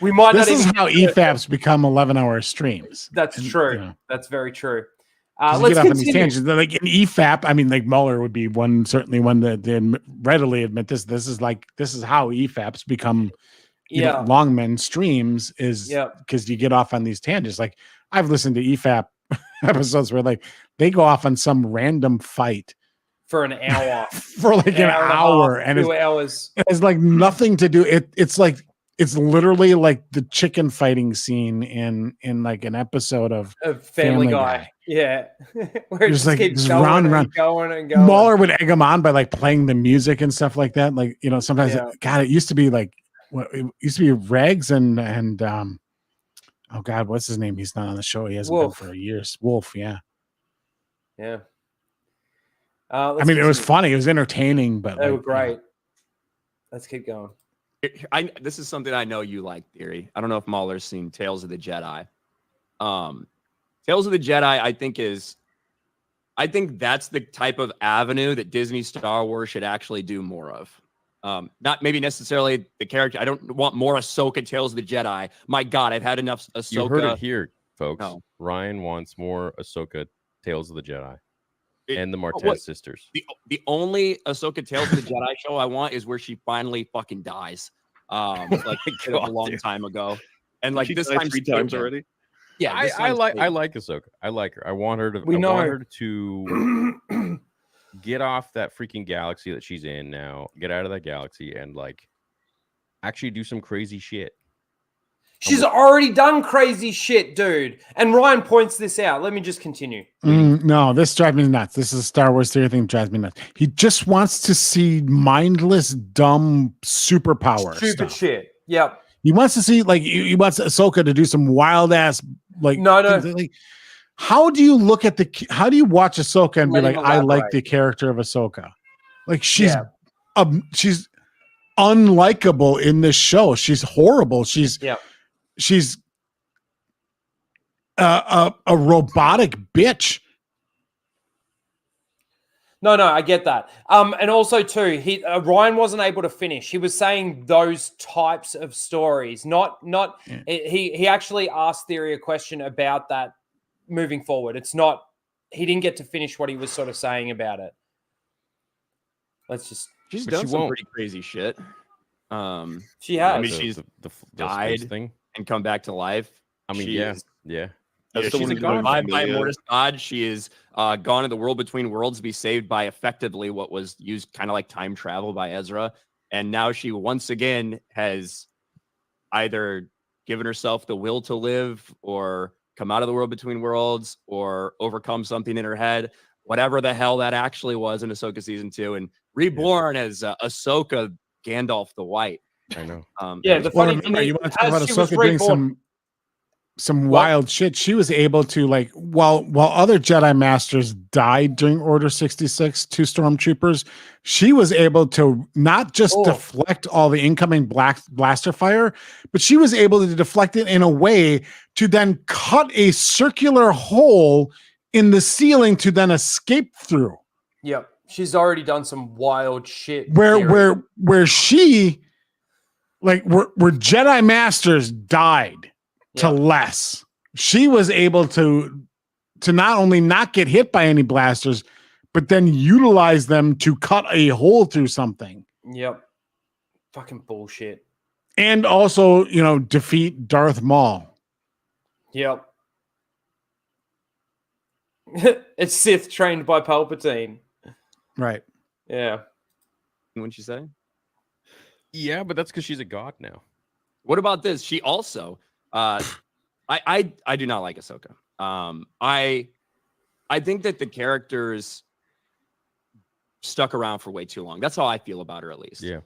Speaker 1: We might
Speaker 15: this
Speaker 1: not
Speaker 15: is
Speaker 1: even
Speaker 15: how EFAPs become 11-hour streams.
Speaker 1: That's true. That's very true.
Speaker 15: Let's get off on these tangents. Like in EFAP, I mean, like Mueller would be certainly one that they readily admit this. This is how EFAPs become long men streams, is because you get off on these tangents. Like I've listened to EFAP episodes where like they go off on some random fight
Speaker 1: for an hour,
Speaker 15: for like an hour, and
Speaker 1: 2 hours.
Speaker 15: It's like nothing to do. It's literally like the chicken fighting scene in like an episode of
Speaker 1: Family Guy. Yeah. Where it
Speaker 15: just like
Speaker 1: keeps
Speaker 15: just
Speaker 1: going
Speaker 15: round
Speaker 1: and
Speaker 15: round.
Speaker 1: going and going.
Speaker 15: Mueller would egg him on by like playing the music and stuff like that. Like, sometimes God, it used to be like it used to be Regs and oh God, what's his name? He's not on the show. He hasn't been for years. Wolf, yeah.
Speaker 1: Yeah.
Speaker 15: I mean, it was funny. It was entertaining, but
Speaker 1: they were great. Let's keep going.
Speaker 17: This is something I know you like, Theory. I don't know if Mahler's seen Tales of the Jedi. Tales of the Jedi, I think that's the type of avenue that Disney Star Wars should actually do more of. Not maybe necessarily the character. I don't want more Ahsoka Tales of the Jedi. My God, I've had enough Ahsoka.
Speaker 16: You heard it here, folks.
Speaker 17: No.
Speaker 16: Ryan wants more Ahsoka Tales of the Jedi. And the Martez sisters.
Speaker 17: The only Ahsoka Tales of the Jedi show I want is where she finally fucking dies. Like a long time ago. And like
Speaker 18: she
Speaker 17: this
Speaker 18: died
Speaker 17: time
Speaker 18: 3 times already.
Speaker 17: Yeah,
Speaker 16: I like Ahsoka. I like her. I want her to want her to get off that freaking galaxy that she's in now. Get out of that galaxy and like actually do some crazy shit.
Speaker 1: She's already done crazy shit, dude. And Ryan points this out. Let me just continue.
Speaker 15: No, this drives me nuts. This is a Star Wars theory thing that drives me nuts. He just wants to see mindless, dumb superpower
Speaker 1: Stupid shit. Yep.
Speaker 15: He wants to see, like, he wants Ahsoka to do some wild ass, like,
Speaker 1: no.
Speaker 15: Like, how do you watch Ahsoka and be like, I like the character of Ahsoka? Like, she's unlikable in this show. She's horrible. She's a robotic bitch.
Speaker 1: No, I get that. And also too, Ryan wasn't able to finish. He was saying those types of stories, not. He actually asked Theory a question about that moving forward. It's not. He didn't get to finish what he was sort of saying about it. Let's just.
Speaker 17: She's done some pretty crazy shit.
Speaker 1: She has.
Speaker 17: I mean, she's died
Speaker 16: thing
Speaker 17: and come back to life.
Speaker 16: I mean,
Speaker 17: yeah.
Speaker 18: That's
Speaker 17: She's a god by Mortis god. She is gone in the world between worlds to be saved by effectively what was used kind of like time travel by Ezra. And now she once again has either given herself the will to live or come out of the world between worlds or overcome something in her head, whatever the hell that actually was in Ahsoka season 2, and reborn as Ahsoka Gandalf the White.
Speaker 16: I know.
Speaker 1: The funny thing is,
Speaker 15: you want to talk about
Speaker 1: as she was
Speaker 15: Ahsoka doing
Speaker 1: reborn,
Speaker 15: some wild shit. She was able to, like, while other Jedi Masters died during Order 66, 2 stormtroopers, she was able to not just deflect all the incoming blaster fire, but she was able to deflect it in a way to then cut a circular hole in the ceiling to then escape through.
Speaker 1: Yep. She's already done some wild shit.
Speaker 15: Where she, like, where Jedi Masters died to less. She was able to not only not get hit by any blasters, but then utilize them to cut a hole through something.
Speaker 1: Yep. Fucking bullshit.
Speaker 15: And also, defeat Darth Maul.
Speaker 1: Yep. It's Sith trained by Palpatine.
Speaker 15: Right.
Speaker 1: Yeah.
Speaker 17: What'd you say?
Speaker 16: Yeah, but that's because she's a god now.
Speaker 17: What about this? She also, I do not like Ahsoka. I think that the characters stuck around for way too long. That's how I feel about her, at least.
Speaker 16: Yeah.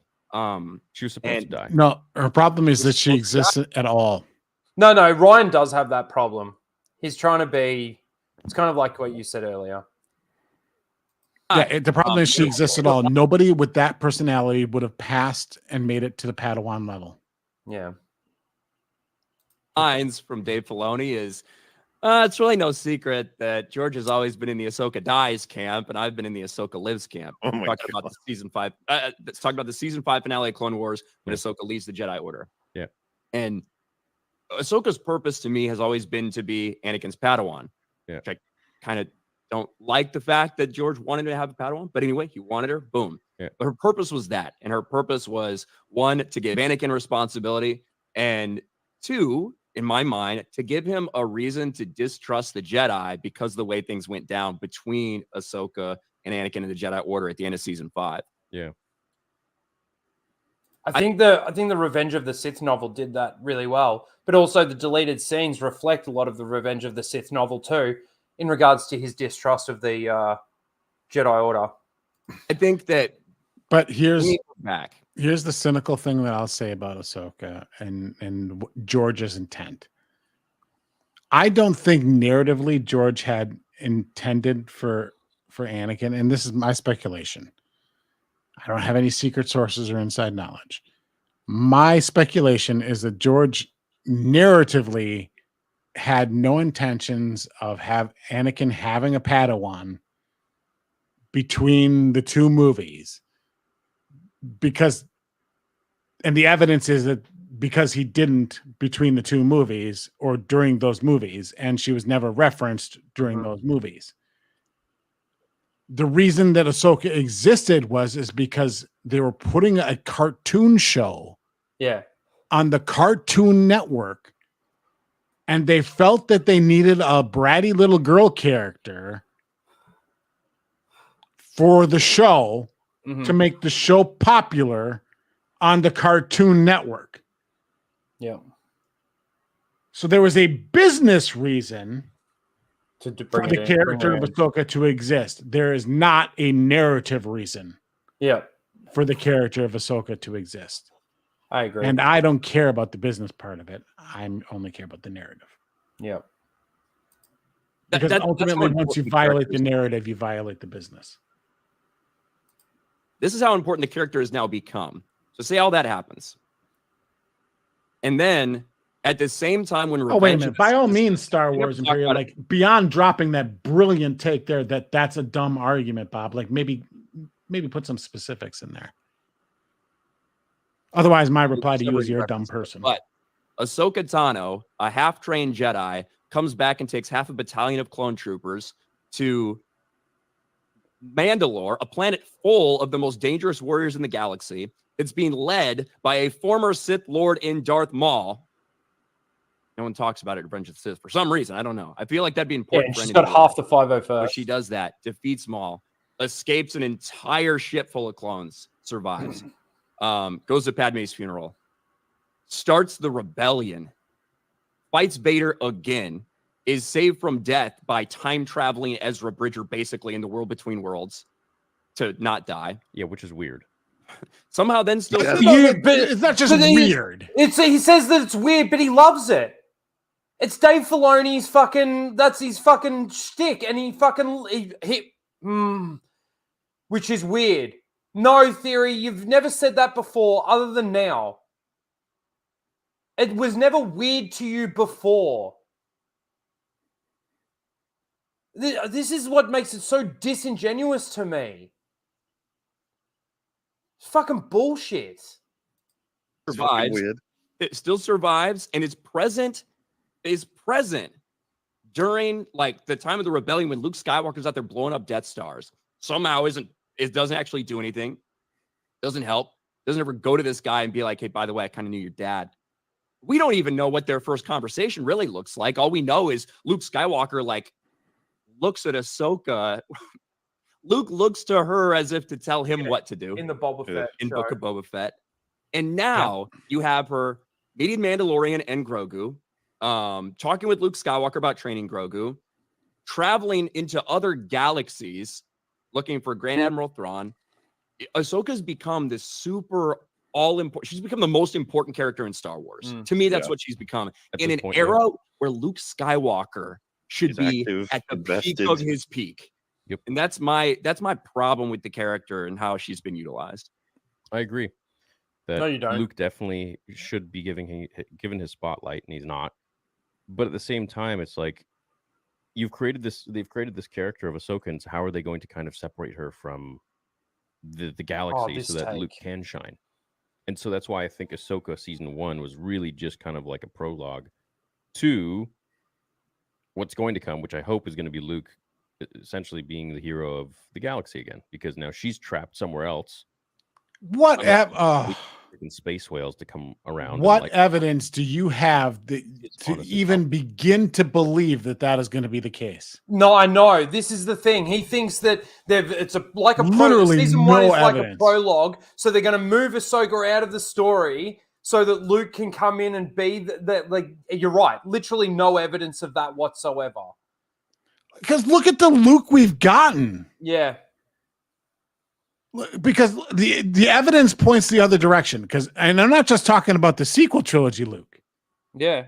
Speaker 16: She was supposed to die.
Speaker 15: No, her problem is that she exists at all.
Speaker 1: No, Ryan does have that problem. He's trying to be. It's kind of like what you said earlier.
Speaker 15: Yeah, the problem is she exists at all. Nobody with that personality would have passed and made it to the Padawan level.
Speaker 1: Yeah.
Speaker 17: Lines from Dave Filoni is, it's really no secret that George has always been in the Ahsoka dies camp, and I've been in the Ahsoka lives camp.
Speaker 18: Oh my
Speaker 17: talking about the season 5. Let's talk about the season 5 finale of Clone Wars when Ahsoka leaves the Jedi Order.
Speaker 16: Yeah.
Speaker 17: And Ahsoka's purpose to me has always been to be Anakin's Padawan.
Speaker 16: Yeah.
Speaker 17: Which I kind of don't like the fact that George wanted to have a Padawan, but anyway, he wanted her. Boom.
Speaker 16: Yeah.
Speaker 17: But her purpose was that, and her purpose was 1, to give Anakin responsibility, and 2, in my mind, to give him a reason to distrust the Jedi because of the way things went down between Ahsoka and Anakin and the Jedi Order at the end of season 5.
Speaker 16: Yeah.
Speaker 1: I think the Revenge of the Sith novel did that really well, but also the deleted scenes reflect a lot of the Revenge of the Sith novel too, in regards to his distrust of the Jedi Order.
Speaker 17: I think that.
Speaker 15: But here's the cynical thing that I'll say about Ahsoka and George's intent. I don't think narratively George had intended for Anakin, and this is my speculation. I don't have any secret sources or inside knowledge. My speculation is that George narratively had no intentions of Anakin having a Padawan between the 2 movies, and the evidence is that because he didn't between the 2 movies or during those movies, and she was never referenced during those movies. The reason that Ahsoka existed is because they were putting a cartoon show on the Cartoon Network, and they felt that they needed a bratty little girl character for the show to make the show popular on the Cartoon Network.
Speaker 1: Yeah.
Speaker 15: So there was a business reason for the character of Ahsoka to exist. There is not a narrative reason for the character of Ahsoka to exist.
Speaker 1: I agree.
Speaker 15: And I don't care about the business part of it. I only care about the narrative.
Speaker 1: Yeah.
Speaker 15: Because ultimately, once you violate the narrative, you violate the business.
Speaker 17: This is how important the character has now become. So say all that happens. And then At the same time, when
Speaker 15: Oh, wait a
Speaker 17: Revenge
Speaker 15: minute.
Speaker 17: of
Speaker 15: By all
Speaker 17: the
Speaker 15: means, Star
Speaker 17: we
Speaker 15: Wars
Speaker 17: never talked
Speaker 15: Imperial,
Speaker 17: about it.
Speaker 15: like beyond dropping that brilliant take there, that's a dumb argument, Bob. Like maybe put some specifics in there. Otherwise, my reply to you is you're a dumb person.
Speaker 17: But Ahsoka Tano, a half-trained Jedi, comes back and takes half a battalion of clone troopers to Mandalore, a planet full of the most dangerous warriors in the galaxy. It's being led by a former Sith Lord in Darth Maul. No one talks about it in Revenge of the Sith for some reason. I don't know. I feel like that'd be important.
Speaker 1: Yeah,
Speaker 17: for
Speaker 1: she's
Speaker 17: anything
Speaker 1: got half the 501st.
Speaker 17: But she does that, defeats Maul, escapes an entire ship full of clones, survives, goes to Padme's funeral, starts the rebellion, fights Vader again, is saved from death by time traveling Ezra Bridger, basically in the world between worlds, to not die.
Speaker 16: Yeah, which is weird.
Speaker 17: Somehow, then still,
Speaker 15: it's not just weird.
Speaker 1: He says that it's weird, but he loves it. It's Dave Filoni's fucking. That's his fucking shtick, and which is weird. No, Theory, you've never said that before, other than now. It was never weird to you before. This is what makes it so disingenuous to me. It's fucking bullshit.
Speaker 17: Survives.
Speaker 18: Weird.
Speaker 17: It still survives and is present during like the time of the rebellion when Luke Skywalker's out there blowing up Death Stars. Somehow it doesn't actually do anything. Doesn't help. Doesn't ever go to this guy and be like, hey, by the way, I kind of knew your dad. We don't even know what their first conversation really looks like. All we know is Luke Skywalker like looks at Ahsoka. Luke looks to her as if to tell him what to do.
Speaker 1: In the Boba Fett
Speaker 17: in
Speaker 1: show.
Speaker 17: Book of Boba Fett. And now you have her meeting Mandalorian and Grogu, talking with Luke Skywalker about training Grogu, traveling into other galaxies, looking for Grand Admiral Thrawn. Ahsoka's become this super all-important. She's become the most important character in Star Wars. To me, that's what she's become. In an era where Luke Skywalker should be at the peak of his peak.
Speaker 16: Yep.
Speaker 17: And that's my problem with the character and how she's been utilized.
Speaker 16: I agree. That
Speaker 1: No, you don't.
Speaker 16: Luke definitely should be given his spotlight, and he's not. But at the same time, it's like they've created this character of Ahsoka, and so how are they going to kind of separate her from the galaxy so that Luke can shine? And so that's why I think Ahsoka season 1 was really just kind of like a prologue to what's going to come, which I hope is going to be Luke essentially being the hero of the galaxy again, because now she's trapped somewhere else.
Speaker 15: What
Speaker 16: space whales to come around?
Speaker 15: What evidence do you have to even begin to believe that is going to be the case?
Speaker 1: No, I know. This is the thing. He thinks that it's
Speaker 15: literally
Speaker 1: season 1 is like
Speaker 15: evidence.
Speaker 1: a prologue, so they're going to move Ahsoka out of the story so that Luke can come in and be that. Like, you're right. Literally no evidence of that whatsoever.
Speaker 15: Because look at the Luke we've gotten.
Speaker 1: Yeah.
Speaker 15: Because the evidence points the other direction. And I'm not just talking about the sequel trilogy, Luke.
Speaker 1: Yeah.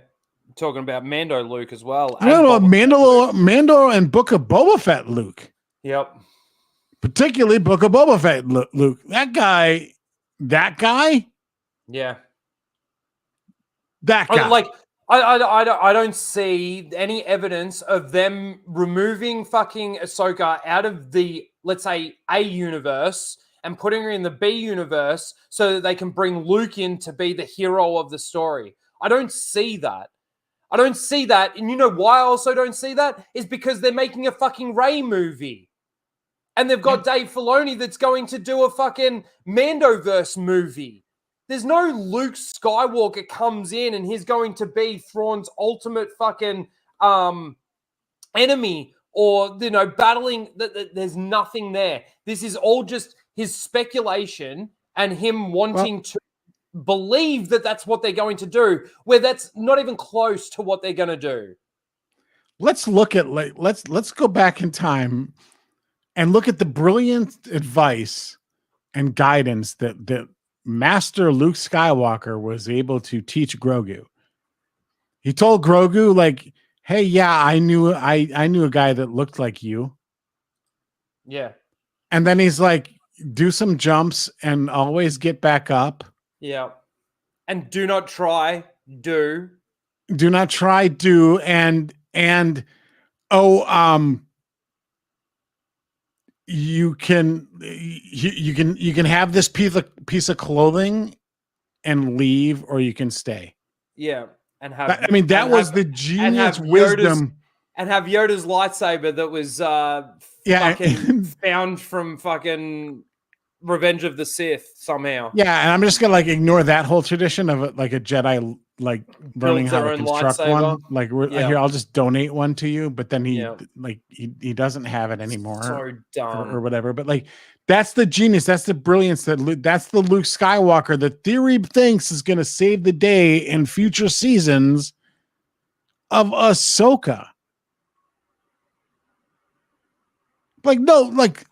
Speaker 1: I'm talking about Mando Luke as well.
Speaker 15: No, Mando and Book of Boba Fett Luke.
Speaker 1: Yep.
Speaker 15: Particularly Book of Boba Fett Luke. That guy.
Speaker 1: Yeah.
Speaker 15: That guy.
Speaker 1: Like, I don't see any evidence of them removing fucking Ahsoka out of the, let's say, A universe and putting her in the B universe so that they can bring Luke in to be the hero of the story. I don't see that. And you know why I also don't see that? Is because they're making a fucking Rey movie. And they've got Dave Filoni that's going to do a fucking Mandoverse movie. There's no Luke Skywalker comes in and he's going to be Thrawn's ultimate fucking enemy or, battling. There's nothing there. This is all just his speculation and him wanting to believe that that's what they're going to do, where that's not even close to what they're going to do.
Speaker 15: Let's look at let's go back in time and look at the brilliant advice and guidance that Master Luke Skywalker was able to teach Grogu. He told Grogu, like, hey, yeah, I knew a guy that looked like you.
Speaker 1: Yeah.
Speaker 15: And then he's like, do some jumps and always get back up.
Speaker 1: Yeah. And do not try, do.
Speaker 15: Do not try to you can have this piece of clothing and leave, or you can stay.
Speaker 1: Yeah, and have.
Speaker 15: I mean, that was the genius wisdom.
Speaker 1: And have Yoda's lightsaber that was fucking found from fucking Revenge of the Sith somehow.
Speaker 15: Yeah, and I'm just gonna like ignore that whole tradition of like a Jedi like learning how to construct one. Like here, I'll just donate one to you, but then he doesn't have it anymore.
Speaker 1: So dumb
Speaker 15: or whatever. But like that's the genius, that's the brilliance, that's the Luke Skywalker that theory thinks is gonna save the day in future seasons of Ahsoka. Like, no, like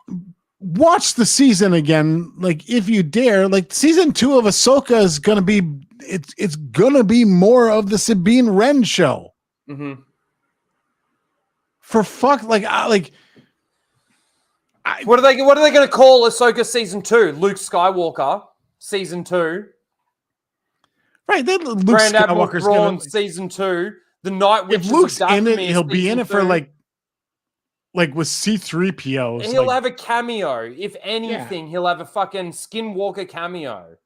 Speaker 15: watch the season again, like if you dare. Like season 2 of Ahsoka is gonna be it's gonna be more of the Sabine Wren show.
Speaker 1: Mm-hmm.
Speaker 15: For fuck,
Speaker 1: what are they gonna call Ahsoka season 2? Luke Skywalker season 2.
Speaker 15: Right, then Luke
Speaker 1: Grand Admiral
Speaker 15: Skywalker's
Speaker 1: Thrawn
Speaker 15: gonna
Speaker 1: season 2. The Night Witches.
Speaker 15: If Luke's in it,
Speaker 1: Dathomir
Speaker 15: he'll be in it for
Speaker 1: 2.
Speaker 15: like with C-3PO.
Speaker 1: He'll have a cameo. If anything, he'll have a fucking Skinwalker cameo.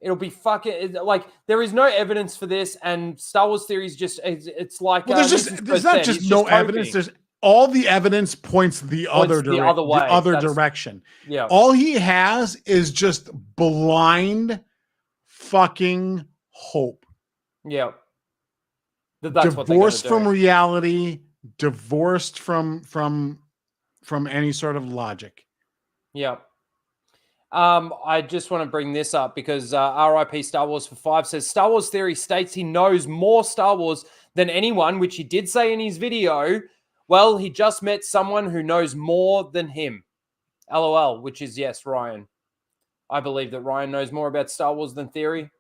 Speaker 1: It'll be fucking like there is no evidence for this, and Star Wars theories just it's like
Speaker 15: there's not just no evidence. There's all the evidence points the other direction.
Speaker 1: Yeah.
Speaker 15: All he has is just blind fucking hope.
Speaker 1: Yeah. That's
Speaker 15: divorced from reality, divorced from any sort of logic.
Speaker 1: Yeah. I just want to bring this up because RIP Star Wars for 5 says Star Wars Theory states he knows more Star Wars than anyone, which he did say in his video. Well, he just met someone who knows more than him. LOL, which is yes, Ryan. I believe that Ryan knows more about Star Wars than Theory.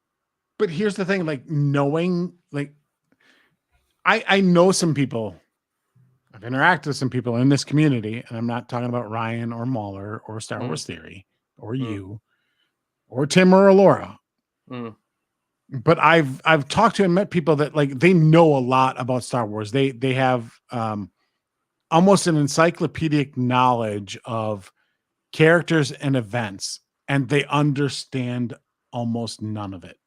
Speaker 15: But here's the thing, like knowing, like I know some people. I've interacted with some people in this community, and I'm not talking about Ryan or Mahler or Star Wars Theory or you or Tim or Laura. But I've talked to and met people that like they know a lot about Star Wars. They have almost an encyclopedic knowledge of characters and events, and they understand almost none of it.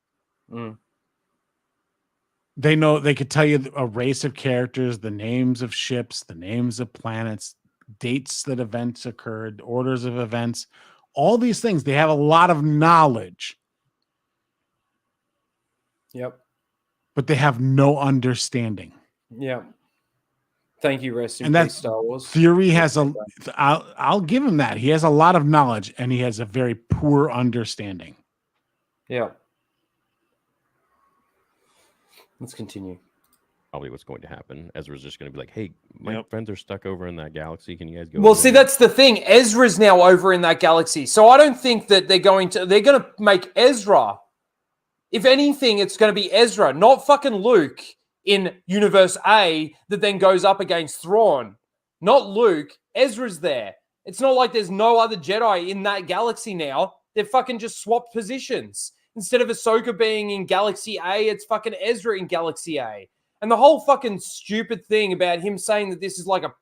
Speaker 15: They know, they could tell you a race of characters, the names of ships, the names of planets, dates that events occurred, orders of events, all these things. They have a lot of knowledge.
Speaker 1: Yep.
Speaker 15: But they have no understanding.
Speaker 1: Yeah. Thank you, rest in
Speaker 15: and
Speaker 1: peace,
Speaker 15: that's
Speaker 1: Star Wars.
Speaker 15: Theory has I'll give him that. He has a lot of knowledge and he has a very poor understanding.
Speaker 1: Yeah. Let's continue.
Speaker 16: Probably what's going to happen. Ezra's just going to be like, hey, my friends are stuck over in that galaxy. Can you guys go?
Speaker 1: Well, see, that's the thing. Ezra's now over in that galaxy. So I don't think that they're going to make Ezra. If anything, it's going to be Ezra, not fucking Luke in Universe A that then goes up against Thrawn. Not Luke. Ezra's there. It's not like there's no other Jedi in that galaxy now. They've fucking just swapped positions. Instead of Ahsoka being in Galaxy A, it's fucking Ezra in Galaxy A. And the whole fucking stupid thing about him saying that this is like a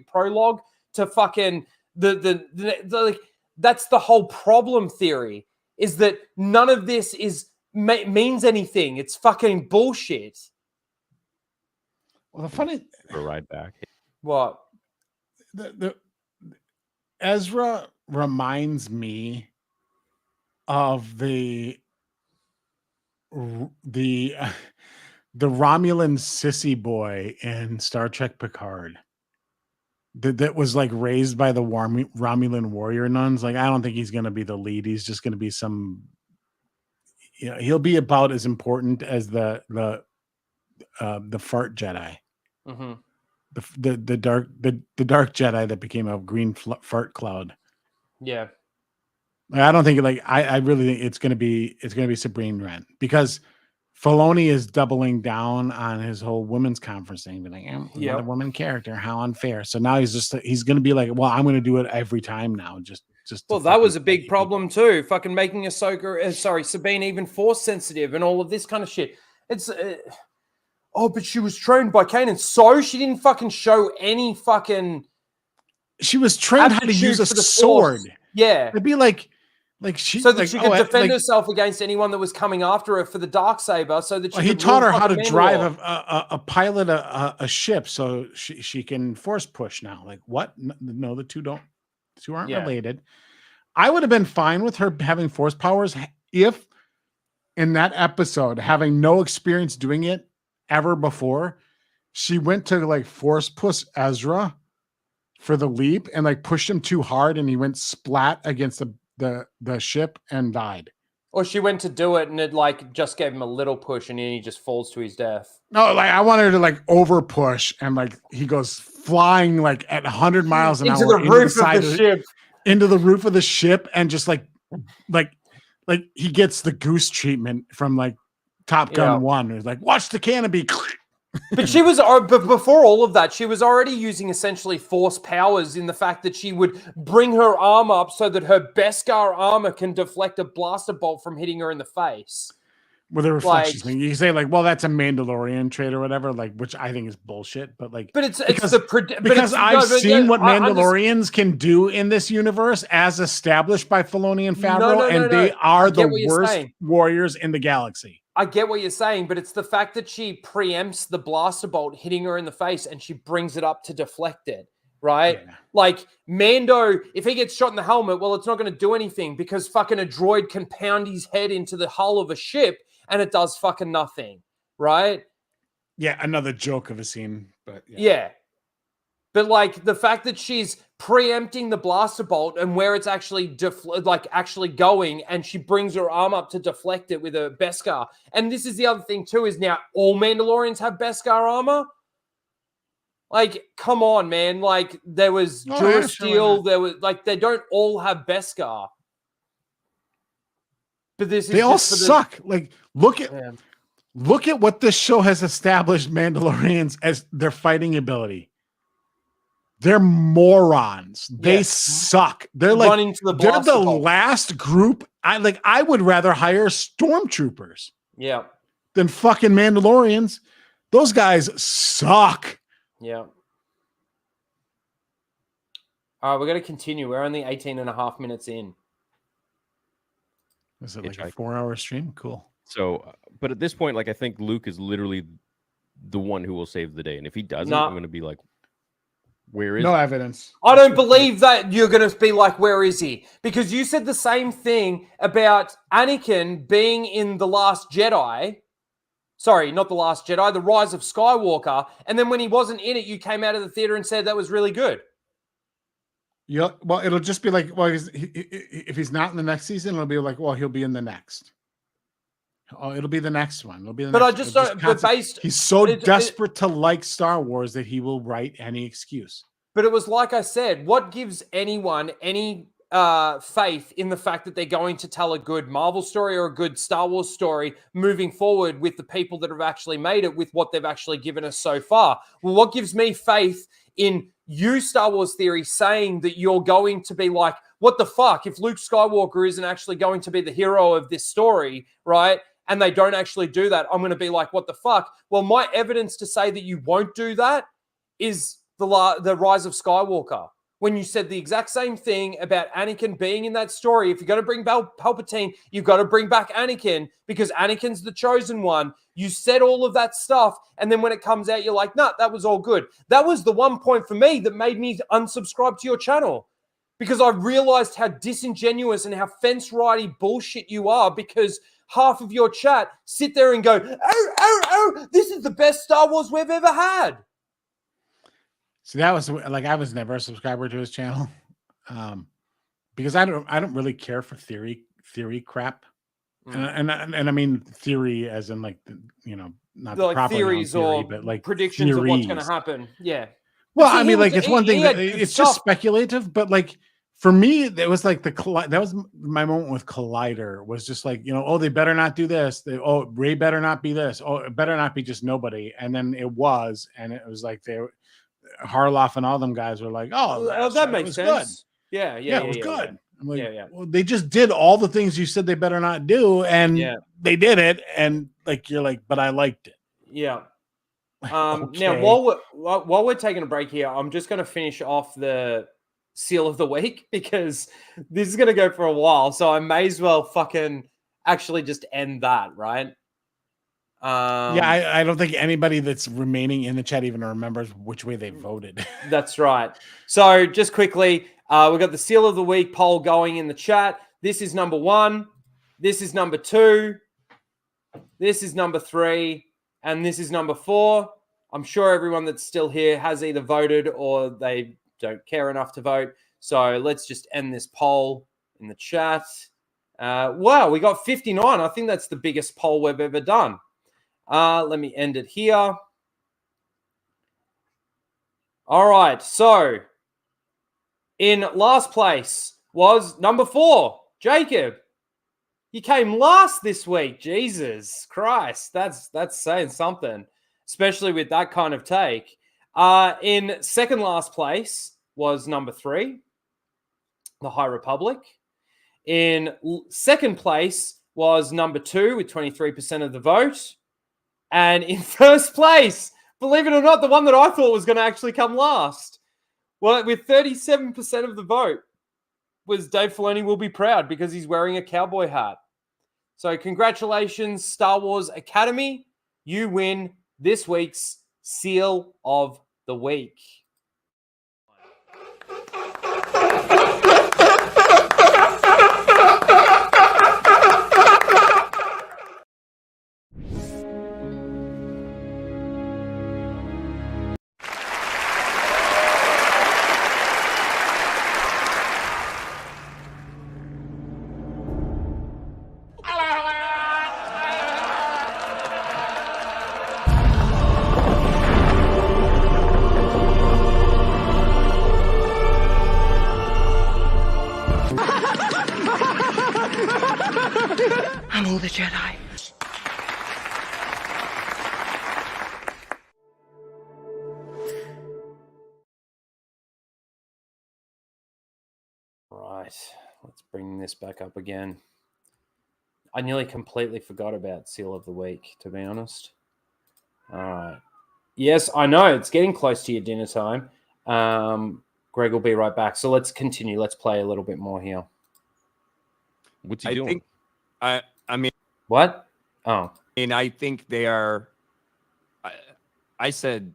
Speaker 1: prologue to fucking like that's the whole problem theory, is that none of this means anything. It's fucking bullshit.
Speaker 15: Well, the funny
Speaker 16: for a ride back.
Speaker 1: What?
Speaker 15: The Ezra reminds me of the Romulan sissy boy in Star Trek Picard that was like raised by the Romulan warrior nuns. Like, I don't think he's going to be the lead. He's just going to be some, he'll be about as important as the fart Jedi.
Speaker 1: Mm-hmm.
Speaker 15: The dark Jedi that became a green fart cloud.
Speaker 1: Yeah.
Speaker 15: I don't think I really think it's gonna be Sabine Wren, because Filoni is doubling down on his whole women's conference thing, being like, another woman character, how unfair. So now he's gonna be like, well, I'm gonna do it every time now. Just
Speaker 1: well, that was a big problem too. Fucking making Sabine even force sensitive and all of this kind of shit. It's oh, but she was trained by Kanan. So she didn't fucking show any fucking.
Speaker 15: She was trained how to use a sword.
Speaker 1: Force. Yeah.
Speaker 15: It'd be like she,
Speaker 1: so that
Speaker 15: like,
Speaker 1: she could defend herself against anyone that was coming after her for the Darksaber. So that
Speaker 15: he taught her how to drive a pilot a ship, so she can force push now. Like what? No, the two aren't related. I would have been fine with her having force powers if in that episode, having no experience doing it ever before, she went to like force push Ezra for the leap and like pushed him too hard and he went splat against the ship and died.
Speaker 1: Or she went to do it and it like just gave him a little push and then he just falls to his death.
Speaker 15: No, like I want her to like over push and like he goes flying like at 100 miles an hour
Speaker 1: into the roof of the ship.
Speaker 15: Into the roof of the ship and just like he gets the goose treatment from like Top Gun 1. It's like, watch the canopy.
Speaker 1: But she was, but before all of that, she was already using essentially force powers in the fact that she would bring her arm up so that her Beskar armor can deflect a blaster bolt from hitting her in the face.
Speaker 15: With a reflections thing. You say like, well, that's a Mandalorian trait or whatever, like, which I think is bullshit. But like,
Speaker 1: because
Speaker 15: I've seen what Mandalorians can do in this universe as established by Filoni and Favreau, they are the worst warriors in the galaxy.
Speaker 1: I get what you're saying, but it's the fact that she preempts the blaster bolt hitting her in the face and she brings it up to deflect it, right? Yeah. Like Mando, if he gets shot in the helmet, well, it's not going to do anything because fucking a droid can pound his head into the hull of a ship and it does fucking nothing, right?
Speaker 15: Yeah, another joke of a scene, but
Speaker 1: yeah. But like the fact that she's preempting the blaster bolt and where it's actually actually going, and she brings her arm up to deflect it with a Beskar. And this is the other thing too: is now all Mandalorians have Beskar armor. Like, come on, man! Like there was Durasteel, there was like they don't all have Beskar. But they
Speaker 15: all suck. Like look at what this show has established Mandalorians as their fighting ability. They're morons. They suck. They're like
Speaker 1: running to
Speaker 15: they're the last group. I would rather hire stormtroopers.
Speaker 1: Yeah.
Speaker 15: Than fucking Mandalorians. Those guys suck.
Speaker 1: Yeah. All right, we're going to continue. We're only 18 and a half minutes in.
Speaker 15: Is it like a 4-hour stream? Cool.
Speaker 16: So, but at this point, like I think Luke is literally the one who will save the day. And if he doesn't, I'm going to be like, where is
Speaker 15: no evidence?
Speaker 1: I don't believe that you're going to be like, where is he? Because you said the same thing about Anakin being in The Last Jedi. Sorry, not The Last Jedi, The Rise of Skywalker. And then when he wasn't in it, you came out of the theater and said that was really good.
Speaker 15: Yeah, well, it'll just be like, well, if he's not in the next season, it'll be like, well, he'll be in the next. Oh, it'll be the next one. It'll be the
Speaker 1: but
Speaker 15: next
Speaker 1: I just don't. But based,
Speaker 15: he's so desperate to like Star Wars that he will write any excuse.
Speaker 1: But it was like I said, what gives anyone any faith in the fact that they're going to tell a good Marvel story or a good Star Wars story moving forward with the people that have actually made it with what they've actually given us so far? Well, what gives me faith in you, Star Wars Theory, saying that you're going to be like, what the fuck? If Luke Skywalker isn't actually going to be the hero of this story, right? And they don't actually do that, I'm going to be like, what the fuck? Well, my evidence to say that you won't do that is the Rise of Skywalker. When you said the exact same thing about Anakin being in that story, if you're going to bring Palpatine, you've got to bring back Anakin because Anakin's the chosen one. You said all of that stuff, and then when it comes out, you're like, nah, that was all good. That was the one point for me that made me unsubscribe to your channel because I realized how disingenuous and how fence-righty bullshit you are because half of your chat sit there and go, oh, this is the best Star Wars we've ever had.
Speaker 15: So that was like, I was never a subscriber to his channel because I don't really care for theory crap. And I mean theory as in like, not the
Speaker 1: like theories theory,
Speaker 15: but like
Speaker 1: predictions
Speaker 15: theories.
Speaker 1: of what's going to happen. Yeah.
Speaker 15: Well, I mean, like it's one thing that it's just speculative, but like, for me, it was like that was my moment with Collider was just like, oh, they better not do this. Ray better not be this. Oh, it better not be just nobody. And then it was, and it was like Harloff and all them guys were like, oh,
Speaker 1: that makes sense. Good. Yeah,
Speaker 15: it was good.
Speaker 1: Yeah.
Speaker 15: I'm like, well, they just did all the things you said they better not do, and they did it. And like, you're like, but I liked it.
Speaker 1: Yeah. Now, while we're taking a break here, I'm just going to finish off the seal of the week because this is going to go for a while. So I may as well fucking actually just end that, right?
Speaker 15: Yeah, I don't think anybody that's remaining in the chat even remembers which way they voted.
Speaker 1: That's right. So just quickly, we've got the seal of the week poll going in the chat. This is number 1. This is number 2. This is number 3. And this is number 4. I'm sure everyone that's still here has either voted or they don't care enough to vote. So let's just end this poll in the chat. Wow, we got 59. I think that's the biggest poll we've ever done. Let me end it here. All right, so in last place was number 4, Jacob. You came last this week. Jesus Christ, that's saying something, especially with that kind of take. In second last place was number 3, the High Republic. In second place was number 2 with 23% of the vote. And in first place, believe it or not, the one that I thought was going to actually come last, well, with 37% of the vote, was Dave Filoni will be proud because he's wearing a cowboy hat. So congratulations, Star Wars Academy. You win this week's Seal of the Week.
Speaker 8: I'm the Jedi.
Speaker 1: Right, let's bring this back up again. I nearly completely forgot about Seal of the Week, to be honest. All right. Yes, I know. It's getting close to your dinner time. Greg will be right back. So let's continue. Let's play a little bit more here.
Speaker 16: What's he doing?
Speaker 17: I mean,
Speaker 1: what? Oh,
Speaker 17: and I think they are. I said,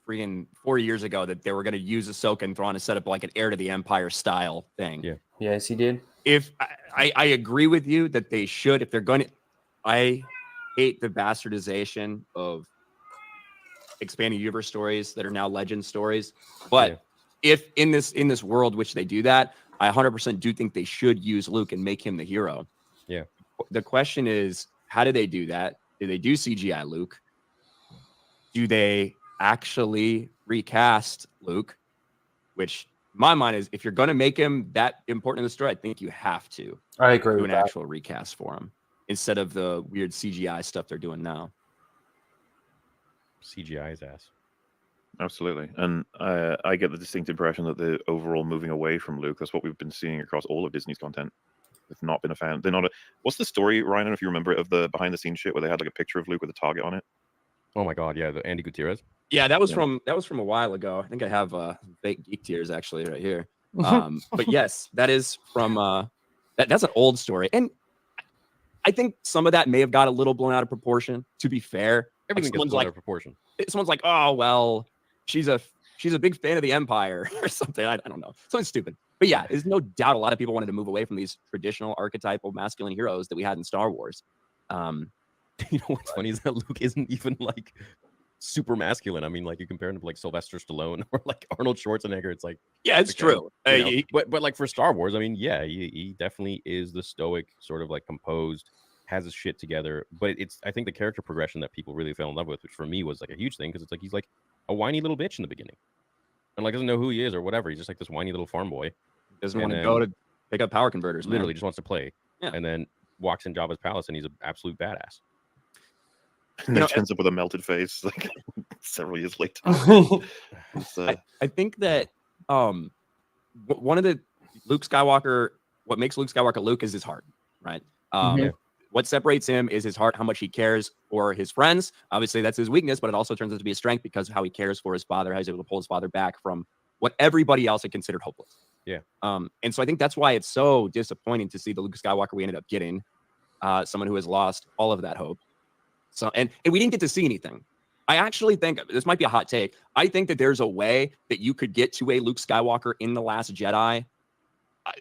Speaker 17: freaking 4 years ago that they were going to use Ahsoka and Thrawn to set up like an Heir to the Empire style thing.
Speaker 16: Yeah.
Speaker 1: Yes, he did.
Speaker 17: If I agree with you that they should, if they're going to, I hate the bastardization of expanding universe stories that are now legend stories. But if in this world which they do that, I 100% do think they should use Luke and make him the hero.
Speaker 16: Yeah.
Speaker 17: The question is, how do they do that? Do they do CGI Luke? Do they actually recast Luke? Which, in my mind, is if you're going to make him that important in the story, I think you have to.
Speaker 1: I agree
Speaker 17: do
Speaker 1: with
Speaker 17: an
Speaker 1: that.
Speaker 17: actual recast for him instead of the weird CGI stuff they're doing now.
Speaker 16: CGI's ass.
Speaker 18: Absolutely. And I get the distinct impression that they're overall moving away from Luke. That's what we've been seeing across all of Disney's content. They've not been a fan. They're not a. What's the story, Ryan? I don't know if you remember it, of the behind the scenes shit where they had like a picture of Luke with a target on it.
Speaker 16: Oh my god, yeah, the Andy Gutierrez.
Speaker 17: Yeah, that was from a while ago. I think I have fake geek tears actually right here. But yes, that is from that's an old story. And I think some of that may have got a little blown out of proportion, to be fair.
Speaker 16: Everything gets blown out of proportion.
Speaker 17: Someone's like, oh well, she's a big fan of the Empire or something. I don't know. Something stupid. But yeah, there's no doubt a lot of people wanted to move away from these traditional archetypal masculine heroes that we had in Star Wars.
Speaker 16: You know what's funny is that Luke isn't even like super masculine. I mean, like you compare him to like Sylvester Stallone or like Arnold Schwarzenegger. It's like,
Speaker 17: yeah, it's true.
Speaker 16: But like for Star Wars, I mean, yeah, he definitely is the stoic, sort of like composed, has his shit together. But I think the character progression that people really fell in love with, which for me was like a huge thing, because it's like he's like a whiny little bitch in the beginning, and like doesn't know who he is or whatever. He's just like this whiny little farm boy.
Speaker 17: Doesn't want to go to pick up power converters.
Speaker 16: Literally just wants to play. Yeah. And then walks in Jabba's palace and he's an absolute badass.
Speaker 18: And then ends up with a melted face like several years later.
Speaker 17: I think that one of the Luke Skywalker, what makes Luke Skywalker Luke is his heart, right? What separates him is his heart, how much he cares for his friends. Obviously, that's his weakness, but it also turns out to be a strength because of how he cares for his father, how he's able to pull his father back from what everybody else had considered hopeless.
Speaker 16: Yeah.
Speaker 17: And so I think that's why it's so disappointing to see the Luke Skywalker we ended up getting, someone who has lost all of that hope. So, and we didn't get to see anything. I actually think this might be a hot take. I think that there's a way that you could get to a Luke Skywalker in The Last Jedi.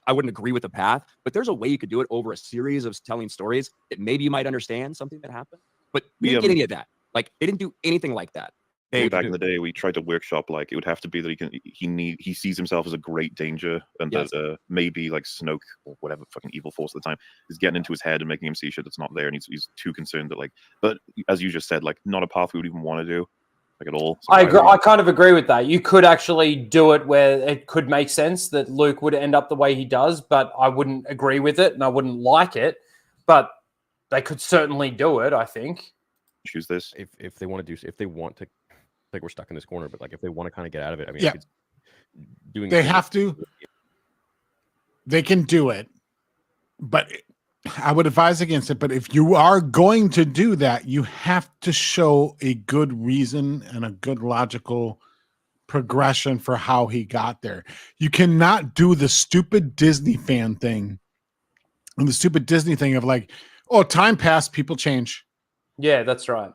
Speaker 17: I wouldn't agree with the path, but there's a way you could do it over a series of telling stories that maybe you might understand something that happened. But we didn't get any of that. Like, they didn't do anything like that.
Speaker 18: Way back in the day, we tried to workshop like it would have to be that he sees himself as a great danger, and that maybe like Snoke or whatever fucking evil force at the time is getting into his head and making him see shit that's not there, and he's too concerned that like. But as you just said, like not a path we would even want to do, like at all. So
Speaker 1: I agree. I kind of agree with that. You could actually do it where it could make sense that Luke would end up the way he does, but I wouldn't agree with it and I wouldn't like it. But they could certainly do it. I think.
Speaker 18: Choose this
Speaker 16: if they want to do if they want to. Like we're stuck in this corner, but like if they want to kind of get out of it, I mean,
Speaker 15: Yeah.
Speaker 16: doing
Speaker 15: They have to. They can do it, but I would advise against it. But if you are going to do that, you have to show a good reason and a good logical progression for how he got there. You cannot do the stupid Disney fan thing and the stupid Disney thing of like, oh, time passed, people change.
Speaker 1: Yeah, that's right.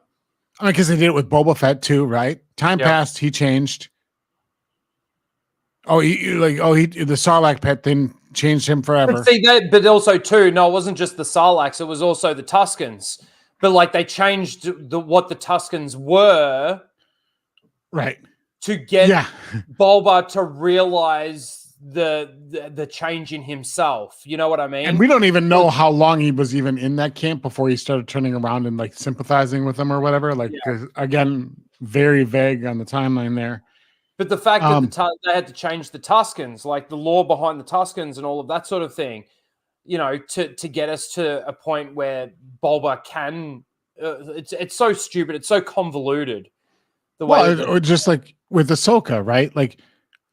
Speaker 15: I mean, because they did it with Boba Fett too, right? Time passed, he changed. Oh, the Sarlacc pet thing changed him forever.
Speaker 1: But see that, but also too, no, it wasn't just the Sarlaccs; it was also the Tuskens. But like they changed what the Tuskens were,
Speaker 15: right,
Speaker 1: to get Bulba to realize the change in himself. You know what I mean?
Speaker 15: And we don't even know how long he was even in that camp before he started turning around and like sympathizing with them or whatever. Like, 'cause, again, very vague on the timeline there.
Speaker 1: But the fact that they had to change the Tuskens, like the lore behind the Tuskens and all of that sort of thing, you know, to get us to a point where Bulba can, it's so stupid, it's so convoluted.
Speaker 15: Or just like with Ahsoka, right? Like,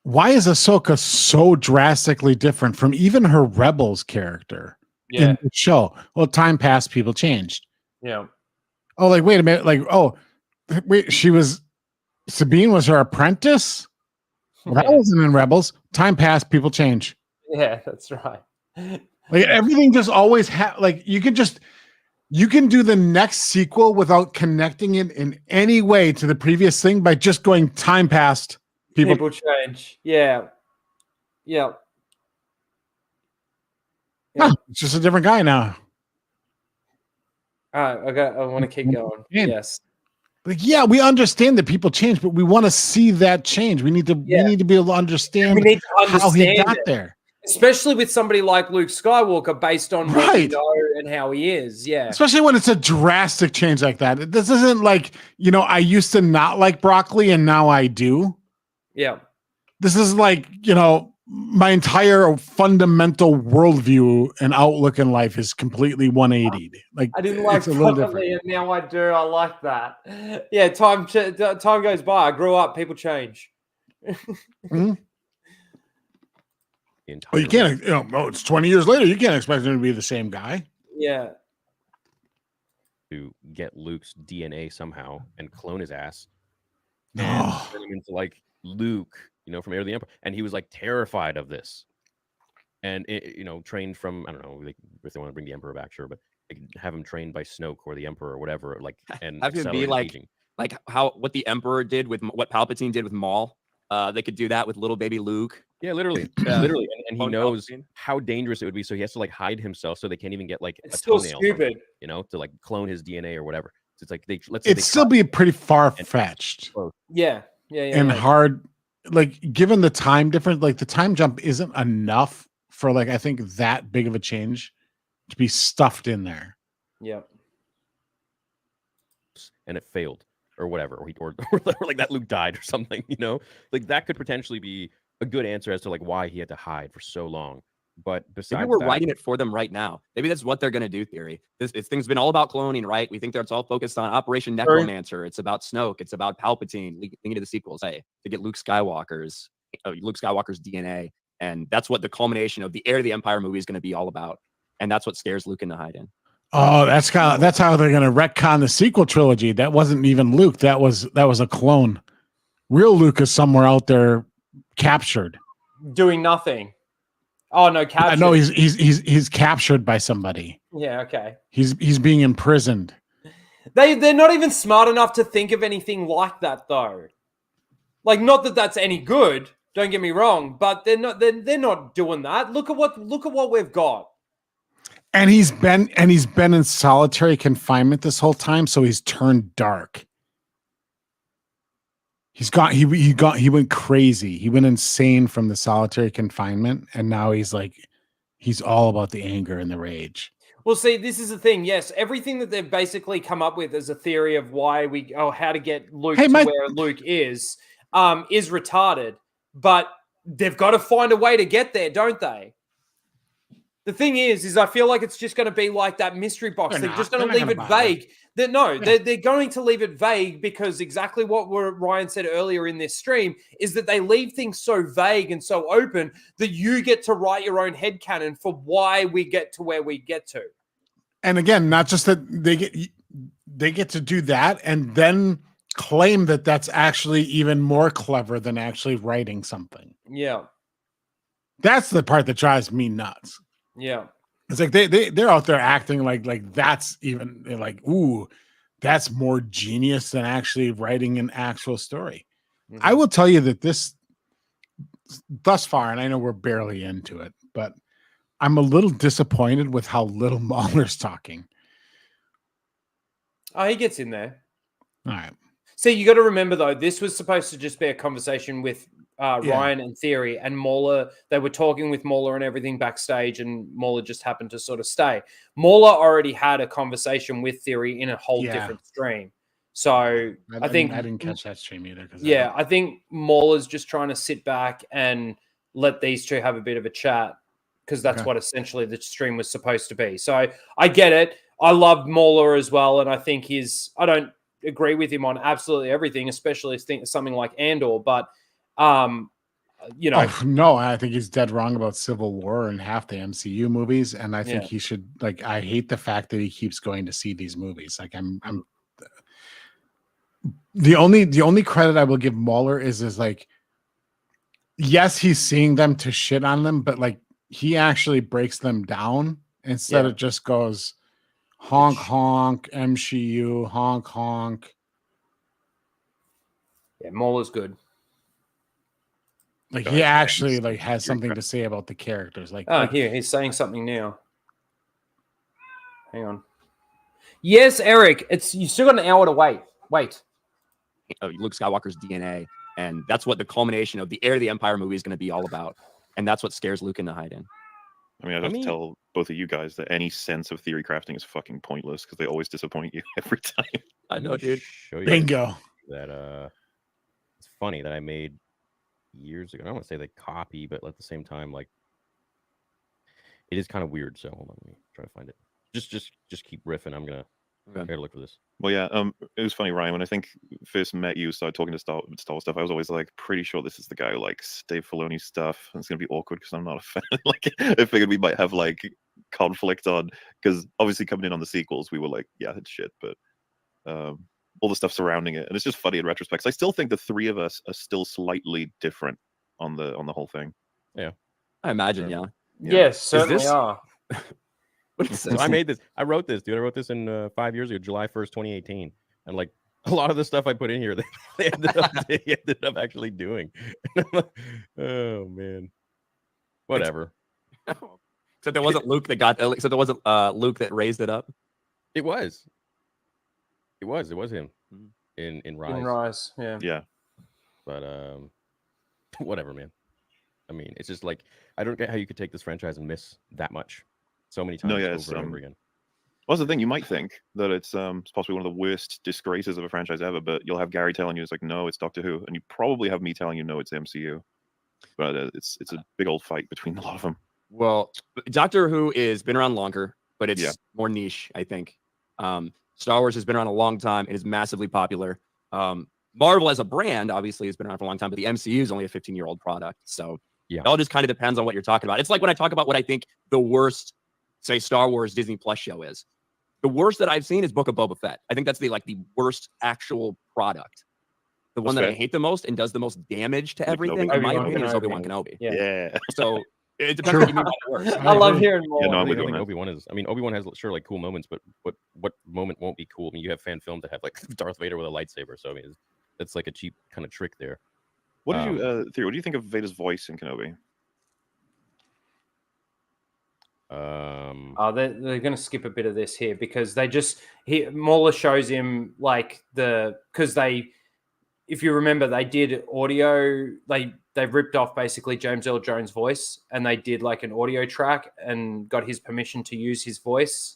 Speaker 15: why is Ahsoka so drastically different from even her Rebels character in the show? Well, time passed, people changed.
Speaker 1: Yeah.
Speaker 15: Oh, like, wait a minute. Like, oh, wait, Sabine was her apprentice? Well, that wasn't in Rebels. Time passed, people change.
Speaker 1: Yeah, that's right.
Speaker 15: Like, everything just always like, you can do the next sequel without connecting it in any way to the previous thing by just going time passed.
Speaker 1: People change. Yeah.
Speaker 15: Huh, it's just a different guy now.
Speaker 1: All right, I want to keep going. Yes.
Speaker 15: Like, yeah, we understand that people change, but we want to see that change. We need to be able to understand, how he got there.
Speaker 1: Especially with somebody like Luke Skywalker, based on what we know and how he is. Yeah.
Speaker 15: Especially when it's a drastic change like that. This isn't like, I used to not like broccoli and now I do.
Speaker 1: Yeah.
Speaker 15: This is like, my entire fundamental worldview and outlook in life is completely 180. Like,
Speaker 1: I didn't like broccoli and now I do. I like that. Yeah, time goes by. I grew up. People change.
Speaker 15: Mm-hmm. Well, you can't. It's 20 years later. You can't expect him to be the same guy.
Speaker 1: Yeah.
Speaker 16: To get Luke's DNA somehow and clone his ass,
Speaker 15: No.
Speaker 16: and turn him into like Luke, from Heir of the Empire, and he was like terrified of this, and trained from, I don't know, like, if they want to bring the Emperor back, sure, but they can have him trained by Snoke or the Emperor or whatever, like, and
Speaker 17: have him be like what the Emperor did with what Palpatine did with Maul. They could do that with little baby Luke.
Speaker 16: Yeah, literally, literally, and he knows how dangerous it would be, so he has to like hide himself, so they can't even get like
Speaker 1: it's
Speaker 16: a
Speaker 1: still
Speaker 16: toenail,
Speaker 1: stupid,
Speaker 16: to like clone his DNA or whatever. So it's like
Speaker 15: It'd still be pretty far fetched.
Speaker 1: Yeah,
Speaker 15: and hard. Like, given the time difference, like the time jump isn't enough for like, I think, that big of a change to be stuffed in there.
Speaker 1: Yeah.
Speaker 16: And it failed or whatever, or like that Luke died or something, like that could potentially be a good answer as to like why he had to hide for so long. But besides,
Speaker 17: maybe we're writing it for them right now. Maybe that's what they're going to do. Theory. This thing's been all about cloning, right? We think that's all focused on Operation Necromancer. It's about Snoke. It's about Palpatine leading into the sequels. To get Luke Skywalker's DNA, and that's what the culmination of the Heir of the Empire movie is going to be all about. And that's what scares Luke into hiding.
Speaker 15: Oh, that's how they're gonna retcon the sequel trilogy. That wasn't even Luke. That was a clone. Real Luke is somewhere out there, captured,
Speaker 1: doing nothing. Oh no, captured.
Speaker 15: I know he's captured by somebody.
Speaker 1: Yeah, okay.
Speaker 15: He's being imprisoned.
Speaker 1: They're not even smart enough to think of anything like that, though. Like, not that that's any good. Don't get me wrong, but they're not doing that. Look at what we've got.
Speaker 15: And he's been in solitary confinement this whole time, so he's turned dark. He went crazy. He went insane from the solitary confinement, and now he's all about the anger and the rage.
Speaker 1: Well, see, this is the thing. Yes, everything that they've basically come up with as a theory of how to get Luke where Luke is retarded. But they've got to find a way to get there, don't they? The thing is I feel like it's just going to be like that mystery box. They're just going to leave it vague. They're going to leave it vague because exactly what Ryan said earlier in this stream is that they leave things so vague and so open that you get to write your own headcanon for why we get to where we get to.
Speaker 15: And again, not just that they get to do that and then claim that that's actually even more clever than actually writing something.
Speaker 1: Yeah.
Speaker 15: That's the part that drives me nuts.
Speaker 1: Yeah.
Speaker 15: It's like they're out there acting like that's even like, ooh, that's more genius than actually writing an actual story. Mm-hmm. I will tell you that this thus far, and I know we're barely into it, but I'm a little disappointed with how little Mahler's talking.
Speaker 1: Oh, he gets in there.
Speaker 15: All right.
Speaker 1: See, you got to remember though, this was supposed to just be a conversation with Ryan and Theory and Mauler. They were talking with Mauler and everything backstage, and Mauler just happened to sort of stay. Mauler already had a conversation with Theory in a whole different stream. So I think
Speaker 15: I didn't catch that stream either.
Speaker 1: I think Mauler's just trying to sit back and let these two have a bit of a chat because that's what essentially the stream was supposed to be. So I get it. I love Mauler as well, and I think I don't agree with him on absolutely everything, especially something like Andor, but no,
Speaker 15: I think he's dead wrong about Civil War and half the MCU movies, and I think he should I hate the fact that he keeps going to see these movies. Like I'm the only credit I will give Mauler is like, yes, he's seeing them to shit on them, but like he actually breaks them down instead of just goes honk honk MCU honk honk.
Speaker 1: Yeah, Mauler's good.
Speaker 15: Like he actually has something to say about the characters.
Speaker 1: Here he's saying something now. Hang on. Yes, Eric, you still got an hour to wait.
Speaker 17: Luke Skywalker's DNA, and that's what the culmination of the Heir of the Empire movie is going to be all about, and that's what scares Luke into hiding.
Speaker 18: I mean, I'd have to tell both of you guys that any sense of theory crafting is fucking pointless because they always disappoint you every time.
Speaker 17: I know, dude.
Speaker 15: Bingo.
Speaker 16: That it's funny that I made years ago. I don't want to say the copy, but at the same time, like it is kind of weird. So hold on, let me try to find it. Just keep riffing. I'm gonna look for this.
Speaker 18: Well, yeah, it was funny, Ryan. When I think first met you, started talking to Star Wars stuff, I was always like pretty sure this is the guy who likes Dave Filoni stuff, and it's gonna be awkward because I'm not a fan. Like, I figured we might have like conflict on because obviously coming in on the sequels, we were like, yeah, it's shit, but all the stuff surrounding it, and it's just funny in retrospect. So I still think the three of us are still slightly different on the whole thing.
Speaker 16: Yeah,
Speaker 17: I imagine. Yeah.
Speaker 1: Yes, certainly are.
Speaker 16: So I made this. I wrote this, dude. I wrote this in 5 years ago, July 1st, 2018. And like a lot of the stuff I put in here, they ended up actually doing. Oh man, whatever.
Speaker 17: So there wasn't Luke that got. So there wasn't Luke that raised it up.
Speaker 16: It was him in Rise.
Speaker 1: In Rise,
Speaker 18: yeah.
Speaker 16: But whatever, man. I mean, it's just like I don't get how you could take this franchise and miss that much so many times over and over again.
Speaker 18: Well, that's the thing. You might think that it's possibly one of the worst disgraces of a franchise ever, but you'll have Gary telling you it's like, no, it's Doctor Who, and you probably have me telling you, no, it's MCU. But it's a big old fight between a lot of them.
Speaker 17: Well, Doctor Who is been around longer, but it's more niche, I think. Star Wars has been around a long time. It is massively popular. Marvel as a brand obviously has been around for a long time, but the MCU is only a 15-year-old product. So it all just kind of depends on what you're talking about. It's like when I talk about what I think the worst, say, Star Wars Disney Plus show is. The worst that I've seen is Book of Boba Fett. I think that's the worst actual product. The one that I hate the most and does the most damage to everything, in my opinion, is Obi-Wan Kenobi.
Speaker 18: Yeah.
Speaker 17: So it depends on what you mean by the worst.
Speaker 1: I love hearing more.
Speaker 18: Yeah, no, I'm with
Speaker 16: I
Speaker 18: you on
Speaker 16: think
Speaker 18: that.
Speaker 16: Obi-Wan is. I mean, Obi-Wan has sure like cool moments, but what moment won't be cool? I mean, you have fan film to have like Darth Vader with a lightsaber. So I mean, that's like a cheap kind of trick there.
Speaker 18: What did you, Theo? What do you think of Vader's voice in Kenobi?
Speaker 1: They're going to skip a bit of this here because Mauler shows him if you remember, they did audio. They ripped off basically James Earl Jones' voice, and they did like an audio track and got his permission to use his voice,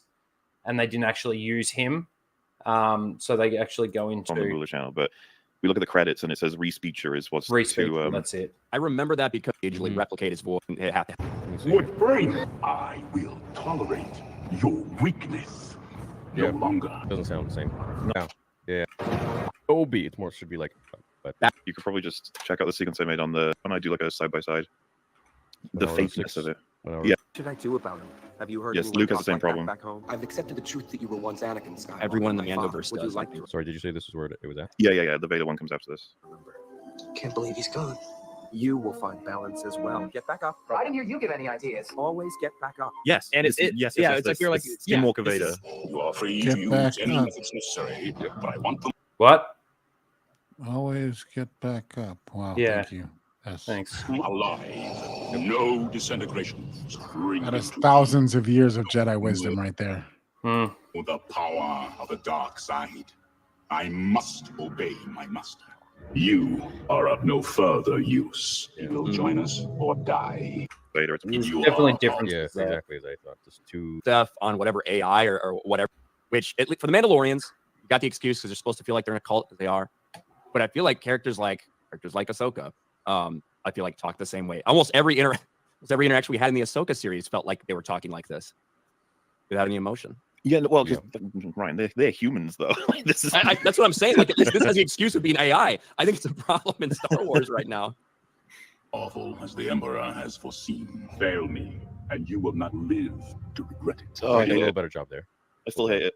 Speaker 1: and they didn't actually use him. So they actually go into
Speaker 18: on the Hulu channel, but we look at the credits and it says Respeecher is what's
Speaker 1: Respeecher. That's it.
Speaker 17: I remember that because they usually replicate his voice. And it had to.
Speaker 19: What brain? I will tolerate your weakness no longer.
Speaker 16: Doesn't sound the same. No. Yeah. Obi, it's more should be like. But
Speaker 18: you could probably just check out the sequence I made on when I do like a side by side. The fakeness of it. Yeah.
Speaker 20: What should I do about him? Have you heard?
Speaker 18: Yes, Luke has the same problem.
Speaker 20: Back home? I've accepted the truth that you were once Anakin Skywalker.
Speaker 17: Everyone in the Mandoverse
Speaker 20: does.
Speaker 17: like
Speaker 16: Sorry, did you say this is where it was at?
Speaker 18: Yeah. The Vader one comes after this.
Speaker 20: Can't believe he's gone. You will find balance as well. Get back up. I didn't hear you give any ideas. Always get back up.
Speaker 18: Yes,
Speaker 17: and it's like you're like
Speaker 18: Skinwalker Vader.
Speaker 19: You are free to use any methods necessary, but I want them.
Speaker 1: What?
Speaker 15: Always get back up. Wow.
Speaker 1: Yeah.
Speaker 15: Thank you. Yes.
Speaker 1: Thanks.
Speaker 19: Alive. No disintegration.
Speaker 15: That is thousands of years of Jedi wisdom right there.
Speaker 19: For the power of the dark side, I must obey my master. You are of no further use. You will join us or die.
Speaker 18: Vader, it's
Speaker 1: definitely different.
Speaker 16: Yeah, exactly as I thought. Just two
Speaker 17: stuff on whatever AI or whatever. Which for the Mandalorians, you got the excuse because they're supposed to feel like they're in a cult because they are. But I feel like characters like Ahsoka, I feel like talk the same way. Almost every interaction we had in the Ahsoka series felt like they were talking like this, without any emotion.
Speaker 18: Yeah, well, Ryan, they're humans though. This is
Speaker 17: that's what I'm saying. Like this has the excuse of being AI. I think it's a problem in Star Wars right now.
Speaker 19: Awful as the Emperor has foreseen, fail me, and you will not live to regret it.
Speaker 18: Oh,
Speaker 16: I did a little better job there.
Speaker 18: I still hate it.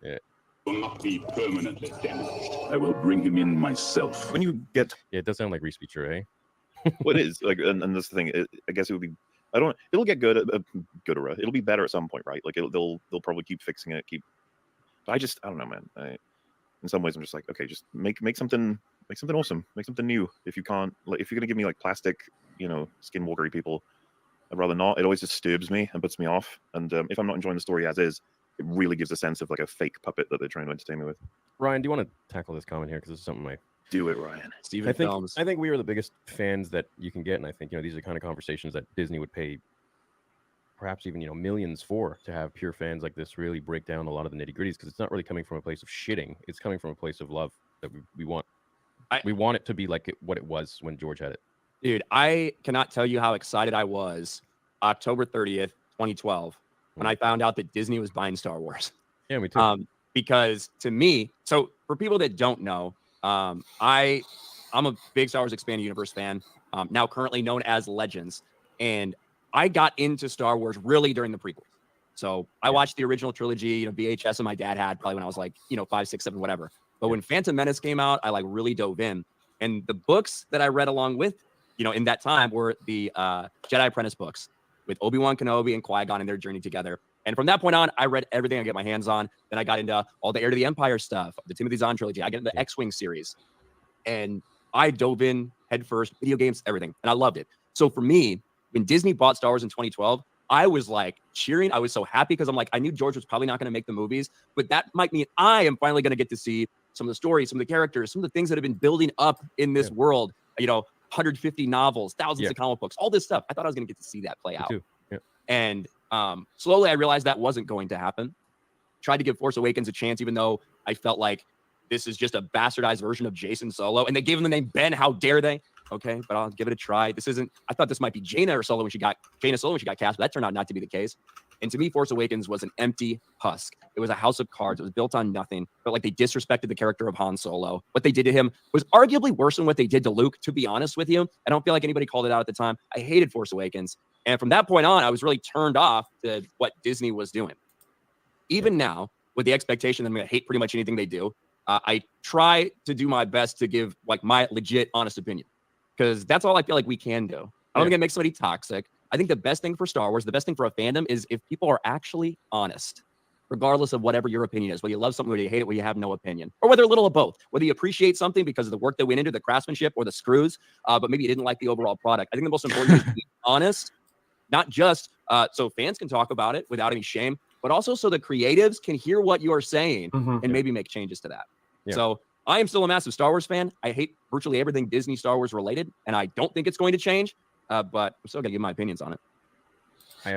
Speaker 16: Yeah.
Speaker 19: Will not be permanently damaged. I will bring him in myself.
Speaker 18: When you get,
Speaker 16: it does sound like Respeecher, eh?
Speaker 18: What is like, and this thing, I guess it would be. It'll get gooder. It'll be better at some point, right? Like they'll probably keep fixing it. But I don't know, man. In some ways, I'm just like, okay, just make something awesome, make something new. If you can't, like, if you're gonna give me like plastic, skinwalkery people, I'd rather not. It always disturbs me and puts me off. And if I'm not enjoying the story as is, it really gives a sense of like a fake puppet that they're trying to entertain me with.
Speaker 16: Ryan, do you want to tackle this comment here? Because this is something
Speaker 18: do it, Ryan.
Speaker 16: I think we are the biggest fans that you can get, and I think these are the kind of conversations that Disney would pay, perhaps even millions for, to have pure fans like this really break down a lot of the nitty gritties, because it's not really coming from a place of shitting. It's coming from a place of love that we want. We want it to be like what it was when George had it.
Speaker 17: Dude, I cannot tell you how excited I was October 30th, 2012, when I found out that Disney was buying Star Wars.
Speaker 16: Yeah, me too.
Speaker 17: Because to me, so for people that don't know, I'm a big Star Wars Expanded Universe fan, now currently known as Legends. And I got into Star Wars really during the prequels. So I watched the original trilogy, VHS, and my dad had probably when I was like, 5, 6, 7, whatever. But when Phantom Menace came out, I like really dove in. And the books that I read along with, in that time were the Jedi Apprentice books with Obi-Wan Kenobi and Qui-Gon and their journey together. And from that point on, I read everything I get my hands on. Then I got into all the Heir to the Empire stuff, the Timothy Zahn trilogy. I get into the X-Wing series. And I dove in headfirst, video games, everything. And I loved it. So for me, when Disney bought Star Wars in 2012, I was like cheering. I was so happy because I'm like, I knew George was probably not going to make the movies, but that might mean I am finally going to get to see some of the stories, some of the characters, some of the things that have been building up in this world, 150 novels, thousands of comic books, all this stuff. I thought I was going to get to see that play out.
Speaker 16: Too. Yeah.
Speaker 17: And slowly I realized that wasn't going to happen. Tried to give Force Awakens a chance, even though I felt like this is just a bastardized version of Jason Solo. And they gave him the name Ben. How dare they? Okay, but I'll give it a try. I thought this might be Jaina Solo when she got cast, but that turned out not to be the case. And to me, Force Awakens was an empty husk. It was a house of cards. It was built on nothing. But like they disrespected the character of Han Solo. What they did to him was arguably worse than what they did to Luke, to be honest with you. I don't feel like anybody called it out at the time. I hated Force Awakens. And from that point on, I was really turned off to what Disney was doing. Even now, with the expectation that I'm going to hate pretty much anything they do. I try to do my best to give like my legit, honest opinion, because that's all I feel like we can do. I don't think it makes somebody toxic. I think the best thing for Star Wars, the best thing for a fandom is if people are actually honest, regardless of whatever your opinion is, whether you love something, whether you hate it, whether you have no opinion, or whether a little of both, whether you appreciate something because of the work that went into the craftsmanship or the screws, but maybe you didn't like the overall product. I think the most important is to be honest, not just so fans can talk about it without any shame, but also so the creatives can hear what you are saying and maybe make changes to that. So I am still a massive Star Wars fan. I hate virtually everything Disney Star Wars related, and I don't think it's going to change, but I'm still going to give my opinions on it.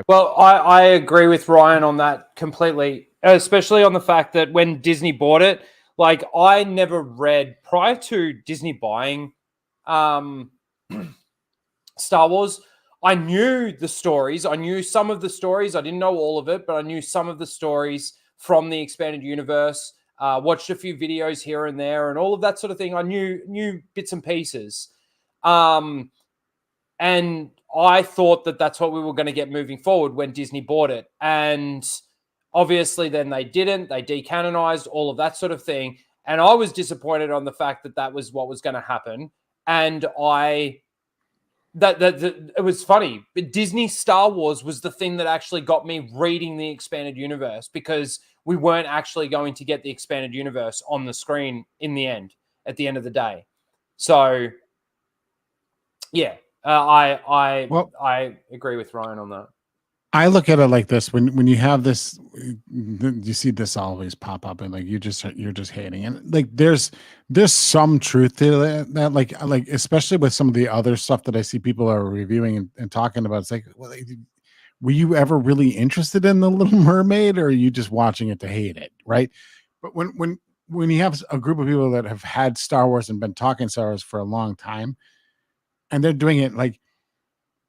Speaker 1: Well, I agree with Ryan on that completely, especially on the fact that when Disney bought it, like I never read prior to Disney buying Star Wars. I knew the stories. I knew some of the stories. I didn't know all of it, but I knew some of the stories from the expanded universe. Watched a few videos here and there and all of that sort of thing. I knew bits and pieces. And I thought that that's what we were going to get moving forward when Disney bought it. And obviously then they didn't. They decanonized all of that sort of thing. And I was disappointed on the fact that that was what was going to happen. And it was funny. Disney Star Wars was the thing that actually got me reading the expanded universe, because we weren't actually going to get the expanded universe on the screen in the end, at the end of the day. So, yeah. I agree with Ryan on that.
Speaker 15: I look at it like this: when you have this, you see this always pop up, and like you're just hating, and like there's some truth to that, like especially with some of the other stuff that I see people are reviewing and talking about. It's like, well, were you ever really interested in The Little Mermaid, or are you just watching it to hate it, right? But when you have a group of people that have had Star Wars and been talking Star Wars for a long time, and they're doing it like,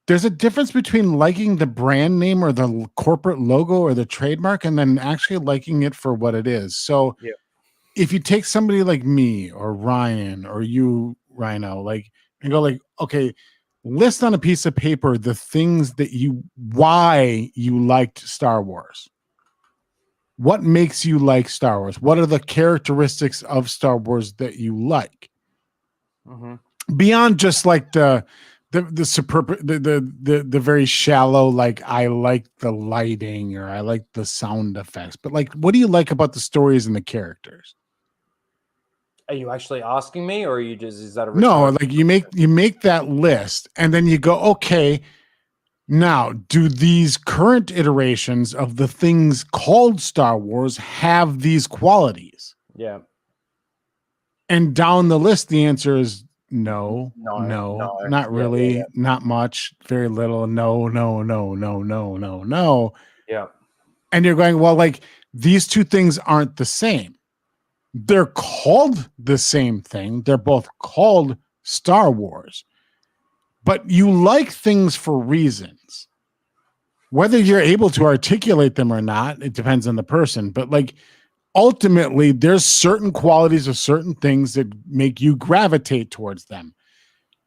Speaker 15: there's a difference between liking the brand name or the corporate logo or the trademark and then actually liking it for what it is. So if you take somebody like me or Ryan or you, Rhino, like, and go like, okay, list on a piece of paper the things that why you liked Star Wars. What makes you like Star Wars? What are the characteristics of Star Wars that you like? Beyond just like the very shallow, like I like the lighting or I like the sound effects, but like, what do you like about the stories and the characters?
Speaker 1: Are you actually asking me, or are you just, is that a
Speaker 15: no? Like you make that list, and then you go, okay, now do these current iterations of the things called Star Wars have these qualities?
Speaker 1: Yeah.
Speaker 15: And down the list, the answer is no, not really, not much, very little, no.
Speaker 1: Yeah.
Speaker 15: And you're going, well, like these two things aren't the same. They're called the same thing. They're both called Star Wars, but you like things for reasons. Whether you're able to articulate them or not, it depends on the person, but like, ultimately, there's certain qualities of certain things that make you gravitate towards them.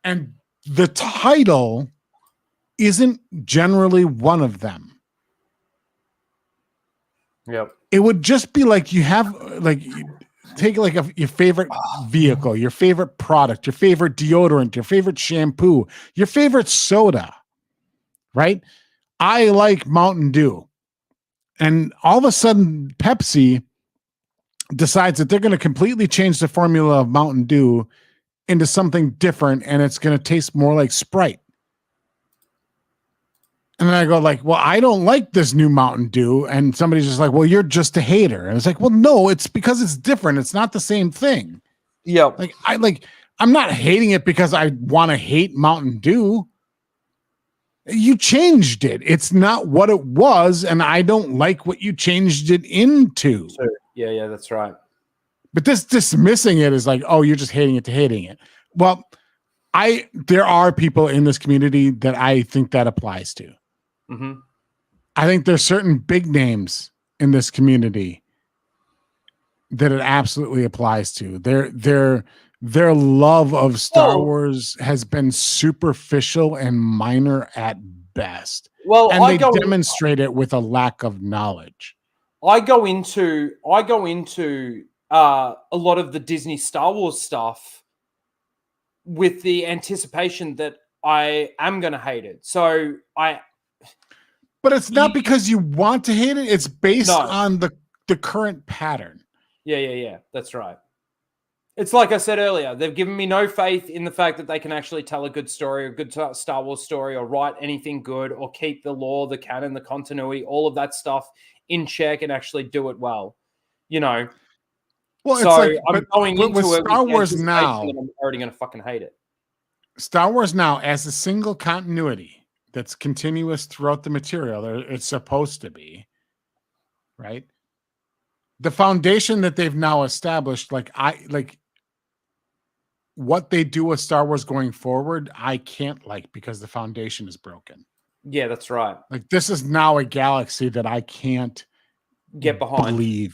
Speaker 15: And the title isn't generally one of them.
Speaker 1: Yep.
Speaker 15: It would just be like you have, like, take like your favorite vehicle, your favorite product, your favorite deodorant, your favorite shampoo, your favorite soda, right? I like Mountain Dew. And all of a sudden, Pepsi decides that they're going to completely change the formula of Mountain Dew into something different, and it's going to taste more like Sprite. And then I go like, well, I don't like this new Mountain Dew. And somebody's just like, well, you're just a hater. And it's like, well, no, it's because it's different. It's not the same thing.
Speaker 1: Yeah.
Speaker 15: I'm not hating it because I want to hate Mountain Dew. You changed it. It's not what it was, and I don't like what you changed it into.
Speaker 1: Sure. Yeah, that's right.
Speaker 15: But this dismissing it is like, oh, you're just hating it to hating it. Well, there are people in this community that I think that applies to. I think there's certain big names in this community that it absolutely applies to. Their love of Star Wars has been superficial and minor at best.
Speaker 1: Well,
Speaker 15: and they demonstrate it with a lack of knowledge.
Speaker 1: I go into a lot of the Disney Star Wars stuff with the anticipation that I am going to hate it. So
Speaker 15: But it's not because you want to hate it. It's based
Speaker 1: No.
Speaker 15: on the current pattern.
Speaker 1: Yeah. That's right. It's like I said earlier, they've given me no faith in the fact that they can actually tell a good story, a good Star Wars story, or write anything good, or keep the lore, the canon, the continuity, all of that stuff in check and actually do it well. You know.
Speaker 15: Well,
Speaker 1: so
Speaker 15: it's like,
Speaker 1: I'm going
Speaker 15: but
Speaker 1: into
Speaker 15: with
Speaker 1: it
Speaker 15: Star
Speaker 1: with the
Speaker 15: Wars
Speaker 1: anticipation
Speaker 15: now,
Speaker 1: that I'm already going to fucking hate it.
Speaker 15: Star Wars now, as a single continuity that's continuous throughout the material, it's supposed to be, right? The foundation that they've now established, like what they do with Star Wars going forward, I can't like because the foundation is broken.
Speaker 1: Yeah, that's right.
Speaker 15: Like this is now a galaxy that I can't
Speaker 1: get behind.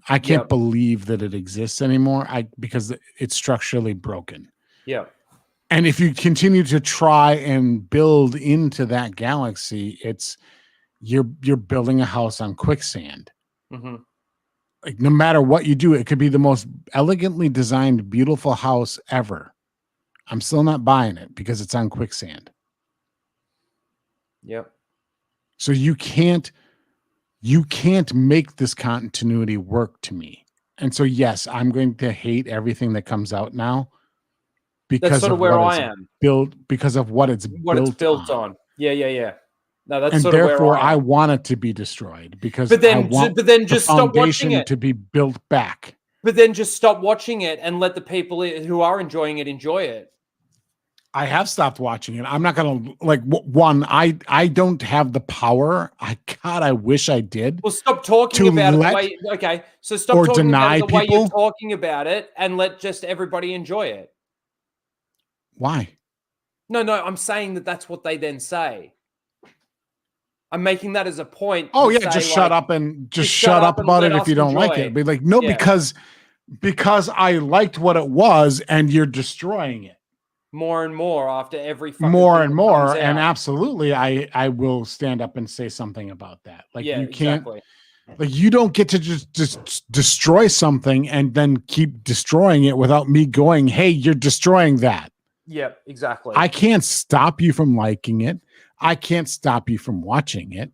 Speaker 15: I can't believe that it exists anymore. Because it's structurally broken.
Speaker 1: Yeah.
Speaker 15: And if you continue to try and build into that galaxy, you're building a house on quicksand.
Speaker 1: Mm-hmm.
Speaker 15: Like no matter what you do, it could be the most elegantly designed, beautiful house ever. I'm still not buying it because it's on quicksand.
Speaker 1: Yep.
Speaker 15: So you can't make this continuity work to me. And so yes, I'm going to hate everything that comes out now because
Speaker 1: that's sort of where I am.
Speaker 15: Because of what it's built
Speaker 1: on. Yeah. No, that's
Speaker 15: and
Speaker 1: sort of
Speaker 15: therefore
Speaker 1: where I am.
Speaker 15: want it to be destroyed because
Speaker 1: but then
Speaker 15: I want
Speaker 1: just
Speaker 15: the
Speaker 1: stop watching
Speaker 15: foundation
Speaker 1: it
Speaker 15: to be built back.
Speaker 1: But then just stop watching it and let the people who are enjoying it enjoy it.
Speaker 15: I have stopped watching it. I'm not going to I don't have the power. I wish I did.
Speaker 1: Well, stop talking about it the way. Okay, so stop talking about it the way you're talking about it, and let just everybody enjoy it.
Speaker 15: Why?
Speaker 1: No, I'm saying that's what they then say. I'm making that as a point.
Speaker 15: Oh yeah, just shut up and shut up about it if you don't like it. Be like, no, because I liked what it was, and you're destroying it.
Speaker 1: More and more after every fucking
Speaker 15: more and more, and absolutely, I will stand up and say something about that. Like you can't, like you don't get to just destroy something and then keep destroying it without me going, hey, you're destroying that.
Speaker 1: Yep, exactly.
Speaker 15: I can't stop you from liking it. I can't stop you from watching it.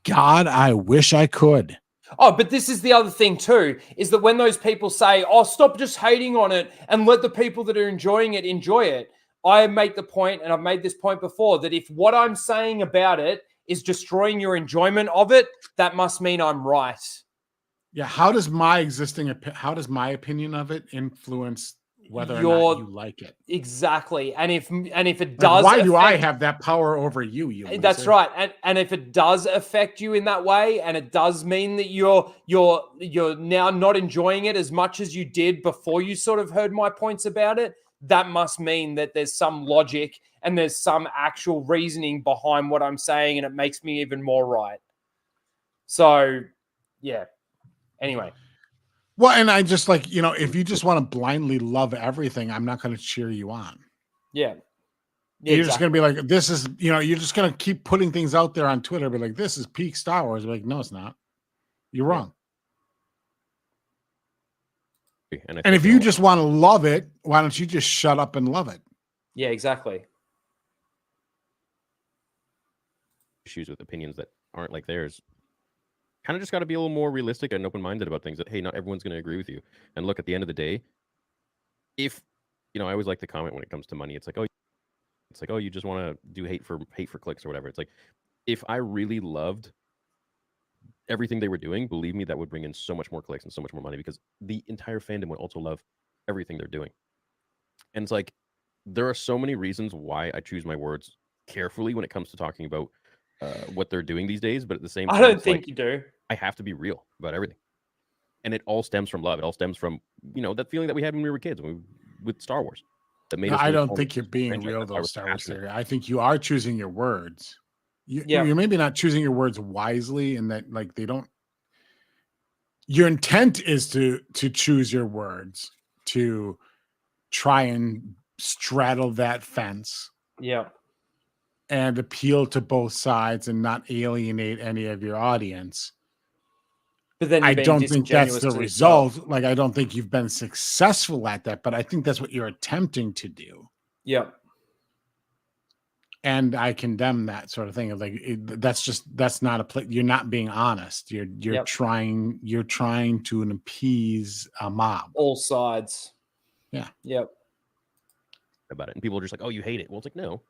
Speaker 15: God, I wish I could.
Speaker 1: Oh, but this is the other thing too, is that when those people say, oh, stop just hating on it and let the people that are enjoying it enjoy it, I make the point, and I've made this point before, that if what I'm saying about it is destroying your enjoyment of it, that must mean I'm right.
Speaker 15: Yeah, how does my opinion of it influence whether or not you like it?
Speaker 1: Exactly. And if it does,
Speaker 15: why do I have that power over you?
Speaker 1: That's right. And if it does affect you in that way, and it does mean that you're now not enjoying it as much as you did before you sort of heard my points about it, that must mean that there's some logic and there's some actual reasoning behind what I'm saying, and it makes me even more right. So, yeah. Anyway.
Speaker 15: Well, and I just if you just want to blindly love everything, I'm not going to cheer you on.
Speaker 1: Yeah.
Speaker 15: You're just going to be like, this is, you're just going to keep putting things out there on Twitter, be like, this is peak Star Wars. Be like, no, it's not. You're wrong. And if you just want to love it, why don't you just shut up and love it?
Speaker 1: Yeah, exactly.
Speaker 16: Issues with opinions that aren't like theirs. Kind of just got to be a little more realistic and open-minded about things that, hey, not everyone's going to agree with you. And look, at the end of the day, if, I always like to comment when it comes to money. It's like, oh, you just want to do hate for clicks or whatever. It's like, if I really loved everything they were doing, believe me, that would bring in so much more clicks and so much more money, because the entire fandom would also love everything they're doing. And it's like, there are so many reasons why I choose my words carefully when it comes to talking about what they're doing these days, but at the same time,
Speaker 1: I don't think you do.
Speaker 16: I have to be real about everything, and it all stems from love. It all stems from that feeling that we had when we were kids with Star Wars. That made us.
Speaker 15: I don't think you're being real though, Star Wars theory. I think you are choosing your words. You're maybe not choosing your words wisely, in that they don't. Your intent is to choose your words to try and straddle that fence.
Speaker 1: Yeah.
Speaker 15: And appeal to both sides and not alienate any of your audience.
Speaker 1: But then
Speaker 15: I
Speaker 1: you're being
Speaker 15: don't think that's
Speaker 1: disingenuous
Speaker 15: the
Speaker 1: to
Speaker 15: result.
Speaker 1: yourself.
Speaker 15: Like, I don't think you've been successful at that, but I think that's what you're attempting to do.
Speaker 1: Yep.
Speaker 15: And I condemn that sort of thing. Of like, that's not a play. You're not being honest. You're
Speaker 1: Yep.
Speaker 15: trying to appease a mob.
Speaker 1: All sides.
Speaker 15: Yeah.
Speaker 1: Yep.
Speaker 16: About it, and people are just like, "Oh, you hate it." Well, it's like, no,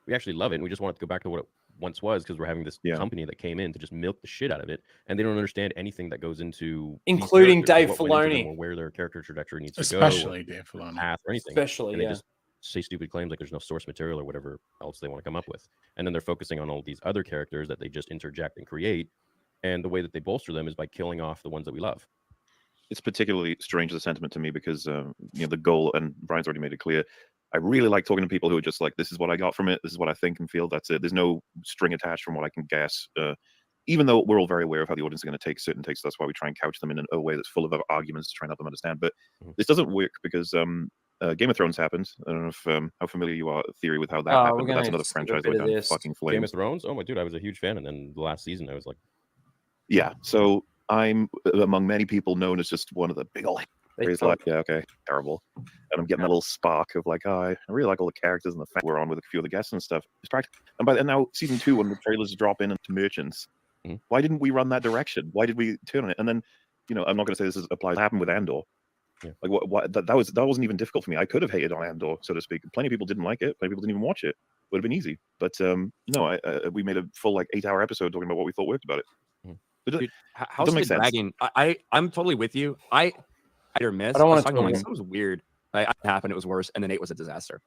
Speaker 16: we actually love it, and we just want it to go back to what it once was because we're having this company that came in to just milk the shit out of it, and they don't understand anything that goes into,
Speaker 1: including Dave
Speaker 16: what went into them
Speaker 1: Filoni,
Speaker 16: or where their character trajectory needs
Speaker 15: especially
Speaker 16: to go,
Speaker 15: Dave Filoni,
Speaker 16: path or anything,
Speaker 1: especially,
Speaker 16: and they just say stupid claims like there's no source material or whatever else they want to come up with, and then they're focusing on all these other characters that they just interject and create, and the way that they bolster them is by killing off the ones that we love.
Speaker 18: It's particularly strange the sentiment to me because the goal, and Brian's already made it clear. I really like talking to people who are just like, this is what I got from it. This is what I think and feel. That's it. There's no string attached from what I can guess. Even though we're all very aware of how the audience is going to take certain takes, that's why we try and couch them in a way that's full of arguments to try and help them understand. But this doesn't work because Game of Thrones happened. I don't know if how familiar you are, Theory, with how that happened. But that's another franchise that went down fucking flames.
Speaker 16: Game of Thrones? Oh my dude, I was a huge fan, and then the last season, I was like,
Speaker 18: yeah. So I'm among many people known as just one of the big old. He's like, yeah, okay, terrible. And I'm getting a little spark of like, I really like all the characters and the fact we're on with a few of the guests and stuff. It's practical. And now season 2, when the trailers drop into merchants, why didn't we run that direction? Why did we turn on it? And then, I'm not going to say this applies. What happened with Andor? Yeah. Like what that wasn't even difficult for me. I could have hated on Andor, so to speak. Plenty of people didn't like it. Plenty of people didn't even watch it. Would have been easy. But no, we made a full 8-hour episode talking about what we thought worked about it.
Speaker 17: Dude, House of the Dragon, I'm totally with you. I or miss.
Speaker 1: I don't want to
Speaker 17: talk about it was weird. It happened. It was worse, and then 8 was a disaster.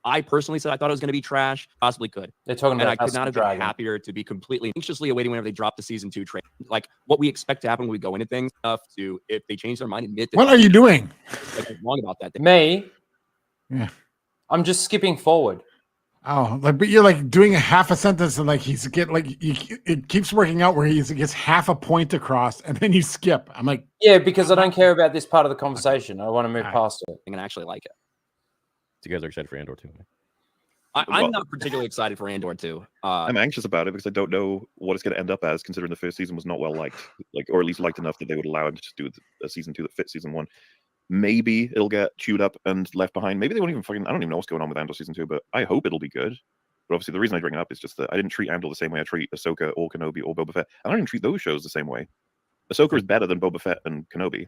Speaker 17: I personally said I thought it was going to be trash. Possibly could.
Speaker 1: They're talking about.
Speaker 17: And I could not have been happier to be completely anxiously awaiting whenever they drop the season 2 trailer. Like what we expect to happen when we go into things. To if they change their mind, admit.
Speaker 15: What are you doing?
Speaker 17: Like, wrong about that.
Speaker 1: Me.
Speaker 15: Yeah.
Speaker 1: I'm just skipping forward.
Speaker 15: Oh, but you're like doing a half a sentence and like it keeps working out where he gets half a point across and then you skip. I'm like,
Speaker 1: yeah, because I don't care about this part of the conversation. I want to move past it.
Speaker 17: I'm gonna actually like it.
Speaker 16: So you guys are excited for Andor too?
Speaker 17: I'm not particularly excited for Andor 2.
Speaker 18: I'm anxious about it because I don't know what it's going to end up as, considering the first season was not well liked, or at least liked enough that they would allow him to just do a season 2 that fits season 1. Maybe it'll get chewed up and left behind. Maybe they won't even I don't even know what's going on with Andor season 2, but I hope it'll be good. But obviously, the reason I bring it up is just that I didn't treat Andor the same way I treat Ahsoka or Kenobi or Boba Fett. I don't even treat those shows the same way. Ahsoka is better than Boba Fett and Kenobi.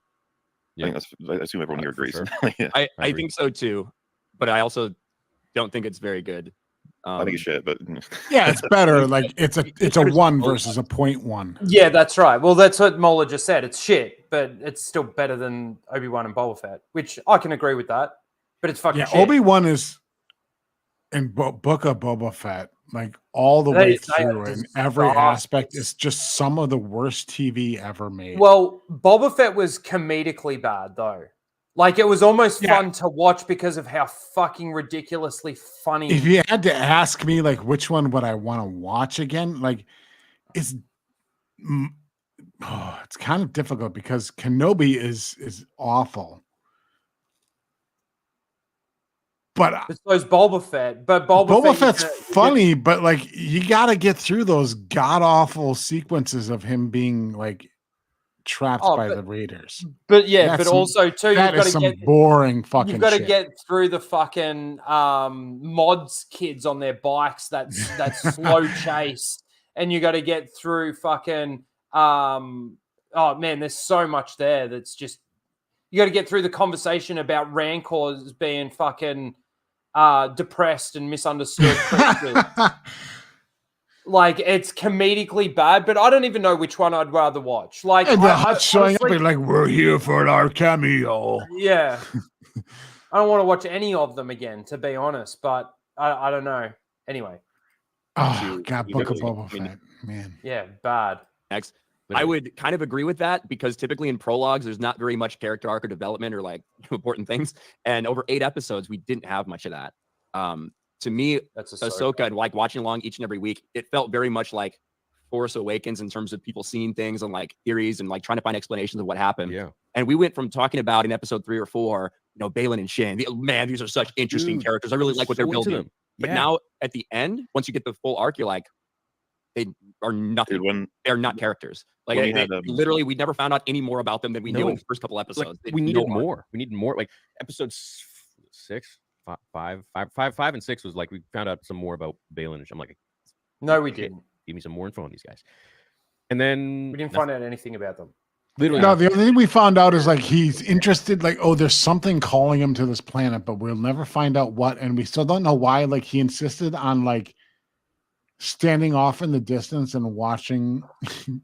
Speaker 18: Yeah. I assume everyone here agrees.
Speaker 17: Sure.
Speaker 18: Yeah.
Speaker 17: I think so too, but I also don't think it's very good.
Speaker 18: I think it's shit, but
Speaker 15: yeah, it's better. Like it's a 1 versus a 0.1.
Speaker 1: Yeah, that's right. Well, that's what Mola just said. It's shit, but it's still better than Obi-Wan and Boba Fett, which I can agree with that. But it's fucking shit.
Speaker 15: Obi-Wan is in Book of Boba Fett, like all the way through in every aspect. It's just some of the worst TV ever made.
Speaker 1: Well, Boba Fett was comedically bad though. Like it was almost fun to watch because of how fucking ridiculously funny.
Speaker 15: If you had to ask me, like, which one would I want to watch again? Like, it's kind of difficult because Kenobi is awful. But
Speaker 1: so is Boba Fett. But
Speaker 15: Boba Fett's funny, but like you got to get through those god awful sequences of him being like trapped by the Raiders.
Speaker 1: But yeah, but also too, you've got to get
Speaker 15: boring fucking.
Speaker 1: You've got to
Speaker 15: shit.
Speaker 1: get through the fucking mods kids on their bikes. That slow chase, and you got to get through fucking. Oh man, there's so much there. That's just you got to get through the conversation about Rancors being fucking depressed and misunderstood. Like it's comedically bad, but I don't even know which one I'd rather watch. Like
Speaker 15: and the Hutt showing up and like we're here for our cameo.
Speaker 1: Yeah, I don't want to watch any of them again, to be honest. But I don't know. Anyway.
Speaker 15: Oh God, Book of Boba Fett, man.
Speaker 1: Yeah, bad.
Speaker 17: Next, I would kind of agree with that because typically in prologues, there's not very much character arc or development or like important things. And over 8 episodes, we didn't have much of that. To me,
Speaker 1: that's
Speaker 17: Ahsoka and like watching along each and every week, it felt very much like Force Awakens in terms of people seeing things and like theories and like trying to find explanations of what happened.
Speaker 16: Yeah.
Speaker 17: And we went from talking about in episode 3 or 4, Balin and Shin. Man, these are such interesting characters. I really like what they're building. But now at the end, once you get the full arc, you're like, They are nothing.
Speaker 18: Dude,
Speaker 17: They're not characters. Like
Speaker 18: when we had,
Speaker 17: literally, we never found out any more about them than we knew in the first couple episodes.
Speaker 16: Like, we needed more. We needed more. Like episodes 6, 5, and 6 was like we found out some more about Balin. I'm like,
Speaker 1: no, we didn't.
Speaker 16: Give me some more info on these guys. And then
Speaker 1: we didn't find out anything about them.
Speaker 16: Literally,
Speaker 15: no. The only thing we found out is like he's interested. Like, oh, there's something calling him to this planet, but we'll never find out what, and we still don't know why. Like, he insisted on like standing off in the distance and watching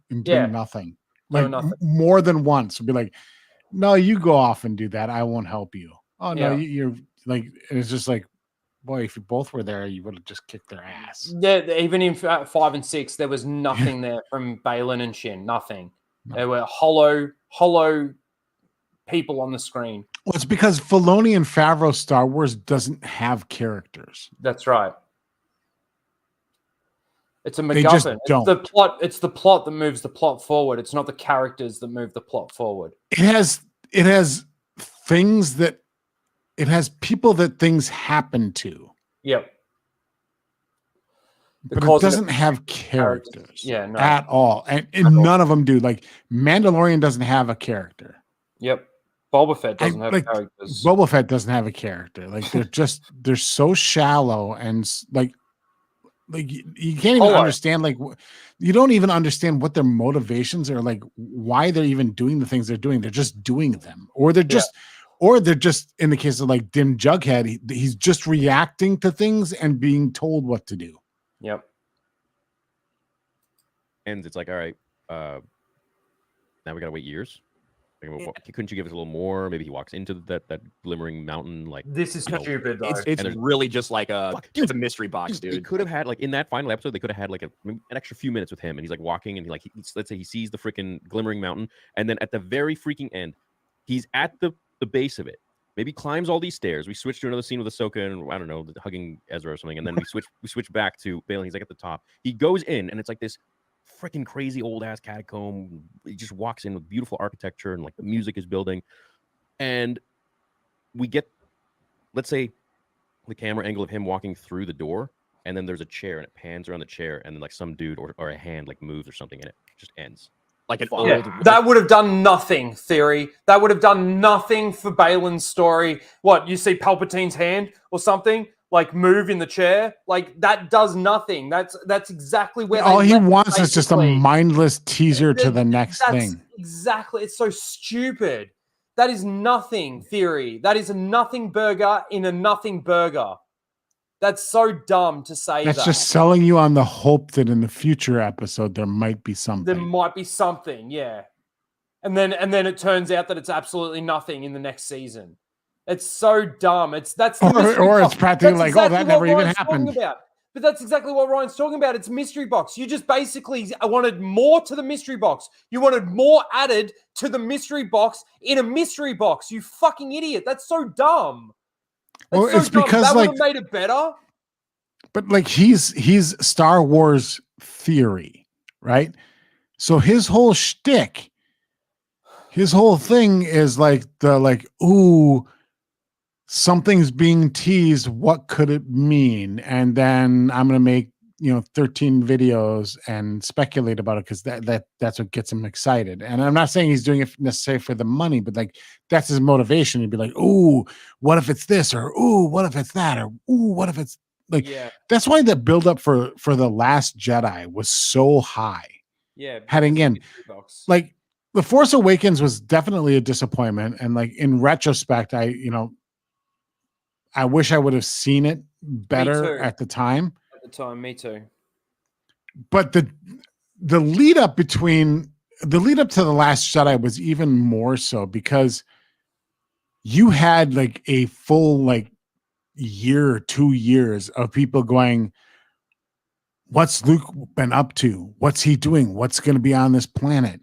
Speaker 15: and doing nothing. Like more than once, would be like, "No, you go off and do that. I won't help you." Oh no, you're like, and it's just like, boy, if you both were there, you would have just kicked their ass.
Speaker 1: Yeah, even in 5 and 6, there was nothing there from Balin and Shin. Nothing. No. They were hollow people on the screen.
Speaker 15: Well, it's because Filoni and Favreau Star Wars doesn't have characters.
Speaker 1: That's right. It's a MacGuffin.
Speaker 15: They just don't.
Speaker 1: It's the plot. It's the plot that moves the plot forward. It's not the characters that move the plot forward.
Speaker 15: It has things that it has people that things happen to.
Speaker 1: Yep.
Speaker 15: But it doesn't have characters
Speaker 1: no.
Speaker 15: at all. And none of them do. Like Mandalorian doesn't have a character.
Speaker 1: Yep. Boba Fett doesn't have characters.
Speaker 15: Boba Fett doesn't have a character. Like they're so shallow and like you can't even understand, like you don't even understand what their motivations are, like why they're even doing the things they're doing. They're just doing them, or they're just in the case of like Dim Jughead, he's just reacting to things and being told what to do.
Speaker 1: Yep.
Speaker 16: And it's like, all right, now we gotta wait years. Couldn't you give us a little more? Maybe he walks into that glimmering mountain. Like,
Speaker 1: this is stupid.
Speaker 17: It's really just like it's a mystery box, dude.
Speaker 16: He could have had, like, in that final episode, they could have had like an extra few minutes with him, and he's like walking, and let's say he sees the freaking glimmering mountain, and then at the very freaking end, he's at the base of it. Maybe climbs all these stairs. We switch to another scene with Ahsoka and I don't know, hugging Ezra or something, and then we switch back to Balin. He's like at the top. He goes in, and it's like this freaking crazy old ass catacomb. He just walks in with beautiful architecture and like the music is building, and we get, let's say, the camera angle of him walking through the door, and then there's a chair and it pans around the chair, and then like some dude or a hand like moves or something, and it just ends.
Speaker 17: Like an
Speaker 1: old... That would have done nothing, Theory. That would have done nothing for Balin's story. What, you see Palpatine's hand or something like move in the chair? Like that does nothing. That's exactly where
Speaker 15: all he wants is just a mindless teaser to the next thing.
Speaker 1: Exactly. It's so stupid. That is nothing, Theory. That is a nothing burger in a nothing burger. That's so dumb to say.
Speaker 15: That's just selling you on the hope that in the future episode there might be something.
Speaker 1: There might be something, yeah. And then it turns out that it's absolutely nothing in the next season. It's so dumb. Or
Speaker 15: it's practically like, exactly that never even happened.
Speaker 1: But that's exactly what Ryan's talking about. It's mystery box. You just basically wanted more to the mystery box. You wanted more added to the mystery box in a mystery box. You fucking idiot. That's so dumb.
Speaker 15: Well, it's because
Speaker 1: that
Speaker 15: like
Speaker 1: would have made it better.
Speaker 15: But like he's Star Wars theory, right? So his whole shtick, his whole thing is like ooh, something's being teased. What could it mean? And then I'm gonna make 13 videos and speculate about it because that's what gets him excited. And I'm not saying he's doing it necessarily for the money, but like that's his motivation. He'd be like, ooh, what if it's this? Or ooh, what if it's that? Or ooh, what if it's like, that's why the buildup for The Last Jedi was so high.
Speaker 1: Yeah.
Speaker 15: Heading in. Like The Force Awakens was definitely a disappointment. And like in retrospect, I wish I would have seen it better at the time.
Speaker 1: Time, me too.
Speaker 15: But the lead up to The Last Jedi was even more so because you had like a full like year or 2 years of people going, what's Luke been up to? What's he doing? What's going to be on this planet?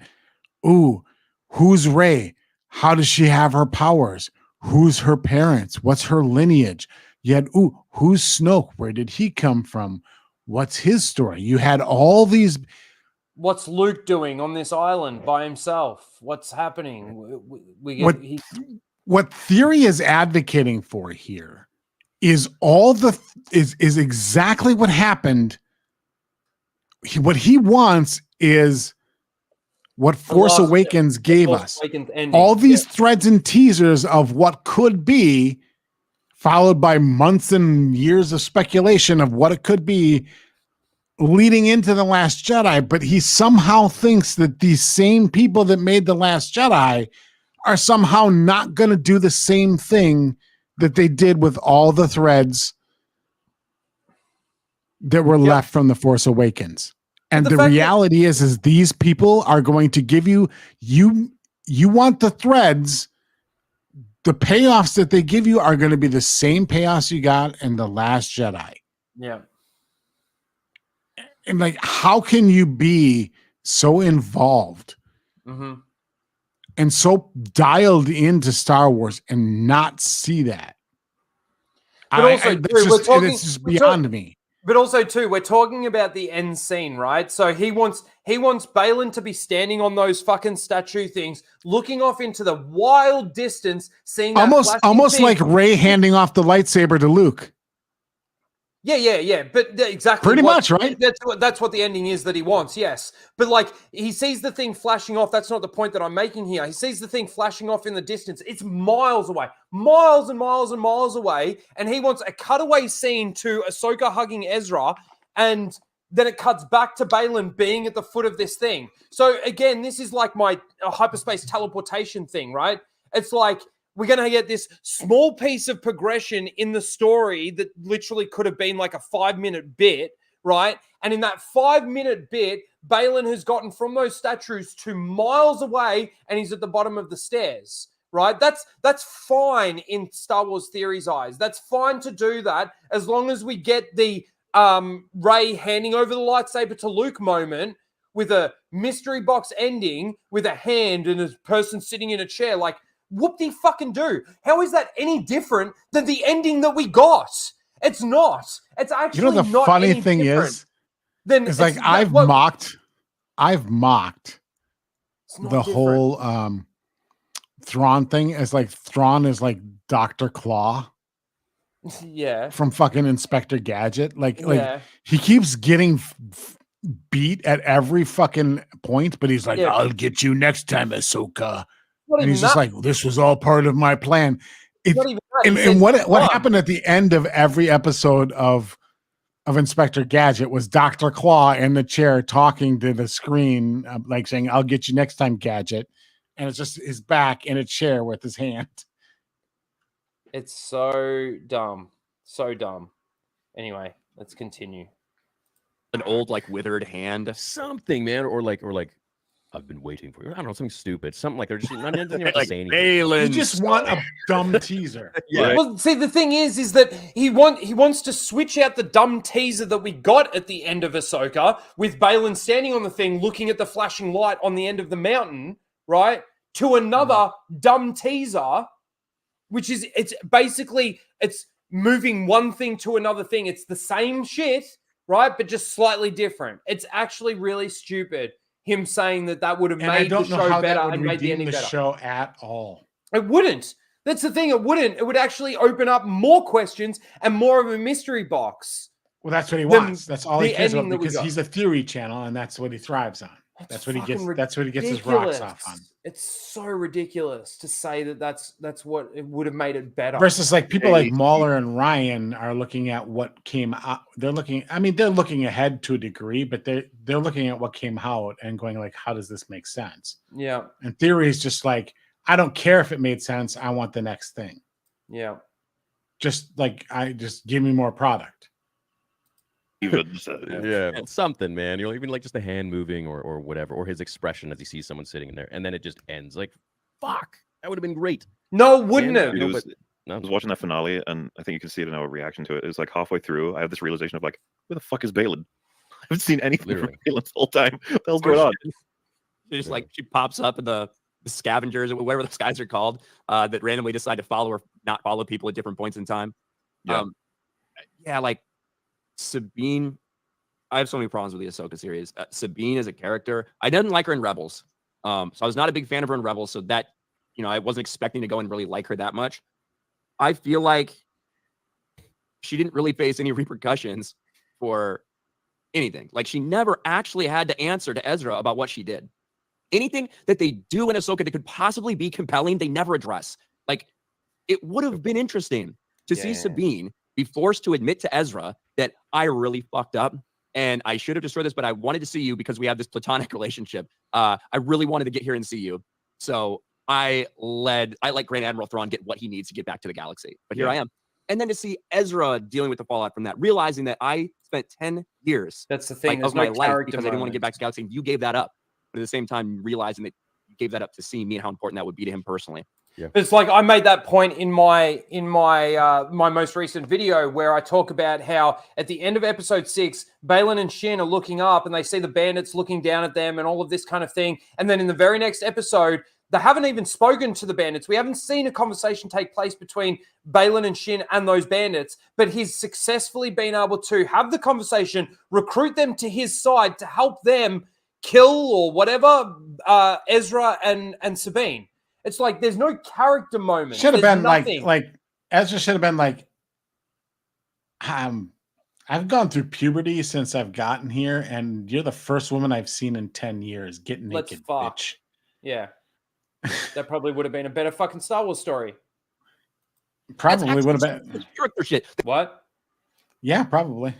Speaker 15: Ooh, who's Rey? How does she have her powers? Who's her parents? What's her lineage? You had, ooh, who's Snoke? Where did he come from? What's his story? You had all these.
Speaker 1: What's Luke doing on this island by himself? What's happening?
Speaker 15: What theory is advocating for here is exactly what happened what he wants is what Force Awakens gave us. All these threads and teasers of what could be, followed by months and years of speculation of what it could be leading into The Last Jedi. But he somehow thinks that these same people that made The Last Jedi are somehow not going to do the same thing that they did with all the threads that were left from The Force Awakens. And the reality is these people are going to give you want the threads. The payoffs that they give you are going to be the same payoffs you got in The Last Jedi.
Speaker 1: Yeah.
Speaker 15: And like, how can you be so involved and so dialed into Star Wars and not see that?
Speaker 1: But also,
Speaker 15: it's just beyond me.
Speaker 1: But also, too, we're talking about the end scene, right? So he wants Baylan to be standing on those fucking statue things, looking off into the wild distance, seeing that
Speaker 15: almost
Speaker 1: thing.
Speaker 15: like Rey handing off the lightsaber to Luke.
Speaker 1: Yeah. But exactly.
Speaker 15: Pretty much, right?
Speaker 1: That's what the ending is that he wants, yes. But like, he sees the thing flashing off. That's not the point that I'm making here. He sees the thing flashing off in the distance. It's miles away, miles and miles and miles away. And he wants a cutaway scene to Ahsoka hugging Ezra. And then it cuts back to Baylan being at the foot of this thing. So again, this is like my hyperspace teleportation thing, right? It's like, we're going to get this small piece of progression in the story that literally could have been like a 5-minute bit, right? And in that 5-minute bit, Baylan has gotten from those statues to miles away and he's at the bottom of the stairs, right? That's fine in Star Wars Theory's eyes. That's fine to do that as long as we get the Rey handing over the lightsaber to Luke moment with a mystery box ending with a hand and a person sitting in a chair. Like, whoop-de-fucking-do. How is that any different than the ending that we got? It's not. It's actually
Speaker 15: the
Speaker 1: not
Speaker 15: funny
Speaker 1: any
Speaker 15: thing
Speaker 1: different.
Speaker 15: is, it's like I've mocked the whole Thrawn thing as like Thrawn is like Dr. Claw.
Speaker 1: Yeah.
Speaker 15: From fucking Inspector Gadget. Like he keeps getting beat at every fucking point, but he's like, I'll get you next time, Ahsoka. And he's just like, this was all part of my plan. And what happened at the end of every episode of Inspector Gadget was Dr. Claw in the chair talking to the screen, like saying, I'll get you next time, Gadget. And it's just his back in a chair with his hand.
Speaker 1: It's so dumb. So dumb. Anyway, let's continue.
Speaker 17: An old, like, withered hand.
Speaker 16: Something, man. Or like I've been waiting for you. I don't know, something stupid. Something like they're just not even
Speaker 17: like
Speaker 16: saying
Speaker 15: anything. You just want a dumb teaser.
Speaker 1: Yeah. Well, see, the thing is that he wants to switch out the dumb teaser that we got at the end of Ahsoka with Baylan standing on the thing, looking at the flashing light on the end of the mountain, right? To another dumb teaser, which is it's moving one thing to another thing. It's the same shit, right? But just slightly different. It's actually really stupid. Him saying that would have made the show better and made the ending better.
Speaker 15: Show at all.
Speaker 1: It wouldn't. That's the thing. It wouldn't. It would actually open up more questions and more of a mystery box.
Speaker 15: Well, that's what he wants. That's all he cares about because he's a theory channel and that's what he thrives on. That's what he gets. That's what he gets his rocks off on.
Speaker 1: It's so ridiculous to say that's what it would have made it better.
Speaker 15: Versus like people like Mahler and Ryan are looking at what came out. They're looking ahead to a degree, but they're looking at what came out and going like, how does this make sense?
Speaker 1: Yeah.
Speaker 15: And theory is just like, I don't care if it made sense. I want the next thing.
Speaker 1: Yeah.
Speaker 15: Just give me more product.
Speaker 16: Something, man. You know, even like just the hand moving or whatever, or his expression as he sees someone sitting in there, and then it just ends. Like, fuck, that would have been great.
Speaker 1: No, wouldn't it?
Speaker 18: I was watching that finale, and I think you can see it in our reaction to it. It was like halfway through, I have this realization of like, where the fuck is Baylan? I haven't seen anything from Baylan the whole time. What the hell's going on?
Speaker 17: Just like she pops up in the scavengers or whatever those guys are called that randomly decide to follow or not follow people at different points in time. Like Sabine, I have so many problems with the Ahsoka series. Sabine as a character, I didn't like her in Rebels. So I was not a big fan of her in Rebels. So that, I wasn't expecting to go and really like her that much. I feel like she didn't really face any repercussions for anything. Like, she never actually had to answer to Ezra about what she did. Anything that they do in Ahsoka that could possibly be compelling, they never address. Like, it would have been interesting to see Sabine be forced to admit to Ezra that I really fucked up and I should have destroyed this, but I wanted to see you because we have this platonic relationship. I really wanted to get here and see you. So I let Grand Admiral Thrawn get what he needs to get back to the galaxy. But here I am. And then to see Ezra dealing with the fallout from that, realizing that I spent 10 years
Speaker 1: That's the thing.
Speaker 17: of my life because I didn't want to get back to the galaxy. And you gave that up. But at the same time, realizing that you gave that up to see me and how important that would be to him personally.
Speaker 1: Yeah. It's like I made that point in my my most recent video where I talk about how at the end of episode 6, Baylan and Shin are looking up and they see the bandits looking down at them and all of this kind of thing. And then in the very next episode, they haven't even spoken to the bandits. We haven't seen a conversation take place between Baylan and Shin and those bandits, but he's successfully been able to have the conversation, recruit them to his side to help them kill or whatever Ezra and Sabine. It's like there's no character moment.
Speaker 15: Should have been
Speaker 1: nothing.
Speaker 15: like Ezra should have been like, I've gone through puberty since I've gotten here, and you're the first woman I've seen in 10 years. Get naked, bitch.
Speaker 1: Yeah. That probably would have been a better fucking Star Wars story.
Speaker 15: Probably would have been
Speaker 17: character shit.
Speaker 1: What?
Speaker 15: Yeah, probably.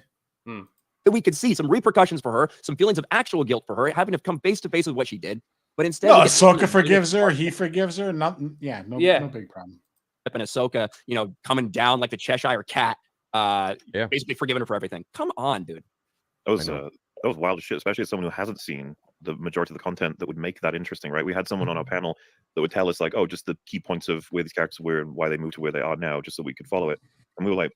Speaker 17: That we could see some repercussions for her, some feelings of actual guilt for her, having to come face to face with what she did. But instead,
Speaker 15: no, Ahsoka forgives her. He forgives her. No big problem.
Speaker 17: And Ahsoka, coming down like the Cheshire Cat, basically forgiving her for everything. Come on, dude.
Speaker 18: That was wild as shit, especially as someone who hasn't seen the majority of the content that would make that interesting, right? We had someone on our panel that would tell us like, oh, just the key points of where these characters were and why they moved to where they are now, just so we could follow it. And we were like,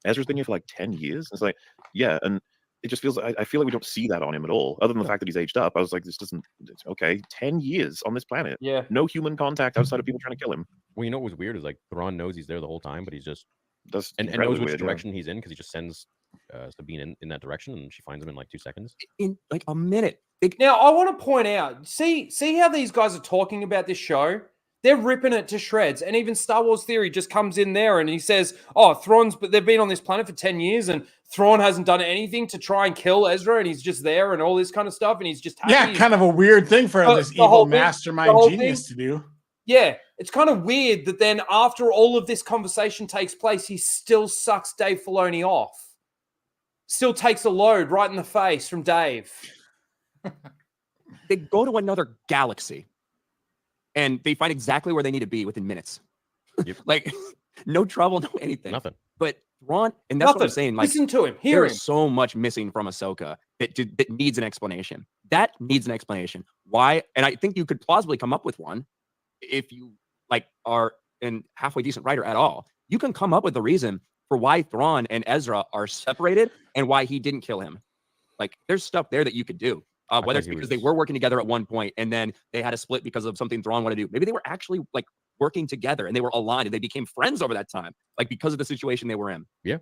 Speaker 18: Ezra's been here for like 10 years. It's like, yeah, and it just feels I feel like we don't see that on him at all, other than the fact that he's aged up. I was like, this doesn't. Okay, 10 years on this planet.
Speaker 1: Yeah,
Speaker 18: no human contact outside of people trying to kill him.
Speaker 16: Well, you know what was weird is like Thrawn knows he's there the whole time, but he's just and knows
Speaker 18: incredibly
Speaker 16: which
Speaker 18: weird,
Speaker 16: direction he's in because he just sends Sabine in that direction, and she finds him in like 2 seconds.
Speaker 17: In like a minute.
Speaker 1: Now, I want to point out, see how these guys are talking about this show? They're ripping it to shreds. And even Star Wars Theory just comes in there and he says, oh, but they've been on this planet for 10 years and Thrawn hasn't done anything to try and kill Ezra and he's just there and all this kind of stuff and he's just happy.
Speaker 15: Yeah, kind of a weird thing for this evil mastermind genius to do.
Speaker 1: Yeah, it's kind of weird that then after all of this conversation takes place, he still sucks Dave Filoni off. Still takes a load right in the face from Dave.
Speaker 17: They go to another galaxy and they find exactly where they need to be within minutes.
Speaker 16: Yep.
Speaker 17: Like, no trouble, no anything.
Speaker 16: Nothing.
Speaker 17: But Thrawn, and that's what I'm saying. Like,
Speaker 1: listen to him, hear him.
Speaker 17: There's so much missing from Ahsoka that needs an explanation. That needs an explanation. Why? And I think you could plausibly come up with one if you like are an halfway decent writer at all. You can come up with a reason for why Thrawn and Ezra are separated and why he didn't kill him. Like, there's stuff there that you could do. Whether it's because they were working together at one point and then they had a split because of something Thrawn wanted to do. Maybe they were actually like working together and they were aligned and they became friends over that time, like because of the situation they were in.
Speaker 16: Yeah.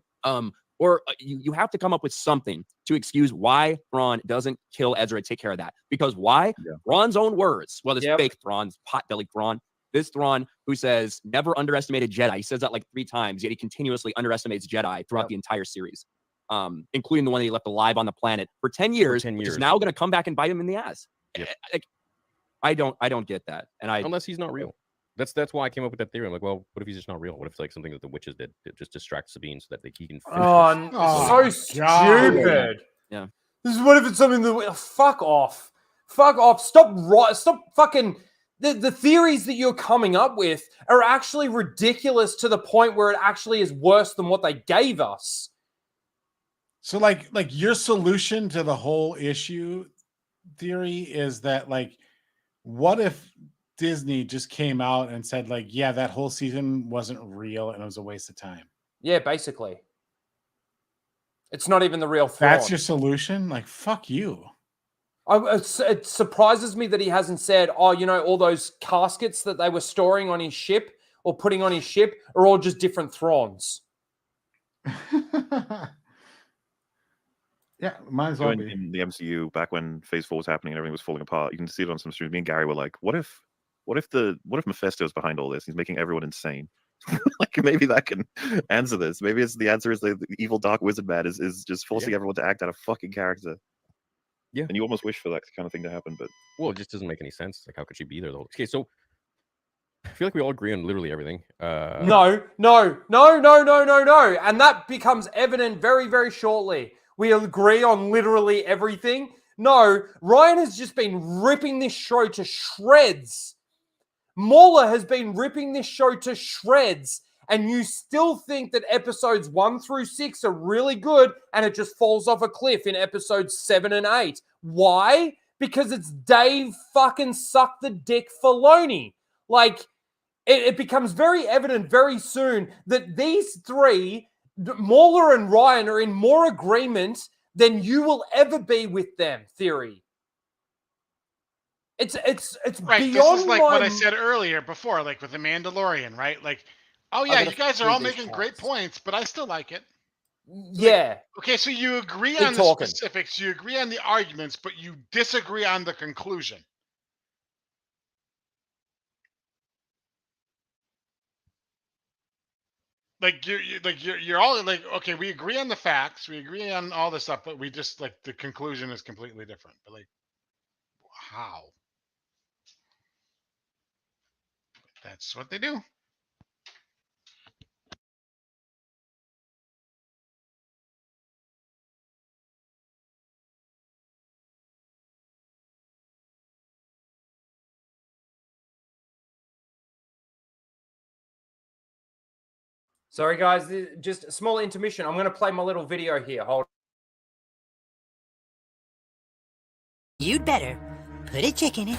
Speaker 17: Or you have to come up with something to excuse why Thrawn doesn't kill Ezra and take care of that. Because why? Yeah. Thrawn's own words. Well, this fake Thrawn, pot-bellied Thrawn. This Thrawn who says never underestimate a Jedi. He says that like 3 times, yet he continuously underestimates Jedi throughout the entire series. Including the one that he left alive on the planet for 10 years, which is now going to come back and bite him in the ass. Yep. Like, I don't get that. And
Speaker 16: unless he's not real. That's why I came up with that theory. I'm like, well, what if he's just not real? What if it's like something that the witches did to just distract Sabine so that he can finish
Speaker 1: so stupid.
Speaker 17: Yeah.
Speaker 1: This is what if it's something that fuck off. Stop fucking the theories that you're coming up with are actually ridiculous to the point where it actually is worse than what they gave us.
Speaker 15: So like your solution to the whole issue theory is that like, what if Disney just came out and said like, yeah, that whole season wasn't real and it was a waste of time.
Speaker 1: Yeah, basically. It's not even the real Thrawn.
Speaker 15: That's your solution? Like, fuck you.
Speaker 1: It surprises me that he hasn't said, oh, all those caskets that they were storing on his ship or putting on his ship are all just different Thrawns.
Speaker 15: Yeah, might as well be.
Speaker 18: In the MCU, back when Phase 4 was happening and everything was falling apart, you can see it on some streams. Me and Gary were like, what if Mephisto's behind all this? He's making everyone insane. Like maybe that can answer this. Maybe the answer is the evil dark wizard man is just forcing everyone to act out a fucking character.
Speaker 16: Yeah.
Speaker 18: And you almost wish for that kind of thing to happen, but
Speaker 16: well, it just doesn't make any sense. Like, how could she be there the whole? Okay, so I feel like we all agree on literally everything.
Speaker 1: No. And that becomes evident very, very shortly. We agree on literally everything. No, Ryan has just been ripping this show to shreds. Mauler has been ripping this show to shreds. And you still think that episodes 1 through 6 are really good and it just falls off a cliff in episodes 7 and 8. Why? Because it's Dave fucking suck the dick Filoni. Like, it becomes very evident very soon that these three, Mauler and Ryan, are in more agreement than you will ever be with them, Theory. It's
Speaker 2: right.
Speaker 1: beyond
Speaker 2: This is like what
Speaker 1: my...
Speaker 2: I said earlier before, like with the Mandalorian, right? Like, oh yeah, you guys are all making great points, but I still like it.
Speaker 1: Yeah.
Speaker 2: Like, okay, so you agree
Speaker 1: Keep
Speaker 2: on the
Speaker 1: talking.
Speaker 2: specifics, you agree on the arguments, but you disagree on the conclusion. Like you're all like, okay, we agree on the facts, we agree on all this stuff, but we just like the conclusion is completely different. But like, how? That's what they do.
Speaker 1: Sorry, guys, just a small intermission. I'm going to play my little video here. Hold on.
Speaker 8: You'd better put a chick in it.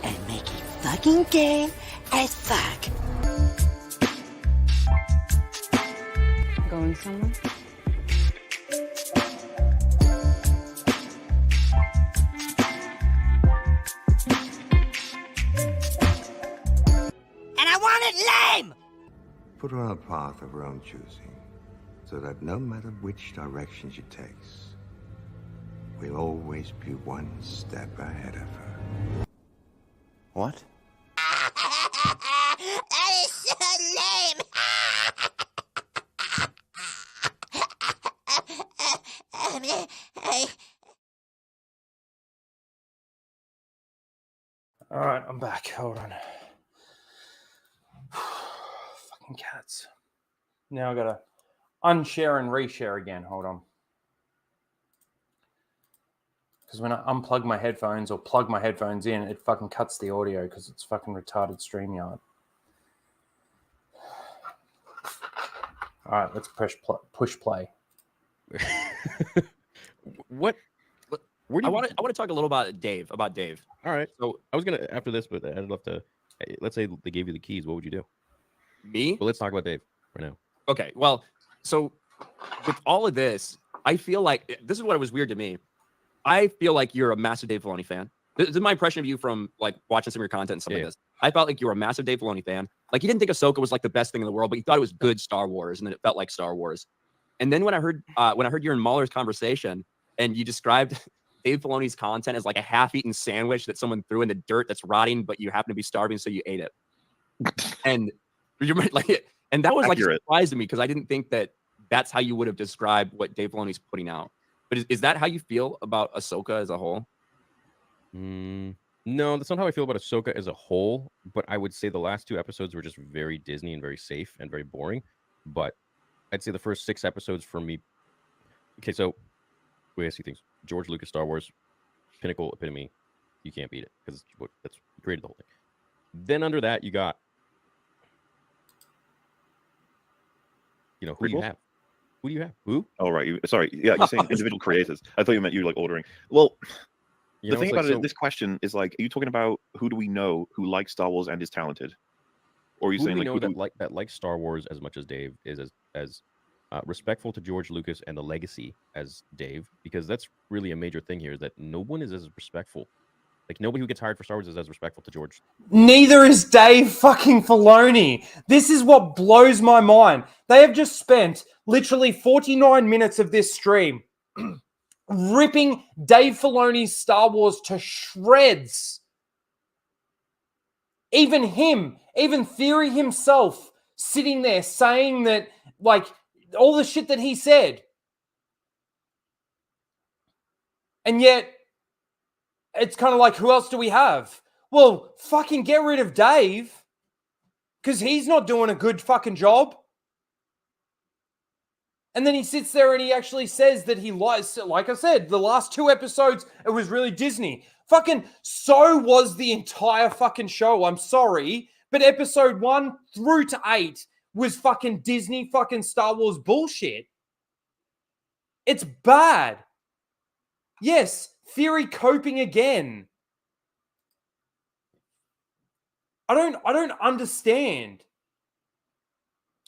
Speaker 8: And make it fucking gay as fuck.
Speaker 3: Going somewhere?
Speaker 9: Put her on a path of her own choosing, so that no matter which direction she takes, we'll always be one step ahead of her.
Speaker 10: What?
Speaker 8: That is so lame.
Speaker 1: All right, I'm back. Hold on. Fucking cats. Now I gotta unshare and reshare again. Hold on. Because when I unplug my headphones or plug my headphones in, it fucking cuts the audio because it's fucking retarded StreamYard. All right, let's push play.
Speaker 16: What? Where do
Speaker 17: I want to talk a little about Dave.
Speaker 16: All right. So I was gonna after this, but I'd love to. Let's say they gave you the keys. What would you do?
Speaker 17: Me?
Speaker 16: Well, let's talk about Dave right now.
Speaker 17: Okay. Well, so with all of this, I feel like this is what was weird to me. I feel like you're a massive Dave Filoni fan. This is my impression of you from like watching some of your content and stuff like this. I felt like you were a massive Dave Filoni fan. Like you didn't think Ahsoka was like the best thing in the world, but you thought it was good Star Wars, and then it felt like Star Wars. And then when I heard you and Mahler's conversation, and you described Dave Filoni's content as like a half-eaten sandwich that someone threw in the dirt that's rotting, but you happen to be starving, so you ate it. And you're like, and that was like a surprise to me because I didn't think that that's how you would have described what Dave Filoni's putting out. But is that how you feel about Ahsoka as a whole?
Speaker 16: No, that's not how I feel about Ahsoka as a whole. But I would say the last 2 episodes were just very Disney and very safe and very boring. But I'd say the first 6 episodes for me. Okay, so we have to see things. George Lucas, Star Wars, pinnacle, epitome. You can't beat it because that's created the whole thing. Then under that, you got, who do you have? Who do you have? Who?
Speaker 18: Oh, right. Sorry. Yeah, you're saying individual creators. I thought you meant you like ordering. Well, the thing about this question is like, are you talking about who do we know who likes Star Wars and is talented? Or are you saying like
Speaker 16: that likes Star Wars as much as Dave is as respectful to George Lucas and the legacy as Dave? Because that's really a major thing here, is that no one is as respectful. Like nobody who gets hired for Star Wars is as respectful to George.
Speaker 1: Neither is Dave fucking Filoni. This is what blows my mind. They have just spent literally 49 minutes of this stream ripping Dave Filoni's Star Wars to shreds. Even him, even Theory himself, sitting there saying that, like, all the shit that he said. And yet, it's kind of like, who else do we have? Well, fucking get rid of Dave, because he's not doing a good fucking job. And then he sits there and he actually says that he lies. Like I said, the last 2 episodes, it was really Disney. Fucking so was the entire fucking show. I'm sorry. But episode 1 through to 8 was fucking Disney fucking Star Wars bullshit. It's bad. Yes, Theory coping again. I don't understand.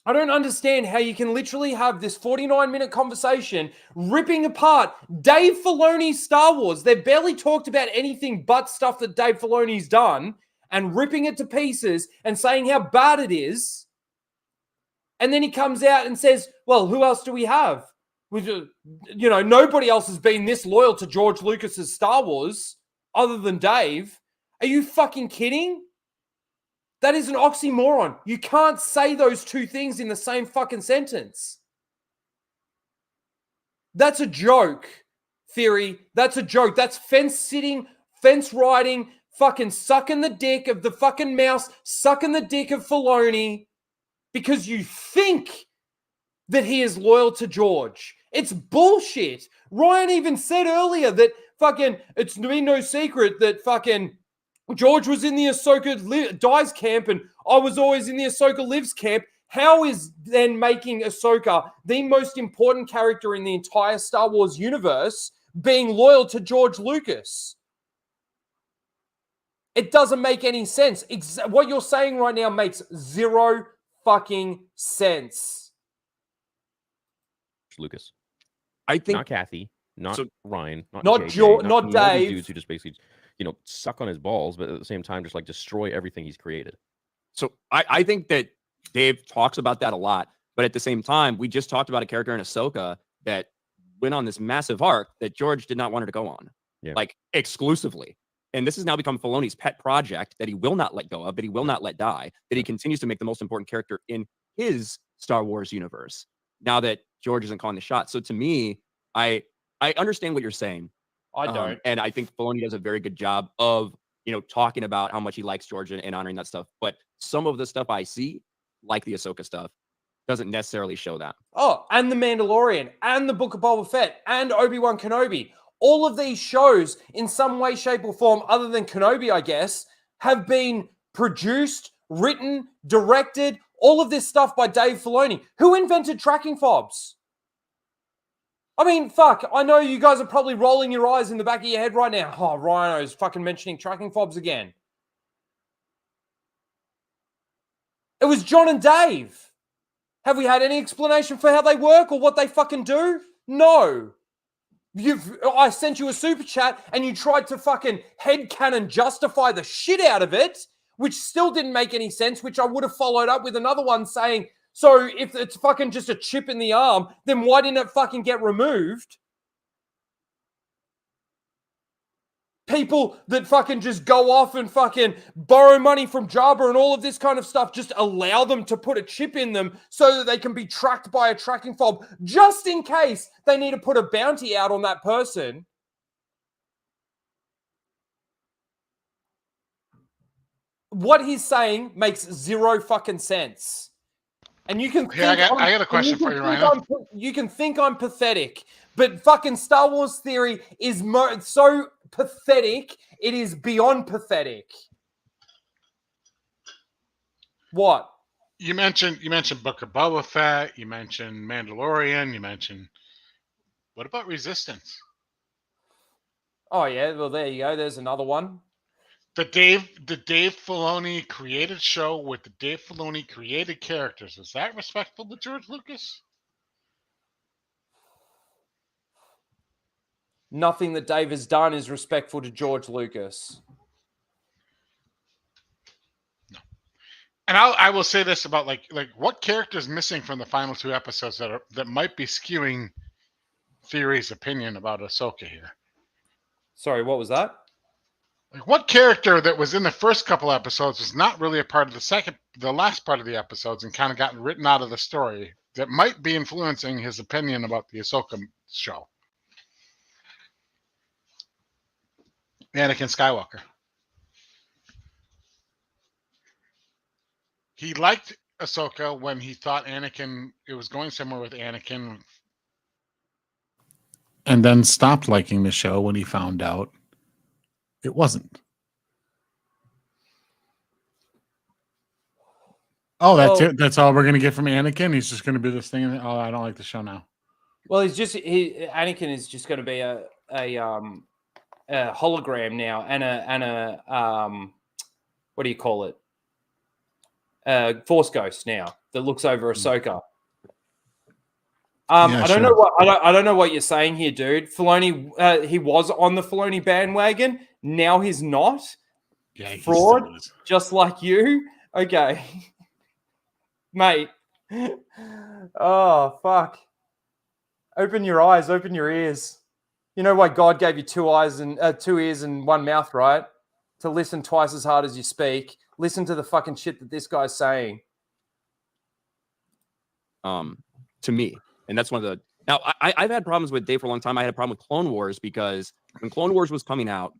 Speaker 1: I don't understand how you can literally have this 49-minute conversation ripping apart Dave Filoni's Star Wars. They've barely talked about anything but stuff that Dave Filoni's done, and ripping it to pieces and saying how bad it is. And then he comes out and says, well, who else do we have? Nobody else has been this loyal to George Lucas's Star Wars other than Dave. Are you fucking kidding? That is an oxymoron. You can't say those two things in the same fucking sentence. That's a joke, Theory. That's a joke. That's fence sitting, fence riding, fucking sucking the dick of the fucking mouse, sucking the dick of Filoni because you think that he is loyal to George. It's bullshit. Ryan even said earlier that fucking, it's been no secret that fucking George was in the Ahsoka dies camp and I was always in the Ahsoka lives camp. How is then making Ahsoka the most important character in the entire Star Wars universe being loyal to George Lucas? It doesn't make any sense. What you're saying right now makes zero fucking sense.
Speaker 16: Lucas.
Speaker 17: I think
Speaker 16: not Kathy, not Ryan,
Speaker 1: not
Speaker 16: JJ,
Speaker 1: not Dave.
Speaker 16: Dudes who just basically, suck on his balls, but at the same time, just like destroy everything he's created.
Speaker 17: So I think that Dave talks about that a lot, but at the same time, we just talked about a character in Ahsoka that went on this massive arc that George did not want her to go on, like exclusively. And this has now become Filoni's pet project that he will not let go of, that he will not let die, that he continues to make the most important character in his Star Wars universe. Now that George isn't calling the shot. So to me, I understand what you're saying.
Speaker 1: I don't.
Speaker 17: And I think Filoni does a very good job of, talking about how much he likes George and honoring that stuff. But some of the stuff I see, like the Ahsoka stuff, doesn't necessarily show that.
Speaker 1: Oh, and The Mandalorian, and The Book of Boba Fett, and Obi-Wan Kenobi. All of these shows, in some way, shape, or form, other than Kenobi, I guess, have been produced, written, directed, all of this stuff by Dave Filoni. Who invented tracking fobs? I mean, fuck, I know you guys are probably rolling your eyes in the back of your head right now. Oh, Rhino's fucking mentioning tracking fobs again. It was John and Dave. Have we had any explanation for how they work or what they fucking do? No. I sent you a super chat and you tried to fucking headcanon justify the shit out of it, which still didn't make any sense, which I would have followed up with another one saying, so if it's fucking just a chip in the arm, then why didn't it fucking get removed? People that fucking just go off and fucking borrow money from Jabba and all of this kind of stuff, just allow them to put a chip in them so that they can be tracked by a tracking fob, just in case they need to put a bounty out on that person. What he's saying makes zero fucking sense. And you can think
Speaker 2: I got a question for you, Ryan.
Speaker 1: You can think I'm pathetic, but fucking Star Wars Theory is so pathetic, it is beyond pathetic. What?
Speaker 2: You mentioned Book of Boba Fett, you mentioned Mandalorian, you mentioned, what about Resistance?
Speaker 1: Oh yeah, well there you go. There's another one.
Speaker 2: The Dave Filoni created show with the Dave Filoni created characters. Is that respectful to George Lucas?
Speaker 1: Nothing that Dave has done is respectful to George Lucas.
Speaker 2: No. And I will say this about like what character is missing from the final 2 episodes that might be skewing Theory's opinion about Ahsoka here.
Speaker 1: Sorry, what was that?
Speaker 2: Like what character that was in the first couple episodes was not really a part of the last part of the episodes and kind of gotten written out of the story that might be influencing his opinion about the Ahsoka show? Anakin Skywalker. He liked Ahsoka when he thought it was going somewhere with Anakin.
Speaker 15: And then stopped liking the show when he found out it wasn't. Oh, that's it. That's all we're gonna get from Anakin. He's just gonna be this thing. Oh, I don't like the show now.
Speaker 1: Well, Anakin is just going to be a hologram now, and a what do you call it? Force ghost now that looks over Ahsoka. I don't know what you're saying here, dude. Filoni, he was on the Filoni bandwagon. Now he's not.
Speaker 15: Yeah,
Speaker 1: fraud, just like you. Okay, mate. Oh fuck! Open your eyes, open your ears. You know why God gave you 2 eyes and 2 ears and 1 mouth, right? To listen twice as hard as you speak. Listen to the fucking shit that this guy's saying.
Speaker 17: To me. And that's one of the... Now, I've had problems with Dave for a long time. I had a problem with Clone Wars because when Clone Wars was coming out,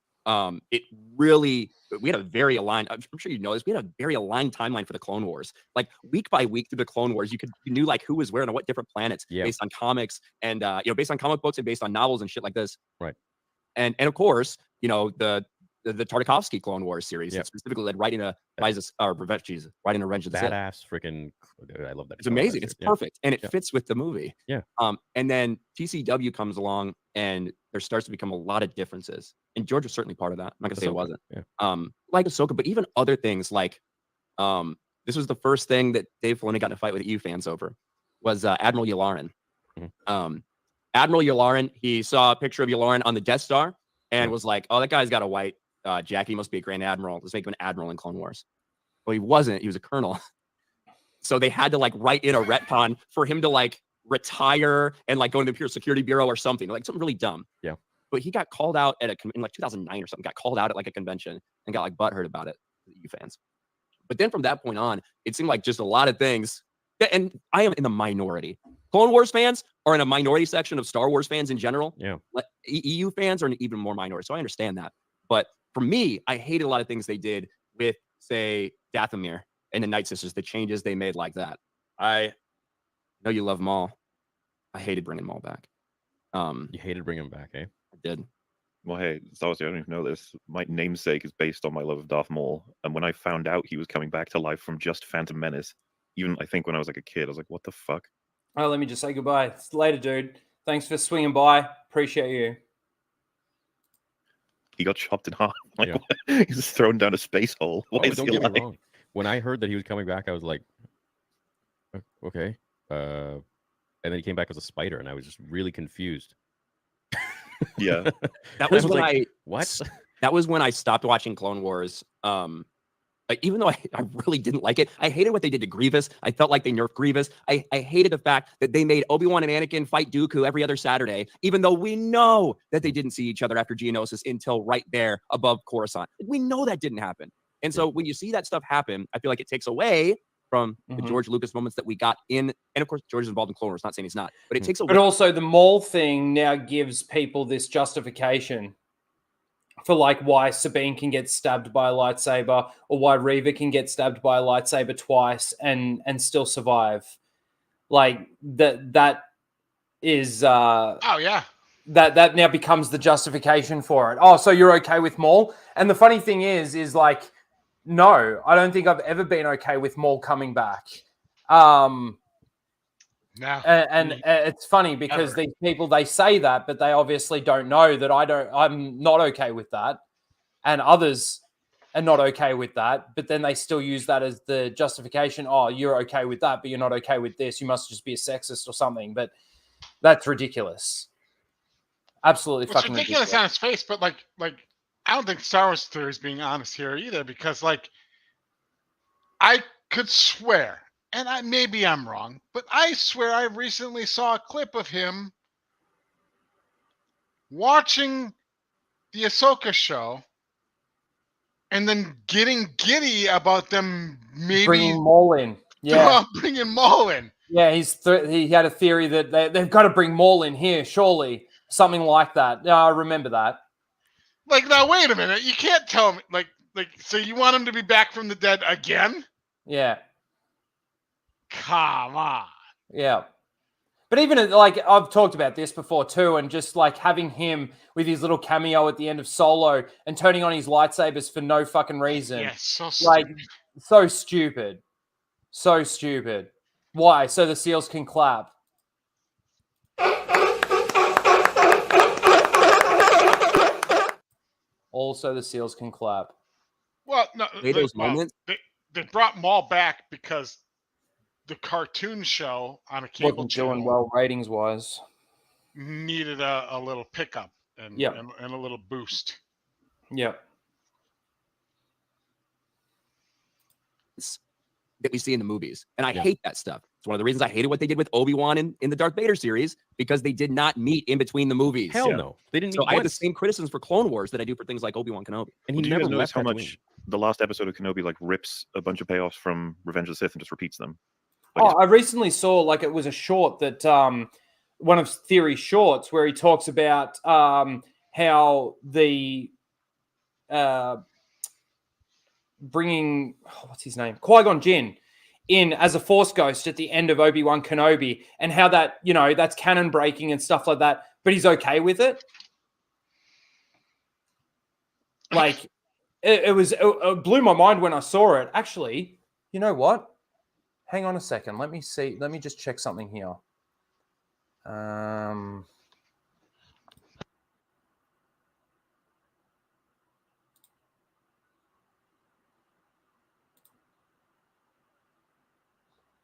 Speaker 17: it really... We had a very aligned... I'm sure you know this. We had a very aligned timeline for the Clone Wars. Like, week by week through the Clone Wars, you knew, like, who was where and on what different planets based on comics and, based on comic books and based on novels and shit like this.
Speaker 16: Right.
Speaker 17: And of course, the Tartakovsky Clone Wars series that specifically led right into Revenge of the Sith.
Speaker 16: Badass freaking... I love that.
Speaker 17: It's amazing. It's perfect. And it fits with the movie.
Speaker 16: Yeah.
Speaker 17: And then TCW comes along and there starts to become a lot of differences. And George was certainly part of that. I'm not going to say it wasn't.
Speaker 16: Yeah.
Speaker 17: Like Ahsoka, but even other things like this was the first thing that Dave Filoni got in a fight with EU fans over was Admiral Yularen.
Speaker 16: Mm-hmm.
Speaker 17: Admiral Yularen, he saw a picture of Yularen on the Death Star and was like, oh, that guy's got a white jacket. He must be a Grand Admiral. Let's make him an Admiral in Clone Wars. Well, he wasn't. He was a Colonel. So they had to like write in a retcon for him to like retire and like go into the Pure Security Bureau or something, like something really dumb.
Speaker 16: Yeah.
Speaker 17: But he got called out at in like 2009 or something, got called out at like a convention and got like butthurt about it, you fans. But then from that point on, it seemed like just a lot of things. And I am in the minority. Clone Wars fans are in a minority section of Star Wars fans in general.
Speaker 16: Yeah.
Speaker 17: EU fans are an even more minority. So I understand that. But for me, I hated a lot of things they did with, say, Dathomir and the Night Sisters, the changes they made like that. I know you love Maul. I hated bringing Maul back.
Speaker 16: You hated bringing him back, eh?
Speaker 17: I did.
Speaker 18: Well, hey, Star Wars, I don't even know this. My namesake is based on my love of Darth Maul. And when I found out he was coming back to life from just Phantom Menace, even I think when I was like a kid, I was like, what the fuck?
Speaker 1: Oh, let me just say goodbye. Later, dude. Thanks for swinging by. Appreciate you.
Speaker 18: He got chopped in half. Like, he's thrown down a space hole. Why is
Speaker 16: don't
Speaker 18: he
Speaker 16: get
Speaker 18: alive?
Speaker 16: me wrong. When I heard that he was coming back, I was like, okay. And then he came back as a spider, and I was just really confused.
Speaker 18: Yeah.
Speaker 17: That was when
Speaker 16: like, what?
Speaker 17: That was when I stopped watching Clone Wars. Even though I really didn't like it, I hated what they did to Grievous. I felt like they nerfed Grievous. I hated the fact that they made Obi-Wan and Anakin fight Dooku every other Saturday, even though we know that they didn't see each other after Geonosis until right there above Coruscant. We know that didn't happen. And so when you see that stuff happen, I feel like it takes away from the George Lucas moments that we got in. And of course, George is involved in Clone Wars, not saying he's not, but it takes away.
Speaker 1: But also the Maul thing now gives people this justification for like why Sabine can get stabbed by a lightsaber or why Reva can get stabbed by a lightsaber twice and still survive. Like that is
Speaker 2: oh yeah.
Speaker 1: That now becomes the justification for it. Oh, so you're okay with Maul? And the funny thing is like, no, I don't think I've ever been okay with Maul coming back. And it's funny because these people, they say that, but they obviously don't know that I'm not okay with that. And others are not okay with that, but then they still use that as the justification. Oh, you're okay with that, but you're not okay with this. You must just be a sexist or something. But that's ridiculous. Absolutely fucking ridiculous
Speaker 2: on its face, but like I don't think Star Wars theory is being honest here either, because like I could swear, and maybe I'm wrong, but I swear I recently saw a clip of him watching the Ahsoka show and then getting giddy about them maybe
Speaker 1: bringing Maul in. Yeah,
Speaker 2: bringing Maul in.
Speaker 1: Yeah, he had a theory that they've got to bring Maul in here, surely. Something like that. Yeah, I remember that.
Speaker 2: Like, now, wait a minute. You can't tell me, so you want him to be back from the dead again?
Speaker 1: Yeah.
Speaker 2: Come on.
Speaker 1: Yeah. But even, like, I've talked about this before, too, and just, like, having him with his little cameo at the end of Solo and turning on his lightsabers for no fucking reason.
Speaker 2: Yeah, so stupid.
Speaker 1: Like, so stupid. So stupid. Why? So the seals can clap. Also, the seals can clap.
Speaker 2: Well, no,
Speaker 17: those moments.
Speaker 2: They brought Maul back because the cartoon show on a cable
Speaker 1: Wasn't
Speaker 2: channel
Speaker 1: doing well ratings-wise.
Speaker 2: needed a little pickup and a little boost.
Speaker 1: Yep.
Speaker 17: That we see in the movies. And I hate that stuff. It's one of the reasons I hated what they did with Obi-Wan in the Darth Vader series, because they did not meet in between the movies.
Speaker 16: Hell no. They didn't
Speaker 17: So
Speaker 16: meet
Speaker 17: I have the
Speaker 16: once.
Speaker 17: same criticisms for Clone Wars that I do for things like Obi-Wan Kenobi.
Speaker 16: And
Speaker 18: Do
Speaker 16: he
Speaker 18: you
Speaker 16: never
Speaker 18: guys notice
Speaker 16: left
Speaker 18: how
Speaker 16: Tatooine.
Speaker 18: much the last episode of Kenobi like rips a bunch of payoffs from Revenge of the Sith and just repeats them?
Speaker 1: I recently saw, like, it was a short that one of Theory's shorts where he talks about how the bringing what's his name, Qui-Gon Jinn in as a Force ghost at the end of Obi-Wan Kenobi, and how that, you know, that's canon breaking and stuff like that, but he's okay with it. Like, it blew my mind when I saw it. Actually, you know what? Hang on a second. Let me see. Let me just check something here.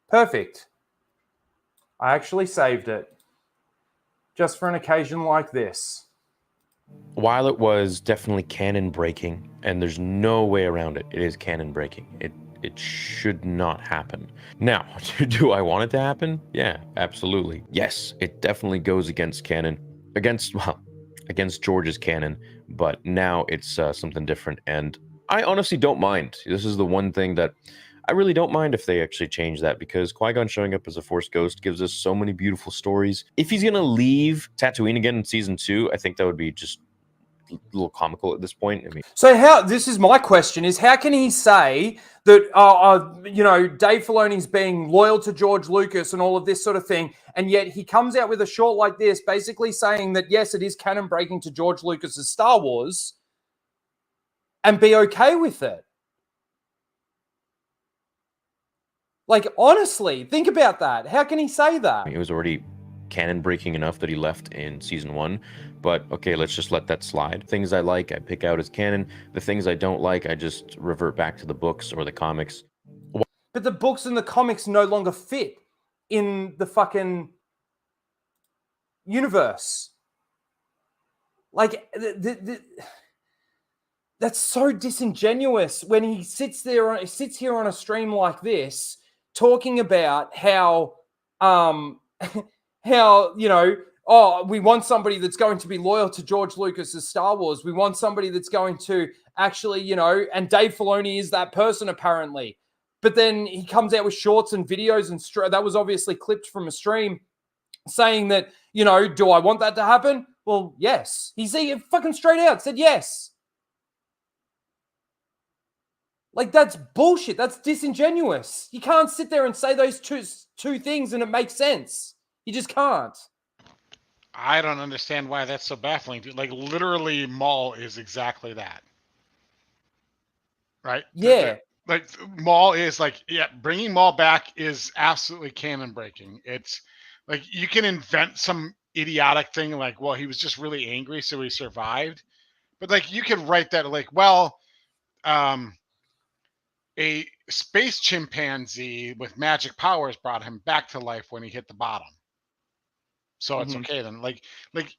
Speaker 1: Perfect. I actually saved it just for an occasion like this.
Speaker 16: While it was definitely canon breaking, and there's no way around it, it is canon breaking. It should not happen. Now, do I want it to happen? Yeah, absolutely. Yes, it definitely goes against canon, against George's canon, but now it's something different, and I honestly don't mind. This is the one thing that I really don't mind if they actually change that, because Qui-Gon showing up as a Force ghost gives us so many beautiful stories. If he's gonna leave Tatooine again in season 2, I think that would be just a little comical at this point. I mean,
Speaker 1: so this is my question: is how can he say that you know, Dave Filoni's being loyal to George Lucas and all of this sort of thing, and yet he comes out with a short like this, basically saying that yes, it is canon breaking to George Lucas's Star Wars, and be okay with it? Like, honestly, think about that. How can he say that?
Speaker 16: it was already canon breaking enough that he left in season 1, but okay, let's just let that slide. Things I like, I pick out as canon. The things I don't like, I just revert back to the books or the comics.
Speaker 1: But the books and the comics no longer fit in the fucking universe. Like, that's so disingenuous when he sits here on a stream like this, talking about how, you know, oh, we want somebody that's going to be loyal to George Lucas's Star Wars. We want somebody that's going to actually, you know, and Dave Filoni is that person apparently. But then he comes out with shorts and videos, and that was obviously clipped from a stream, saying that, you know, do I want that to happen? Well, yes. He fucking straight out said yes. Like, that's bullshit. That's disingenuous. You can't sit there and say those two things and it makes sense. You just can't.
Speaker 2: I don't understand why that's so baffling. Like, literally, Maul is exactly that. Right?
Speaker 1: Yeah.
Speaker 2: Like, Maul is like, yeah, bringing Maul back is absolutely canon breaking. It's like, you can invent some idiotic thing like, well, he was just really angry, so he survived. But, like, you could write that like, well, a space chimpanzee with magic powers brought him back to life when he hit the bottom. So it's okay then. Like,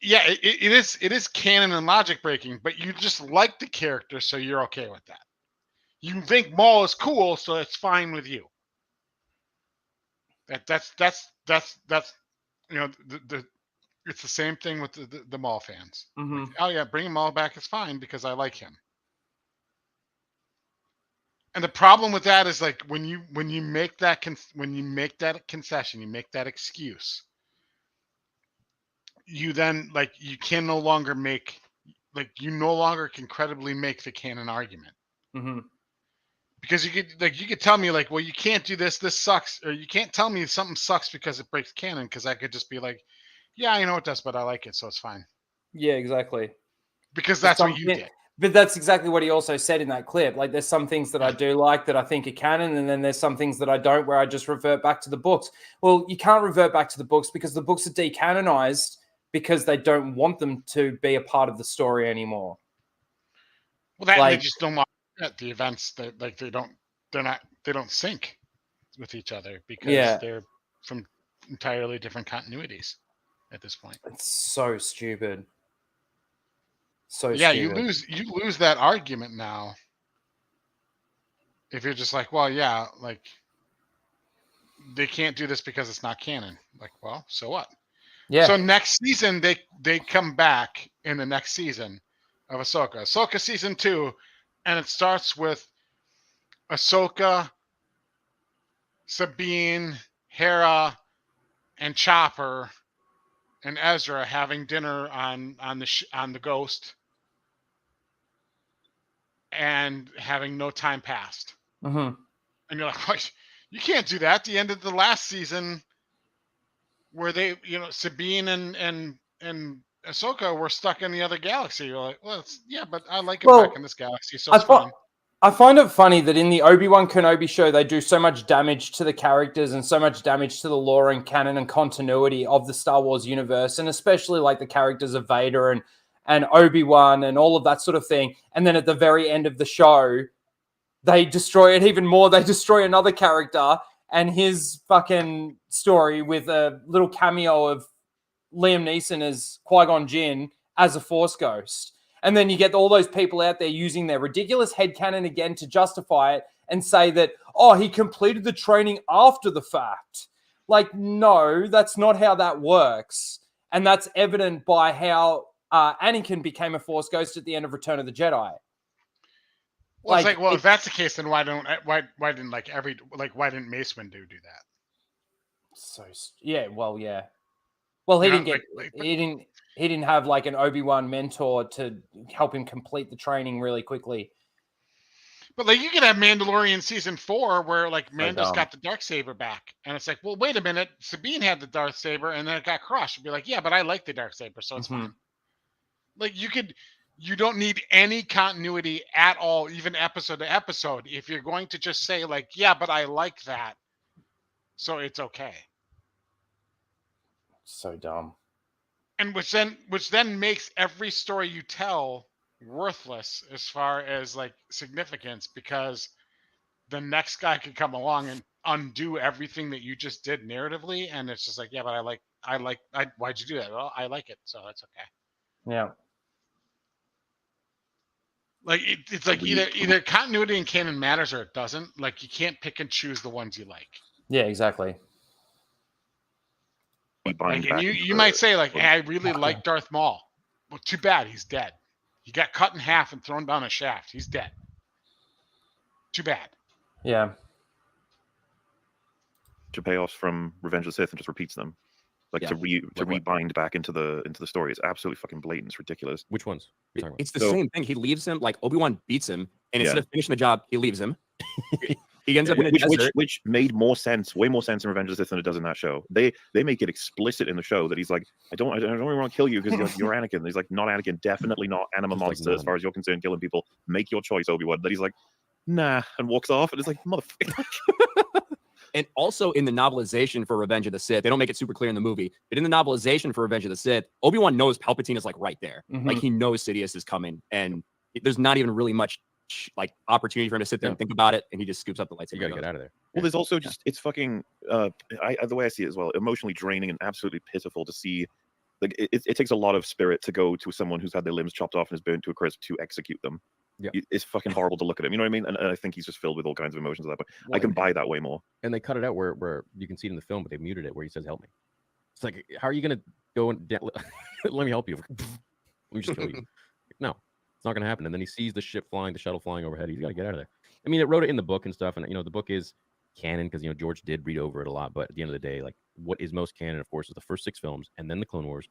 Speaker 2: yeah, it is canon and logic breaking, but you just like the character, so you're okay with that. You think Maul is cool, so it's fine with you. That's you know the it's the same thing with the Maul fans.
Speaker 1: Mm-hmm.
Speaker 2: Like, oh yeah, bring him all back is fine because I like him. And the problem with that is like when you make that concession, you make that excuse, you then like you can no longer make you no longer can credibly make the canon argument.
Speaker 1: Mm-hmm.
Speaker 2: Because you could tell me like, well, you can't do this sucks, or you can't tell me something sucks because it breaks canon, because I could just be like, yeah, I know it does, but I like it, so it's fine.
Speaker 1: Yeah, exactly.
Speaker 2: Because that's what you did.
Speaker 1: But that's exactly what he also said in that clip. Like, there's some things that I do like that I think are canon, and then there's some things that I don't, where I just revert back to the books. Well, you can't revert back to the books because the books are decanonized because they don't want them to be a part of the story anymore.
Speaker 2: Well, they just don't want the events that they don't sync with each other because they're from entirely different continuities at this point.
Speaker 1: It's so stupid. So
Speaker 2: yeah,
Speaker 1: stupid.
Speaker 2: you lose that argument now if you're just like, well, yeah, like they can't do this because it's not canon. Like, well, so what?
Speaker 1: Yeah.
Speaker 2: So next season they come back in the next season of Ahsoka. Ahsoka season 2, and it starts with Ahsoka, Sabine, Hera, and Chopper and Ezra having dinner on the Ghost, and having no time passed.
Speaker 1: Mm-hmm.
Speaker 2: And you're like, what? You can't do that. At the end of the last season, where they, Sabine and Ahsoka were stuck in the other galaxy. You're like, well, yeah, but I like it back in this galaxy, so it's fine.
Speaker 1: I find it funny that in the Obi-Wan Kenobi show, they do so much damage to the characters and so much damage to the lore and canon and continuity of the Star Wars universe, and especially like the characters of Vader and Obi-Wan and all of that sort of thing. And then at the very end of the show, they destroy it even more. They destroy another character and his fucking story with a little cameo of Liam Neeson as Qui-Gon Jinn as a Force ghost. And then you get all those people out there using their ridiculous headcanon again to justify it and say that, oh, he completed the training after the fact. Like, no, that's not how that works. And that's evident by how Anakin became a Force ghost at the end of Return of the Jedi.
Speaker 2: Well, if that's the case, then why didn't Mace Windu do that?
Speaker 1: So yeah, well, yeah. Well, he didn't have like an Obi-Wan mentor to help him complete the training really quickly.
Speaker 2: But like, you could have Mandalorian season 4 where like Mando's got the Darksaber back, and it's like, well, wait a minute, Sabine had the Darksaber and then it got crushed. You'd be like, yeah, but I like the Darksaber, so it's fine. Like, you don't need any continuity at all, even episode to episode, if you're going to just say like, yeah, but I like that, so it's okay.
Speaker 1: So dumb.
Speaker 2: And which then makes every story you tell worthless as far as like significance, because the next guy could come along and undo everything that you just did narratively, and it's just like, yeah, but why'd you do that? Well, I like it, so that's okay.
Speaker 1: Yeah.
Speaker 2: Like it's like either continuity and canon matters or it doesn't. Like, you can't pick and choose the ones you like.
Speaker 1: Yeah, exactly.
Speaker 2: Like, and you might say like, hey, I really like Darth Maul. Well, too bad he's dead. He got cut in half and thrown down a shaft. He's dead. Too bad.
Speaker 1: Yeah.
Speaker 18: Payoffs from Revenge of the Sith and just repeats them. Like, to rebind back into the story. It's absolutely fucking blatant. It's ridiculous.
Speaker 16: Which ones?
Speaker 17: It's the same thing. He leaves him, like Obi-Wan beats him, and instead of finishing the job, he leaves him. He ends up in a desert.
Speaker 18: Which made more sense, way more sense in Revenge of the Sith than it does in that show. They make it explicit in the show that he's like, I don't really want to kill you because you're Anakin. And he's like, not Anakin, definitely not Anima Monster. As far as you're concerned, killing people, make your choice, Obi-Wan. Then he's like, nah, and walks off, and it's like, motherfucker.
Speaker 17: And also in the novelization for Revenge of the Sith, they don't make it super clear in the movie, but in the novelization for Revenge of the Sith, Obi-Wan knows Palpatine is like right there. Like, he knows Sidious is coming, and there's not even really much like opportunity for him to sit there and think about it, and he just scoops up the lightsaber.
Speaker 16: You gotta get out of there.
Speaker 18: Well, there's also just, it's fucking the way I see it as well, emotionally draining and absolutely pitiful to see. Like, it takes a lot of spirit to go to someone who's had their limbs chopped off and is burnt to a crisp to execute them. It's fucking horrible to look at him. You know what I mean? And I think he's just filled with all kinds of emotions at that point.
Speaker 16: Well,
Speaker 18: I can buy that way more.
Speaker 16: And they cut it out where you can see it in the film, but they muted it where he says, "Help me." It's like, how are you gonna go and let me help you? Let me just kill you. No, it's not gonna happen. And then he sees the shuttle flying overhead. He's got to get out of there. I mean, it wrote it in the book and stuff, and the book is canon because George did read over it a lot. But at the end of the day, like, what is most canon, of course, is the first 6 films, and then the Clone Wars,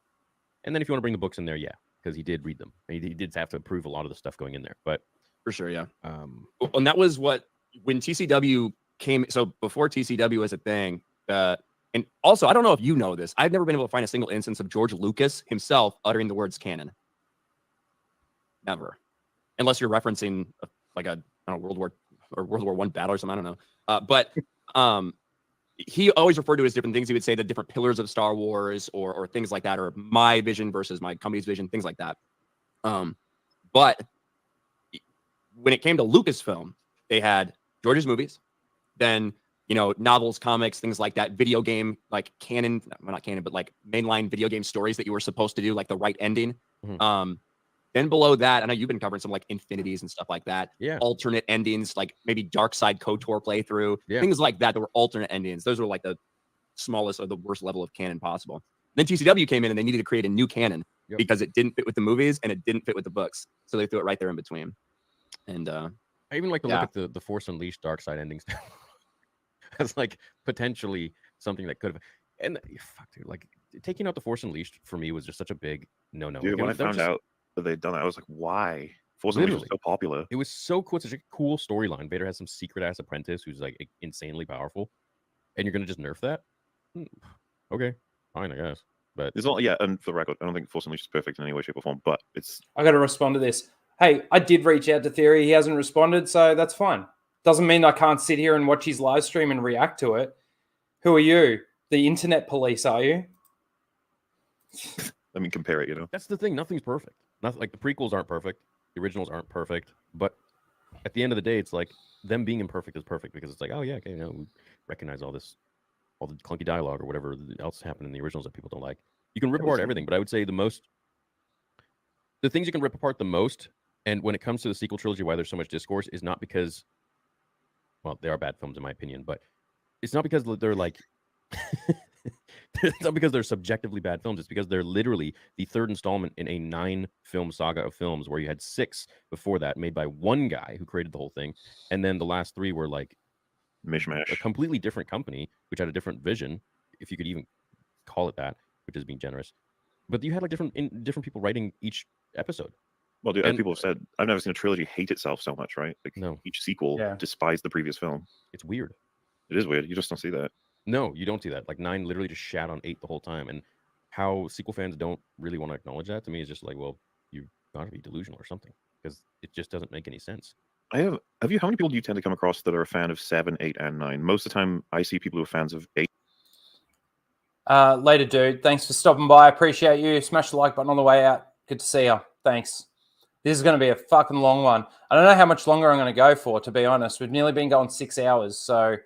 Speaker 16: and then if you want to bring the books in there, yeah, because he did read them. He did have to approve a lot of the stuff going in there, but
Speaker 17: for sure, yeah. And that was when TCW came. So before TCW was a thing, and also I don't know if you know this, I've never been able to find a single instance of George Lucas himself uttering the words canon. Never, unless you're referencing like a World War I battle or something. I don't know, but he always referred to it as different things. He would say the different pillars of Star Wars or things like that, or my vision versus my company's vision, things like that. But when it came to Lucasfilm, they had George's movies, then novels, comics, things like that, video game, like canon, well, not canon, but like mainline video game stories that you were supposed to do, like the right ending.
Speaker 16: Mm-hmm.
Speaker 17: Then below that, I know you've been covering some like infinities and stuff like that.
Speaker 16: Yeah.
Speaker 17: Alternate endings, like maybe Dark Side KOTOR playthrough, things like that were alternate endings. Those were like the smallest or the worst level of canon possible. Then TCW came in and they needed to create a new canon because it didn't fit with the movies and it didn't fit with the books. So they threw it right there in between. And
Speaker 16: I even like to look at the Force Unleashed Dark Side endings as like potentially something that could have. And fuck, dude, like taking out the Force Unleashed for me was just such a big no.
Speaker 18: Dude, when I found out that they'd done it, I was like, why? Force Unleashed was so popular.
Speaker 16: It was so cool. It's such a cool storyline. Vader has some secret ass apprentice who's like insanely powerful, and you're gonna just nerf that? Okay, fine, I guess. But
Speaker 18: it's not. Yeah, and for the record, I don't think Force Unleashed is perfect in any way, shape, or form. But it's.
Speaker 1: I got to respond to this. Hey, I did reach out to Theory. He hasn't responded, so that's fine. Doesn't mean I can't sit here and watch his live stream and react to it. Who are you? The internet police, are you?
Speaker 18: I mean, compare it,
Speaker 16: That's the thing. Nothing's perfect. Nothing, like the prequels aren't perfect. The originals aren't perfect. But at the end of the day, it's like them being imperfect is perfect because it's like, oh, yeah, okay, we recognize all the clunky dialogue or whatever else happened in the originals that people don't like. You can rip apart everything, but I would say the things you can rip apart the most, and when it comes to the sequel trilogy, why there's so much discourse is not because, well, they are bad films in my opinion, but it's not because they're like, it's not because they're subjectively bad films. It's because they're literally the third installment in a 9-film saga of films where you had 6 before that made by one guy who created the whole thing. And then the last 3 were like
Speaker 18: mishmash,
Speaker 16: a completely different company, which had a different vision, if you could even call it that, which is being generous. But you had like different people writing each episode.
Speaker 18: Well, dude, people have said, I've never seen a trilogy hate itself so much, right? Like,
Speaker 16: no.
Speaker 18: Each sequel despised the previous film.
Speaker 16: It's weird.
Speaker 18: It is weird. You just don't see that.
Speaker 16: No, you don't see that. Like 9 literally just shat on 8 the whole time. And how sequel fans don't really want to acknowledge that, to me, is just like, well, you've got to be delusional or something, because it just doesn't make any sense.
Speaker 18: How many people do you tend to come across that are a fan of 7, 8, and 9? Most of the time, I see people who are fans of 8.
Speaker 1: Later, dude. Thanks for stopping by. Appreciate you. Smash the like button on the way out. Good to see you. Thanks. This is going to be a fucking long one. I don't know how much longer I'm going to go for, to be honest. We've nearly been going 6 hours, so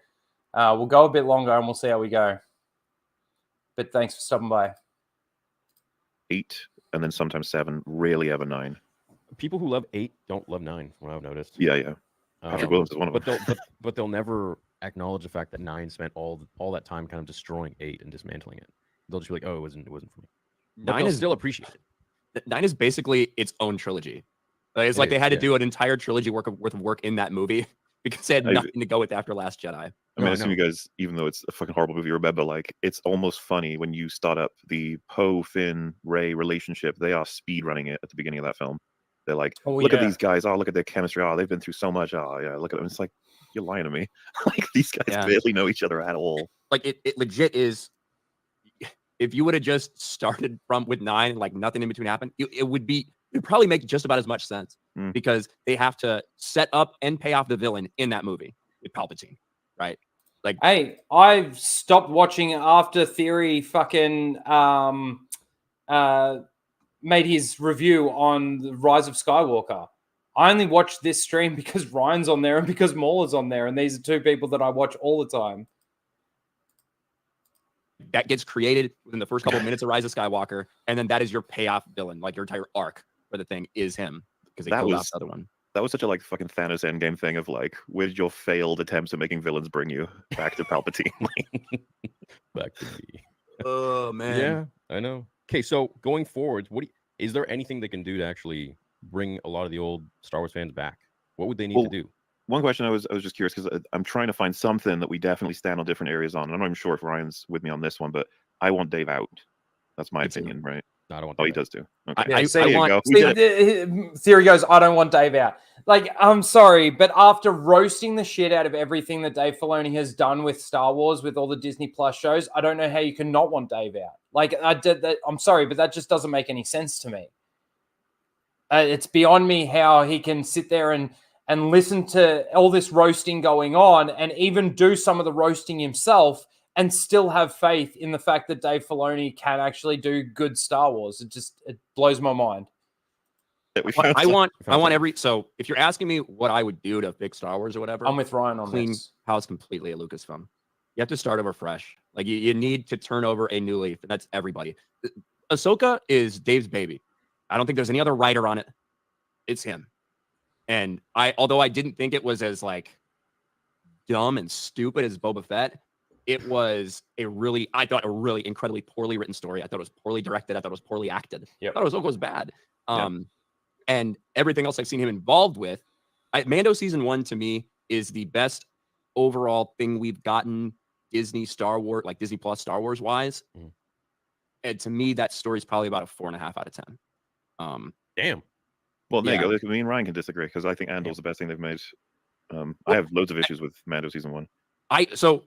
Speaker 1: we'll go a bit longer and we'll see how we go. But thanks for stopping by.
Speaker 18: 8, and then sometimes 7, rarely ever 9.
Speaker 16: People who love 8 don't love 9, what I've noticed.
Speaker 18: Yeah. Patrick Williams is one of them.
Speaker 16: But they'll never acknowledge the fact that 9 spent all that time kind of destroying 8 and dismantling it. They'll just be like, oh, it wasn't for me. But
Speaker 17: 9 is
Speaker 16: still appreciated.
Speaker 17: 9 is basically its own trilogy. It's like they had to do an entire trilogy worth of work in that movie because they had nothing to go with after Last Jedi.
Speaker 18: I mean, I assume you guys, even though it's a fucking horrible movie, remember, like, it's almost funny when you start up the Poe, Finn, Rey relationship. They are speed running it at the beginning of that film. They're like, look at these guys. Oh, look at their chemistry. Oh, they've been through so much. Oh, yeah, look at them. It's like, you're lying to me. Like, these guys barely know each other at all.
Speaker 17: Like, it legit is. If you would have just started with 9, like nothing in between happened, it would probably make just about as much sense because they have to set up and pay off the villain in that movie with Palpatine, right? Like,
Speaker 1: hey, I've stopped watching after Theory fucking made his review on the Rise of Skywalker. I only watched this stream because Ryan's on there and because Mauler's on there, and these are 2 people that I watch all the time.
Speaker 17: That gets created within the first couple of minutes of Rise of Skywalker, and then that is your payoff villain. Like, your entire arc for the thing is him because they killed off the other one.
Speaker 18: That was such a like fucking Thanos Endgame thing of like, where did your failed attempts at making villains bring you back to Palpatine?
Speaker 16: Back to me.
Speaker 17: Oh man.
Speaker 16: Yeah, I know. Okay, so going forward, is there anything they can do to actually bring a lot of the old Star Wars fans back? What would they need to do?
Speaker 18: One question I was just curious because I'm trying to find something that we definitely stand on different areas on. And I'm not even sure if Ryan's with me on this one, but I want Dave out. That's my opinion, right?
Speaker 16: No, I don't want.
Speaker 18: Oh, he does too. Okay.
Speaker 1: Yeah,
Speaker 18: There you go.
Speaker 1: Theory goes, I don't want Dave out. Like, I'm sorry, but after roasting the shit out of everything that Dave Filoni has done with Star Wars, with all the Disney Plus shows, I don't know how you can not want Dave out. Like, I'm sorry, but that just doesn't make any sense to me. It's beyond me how he can sit there and listen to all this roasting going on and even do some of the roasting himself and still have faith in the fact that Dave Filoni can actually do good Star Wars. It blows my mind.
Speaker 17: I want every. So if you're asking me what I would do to fix Star Wars or whatever,
Speaker 1: I'm with Ryan on
Speaker 17: clean
Speaker 1: this.
Speaker 17: house completely at Lucasfilm. You have to start over fresh. Like you need to turn over a new leaf. And that's everybody. Ahsoka is Dave's baby. I don't think there's any other writer on it. It's him. And although I didn't think it was as like dumb and stupid as Boba Fett, it was a really incredibly poorly written story. I thought it was poorly directed. I thought it was poorly acted.
Speaker 16: Yep.
Speaker 17: I thought Ahsoka was bad. And everything else I've seen him involved with, Mando season 1 to me is the best overall thing we've gotten Disney Star Wars, like Disney Plus Star Wars wise. And to me, that story is probably about a 4.5 out of 10.
Speaker 16: Damn.
Speaker 18: Well, there you go. Me and Ryan can disagree because I think Andor's the best thing they've made. I have loads of issues with Mando season 1.
Speaker 17: So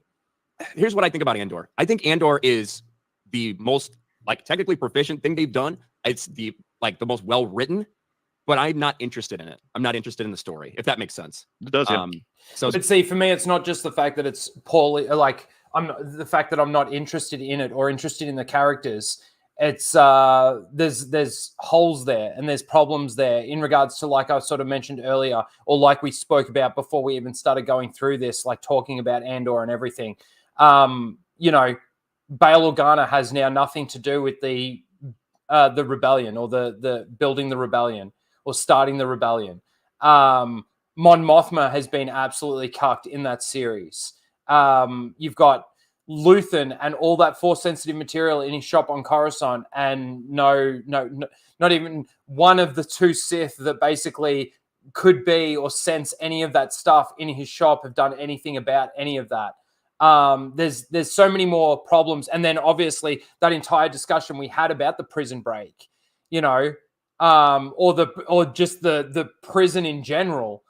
Speaker 17: here's what I think about Andor. I think Andor is the most like technically proficient thing they've done. It's the most well written, but I'm not interested in it. I'm not interested in the story, if that makes sense.
Speaker 18: It does. Yeah.
Speaker 1: But see, for me, it's not just the fact that it's poorly. Like the fact that I'm not interested in it or interested in the characters. It's there's holes there and there's problems there in regards to, like I sort of mentioned earlier, or like we spoke about before we even started going through this, like talking about Andor and everything. You know, Bail Organa has now nothing to do with the rebellion or the building the rebellion or starting the rebellion. Mon Mothma has been absolutely cucked in that series. You've got Luthen and all that Force-sensitive material in his shop on Coruscant, and no, not even one of the 2 Sith that basically could be or sense any of that stuff in his shop have done anything about any of that. There's so many more problems, and then obviously that entire discussion we had about the prison break, you know, or just the prison in general.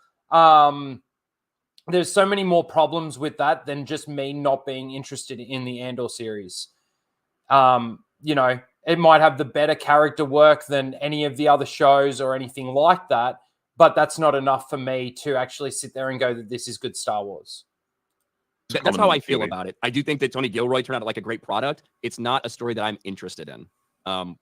Speaker 1: There's so many more problems with that than just me not being interested in the Andor series. You know, it might have the better character work than any of the other shows or anything like that, but that's not enough for me to actually sit there and go that this is good Star Wars.
Speaker 17: That's how I feel about it. I do think that Tony Gilroy turned out like a great product. It's not a story that I'm interested in,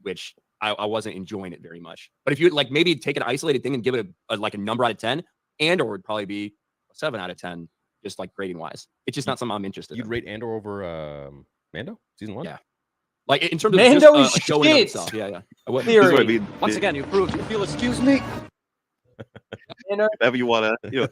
Speaker 17: which I wasn't enjoying it very much. But if you like maybe take an isolated thing and give it a number out of 10, Andor would probably be 7 out of 10, just like grading wise. It's just not something I'm interested in.
Speaker 16: You'd rate Andor over Mando season 1?
Speaker 17: Yeah. Like in terms of
Speaker 1: Mando
Speaker 17: just,
Speaker 1: is
Speaker 17: a show in
Speaker 1: shit.
Speaker 17: itself. Yeah.
Speaker 1: Theory.
Speaker 17: Once again, you proved you feel excuse me.
Speaker 18: Whatever you want to,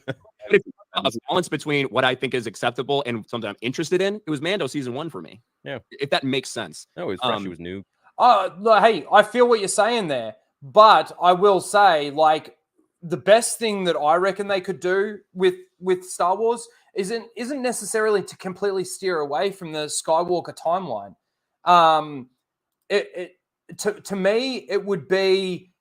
Speaker 17: a balance between what I think is acceptable and something I'm interested in. It was Mando season 1 for me.
Speaker 16: Yeah.
Speaker 17: If that makes sense.
Speaker 16: No, it was fresh. It was new.
Speaker 1: Hey, I feel what you're saying there, but I will say, like, the best thing that I reckon they could do with Star Wars isn't necessarily to completely steer away from the Skywalker timeline. To me, it would be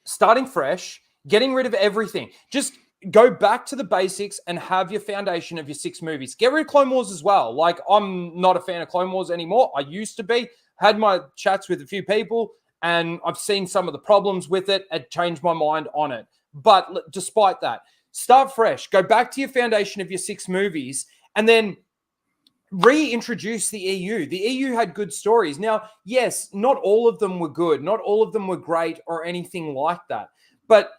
Speaker 1: starting fresh, getting rid of everything. Just go back to the basics and have your foundation of your 6 movies. Get rid of Clone Wars as well. Like, I'm not a fan of Clone Wars anymore. I used to be. Had my chats with a few people, and I've seen some of the problems with it and changed my mind on it. But despite that, start fresh. Go back to your foundation of your 6 movies, and then reintroduce the EU. The EU had good stories. Now, yes, not all of them were good. Not all of them were great or anything like that. But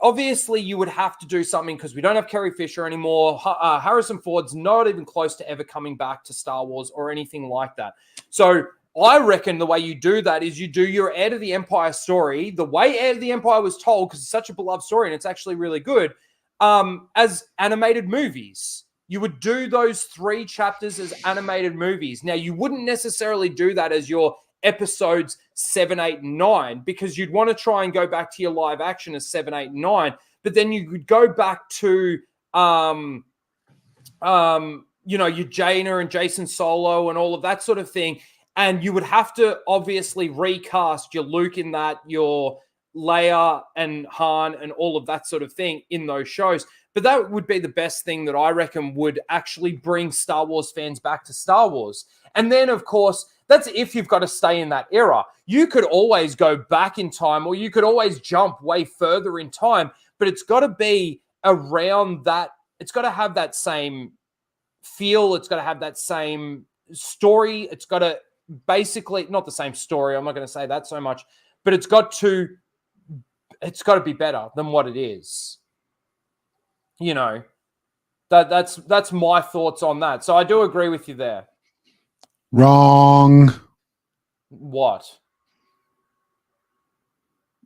Speaker 1: obviously, you would have to do something because we don't have Carrie Fisher anymore. Harrison Ford's not even close to ever coming back to Star Wars or anything like that. So I reckon the way you do that is you do your Heir to the Empire story, the way Heir to the Empire was told, because it's such a beloved story and it's actually really good, as animated movies. You would do those 3 chapters as animated movies. Now, you wouldn't necessarily do that as your episodes 7, 8, and 9, because you'd want to try and go back to your live action as 7, 8, and 9. But then you could go back to, your Jaina and Jason Solo and all of that sort of thing. And you would have to obviously recast your Luke in that, your Leia and Han and all of that sort of thing in those shows. But that would be the best thing that I reckon would actually bring Star Wars fans back to Star Wars. And then, of course, that's if you've got to stay in that era. You could always go back in time, or you could always jump way further in time, but it's got to be around that. It's got to have that same feel. It's got to have that same story. It's got to basically, not the same story, I'm not going to say that so much, but it's got to be better than what it is. You know, that's my thoughts on that. So I do agree with you there.
Speaker 15: Wrong.
Speaker 1: What?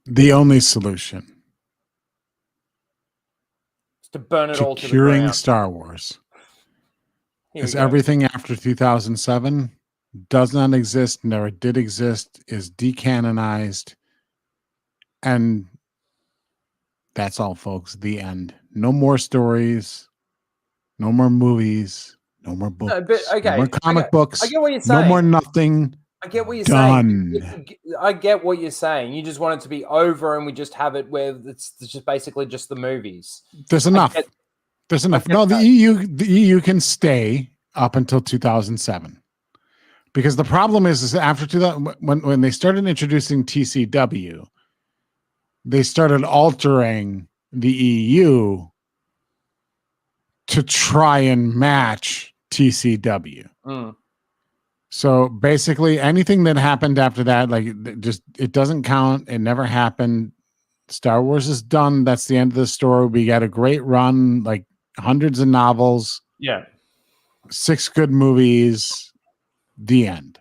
Speaker 15: The only solution
Speaker 1: is to burn it all to the
Speaker 15: curing
Speaker 1: ground.
Speaker 15: Star Wars
Speaker 1: Here
Speaker 15: is
Speaker 1: we go.
Speaker 15: everything after 2007 does not exist, never did exist, is decanonized, and that's all, folks. The end. No more stories, no more movies, no more books,
Speaker 1: No, but, okay,
Speaker 15: no more comic books,
Speaker 1: I get what you're
Speaker 15: no
Speaker 1: saying.
Speaker 15: more nothing.
Speaker 1: I get what you're
Speaker 15: Done.
Speaker 1: saying. I get what you're saying. You just want it to be over, and we just have it where it's just basically just the movies.
Speaker 15: There's enough. There's enough. No, the EU can stay up until 2007, because the problem is after 2000, when they started introducing TCW, they started altering the EU to try and match TCW. So basically anything that happened after that, like, just, it doesn't count. It never happened. Star Wars is done. That's the end of the story. We got a great run, like hundreds of novels.
Speaker 1: Yeah.
Speaker 15: 6 good movies. The end.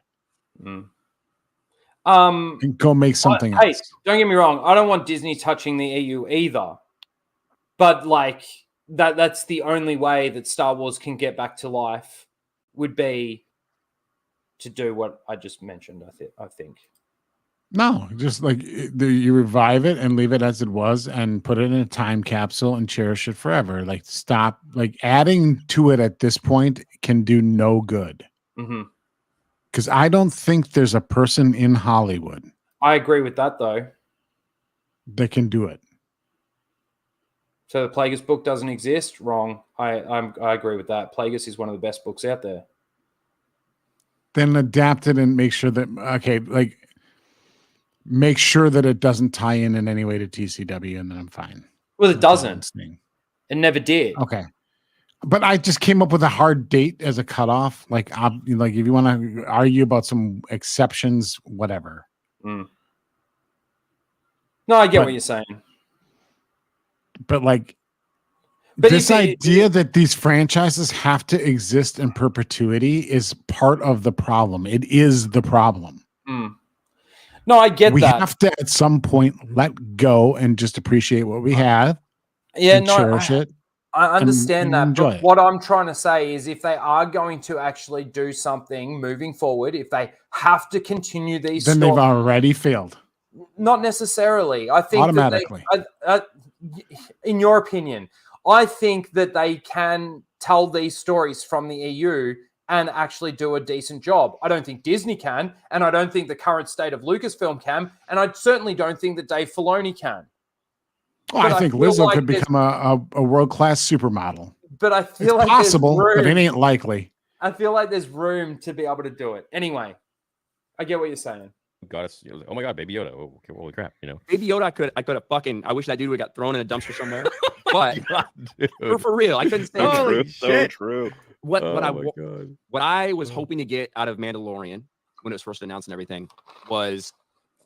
Speaker 15: And go make something
Speaker 1: Hey,
Speaker 15: else.
Speaker 1: don't get me wrong. I don't want Disney touching the EU either. But like that's the only way that Star Wars can get back to life would be to do what I just mentioned, I think.
Speaker 15: No, just like you revive it and leave it as it was and put it in a time capsule and cherish it forever. Like, stop, like, adding to it at this point can do no good. Because I don't think there's a person in Hollywood
Speaker 1: I agree with that, though.
Speaker 15: that can do it.
Speaker 1: So the Plagueis book doesn't exist? Wrong. I agree with that. Plagueis is one of the best books out there.
Speaker 15: Then adapt it and make sure that, okay, like, make sure that it doesn't tie in any way to TCW, and then I'm fine.
Speaker 1: Well, it doesn't. It never did.
Speaker 15: Okay. But I just came up with a hard date as a cutoff. Like, if you want to argue about some exceptions, whatever.
Speaker 1: No, I get what you're saying.
Speaker 15: But like,
Speaker 1: But
Speaker 15: this idea that these franchises have to exist in perpetuity is part of the problem. It is the problem.
Speaker 1: No, I get
Speaker 15: we
Speaker 1: that.
Speaker 15: We have to at some point let go and just appreciate what we have.
Speaker 1: Yeah,
Speaker 15: and
Speaker 1: no,
Speaker 15: cherish it.
Speaker 1: I understand
Speaker 15: and
Speaker 1: that.
Speaker 15: enjoy
Speaker 1: But
Speaker 15: it.
Speaker 1: what I'm trying to say is, if they are going to actually do something moving forward, if they have to continue these,
Speaker 15: Then they've already failed.
Speaker 1: Not necessarily. I think
Speaker 15: Automatically.
Speaker 1: In your opinion, I think that they can tell these stories from the EU and actually do a decent job. I don't think Disney can, and I don't think the current state of Lucasfilm can, and I certainly don't think that Dave Filoni can.
Speaker 15: Well, I think
Speaker 1: feel
Speaker 15: Lizzo
Speaker 1: like
Speaker 15: could
Speaker 1: there's-
Speaker 15: become a world-class supermodel.
Speaker 1: But I feel
Speaker 15: It's
Speaker 1: like
Speaker 15: possible,
Speaker 1: there's room.
Speaker 15: but it ain't likely.
Speaker 1: I feel like there's room to be able to do it. Anyway, I get what you're saying.
Speaker 16: Got us. Oh my god, Baby Yoda! Oh, okay, holy crap! You know,
Speaker 17: Baby Yoda, I could have fucking. I wish that dude would got thrown in a dumpster somewhere. But
Speaker 16: dude.
Speaker 17: for real, I couldn't say that.
Speaker 16: Holy
Speaker 18: So
Speaker 16: shit.
Speaker 18: true.
Speaker 17: What
Speaker 16: Oh
Speaker 17: I
Speaker 16: my God.
Speaker 17: what I was hoping to get out of Mandalorian when it was first announced and everything was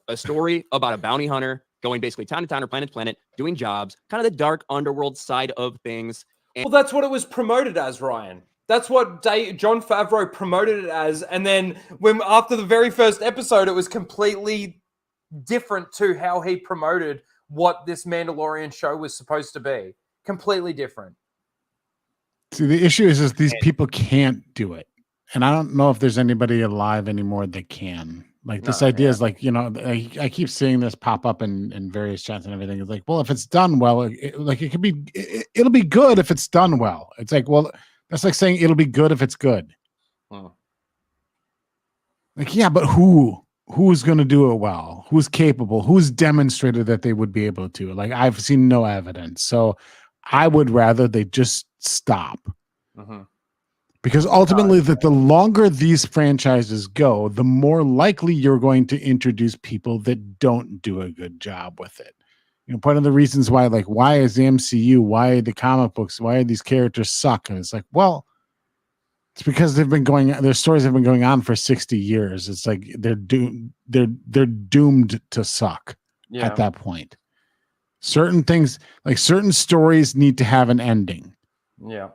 Speaker 17: a story about a bounty hunter going basically town to town or planet to planet, doing jobs, kind of the dark underworld side of things. And
Speaker 1: Well, that's what it was promoted as, Ryan. That's what Jon Favreau promoted it as. And then when after the very first episode, it was completely different to how he promoted what this Mandalorian show was supposed to be. Completely different.
Speaker 15: See, the issue is these people can't do it. And I don't know if there's anybody alive anymore that can. Like this idea is like, I keep seeing this pop up in various chats and everything. It's like, well, if it's done well, it'll be good if it's done well. It's like, well, that's like saying it'll be good if it's good. Like, yeah, but who's going to do it well? Who's capable? Who's demonstrated that they would be able to? Like, I've seen no evidence. So I would rather they just stop. Because ultimately, the longer these franchises go, the more likely you're going to introduce people that don't do a good job with it. Part of the reasons why is the MCU, why the comic books, why these characters suck? And it's like, well, it's because their stories have been going on for 60 years. It's like they're doomed to suck at that point. Certain things, like certain stories, need to have an ending.
Speaker 1: Yeah.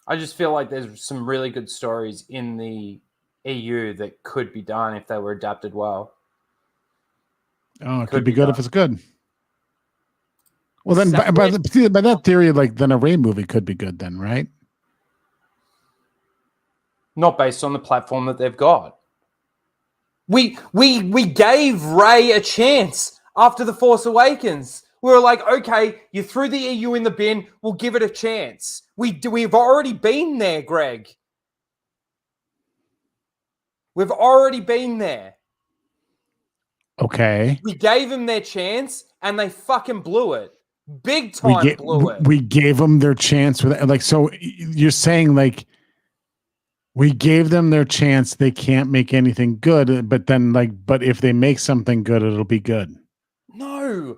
Speaker 1: I just feel like there's some really good stories in the EU that could be done if they were adapted well.
Speaker 15: Oh, it could be good if it's good. Well, then by that theory, then a Rey movie could be good then, right?
Speaker 1: Not based on the platform that they've got. We gave Rey a chance after The Force Awakens. We were like, okay, you threw the EU in the bin. We'll give it a chance. We've already been there, Greg. We've already been there.
Speaker 15: Okay.
Speaker 1: We gave them their chance, and they fucking blew it. Big time blew it.
Speaker 15: We gave them their chance with so you're saying we gave them their chance. They can't make anything good, but then but if they make something good, it'll be good.
Speaker 1: No.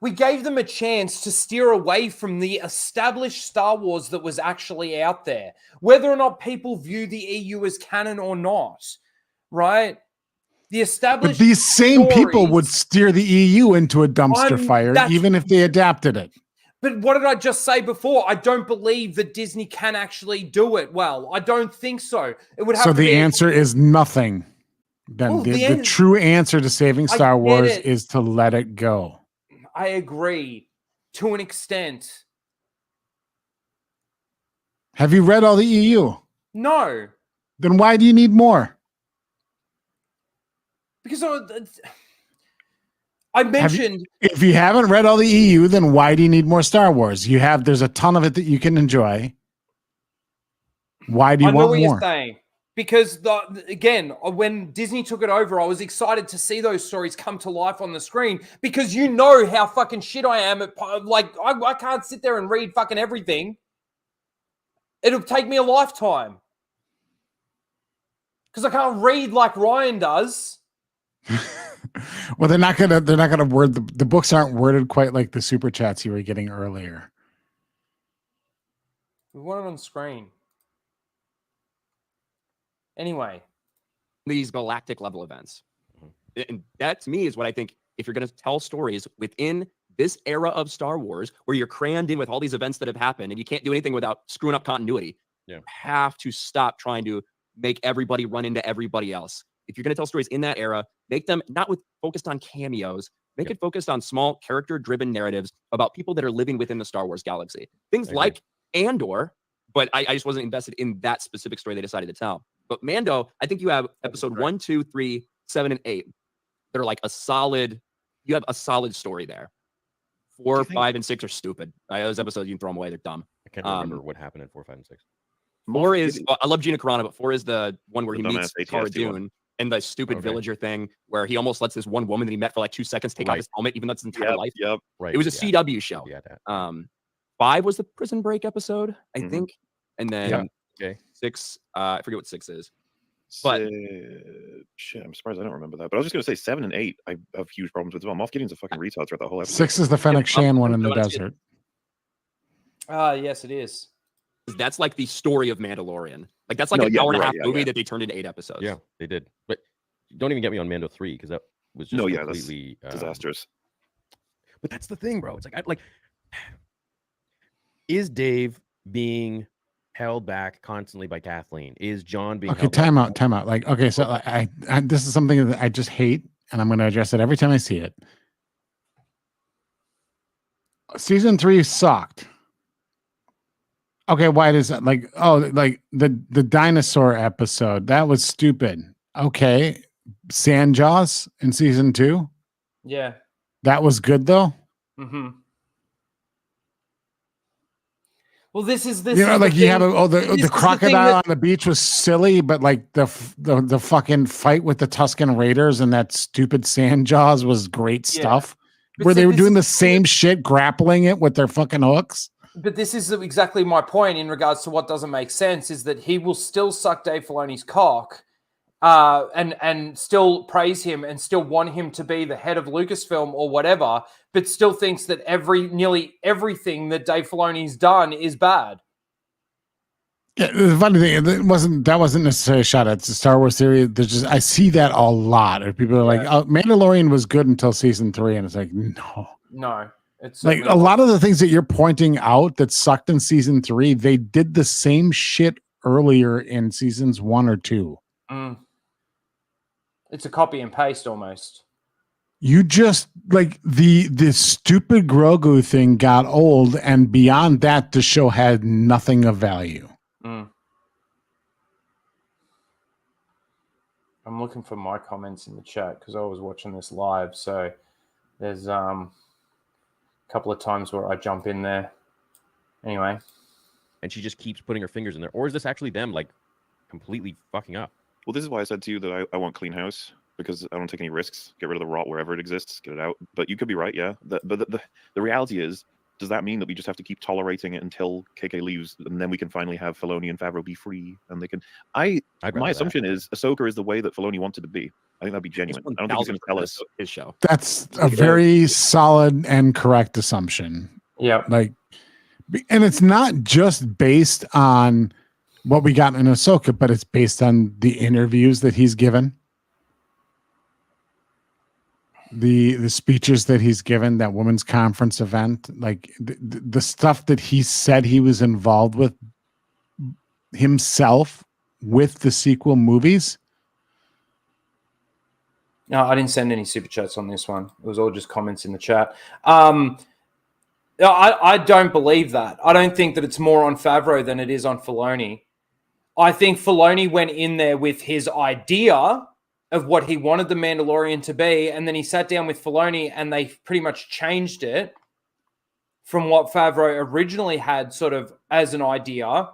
Speaker 1: We gave them a chance to steer away from the established Star Wars that was actually out there. Whether or not people view the EU as canon or not, right? The established
Speaker 15: But these same people would steer the EU into a dumpster fire, even if they adapted it.
Speaker 1: But what did I just say before? I don't believe that Disney can actually do it well. I don't think so. It would have
Speaker 15: So
Speaker 1: to
Speaker 15: the
Speaker 1: be
Speaker 15: answer is nothing. Then the true answer to saving Star Wars is to let it go.
Speaker 1: I agree to an extent.
Speaker 15: Have you read all the EU?
Speaker 1: No.
Speaker 15: Then why do you need more?
Speaker 1: Because I mentioned...
Speaker 15: If you haven't read all the EU, then why do you need more Star Wars? There's a ton of it that you can enjoy. Why do you want more?
Speaker 1: I know what you're saying. Because, again, when Disney took it over, I was excited to see those stories come to life on the screen because you know how fucking shit I am. I can't sit there and read fucking everything. It'll take me a lifetime. Because I can't read like Ryan does.
Speaker 15: Well, they're not gonna word the books aren't worded quite like the super chats you were getting earlier.
Speaker 1: We want it on screen. Anyway,
Speaker 17: these galactic level events, and that to me is what I think. If you're going to tell stories within this era of Star Wars, where you're crammed in with all these events that have happened, and you can't do anything without screwing up continuity, you have to stop trying to make everybody run into everybody else. If you're going to tell stories in that era, make them not focused on cameos. Make it focused on small character-driven narratives about people that are living within the Star Wars galaxy. Things like Andor, but I just wasn't invested in that specific story they decided to tell. But Mando, I think you have episode 1, 2, 3, 7, and 8 that are like a solid. You have a solid story there. 4, 5, and 6 are stupid. Those episodes you can throw them away; they're dumb.
Speaker 16: I can't remember what happened in 4, 5, and 6.
Speaker 17: 4 is I love Gina Carano, but 4 is the one where he meets Cara Dune and the stupid villager thing where he almost lets this one woman that he met for like 2 seconds take off his helmet, even though it's his entire life.
Speaker 16: Right.
Speaker 17: It was a CW show. 5 was the Prison Break episode, I think, and then 6. I forget what 6 is. But
Speaker 18: shit, I'm surprised I don't remember that. But I was just gonna say 7 and 8. I have huge problems with as well. Moff Gideon's a fucking retard throughout the whole episode.
Speaker 15: 6 is the Fennec Shan one in the desert.
Speaker 1: Yes, it is.
Speaker 17: That's like the story of Mandalorian. Like that's like an hour and a half movie that they turned into 8 episodes.
Speaker 16: Yeah, they did. But don't even get me on Mando 3 because that was just completely
Speaker 18: disastrous.
Speaker 16: But that's the thing, bro. It's like Is Dave being held back constantly by Kathleen? Is John being
Speaker 15: Okay,
Speaker 16: held
Speaker 15: time
Speaker 16: back?
Speaker 15: out, time out. Like, okay, so I this is something that I just hate, and I'm going to address it every time I see it. Season 3 sucked. Okay, why does that? Like, oh, like the dinosaur episode that was stupid. Okay, Sandjaws in season 2
Speaker 1: Yeah.
Speaker 15: that was good though.
Speaker 1: Mm-hmm. Well, this is
Speaker 15: You know,
Speaker 1: is the
Speaker 15: like you have
Speaker 1: thing.
Speaker 15: the
Speaker 1: This is the thing
Speaker 15: crocodile
Speaker 1: that-
Speaker 15: on the beach was silly, but like the fucking fight with the Tuscan Raiders and that stupid Sandjaws was great stuff.
Speaker 1: But
Speaker 15: Where
Speaker 1: see,
Speaker 15: they were
Speaker 1: this
Speaker 15: doing the
Speaker 1: is the thing
Speaker 15: same shit, grappling it with their fucking hooks.
Speaker 1: But this is exactly my point in regards to what doesn't make sense is that he will still suck Dave Filoni's cock and still praise him and still want him to be the head of Lucasfilm or whatever, but still thinks that nearly everything that Dave Filoni's done is bad.
Speaker 15: Yeah, the funny thing, that wasn't necessarily a shot at the Star Wars theory. There's just I see that a lot. Or people are like, "Oh, Mandalorian was good until season 3," and it's like,
Speaker 1: No, it's
Speaker 15: like a lot of the things that you're pointing out that sucked in season 3. They did the same shit earlier in seasons 1 or 2.
Speaker 1: It's a copy and paste almost.
Speaker 15: You just like the stupid Grogu thing got old, and beyond that, the show had nothing of value.
Speaker 1: I'm looking for my comments in the chat because I was watching this live. So there's a couple of times where I jump in there. Anyway.
Speaker 16: And she just keeps putting her fingers in there. Or is this actually them like completely fucking up?
Speaker 18: Well, this is why I said to you that I want clean house, because I don't take any risks. Get rid of the rot wherever it exists, get it out. But you could be right, yeah. But the reality is, does that mean that we just have to keep tolerating it until KK leaves, and then we can finally have Filoni and Favreau be free, and they can? My assumption is Ahsoka is the way that Filoni wanted to be. I think that'd be genuine. I don't think he's going to tell us
Speaker 17: his show.
Speaker 15: That's a very solid and correct assumption.
Speaker 1: Yeah,
Speaker 15: like, and it's not just based on what we got in Ahsoka, but it's based on the interviews that he's given. The speeches that he's given, that women's conference event, like the stuff that he said he was involved with himself with the sequel movies.
Speaker 1: No, I didn't send any super chats on this one. It was all just comments in the chat. I don't believe that. I don't think that it's more on Favreau than it is on Filoni. I think Filoni went in there with his idea of what he wanted the Mandalorian to be, and then he sat down with Filoni and they pretty much changed it from what Favreau originally had sort of as an idea.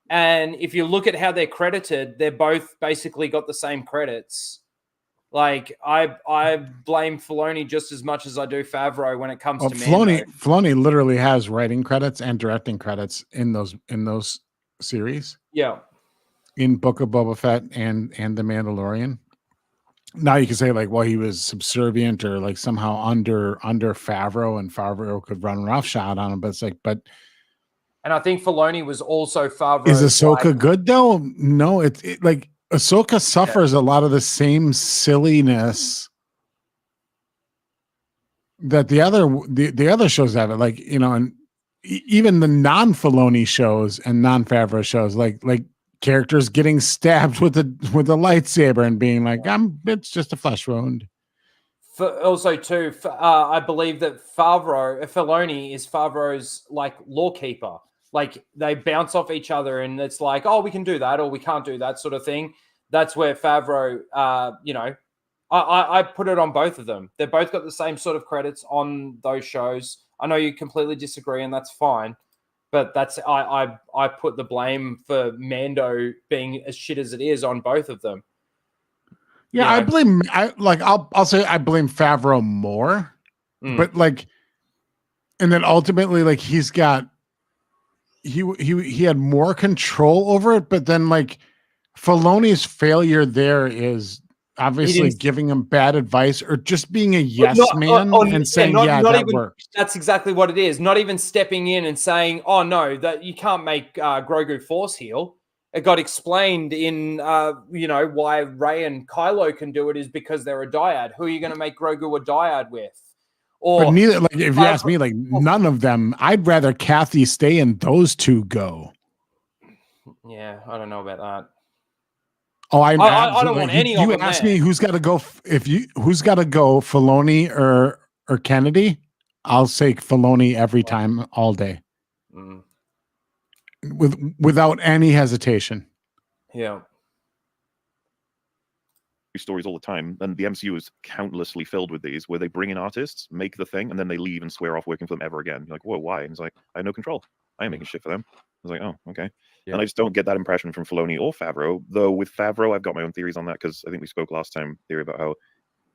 Speaker 1: And if you look at how they're credited, they're both basically got the same credits. Like I blame Filoni just as much as I do Favreau when it comes to Mando.
Speaker 15: Filoni literally has writing credits and directing credits in those series.
Speaker 1: Yeah.
Speaker 15: In Book of Boba Fett and The Mandalorian. Now you can say like, well, he was subservient or like somehow under Favreau, and Favreau could run roughshod on him. But it's like,
Speaker 1: and I think Filoni was also Favreau.
Speaker 15: Is Ahsoka good though? No, it like Ahsoka suffers a lot of the same silliness that the other shows have it. Like, you know, and even the non-Filoni shows and non-Favreau shows, like characters getting stabbed with a lightsaber and being like, it's just a flesh wound.
Speaker 1: Also, too, I believe that Filoni is Favreau's like lawkeeper. Like they bounce off each other, and it's like, oh, we can do that or we can't do that sort of thing. That's where Favreau, I put it on both of them. They've both got the same sort of credits on those shows. I know you completely disagree, and that's fine. But that's I put the blame for Mando being as shit as it is on both of them.
Speaker 15: Yeah, I blame. I'll say I blame Favreau more, but like, and then ultimately, like he's got he had more control over it. But then like Filoni's failure there is obviously giving him bad advice or just being a yes man and saying, that works.
Speaker 1: That's exactly what it is. Not even stepping in and saying, oh, no, that you can't make Grogu force heal. It got explained in, why Rey and Kylo can do it is because they're a dyad. Who are you going to make Grogu a dyad with? Or
Speaker 15: But neither, like, if you ask me, like, none of them. I'd rather Kathy stay and those two go.
Speaker 1: yeah, I don't know about that.
Speaker 15: Oh,
Speaker 1: I don't want any of
Speaker 15: You
Speaker 1: them
Speaker 15: ask
Speaker 1: there.
Speaker 15: me who's got to go. Who's got to go, Filoni or Kennedy? I'll say Filoni every time, all day,
Speaker 1: Mm,
Speaker 15: without any hesitation.
Speaker 1: yeah.
Speaker 18: Stories all the time, and the MCU is countlessly filled with these where they bring in artists, make the thing, and then they leave and swear off working for them ever again. You're like, whoa, why? And it's like, I have no control. I ain't making shit for them. I was like, oh, okay.
Speaker 16: Yeah.
Speaker 18: And I just don't get that impression from Filoni or Favreau. Though with Favreau, I've got my own theories on that because I think we spoke last time, theory about how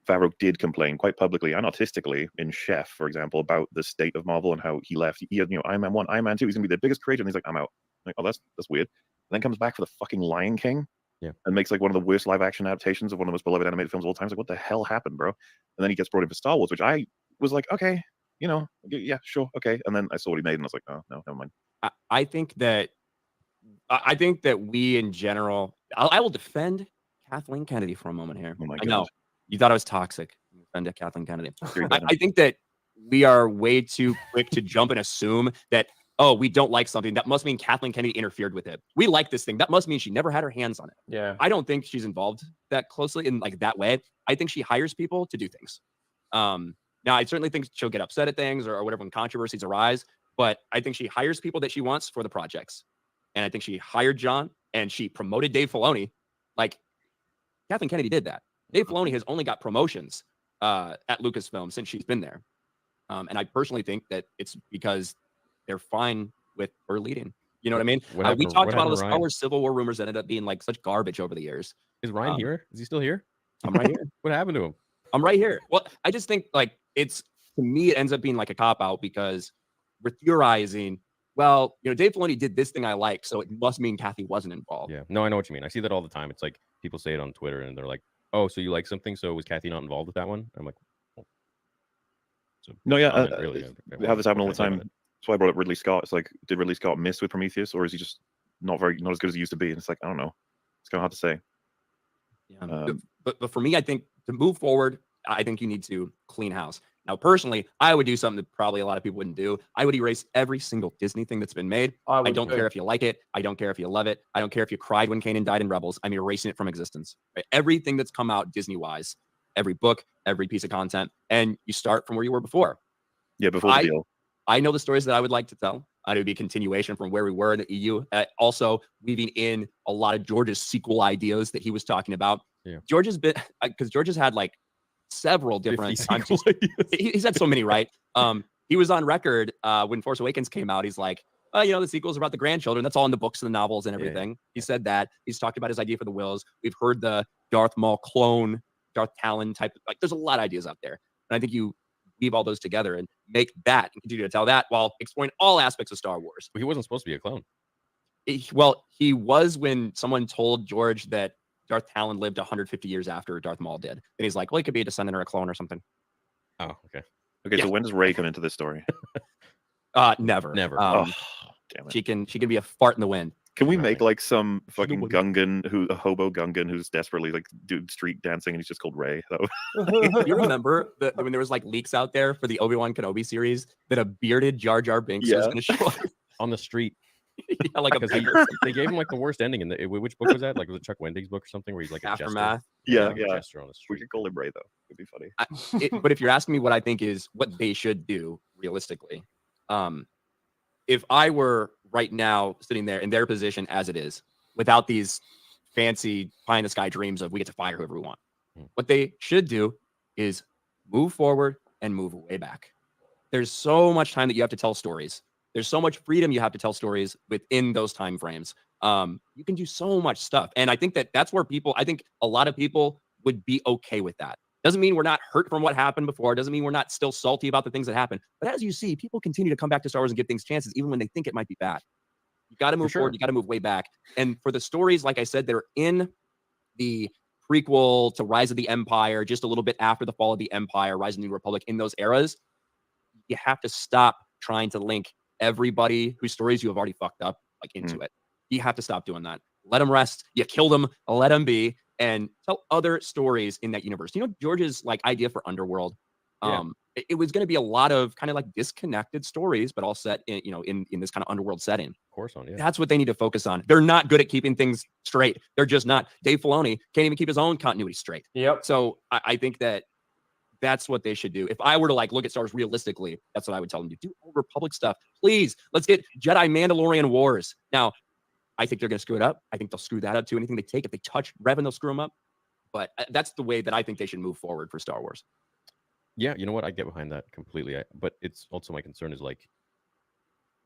Speaker 18: Favreau did complain quite publicly and artistically in Chef, for example, about the state of Marvel and how he left. He had, Iron Man 1, Iron Man 2, he's gonna be the biggest creator, and he's like, I'm out. I'm like, oh, that's weird. And then comes back for the fucking Lion King.
Speaker 16: Yeah.
Speaker 18: And makes like one of the worst live action adaptations of one of the most beloved animated films of all time. It's like, what the hell happened, bro? And then he gets brought in for Star Wars, which I was like, okay, yeah, sure, okay. And then I saw what he made, and I was like, oh no, never mind.
Speaker 17: I think that we in general, I will defend Kathleen Kennedy for a moment here.
Speaker 18: Oh my
Speaker 17: I know
Speaker 18: God.
Speaker 17: you thought I was toxic. Defend Kathleen Kennedy. I think that we are way too quick to jump and assume that, oh, we don't like something. That must mean Kathleen Kennedy interfered with it. We like this thing. That must mean she never had her hands on it.
Speaker 1: Yeah.
Speaker 17: I don't think she's involved that closely in like that way. I think she hires people to do things. Now, I certainly think she'll get upset at things or whatever when controversies arise, but I think she hires people that she wants for the projects. And I think she hired John and she promoted Dave Filoni. Like, Kathleen Kennedy did that. Dave Filoni has only got promotions at Lucasfilm since she's been there. And I personally think that it's because they're fine with her leading. You know what I mean? We talked about all the Star Wars Civil War rumors that ended up being like such garbage over the years.
Speaker 16: Is Ryan here? Is he still here?
Speaker 17: I'm right here.
Speaker 16: What happened to him?
Speaker 17: I'm right here. Well, I just think like to me, it ends up being like a cop out because we're theorizing, well, Dave Filoni did this thing I like, so it must mean Kathy wasn't involved.
Speaker 16: Yeah. No, I know what you mean. I see that all the time. It's like people say it on Twitter and they're like, oh, so you like something, so was Kathy not involved with that one? I'm like, well,
Speaker 18: no, yeah,
Speaker 16: really,
Speaker 18: we have this happen all the time. That's why I brought up Ridley Scott. It's like, did Ridley Scott miss with Prometheus, or is he just not as good as he used to be? And it's like, I don't know. It's kind of hard to say.
Speaker 17: Yeah. But for me, I think to move forward, I think you need to clean house. Now, personally, I would do something that probably a lot of people wouldn't do. I would erase every single Disney thing that's been made. I don't care if you like it. I don't care if you love it. I don't care if you cried when Kanan died in Rebels. I'm erasing it from existence. Right? Everything that's come out Disney-wise, every book, every piece of content, and you start from where you were before.
Speaker 18: Yeah, before the deal.
Speaker 17: I know the stories that I would like to tell. It would be a continuation from where we were in the EU. Also, weaving in a lot of George's sequel ideas that he was talking about.
Speaker 16: Yeah.
Speaker 17: George's been, because George has had like several different he's had so many, right? He was on record when Force Awakens came out. He's like, the sequel's about the grandchildren. That's all in the books and the novels and everything. He said that. He's talked about his idea for the Wills. We've heard the Darth Maul clone, Darth Talon type. Like, there's a lot of ideas out there. And I think you weave all those together and make that and continue to tell that while exploring all aspects of Star Wars.
Speaker 16: He wasn't supposed to be a clone.
Speaker 17: He was when someone told George that Darth Talon lived 150 years after Darth Maul did. And he's like, well, he could be a descendant or a clone or something.
Speaker 16: Oh, okay.
Speaker 18: Okay, so when does Rey come into this story?
Speaker 17: Never.
Speaker 18: Damn it.
Speaker 17: She can be a fart in the wind.
Speaker 18: Can we make like some fucking Gungan, a hobo Gungan who's desperately like doing street dancing and he's just called Rey?
Speaker 17: You remember when there was like leaks out there for the Obi-Wan Kenobi series that a bearded Jar Jar Binks was going to show up
Speaker 16: on the street?
Speaker 17: Yeah, like
Speaker 16: they gave him like the worst ending in which book was that? Like was it Chuck Wendig's book or something where he's like a
Speaker 17: Aftermath?
Speaker 18: Yeah,
Speaker 16: like a jester on the street.
Speaker 18: We could call him Rey though. It'd be funny.
Speaker 17: But if you're asking me what I think is what they should do realistically, if I were right now sitting there in their position as it is, without these fancy pie in the sky dreams of we get to fire whoever we want, what they should do is move forward and move way back. There's so much time that you have to tell stories. There's so much freedom you have to tell stories within those time frames. You can do so much stuff. And I think that's where I think a lot of people would be okay with that. Doesn't mean we're not hurt from what happened before. Doesn't mean we're not still salty about the things that happened. But as you see, people continue to come back to Star Wars and give things chances, even when they think it might be bad. You got to move forward. You got to move way back. And for the stories, like I said, they're in the prequel to Rise of the Empire, just a little bit after the fall of the Empire, Rise of the New Republic, in those eras. You have to stop trying to link everybody whose stories you have already fucked up into it. You have to stop doing that. Let them rest. You kill them. Let them be. And tell other stories in that universe. George's idea for Underworld. it was going to be a lot of kind of like disconnected stories, but all set in, in this kind of underworld setting.
Speaker 16: Of course, yeah.
Speaker 17: That's what they need to focus on. They're not good at keeping things straight. They're just not. Dave Filoni can't even keep his own continuity straight.
Speaker 1: Yep.
Speaker 17: So I think that's what they should do. If I were to like look at Star Wars realistically, that's what I would tell them to do. Old Republic stuff, please. Let's get Jedi Mandalorian Wars. Now, I think they're going to screw it up. I think they'll screw that up too. Anything they take, if they touch Revan, they'll screw them up. But that's the way that I think they should move forward for Star Wars.
Speaker 16: Yeah, you know what? I get behind that completely. But it's also my concern is like,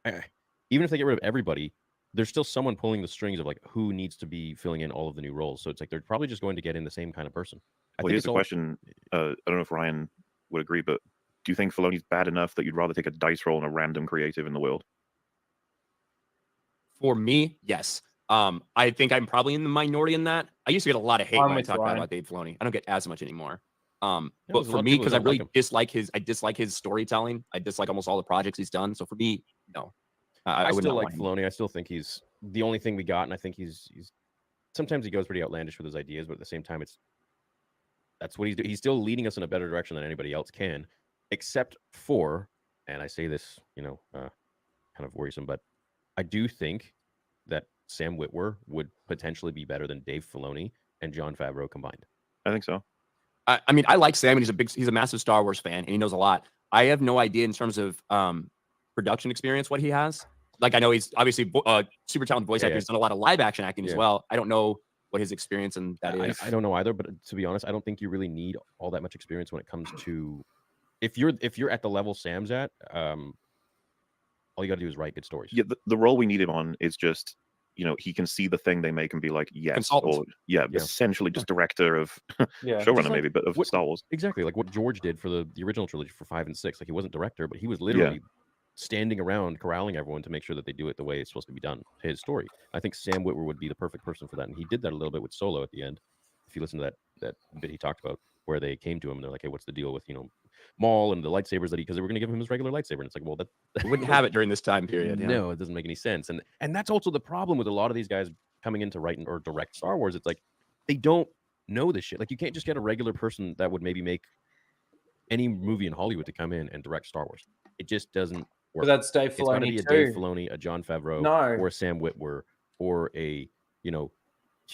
Speaker 16: even if they get rid of everybody, there's still someone pulling the strings of like who needs to be filling in all of the new roles. So it's like they're probably just going to get in the same kind of person.
Speaker 18: Well, here's the question. I don't know if Ryan would agree, but do you think Filoni's bad enough that you'd rather take a dice roll on a random creative in the world?
Speaker 17: For me, yes. I think I'm probably in the minority in that. I used to get a lot of hate when I talk about Dave Filoni. I don't get as much anymore. But for me, because I really dislike his storytelling. I dislike almost all the projects he's done. So for me, no.
Speaker 16: I still like Filoni. I still think he's the only thing we got, and I think he's sometimes he goes pretty outlandish with his ideas, but at the same time, that's what he's doing. He's still leading us in a better direction than anybody else can, except for, and I say this, kind of worrisome, but I do think that Sam Witwer would potentially be better than Dave Filoni and Jon Favreau combined.
Speaker 18: I think so.
Speaker 17: I mean, I like Sam, and he's a massive Star Wars fan, and he knows a lot. I have no idea in terms of production experience what he has. Like, I know he's obviously super talented voice actor. He's done a lot of live action acting as well. I don't know what his experience in that is.
Speaker 16: I don't know either, but to be honest, I don't think you really need all that much experience when it comes to if you're at the level Sam's at. All you got to do is write good stories.
Speaker 18: Yeah, the role we need him on is just, he can see the thing they make and be like, yes, or essentially just director of showrunner maybe, but of Star Wars.
Speaker 16: Exactly, like what George did for the original trilogy for 5 and 6. Like, he wasn't director, but he was literally standing around corralling everyone to make sure that they do it the way it's supposed to be done. His story. I think Sam Witwer would be the perfect person for that, and he did that a little bit with Solo at the end. If you listen to that bit he talked about, where they came to him and they're like, "Hey, what's the deal with Maul and the lightsabers that because they were going to give him his regular lightsaber?" And it's like, well, that
Speaker 17: wouldn't have it during this time period.
Speaker 16: No, it doesn't make any sense. And that's also the problem with a lot of these guys coming in to write or direct Star Wars. It's like they don't know this shit. Like, you can't just get a regular person that would maybe make any movie in Hollywood to come in and direct Star Wars. It just doesn't work.
Speaker 1: But that's Dave Filoni.
Speaker 16: It's got to be a Dave Filoni, a Jon Favreau, or a Sam Witwer, or a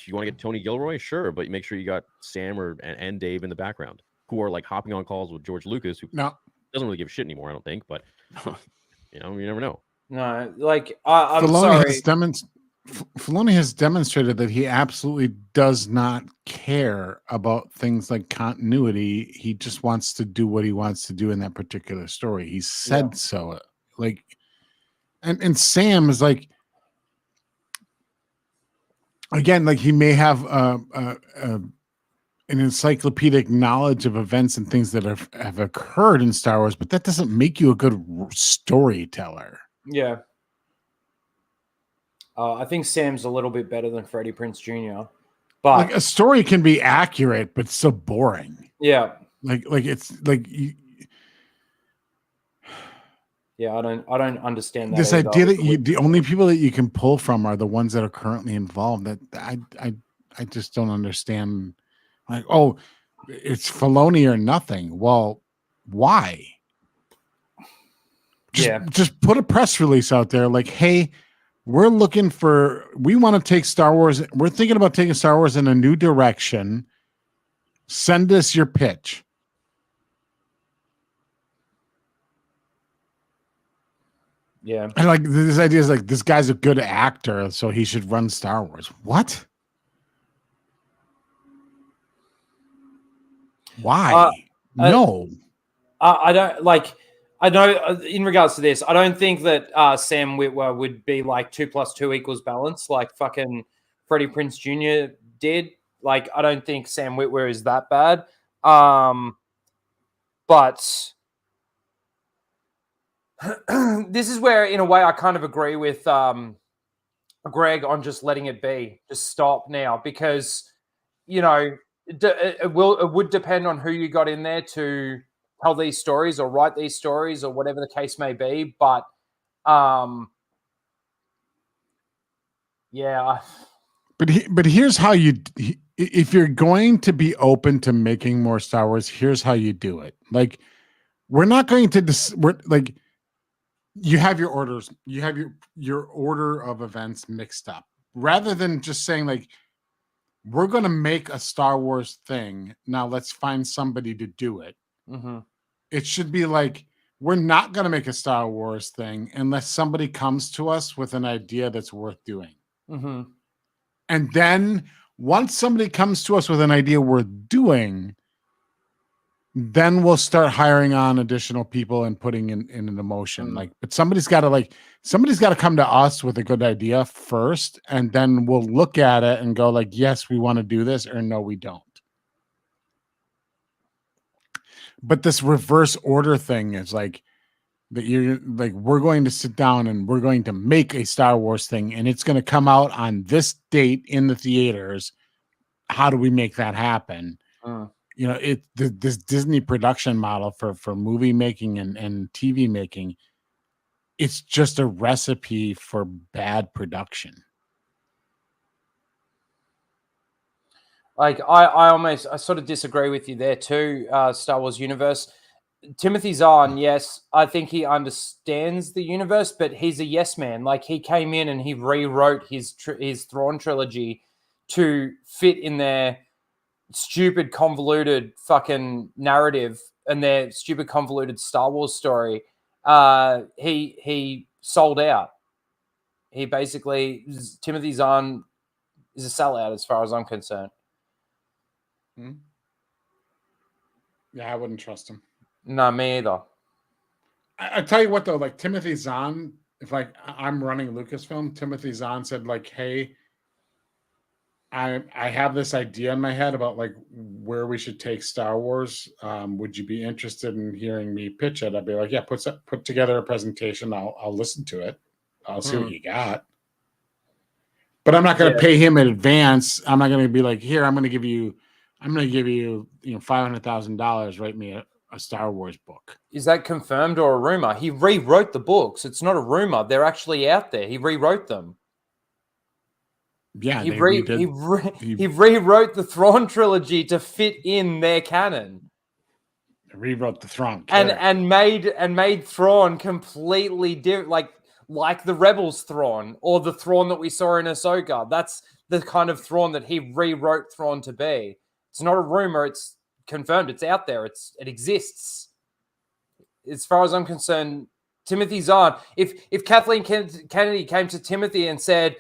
Speaker 16: you want to get Tony Gilroy, sure, but make sure you got Sam and Dave in the background, who are like hopping on calls with George Lucas, who doesn't really give a shit anymore, I don't think, but you never know.
Speaker 1: No, like I'm sorry.
Speaker 15: Filoni has demonstrated that he absolutely does not care about things like continuity. He just wants to do what he wants to do in that particular story. He said so. Like, and Sam is like, again, like, he may have an encyclopedic knowledge of events and things that have occurred in Star Wars, but that doesn't make you a good storyteller.
Speaker 1: Yeah. I think Sam's a little bit better than Freddie Prinze Jr. But
Speaker 15: like, a story can be accurate, but so boring.
Speaker 1: Yeah.
Speaker 15: Like it's like
Speaker 1: yeah, I don't understand that.
Speaker 15: This idea that the only people that you can pull from are the ones that are currently involved. That I just don't understand. Like, oh, it's Filoni or nothing. Well, why? Just put a press release out there like, hey, we want to take Star Wars. We're thinking about taking Star Wars in a new direction. Send us your pitch.
Speaker 1: Yeah.
Speaker 15: And like, this idea is like, this guy's a good actor, so he should run Star Wars. What? Why? No.
Speaker 1: I don't like. I know in regards to this, I don't think that Sam Witwer would be like 2 + 2 = balance like fucking Freddie Prinze Jr. did. Like, I don't think Sam Witwer is that bad. But this is where, in a way, I kind of agree with Greg on just letting it be. Just stop now, because, it would depend on who you got in there to tell these stories or write these stories or whatever the case may be. But yeah.
Speaker 15: But here's how if you're going to be open to making more Star Wars, here's how you do it. Like, we're not going to we're like, you have your orders, you have your order of events mixed up, rather than just saying like, we're going to make a Star Wars thing. Now let's find somebody to do it.
Speaker 1: Mm-hmm.
Speaker 15: It should be like, we're not going to make a Star Wars thing unless somebody comes to us with an idea that's worth doing.
Speaker 1: Mm-hmm.
Speaker 15: And then once somebody comes to us with an idea worth doing, then we'll start hiring on additional people and putting in an emotion. Like, but somebody's got to come to us with a good idea first, and then we'll look at it and go like, yes, we want to do this, or no, we don't. But this reverse order thing is like that you're like, we're going to sit down and we're going to make a Star Wars thing, and it's going to come out on this date in the theaters. How do we make that happen? You know, this Disney production model for movie making and TV making, it's just a recipe for bad production.
Speaker 1: Like I sort of disagree with you there too. Star Wars universe. Timothy Zahn, yes, I think he understands the universe, but he's a yes man. Like, he came in and he rewrote his Thrawn trilogy to fit in their stupid, convoluted fucking narrative and their stupid, convoluted Star Wars story. He sold out. He basically, Timothy Zahn is a sellout as far as I'm concerned.
Speaker 15: Yeah, I wouldn't trust him.
Speaker 1: No, me either.
Speaker 15: I tell you what though, like Timothy Zahn, if like I'm running Lucasfilm, Timothy Zahn said like, hey, I have this idea in my head about like where we should take Star Wars. Would you be interested in hearing me pitch it? I'd be like, yeah, put together a presentation. I'll listen to it. I'll see what you got. But I'm not going to pay him in advance. I'm not going to be like, here, I'm going to give you $500,000. Write me a Star Wars book.
Speaker 1: Is that confirmed or a rumor? He rewrote the books. It's not a rumor. They're actually out there. He rewrote them.
Speaker 15: Yeah,
Speaker 1: he rewrote the Thrawn trilogy to fit in their canon.
Speaker 15: Rewrote the Thrawn
Speaker 1: and made Thrawn completely different, like the Rebels Thrawn or the Thrawn that we saw in Ahsoka. That's the kind of Thrawn that he rewrote Thrawn to be. It's not a rumor. It's confirmed. It's out there. It exists. As far as I'm concerned, Timothy Zahn. If Kathleen Kennedy came to Timothy and said,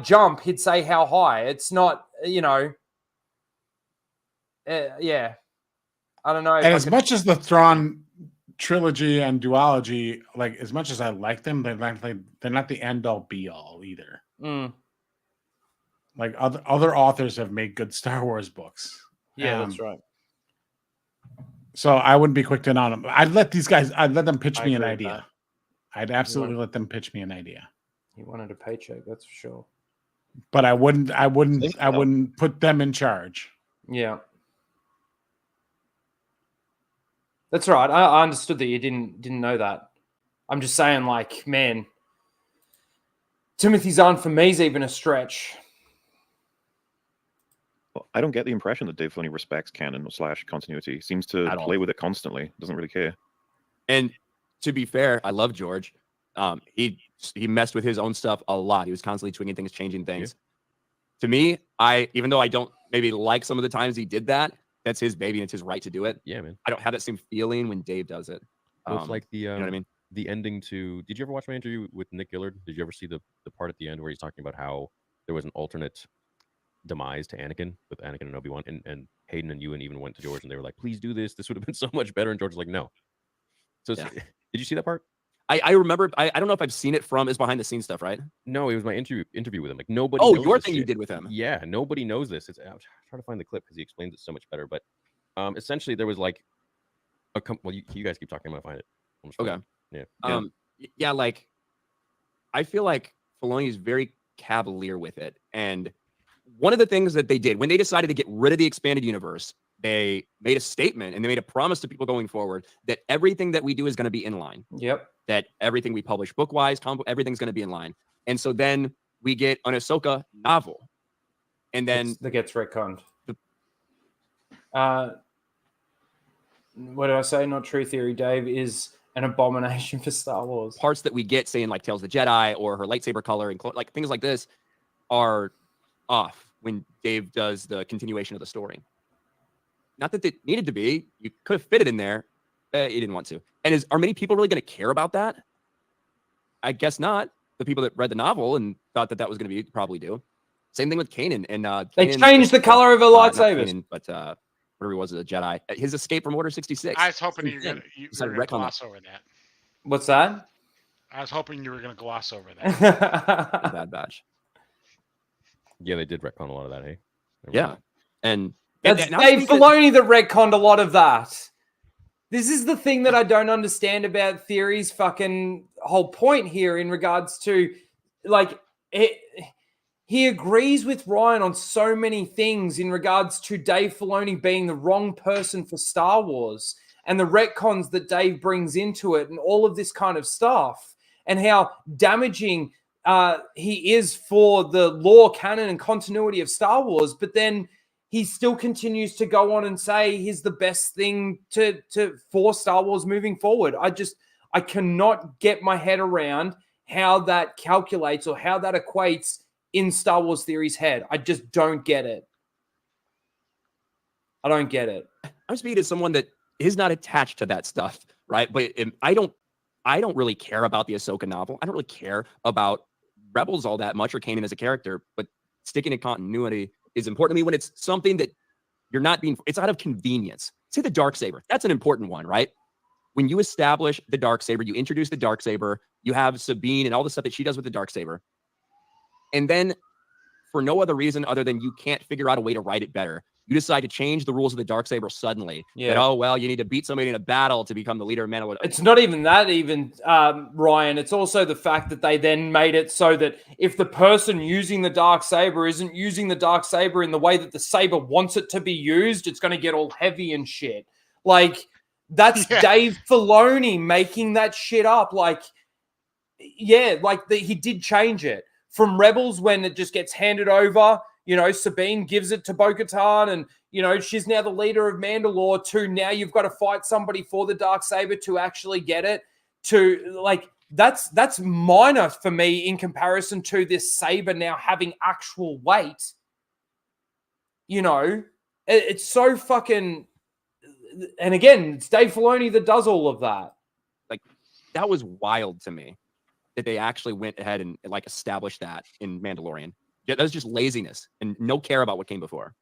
Speaker 1: jump, he'd say how high. It's not, yeah. I don't know.
Speaker 15: And as much as the Thrawn trilogy and duology, like as much as I like them, they're not the end all be all either. Like other authors have made good Star Wars books.
Speaker 1: Yeah, that's right.
Speaker 15: So I wouldn't be quick to on them. I'd let them pitch me an idea. I'd absolutely let them pitch me an idea.
Speaker 1: He wanted a paycheck, that's for sure.
Speaker 15: But I wouldn't put them in charge.
Speaker 1: Yeah. That's right. I understood that you didn't know that. I'm just saying, like, man, Timothy Zahn for me is even a stretch.
Speaker 18: Well, I don't get the impression that Dave Filoni respects canon / continuity. He seems to play with it constantly. Doesn't really care.
Speaker 17: And to be fair, I love George. He messed with his own stuff a lot. He was constantly tweaking things, changing things. Yeah. To me, even though I don't maybe like some of the times he did that, that's his baby and it's his right to do it.
Speaker 16: Yeah, man.
Speaker 17: I don't have that same feeling when Dave does it.
Speaker 16: Well, it's like the
Speaker 17: you know what I mean?
Speaker 16: The ending to. Did you ever watch my interview with Nick Gillard? Did you ever see the part at the end where he's talking about how there was an alternate demise to Anakin with Anakin and Obi-Wan, and Hayden and Ewan even went to George and they were like, please do this. This would have been so much better. And George was like, no. So did you see that part?
Speaker 17: I remember. I don't know if I've seen it from his behind the scenes stuff, right?
Speaker 16: No, it was my interview with him. Like nobody.
Speaker 17: Oh,
Speaker 16: knows
Speaker 17: your
Speaker 16: this
Speaker 17: thing
Speaker 16: shit.
Speaker 17: you did with him.
Speaker 16: Yeah, nobody knows this. I'm trying to find the clip because he explains it so much better. But essentially, there was like well, you guys keep talking. I'm gonna find it.
Speaker 17: Okay.
Speaker 16: Yeah.
Speaker 17: Yeah. Like, I feel like Filoni is very cavalier with it, and one of the things that they did when they decided to get rid of the expanded universe, they made a statement and they made a promise to people going forward that everything that we do is going to be in line.
Speaker 1: Yep.
Speaker 17: That everything we publish book-wise, everything's going to be in line. And so then we get an Ahsoka novel. And then
Speaker 1: that gets retconned. what did I say? Not true theory, Dave, is an abomination for Star Wars.
Speaker 17: Parts that we get saying like Tales of the Jedi or her lightsaber color and like things like this are off when Dave does the continuation of the story. Not that it needed to be. You could have fit it in there. You didn't want to. And are many people really going to care about that? I guess not. The people that read the novel and thought that was going to be probably do. Same thing with Kanan. And
Speaker 1: they changed the color of her lightsabers.
Speaker 17: Kanan, but whatever he was as a Jedi. His escape from Order 66.
Speaker 2: I was hoping you were going to gloss over that.
Speaker 1: What's that?
Speaker 2: I was hoping you were going to gloss over that.
Speaker 17: Bad Batch.
Speaker 16: Yeah, they did retcon a lot of that, hey?
Speaker 17: Yeah. And
Speaker 1: that's Dave Filoni that retconned a lot of that. This is the thing that I don't understand about Theory's fucking whole point here in regards to, like, he agrees with Ryan on so many things in regards to Dave Filoni being the wrong person for Star Wars and the retcons that Dave brings into it and all of this kind of stuff and how damaging he is for the lore, canon, and continuity of Star Wars. But then he still continues to go on and say he's the best thing for Star Wars moving forward. I cannot get my head around how that calculates or how that equates in Star Wars Theory's head. I just don't get it. I don't get it.
Speaker 17: I'm speaking as someone that is not attached to that stuff, right? But I don't really care about the Ahsoka novel. I don't really care about Rebels all that much or Kanan as a character, but sticking to continuity is important to me when it's something that it's out of convenience. Say the Darksaber. That's an important one, right? When you establish the Darksaber, you introduce the Darksaber, you have Sabine and all the stuff that she does with the Darksaber. And then for no other reason other than you can't figure out a way to write it better, you decide to change the rules of the Darksaber suddenly.
Speaker 1: Yeah.
Speaker 17: That, oh, well, you need to beat somebody in a battle to become the leader of Mandalore.
Speaker 1: It's not even that, Ryan. It's also the fact that they then made it so that if the person using the Darksaber isn't using the Darksaber in the way that the saber wants it to be used, it's going to get all heavy and shit. Like, that's Dave Filoni making that shit up. Like, yeah, like he did change it. From Rebels, when it just gets handed over, Sabine gives it to Bo-Katan and, she's now the leader of Mandalore, to now you've got to fight somebody for the Darksaber to actually get it. To, like, that's minor for me in comparison to this saber now having actual weight. It's so fucking... And again, it's Dave Filoni that does all of that.
Speaker 17: Like, that was wild to me. That they actually went ahead and like established that in Mandalorian. Yeah, that was just laziness and no care about what came before.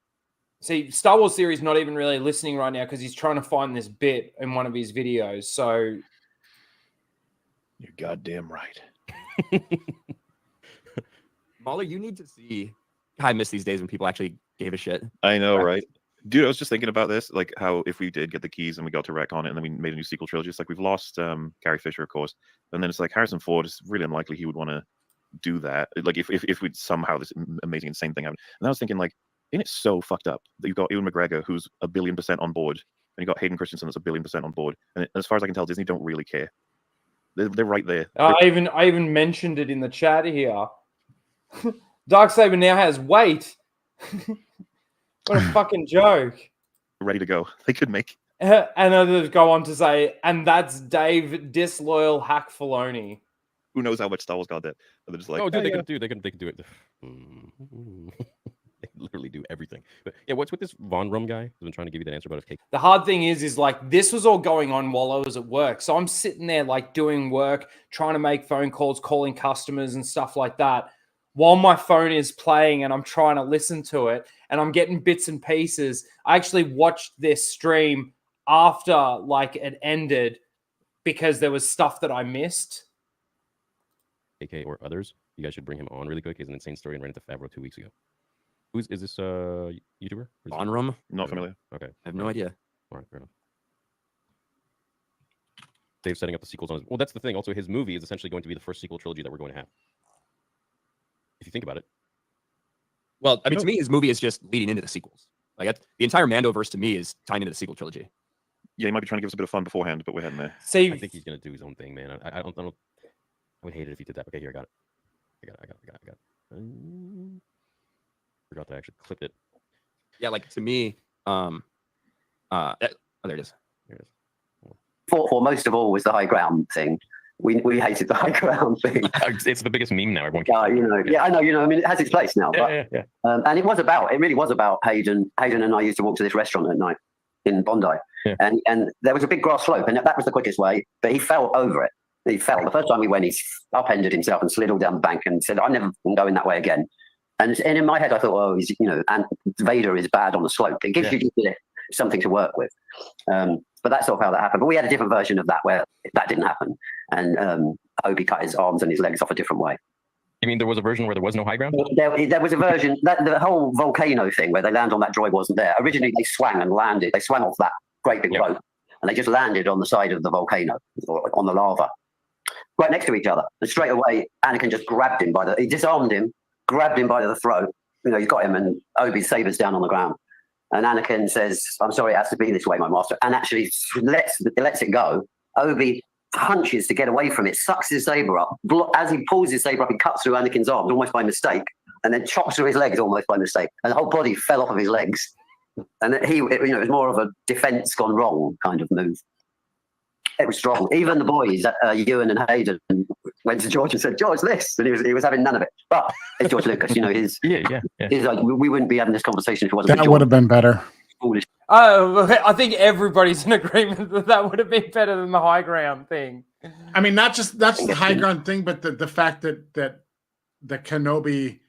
Speaker 1: See, Star Wars Theory's not even really listening right now because he's trying to find this bit in one of his videos. So
Speaker 21: you're goddamn right.
Speaker 17: Mahler, you need to see. I miss these days when people actually gave a shit.
Speaker 18: I know, right? Dude, I was just thinking about this, like how if we did get the keys and we got to retcon it and then we made a new sequel trilogy, it's like we've lost Carrie Fisher, of course, and then it's like Harrison Ford, it's really unlikely he would want to do that. Like if we'd somehow this amazing, insane thing happened. And I was thinking, like, isn't it so fucked up that you've got Ewan McGregor, who's 1,000,000,000% on board, and you've got Hayden Christensen, that's 1,000,000,000% on board. And as far as I can tell, Disney don't really care. They're right there.
Speaker 1: I even mentioned it in the chat here. Darksaber now has weight. What a fucking joke.
Speaker 18: Ready to go. They could make.
Speaker 1: And others go on to say, and that's Dave Disloyal Hack Filoni.
Speaker 18: Who knows how much Star Wars got that? They're just like,
Speaker 16: oh, dude, they can do it. They literally do everything. But yeah, what's with this Von Rum guy? I've been trying to give you that answer about his cake.
Speaker 1: The hard thing is like this was all going on while I was at work. So I'm sitting there like doing work, trying to make phone calls, calling customers and stuff like that, while my phone is playing and I'm trying to listen to it and I'm getting bits and pieces. I actually watched this stream after like it ended because there was stuff that I missed.
Speaker 16: AK or others, you guys should bring him on really quick. He has an insane story and ran into Favreau 2 weeks ago. Is this YouTuber?
Speaker 17: Von Rum?
Speaker 18: Not familiar.
Speaker 16: Okay.
Speaker 17: I have no idea.
Speaker 16: All right, fair enough. Dave's setting up the sequels on his... Well, that's the thing. Also, his movie is essentially going to be the first sequel trilogy that we're going to have. If you think about it.
Speaker 17: Well, I mean, to me, his movie is just leading into the sequels. Like the entire Mandoverse to me is tying into the sequel trilogy.
Speaker 18: Yeah, he might be trying to give us a bit of fun beforehand, but we're heading there.
Speaker 1: See,
Speaker 16: I think he's going to do his own thing, man. I don't. I would hate it if he did that. Okay, here, I got it. I got it. Forgot to actually clip it.
Speaker 17: Yeah, like to me, oh, there it is.
Speaker 5: For most of all was the high ground thing. We hated the high ground thing.
Speaker 16: It's the biggest meme now. Everyone.
Speaker 5: I know. I mean, it has its place now. But,
Speaker 16: Yeah.
Speaker 5: and it really was about Hayden. Hayden and I used to walk to this restaurant at night in Bondi, and there was a big grass slope, and that was the quickest way. But he fell over it. He fell. The first time we went, he upended himself and slid all down the bank and said, "I'm never going that way again." And in my head, I thought, "Oh, and Vader is bad on the slope. It gives you something to work with." But that's sort of how that happened. But we had a different version of that where that didn't happen, and Obi cut his arms and his legs off a different way.
Speaker 16: You mean there was a version where there was no high ground?
Speaker 5: There was a version that the whole volcano thing where they land on that droid wasn't there. Originally, they swung and landed. They swung off that great big rope, and they just landed on the side of the volcano or on the lava, right next to each other. And straight away, Anakin just grabbed him he disarmed him, grabbed him by the throat. He's got him, and Obi's saber's down on the ground. And Anakin says, "I'm sorry, it has to be this way, my master." And actually lets it go. Obi punches to get away from it, sucks his saber up. As he pulls his saber up, he cuts through Anakin's arms almost by mistake, and then chops through his legs almost by mistake. And the whole body fell off of his legs. And then it was more of a defense gone wrong kind of move. It was strong. Even the boys, Ewan and Hayden, went to George and said, "George, this," and he was having none of it. But it's George Lucas, his like we wouldn't be having this conversation if it wasn't.
Speaker 15: That would have been better.
Speaker 5: Foolish.
Speaker 1: I think everybody's in agreement that would have been better than the high ground thing.
Speaker 15: I mean, not just the high ground thing, but the fact that the Kenobi,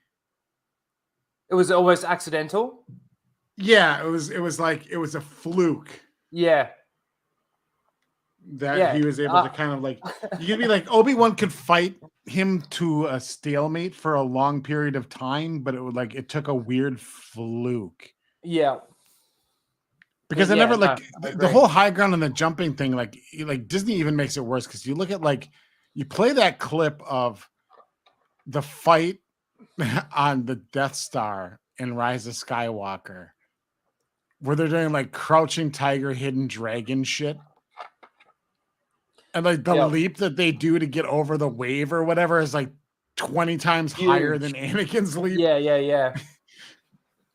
Speaker 1: it was almost accidental.
Speaker 15: Yeah, it was like it was a fluke.
Speaker 1: Yeah.
Speaker 15: That he was able to kind of like, you could be like, Obi-Wan could fight him to a stalemate for a long period of time, but it took a weird fluke.
Speaker 1: Yeah.
Speaker 15: Because I never the whole high ground and the jumping thing, like Disney even makes it worse because you look at you play that clip of the fight on the Death Star in Rise of Skywalker, where they're doing like crouching tiger, hidden dragon shit. And like the leap that they do to get over the wave or whatever is like 20 times higher than Anakin's leap.
Speaker 1: Yeah.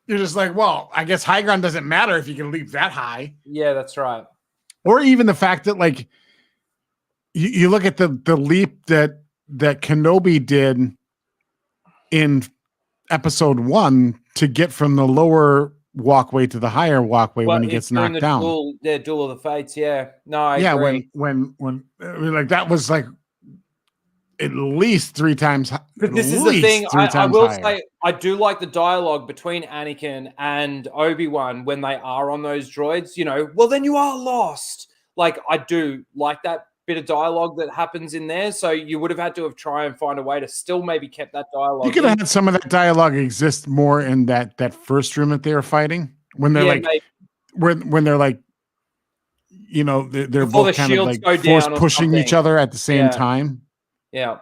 Speaker 15: You're just like, well, I guess high ground doesn't matter if you can leap that high.
Speaker 1: Yeah, that's right.
Speaker 15: Or even the fact that like you look at the leap that Kenobi did in episode 1 to get from the lower walkway to the higher walkway when he gets knocked down.
Speaker 1: Duel of the Fates, yeah. No, I agree.
Speaker 15: when I mean, like that was like at least 3 times.
Speaker 1: But this is the thing. I will say I do like the dialogue between Anakin and Obi-Wan when they are on those droids. Well, then you are lost. Like I do like that bit of dialogue that happens in there. So you would have had to have tried and find a way to still maybe kept that dialogue.
Speaker 15: You could have had some of that dialogue exist more in that first room that they were fighting when they're when they're like, they're both kind of like force pushing each other at the same time.
Speaker 1: Yeah.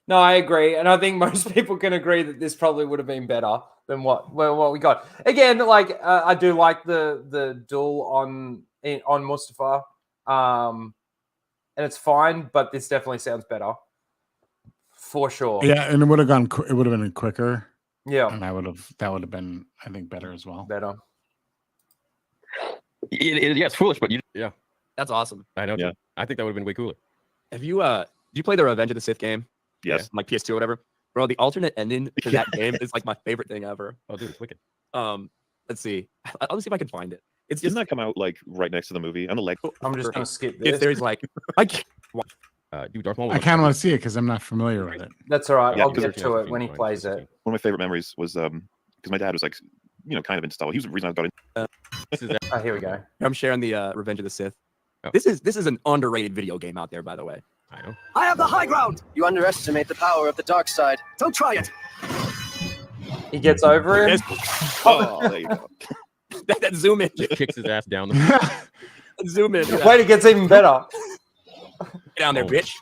Speaker 1: No, I agree. And I think most people can agree that this probably would have been better than what we got. Again, like I do like the duel on Mustafa. And it's fine, but this definitely sounds better. For sure.
Speaker 15: Yeah, and it would have been quicker.
Speaker 1: Yeah.
Speaker 15: And that would have been, I think, better as well.
Speaker 1: Better.
Speaker 16: It's foolish, but
Speaker 17: that's awesome.
Speaker 16: I know. Yeah. I think that would have been way cooler.
Speaker 17: Have you did you play the Revenge of the Sith game?
Speaker 18: Yes.
Speaker 17: Like PS2 or whatever. Bro, the alternate ending to that game is like my favorite thing ever.
Speaker 16: Oh, dude, it's wicked.
Speaker 17: Let's see. I'll see if I can find it.
Speaker 18: Didn't that come out like right next to the movie? And
Speaker 1: I'm just gonna skip this.
Speaker 17: If there's like I can't
Speaker 16: dude, Darth Maul.
Speaker 15: I kind of want to see it because I'm not familiar with it.
Speaker 1: That's all right. I'll get to it when he plays it.
Speaker 18: One of my favorite memories was because my dad was like, kind of into Star Wars. He was the reason I got into.
Speaker 1: Here we go.
Speaker 17: I'm sharing the Revenge of the Sith. Oh. This is an underrated video game out there, by the way.
Speaker 16: I know.
Speaker 20: I have the high ground. You underestimate the power of the dark side. Don't try it.
Speaker 1: He gets over him.
Speaker 18: There you go.
Speaker 17: that zoom in.
Speaker 16: Just kicks his ass down.
Speaker 17: Zoom in.
Speaker 1: Wait, it gets even better.
Speaker 17: Get down there, bitch.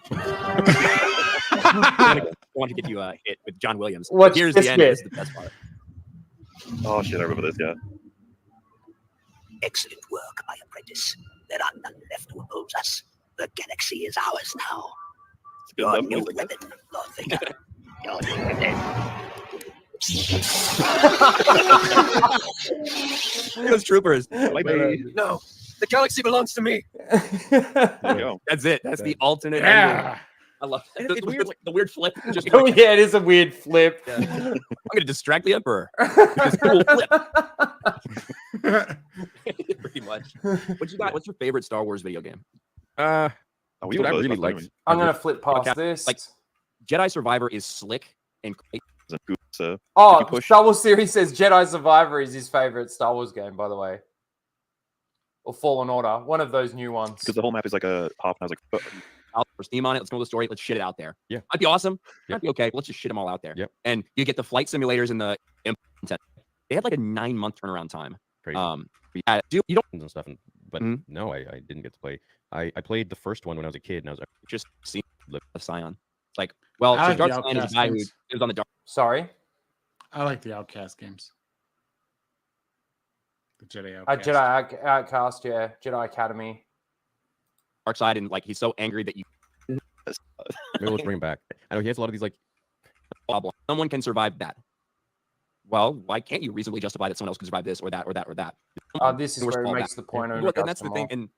Speaker 17: I want to get you hit with John Williams. Here's the end. This is the best part.
Speaker 18: Oh shit! I remember this. Yeah.
Speaker 8: Excellent work, my apprentice. There are none left to oppose us. The galaxy is ours now. Your new weapon, Lord Vader. Your new weapon.
Speaker 17: Those troopers.
Speaker 18: Bye-bye.
Speaker 20: No, The galaxy belongs to me.
Speaker 17: That's it. That's the alternate ending. I love that.
Speaker 16: It's weird,
Speaker 17: The weird flip. Just
Speaker 1: Oh yeah, it is a weird flip.
Speaker 17: I'm gonna distract the Emperor. This cool flip. Pretty much. What you got? What's your favorite Star Wars video game?
Speaker 16: What I really liked.
Speaker 1: I'm gonna flip past this.
Speaker 17: Like Jedi Survivor is slick and great.
Speaker 1: Oh, Star Wars series says Jedi Survivor is his favorite Star Wars game, by the way. Or Fallen Order, one of those new ones.
Speaker 18: Because the whole map is like a half, and I was like,
Speaker 17: I'll put Steam on it. Let's know the story. Let's shit it out there.
Speaker 16: Yeah,
Speaker 17: might be awesome. Might be okay. Let's just shit them all out there.
Speaker 16: Yep.
Speaker 17: And you get the flight simulators and the content. They had like a 9-month turnaround time.
Speaker 16: Crazy.
Speaker 17: Yeah, you don't
Speaker 16: and stuff, but no, I didn't get to play. I played the first one when I was a kid, and I was
Speaker 17: just seeing the Scion. It's like, well,
Speaker 15: I like
Speaker 17: Dark
Speaker 15: the
Speaker 17: Scion is a
Speaker 15: Outcast
Speaker 17: guy who
Speaker 15: games.
Speaker 17: was on the dark.
Speaker 1: Sorry,
Speaker 15: I like the Outcast games. The Jedi Outcast.
Speaker 1: Jedi Outcast, yeah, Jedi Academy.
Speaker 17: Dark side, and like he's so angry that you.
Speaker 16: Maybe let's bring him back. I know he has a lot of these like.
Speaker 17: Someone can survive that. Well, why can't you reasonably justify that someone else can survive this or that or that or that?
Speaker 1: This is where he makes the point.
Speaker 17: Look, and that's the thing. And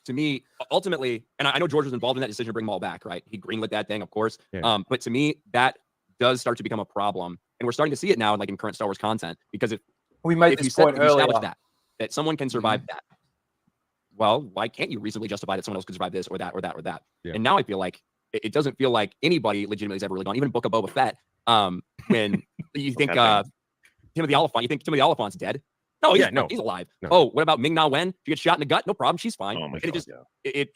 Speaker 17: to me, ultimately, and I know George was involved in that decision to bring them all back, right? He greenlit that thing, of course.
Speaker 16: Yeah.
Speaker 17: But to me, that does start to become a problem, and we're starting to see it now, like in current Star Wars content, because if
Speaker 1: we made this point earlier,
Speaker 17: that someone can survive that. Well, why can't you reasonably justify that someone else could survive this or that or that or that?
Speaker 16: Yeah.
Speaker 17: And now I feel like it doesn't feel like anybody legitimately has ever really gone, even Book of Boba Fett. When you think Timothy Oliphant, you think Timothy Oliphant's dead? No, he's alive.
Speaker 16: No.
Speaker 17: Oh, what about Ming-Na Wen? She gets shot in the gut? No problem, she's fine.
Speaker 18: Oh my
Speaker 17: And
Speaker 18: God,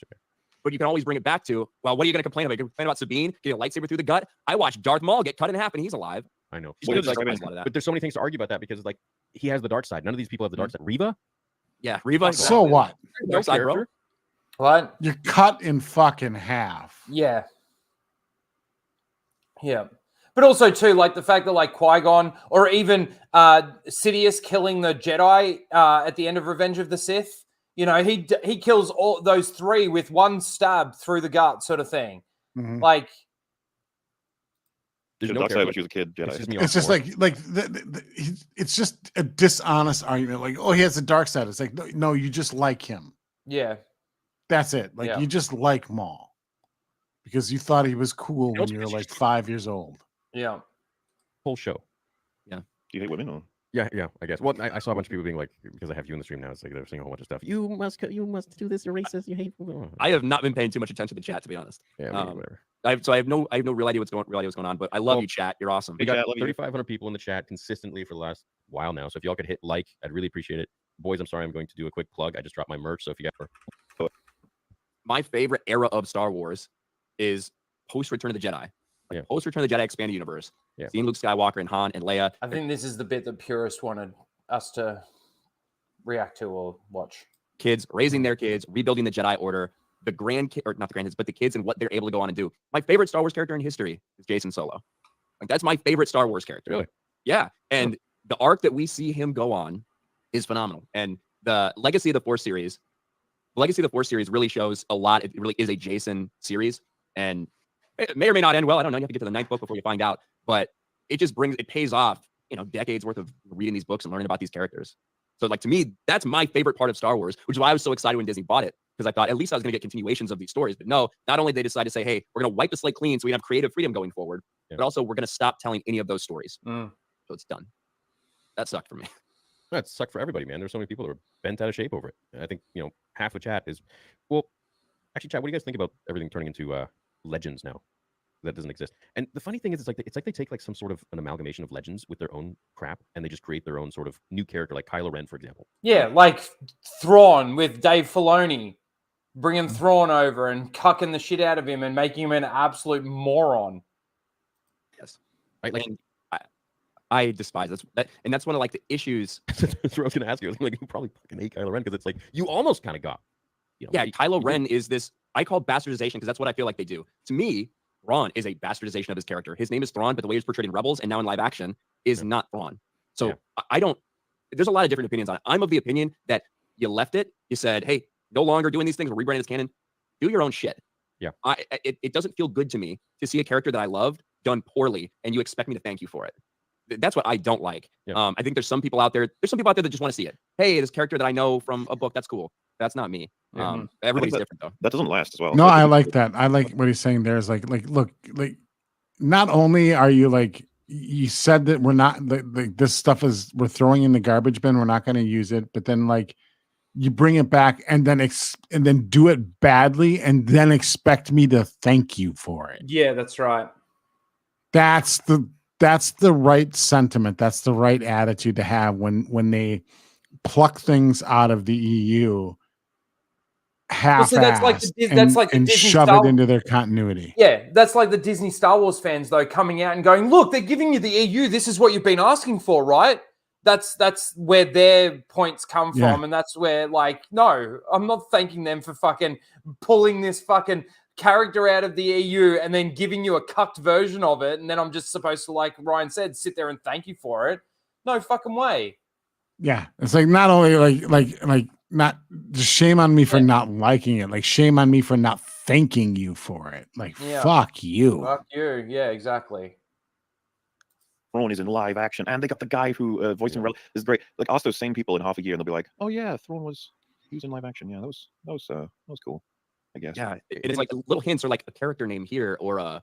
Speaker 17: but you can always bring it back to, well, what are you going to complain about? You're going to complain about Sabine getting a lightsaber through the gut? I watched Darth Maul get cut in half and he's alive.
Speaker 16: I know.
Speaker 17: She's gonna sacrifice a lot of that.
Speaker 16: But there's so many things to argue about that because like he has the dark side. None of these people have the dark side. Reva?
Speaker 17: Yeah, Reva.
Speaker 15: So what?
Speaker 17: Dark side, bro.
Speaker 1: What?
Speaker 15: You're cut in fucking half.
Speaker 1: Yeah. Yeah. But also, too, like the fact that like Qui-Gon or even Sidious killing the Jedi at the end of Revenge of the Sith, you know, he kills all those three with one stab through the gut sort of thing.
Speaker 15: Mhm.
Speaker 1: Like,
Speaker 16: There's
Speaker 18: no when she was a kid. Jedi.
Speaker 15: It's just it's just a dishonest argument. Like, oh, he has a dark side. It's like, no, you just like him.
Speaker 1: yeah.
Speaker 15: That's it. Like,
Speaker 1: Yeah.
Speaker 15: you just like Maul because you thought he was cool when you were like 5 years old.
Speaker 1: Yeah.
Speaker 16: Whole show.
Speaker 18: Do you hate women? Or?
Speaker 16: Yeah, I guess. Well, I saw a bunch of people being like, because I have you in the stream now, it's like they're saying a whole bunch of stuff. You must do this. You're racist. You hate.
Speaker 17: I have not been paying too much attention to the chat, to be honest.
Speaker 16: Yeah, whatever.
Speaker 17: I have no real idea what's going on, but I love you, chat. You're awesome.
Speaker 16: We got 3,500 people in the chat consistently for the last while now. So if y'all could hit like, I'd really appreciate it. Boys, I'm sorry, I'm going to do a quick plug. I just dropped my merch, so if you got
Speaker 17: my favorite era of Star Wars is post Return of the Jedi.
Speaker 16: Yeah.
Speaker 17: Post Return of the Jedi expanded universe.
Speaker 16: Yeah.
Speaker 17: Seeing Luke Skywalker and Han and Leia.
Speaker 1: I think this is the bit that purists wanted us to react to or watch.
Speaker 17: Kids raising their kids, rebuilding the Jedi Order, the not the grandkids, but the kids and what they're able to go on and do. My favorite Star Wars character in history is Jason Solo. Like that's my favorite Star Wars character.
Speaker 16: Really?
Speaker 17: Yeah. And the arc that we see him go on is phenomenal. And the Legacy of the Force series really shows a lot. It really is a Jason series. And it may or may not end well. I don't know. You have to get to the 9th book before you find out. But it pays off, decades worth of reading these books and learning about these characters. So like to me, that's my favorite part of Star Wars, which is why I was so excited when Disney bought it. Because I thought at least I was going to get continuations of these stories. But no, not only did they decide to say, hey, we're going to wipe the slate clean so we have creative freedom going forward, but also we're going to stop telling any of those stories. So it's done. That sucked for me.
Speaker 16: That sucked for everybody, man. There's so many people that were bent out of shape over it. And I think, half the chat is, well, actually, chat, what do you guys think about everything turning into legends now? That doesn't exist. And the funny thing is, it's like they take like some sort of an amalgamation of legends with their own crap, and they just create their own sort of new character, like Kylo Ren, for example.
Speaker 1: Yeah, like Thrawn with Dave Filoni, bringing Thrawn over and cucking the shit out of him and making him an absolute moron.
Speaker 17: Yes, right. Like I despise that, and that's one of like the issues.
Speaker 16: That's what I was going to ask you. Like, you probably fucking hate Kylo Ren because it's like you almost kind of got.
Speaker 17: Yeah, Kylo Ren is this. I call bastardization because that's what I feel like they do. To me, Thrawn is a bastardization of his character. His name is Thrawn, but the way he's portrayed in Rebels and now in live action is not Thrawn. So I don't. There's a lot of different opinions on it. I'm of the opinion that you left it. You said, hey, no longer doing these things. We're rebranding as canon. Do your own shit.
Speaker 16: Yeah.
Speaker 17: It doesn't feel good to me to see a character that I loved done poorly, and you expect me to thank you for it. That's what I don't like. I think there's some people out there. There's some people out there that just want to see it. Hey, this character that I know from a book, that's cool. That's not me.
Speaker 1: Mm-hmm.
Speaker 17: Everybody's
Speaker 18: that,
Speaker 17: different though.
Speaker 18: That doesn't last as well.
Speaker 15: No, I like that. I like what he's saying. There's like, look, like, not only are you like, you said that we're not like this stuff is we're throwing in the garbage bin. We're not going to use it, but then like you bring it back and then do it badly and then expect me to thank you for it.
Speaker 1: Yeah, that's right.
Speaker 15: That's the right sentiment. That's the right attitude to have when they pluck things out of the EU half-assed and shove it into their continuity.
Speaker 1: Yeah, that's like the Disney Star Wars fans though coming out and going, "Look, they're giving you the EU. This is what you've been asking for, right?" That's where their points come from, and that's where like, no, I'm not thanking them for fucking pulling this fucking character out of the EU and then giving you a cucked version of it, and then I'm just supposed to, like Ryan said, sit there and thank you for it. No fucking way.
Speaker 15: Yeah, it's like not only like not just shame on me for not liking it, like shame on me for not thanking you for it. Like fuck you.
Speaker 1: Fuck you. Yeah, exactly.
Speaker 18: Thrawn is in live action, and they got the guy who voicing is great. Like, ask those same people in half a year, and they'll be like, "Oh yeah, Thrawn was in live action. Yeah, that was cool." I guess.
Speaker 17: Yeah, it's like little hints or like a character name here or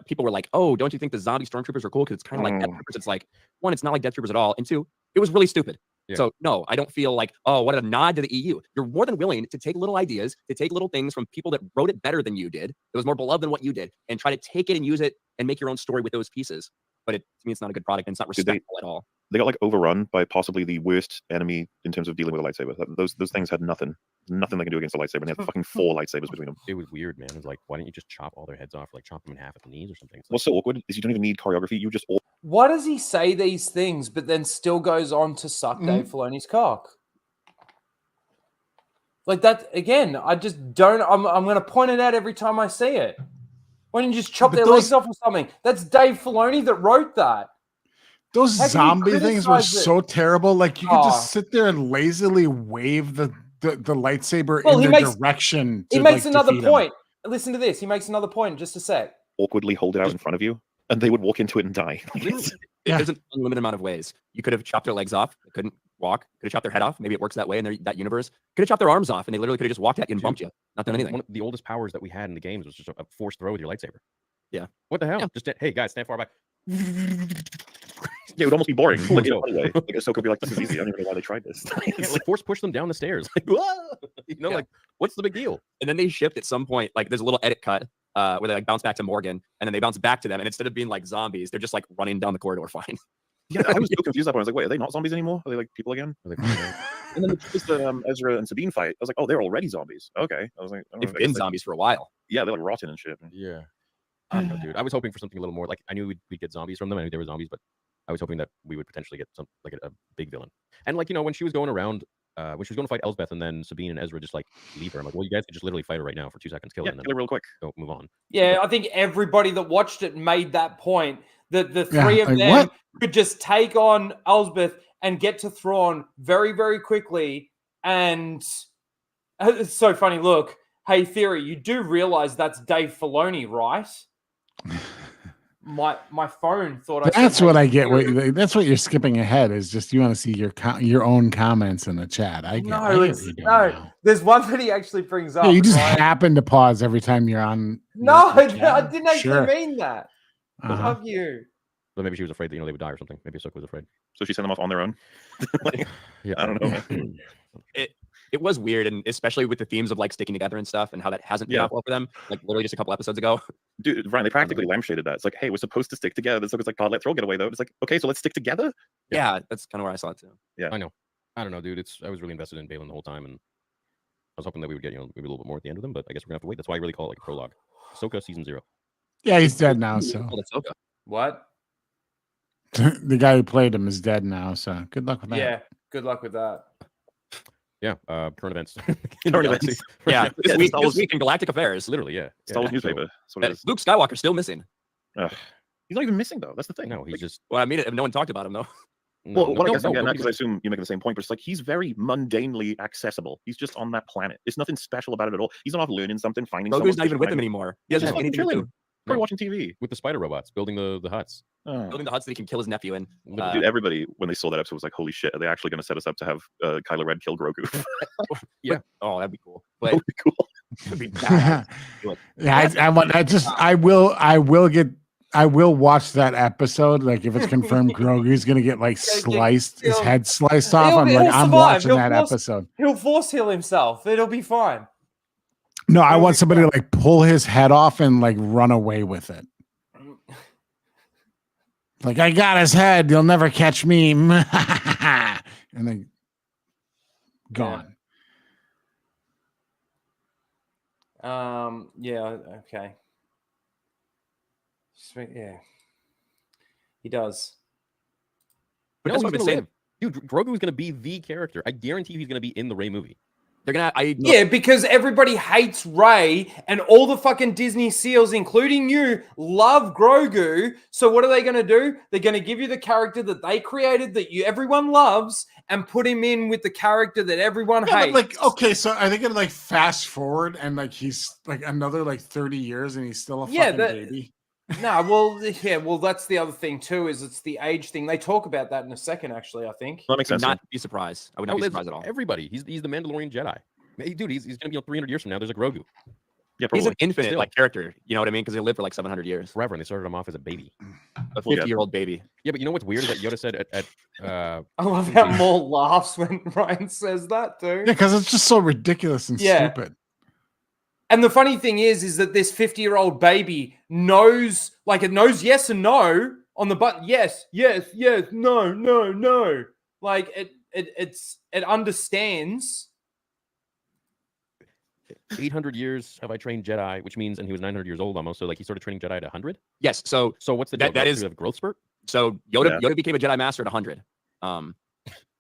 Speaker 17: people were like, "Oh, don't you think the zombie stormtroopers are cool?" Because it's kind of like Death Troopers. It's like, one, it's not like Death Troopers at all, and two, it was really stupid. Yeah. So no, I don't feel like, oh, what a nod to the EU. You're more than willing to take little ideas, to take little things from people that wrote it better than you did, that was more beloved than what you did, and try to take it and use it and make your own story with those pieces. But to me, it's not a good product, and it's not respectful at all.
Speaker 18: They got like overrun by possibly the worst enemy in terms of dealing with a lightsaber. Those things had nothing they can do against a lightsaber, and they had fucking 4 lightsabers between them.
Speaker 16: It was weird, man. It was like, why don't you just chop all their heads off, like chop them in half at the knees or something?
Speaker 18: What's so awkward is you don't even need choreography. You just
Speaker 1: Why does he say these things, but then still goes on to suck Dave Filoni's cock? Like that again. I just don't. I'm going to point it out every time I see it. Why don't you just chop their legs off or something? That's Dave Filoni that wrote that.
Speaker 15: Those zombie things were so terrible. Like you could just sit there and lazily wave the lightsaber in their direction.
Speaker 1: He makes another point. Listen to this. He makes another point. Just a sec.
Speaker 18: Awkwardly hold it out in front of you, and they would walk into it and die.
Speaker 17: There's an unlimited amount of ways. You could have chopped their legs off. They couldn't walk. Could have chopped their head off. Maybe it works that way in that universe. Could have chopped their arms off, and they literally could have just walked at you and bumped you. Not done anything.
Speaker 16: One of the oldest powers that we had in the games was just a forced throw with your lightsaber.
Speaker 17: Yeah.
Speaker 16: What the hell? Just hey guys, stand far back.
Speaker 18: Yeah, it would almost be boring. Like, anyway, like Ahsoka would be like, "This is easy. I don't even know why they tried this."
Speaker 16: Like force push them down the stairs. Like, like what's the big deal?
Speaker 17: And then they shipped at some point. Like there's a little edit cut where they like bounce back to Morgan, and then they bounce back to them, and instead of being like zombies, they're just like running down the corridor fine.
Speaker 18: Yeah, I was so confused at that point. I was like, "Wait, are they not zombies anymore? Are they like people again?" And then it's the Ezra and Sabine fight. I was like, "Oh, they're already zombies." Okay, I was like,
Speaker 17: "They've been zombies for a while."
Speaker 18: Yeah, they're like rotten and shit.
Speaker 16: Yeah. I don't know, dude. I was hoping for something a little more. Like I knew we'd get zombies from them. I knew they were zombies, but I was hoping that we would potentially get some like a big villain. And like when she was going around, when she was going to fight Elsbeth, and then Sabine and Ezra just like leave her. I'm like, well, you guys could just literally fight her right now for 2 seconds, kill her, and then
Speaker 18: kill her real quick.
Speaker 16: Go move on.
Speaker 1: Yeah, I think everybody that watched it made that point that the three of them could just take on Elsbeth and get to Thrawn very, very quickly. And it's so funny. Look, hey, Theory, you do realize that's Dave Filoni, right? My phone thought
Speaker 15: that's what I get. That's what you're skipping ahead is just you want to see your own comments in the chat. I get.
Speaker 1: No. There's one that he actually brings up.
Speaker 15: Yeah, you just happen to pause every time you're on.
Speaker 1: No, I didn't actually mean that. Love you.
Speaker 16: But maybe she was afraid that they would die or something. Maybe Ahsoka was afraid.
Speaker 18: So she sent them off on their own.
Speaker 16: Yeah,
Speaker 18: I don't know.
Speaker 17: It was weird, and especially with the themes of like sticking together and stuff, and how that hasn't been out well for them. Like literally just a couple episodes ago.
Speaker 18: Dude, Ryan, they practically lampshaded that. It's like, hey, we're supposed to stick together. It's like, God, let Thrawn get away though. It's like, okay, so let's stick together.
Speaker 17: Yeah, that's kind of where I saw it too.
Speaker 18: Yeah,
Speaker 16: I know. I don't know, dude. I was really invested in Balin the whole time, and I was hoping that we would get maybe a little bit more at the end of them. But I guess we're gonna have to wait. That's why I really call it like a prologue. Ahsoka season 0.
Speaker 15: Yeah, he's dead now. So
Speaker 17: Ahsoka.
Speaker 1: What?
Speaker 15: The guy who played him is dead now. So good luck with that.
Speaker 1: Yeah, good luck with that.
Speaker 16: Yeah, current events.
Speaker 17: Yeah, this week in Galactic Affairs.
Speaker 16: Literally, yeah.
Speaker 18: Star Wars newspaper.
Speaker 17: Luke Skywalker's still missing.
Speaker 18: He's not even missing though. That's the thing.
Speaker 16: No, he's just.
Speaker 17: Well, I mean, no one talked about him though.
Speaker 18: Because I assume you're making the same point, but it's like he's very mundanely accessible. He's just on that planet. There's nothing special about it at all. He's not off learning something, finding.
Speaker 17: Grogu's not even with him anymore. He doesn't have anything to do.
Speaker 18: Probably watching TV
Speaker 16: with the spider robots, building the huts.
Speaker 17: Building the huts that he can kill his nephew in.
Speaker 18: Dude, everybody, when they saw that episode, was like, holy shit, are they actually going to set us up to have Kylo Ren kill Grogu?
Speaker 17: Yeah. Oh, that'd be cool. But
Speaker 18: that would be cool.
Speaker 17: That'd be badass.
Speaker 15: I will watch that episode. Like if it's confirmed Grogu's gonna get like sliced, his head sliced off. I'm watching that episode.
Speaker 1: He'll force heal himself. It'll be fine.
Speaker 15: No, I want somebody to like pull his head off and like run away with it. Like, I got his head. You'll never catch me. And then gone.
Speaker 1: Yeah. Okay. Sweet. Yeah. He does.
Speaker 16: But no, he's gonna live. Dude, Grogu is going to be the character. I guarantee he's going to be in the Rey movie.
Speaker 17: They're gonna.
Speaker 1: Yeah, because everybody hates Rey, and all the fucking Disney seals, including you, love Grogu. So what are they going to do? They're going to give you the character that they created, that everyone loves, and put him in with the character that everyone hates.
Speaker 15: But like, okay, so are they going to like fast forward and like he's like another like 30 years and he's still a fucking baby?
Speaker 1: No, well, that's the other thing too. Is it's the age thing. They talk about that in a second. Actually, I think
Speaker 18: that makes sense.
Speaker 17: Not be surprised. I would not be surprised at all.
Speaker 16: Everybody, he's the Mandalorian Jedi. Hey, dude, he's gonna be 300 years from now. There's a Grogu.
Speaker 18: Yeah, probably.
Speaker 17: He's an infinite like character. You know what I mean? Because they live for like 700 years
Speaker 16: forever, and they started him off as a baby,
Speaker 17: a 50-year-old baby.
Speaker 16: Yeah, but you know what's weird is that Yoda said at
Speaker 1: I love how Maul laughs when Ryan says that too.
Speaker 15: Yeah, because it's just so ridiculous and stupid.
Speaker 1: And the funny thing is that this 50-year-old baby knows, like it knows yes and no on the button. Yes, no. Like it understands.
Speaker 16: 800 years have I trained Jedi, which means, and he was 900 years old almost. So like he started training Jedi at 100.
Speaker 17: Yes. So
Speaker 16: what's the deal?
Speaker 17: that is
Speaker 16: a growth spurt.
Speaker 17: So Yoda became a Jedi Master at 100.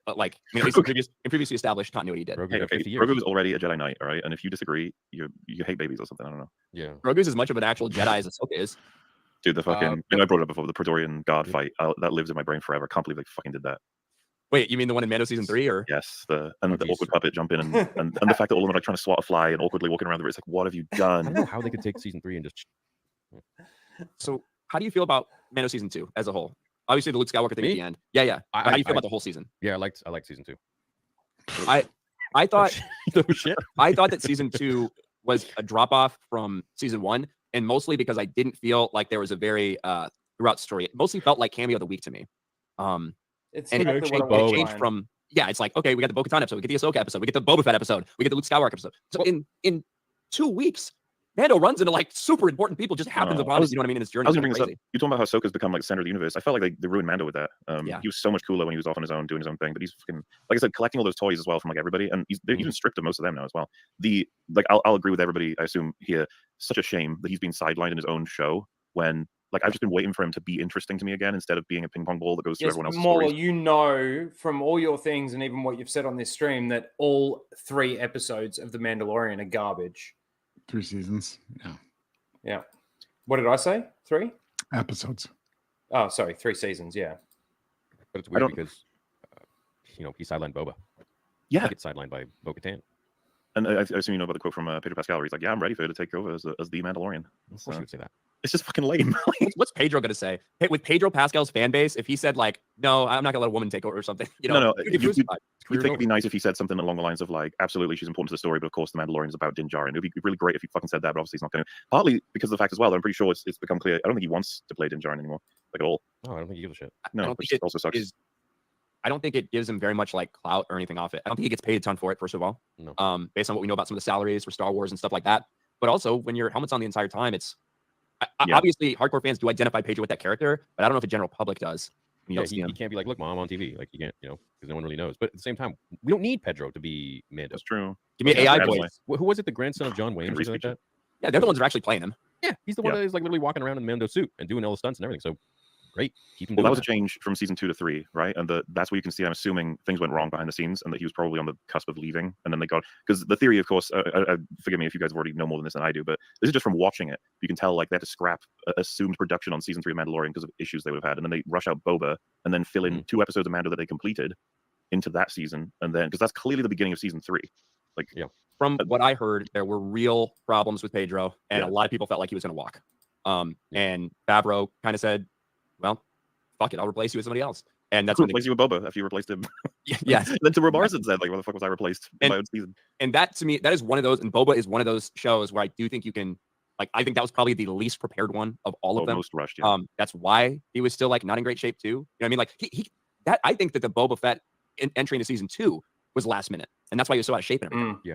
Speaker 17: But like, I mean, at least in previously established continuity, he did.
Speaker 18: Grogu was already a Jedi Knight, all right. And if you disagree, you hate babies or something. I don't know.
Speaker 16: Yeah,
Speaker 17: Grogu's as much of an actual Jedi as Ahsoka is.
Speaker 18: Dude, the fucking I brought it up before, the Praetorian Guard fight that lives in my brain forever. Can't believe they fucking did that.
Speaker 17: Wait, you mean the one in Mando season 3, or
Speaker 18: yes, the awkward puppet jump in and the fact that all of them are like trying to swat a fly and awkwardly walking around the room. It's like, what have you done?
Speaker 16: I don't know how they could take season 3 and just.
Speaker 17: So, how do you feel about Mando season 2 as a whole? Obviously, the Luke Skywalker thing at the end. Yeah. How do you feel about the whole season?
Speaker 16: Yeah, I liked season 2.
Speaker 17: I thought
Speaker 16: shit.
Speaker 17: I thought that season 2 was a drop off from season 1, and mostly because I didn't feel like there was a very throughout story. It mostly felt like cameo of the week to me.
Speaker 1: It's
Speaker 17: and it changed from it's like, okay, we got the Bo-Katan episode, we get the Ahsoka episode, we get the Boba Fett episode, we get the Luke Skywalker episode. So in 2 weeks, Mando runs into like super important people, just happens upon us, you know what I mean, in his journey.
Speaker 18: I was going to bring this up. You're talking about how Ahsoka's become like the center of the universe. I felt like they ruined Mando with that. He was so much cooler when he was off on his own, doing his own thing. But he's fucking, like I said, collecting all those toys as well from like everybody, and they're even stripped of most of them now as well. I'll agree with everybody. I assume here, such a shame that he's been sidelined in his own show when. Like, I've just been waiting for him to be interesting to me again instead of being a ping pong ball that goes through everyone else's stories.
Speaker 1: You know from all your things and even what you've said on this stream that all 3 episodes of The Mandalorian are garbage.
Speaker 15: 3 seasons.
Speaker 1: Yeah. What did I say? 3
Speaker 15: episodes.
Speaker 1: Oh, sorry, 3 seasons. Yeah.
Speaker 16: But it's weird because he sidelined Boba.
Speaker 18: Yeah,
Speaker 16: he gets sidelined by Bo-Katan.
Speaker 18: And I assume you know about the quote from Pedro Pascal where he's like, "Yeah, I'm ready for you to take over as the Mandalorian."
Speaker 16: Of course, you would say that.
Speaker 18: It's just fucking lame.
Speaker 17: What's Pedro gonna say? Hey, with Pedro Pascal's fan base, if he said like, "No, I'm not gonna let a woman take over" or something,
Speaker 18: no, you'd think it'd be nice if he said something along the lines of like, "Absolutely, she's important to the story, but of course, the Mandalorian is about Din Djarin." It'd be really great if he fucking said that, but obviously he's not going to. Partly because of the fact as well, I'm pretty sure it's become clear. I don't think he wants to play Din Djarin anymore, like at all.
Speaker 16: Oh, I don't think he gives a shit.
Speaker 18: No, which also sucks.
Speaker 17: I don't think it gives him very much like clout or anything off it. I don't think he gets paid a ton for it, first of all.
Speaker 16: No.
Speaker 17: Based on what we know about some of the salaries for Star Wars and stuff like that. But also, when your helmet's on the entire time, it's obviously hardcore fans do identify Pedro with that character, but I don't know if the general public does.
Speaker 16: You can't be like, "Look, Mom, I'm on TV." Like you can't, because no one really knows. But at the same time, we don't need Pedro to be Mando.
Speaker 18: That's true.
Speaker 17: Give me an AI voice.
Speaker 16: Who was it? The grandson of John Wayne or something like that?
Speaker 17: Yeah, they're the ones that are actually playing him.
Speaker 16: Yeah, he's the one that is like literally walking around in the Mando suit and doing all the stunts and everything. So great. Keep him
Speaker 18: that was a change from season 2 to 3, right? And that's where you can see, I'm assuming things went wrong behind the scenes and that he was probably on the cusp of leaving. And then they got, because the theory, of course, forgive me if you guys already know more than this than I do, but this is just from watching it. You can tell like they had to scrap assumed production on season 3 of Mandalorian because of issues they would have had. And then they rush out Boba and then fill in 2 episodes of Mando that they completed into that season. And then, because that's clearly the beginning of season 3. Like,
Speaker 17: From what I heard, there were real problems with Pedro and a lot of people felt like he was going to walk. And Favreau kind of said, "Well, fuck it, I'll replace you with somebody else." And that's
Speaker 18: I'll
Speaker 17: when
Speaker 18: replace you with Boba after you replaced him.
Speaker 17: Yes.
Speaker 18: Then Timur Morrison said, like, "What the fuck was I replaced in my own season?"
Speaker 17: And that to me, that is one of those, and Boba is one of those shows where I do think you can, like, I think that was probably the least prepared one of all of them.
Speaker 18: Most rushed, yeah.
Speaker 17: That's why he was still like not in great shape too. You know what I mean? Like that I think that the Boba Fett entry into season 2 was last minute, and that's why he was so out of shape and everything.
Speaker 16: Yeah.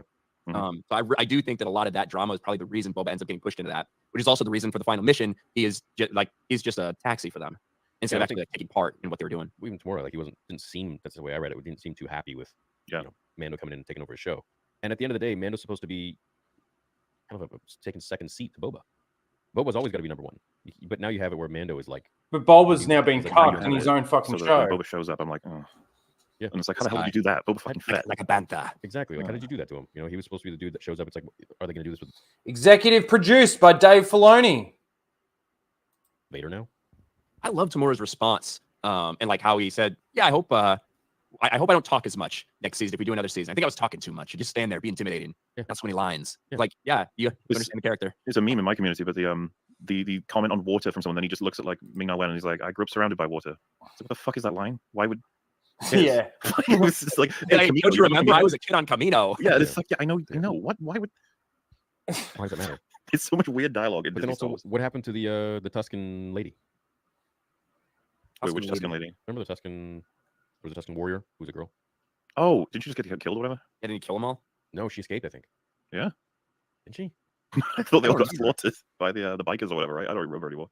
Speaker 17: So I do think that a lot of that drama is probably the reason Boba ends up getting pushed into that, which is also the reason for the final mission. He's just a taxi for them instead of actually like taking part in what they were doing.
Speaker 16: Even tomorrow, like he didn't seem, that's the way I read it. He didn't seem too happy with Mando coming in and taking over his show. And at the end of the day, Mando's supposed to be kind of taking second seat to Boba. Boba's always got to be number one, but now you have it where Mando is like.
Speaker 1: But Boba's now being cucked in his own fucking
Speaker 18: so
Speaker 1: show.
Speaker 18: When Boba shows up, I'm like, oh.
Speaker 16: Yeah,
Speaker 18: and it's like, how the hell did you do that? Boba fucking Fett.
Speaker 17: Like a bantha.
Speaker 16: Exactly. Like, how did you do that to him? You know, he was supposed to be the dude that shows up. It's like, are they going to do this with
Speaker 1: Executive produced by Dave Filoni.
Speaker 16: Vader now?
Speaker 17: I love Tamura's response, and like how he said, "Yeah, I hope I don't talk as much next season if we do another season. I think I was talking too much. You just stand there, be intimidating.
Speaker 16: Yeah.
Speaker 17: That's when he lines. Like, yeah, you understand the character."
Speaker 18: It's a meme in my community, but the comment on water from someone, then he just looks at like Ming-Na Wen and he's like, "I grew up surrounded by water." So what the fuck is that line? Why would?
Speaker 1: Yeah,
Speaker 18: it was just like,
Speaker 17: hey, don't you remember? I was a kid on Camino.
Speaker 18: Yeah, it's like, yeah, I know. What? Why would?
Speaker 16: Why does it matter?
Speaker 18: It's so much weird dialogue.
Speaker 16: But then also, what happened to the Tuscan lady?
Speaker 18: Wait, which Tuscan lady?
Speaker 16: Remember the Tuscan? Was a Tuscan warrior who's a girl?
Speaker 18: Oh, did she just get killed or whatever?
Speaker 17: Yeah, didn't he kill them all?
Speaker 16: No, she escaped. I think.
Speaker 18: Yeah.
Speaker 16: Did she?
Speaker 18: I thought they all got slaughtered by the bikers or whatever, right? I don't remember anymore.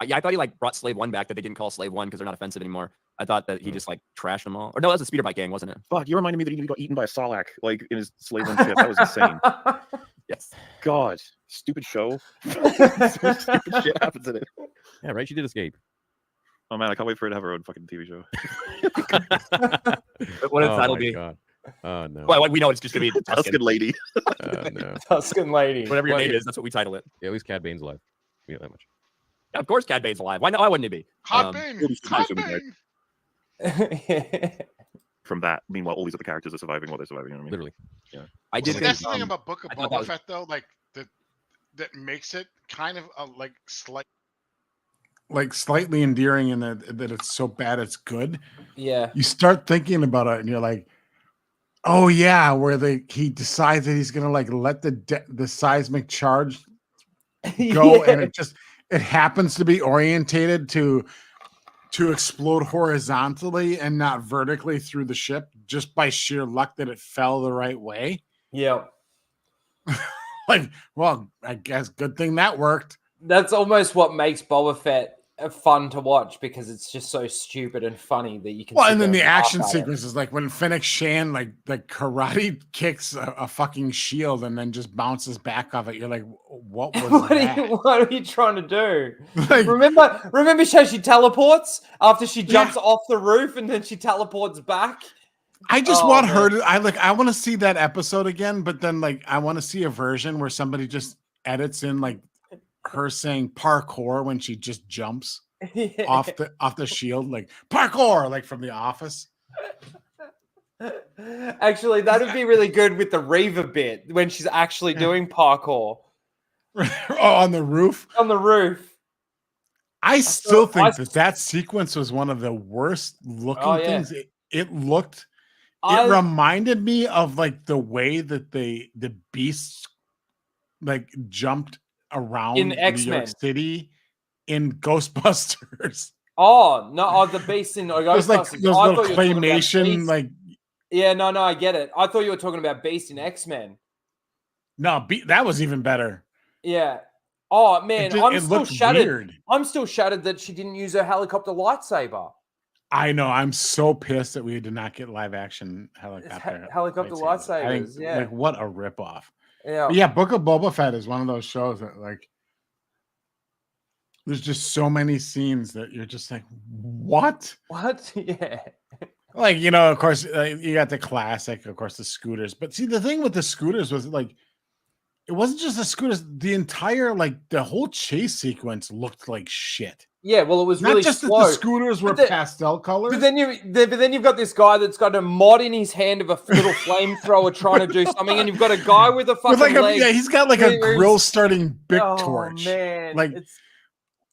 Speaker 17: Yeah, I thought he like brought Slave 1 back that they didn't call Slave 1 because they're not offensive anymore. I thought that he just like trashed them all. Or no, that was a speeder bike gang, wasn't it?
Speaker 18: Fuck, you reminded me that he got eaten by a Sarlacc like in his Slave 1 ship. That was insane.
Speaker 17: Yes.
Speaker 18: God, stupid show. So stupid shit happens in it.
Speaker 16: Yeah, right. She did escape.
Speaker 18: Oh man, I can't wait for her to have her own fucking TV show.
Speaker 17: What its title be?
Speaker 16: God. Oh no.
Speaker 17: Well, we know it's just gonna be the
Speaker 18: Tuscan lady.
Speaker 16: No.
Speaker 1: Tuscan lady.
Speaker 17: Whatever your name is, that's what we title it.
Speaker 16: Yeah, at least Cad Bane's alive. We know that much.
Speaker 17: Yeah, of course, Cad Bane's alive. Why not? Why wouldn't he be?
Speaker 2: Hot Bane. Hot Bane.
Speaker 18: From that, meanwhile, all these other characters are surviving while they're surviving. You know what I mean?
Speaker 16: Literally.
Speaker 18: Yeah.
Speaker 17: I did.
Speaker 2: See, that's the thing about Book of
Speaker 17: I thought
Speaker 2: Boba Fett, though, like that makes it kind of like
Speaker 15: slightly endearing in that it's so bad it's good.
Speaker 1: Yeah.
Speaker 15: You start thinking about it and you're like, oh yeah, where he decides that he's gonna like let the seismic charge go, and it happens to be orientated to explode horizontally and not vertically through the ship, just by sheer luck that it fell the right way.
Speaker 1: Yeah.
Speaker 15: Like, well, I guess good thing that worked.
Speaker 1: That's almost what makes Boba Fett fun to watch, because it's just so stupid and funny that you can.
Speaker 15: Well, and then the action sequences, like when Fennec Shan like karate kicks a fucking shield and then just bounces back off it. You're like, what was that?
Speaker 1: What are you trying to do?
Speaker 15: Like,
Speaker 1: remember how she teleports after she jumps off the roof and then she teleports back?
Speaker 15: I just want her to. I want to see that episode again, but then like I want to see a version where somebody just edits in like her saying parkour when she just jumps off the shield, like parkour, like from The Office.
Speaker 1: Actually, that would be really good with the Reva bit when she's actually doing parkour.
Speaker 15: On the roof.
Speaker 1: On the roof.
Speaker 15: I still think that sequence was one of the worst looking things. It looked. It reminded me of like the way that the beasts like jumped around
Speaker 1: in
Speaker 15: New
Speaker 1: X-Men
Speaker 15: York City in Ghostbusters.
Speaker 1: Oh no! The beasts in Ghostbusters.
Speaker 15: Like those little claymation, like.
Speaker 1: Yeah, no, I get it. I thought you were talking about Beast in X-Men.
Speaker 15: No, that was even better.
Speaker 1: Yeah. Oh man, I'm still shattered.
Speaker 15: Weird.
Speaker 1: I'm still shattered that she didn't use her helicopter lightsaber.
Speaker 15: I know. I'm so pissed that we did not get live action helicopter
Speaker 1: lightsabers. Yeah,
Speaker 15: like what a ripoff.
Speaker 1: Yeah,
Speaker 15: but yeah. Book of Boba Fett is one of those shows that like there's just so many scenes that you're just like, what?
Speaker 1: Yeah.
Speaker 15: Like, you know, of course, you got the classic, of course, the scooters. But see, the thing with the scooters was like, It wasn't just the scooters. The entire the whole chase sequence looked like shit.
Speaker 1: Yeah, well, it was
Speaker 15: Not
Speaker 1: really
Speaker 15: just
Speaker 1: slow.
Speaker 15: that the scooters were pastel colors.
Speaker 1: But then you've got this guy that's got a mod in his hand of a little flamethrower trying to do something, and you've got a guy with a fucking leg.
Speaker 15: Yeah, he's got a grill starting big torch.
Speaker 1: Man,
Speaker 15: like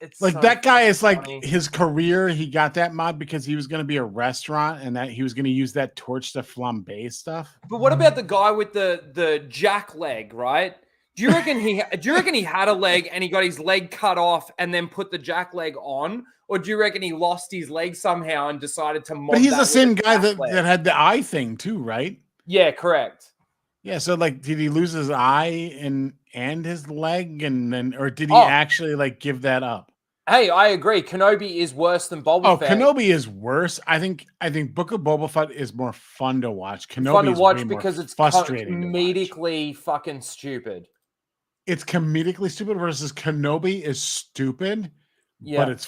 Speaker 1: it's
Speaker 15: like
Speaker 1: so
Speaker 15: that guy is
Speaker 1: funny.
Speaker 15: his career. He got that mod because he was going to be a restaurant, and that he was going to use that torch to flambe stuff.
Speaker 1: But what about the guy with the jack leg, right? Do you reckon he had a leg and he got his leg cut off and then put the jack leg on, or do you reckon he lost his leg somehow and decided to mod?
Speaker 15: But he's
Speaker 1: that
Speaker 15: the
Speaker 1: with
Speaker 15: same
Speaker 1: a
Speaker 15: guy
Speaker 1: jack
Speaker 15: that
Speaker 1: leg?
Speaker 15: had the eye thing too, right?
Speaker 1: Yeah, correct.
Speaker 15: Yeah, so did he lose his eye and his leg, and then, or did he actually give that up?
Speaker 1: Hey, I agree. Kenobi is worse than Boba Fett.
Speaker 15: Kenobi is worse. I think Book of Boba Fett is more fun to watch. Kenobi
Speaker 1: Fun to
Speaker 15: is
Speaker 1: watch
Speaker 15: way
Speaker 1: because
Speaker 15: more
Speaker 1: it's
Speaker 15: frustrating.
Speaker 1: comedically fucking stupid.
Speaker 15: It's comedically stupid versus Kenobi is stupid, but it's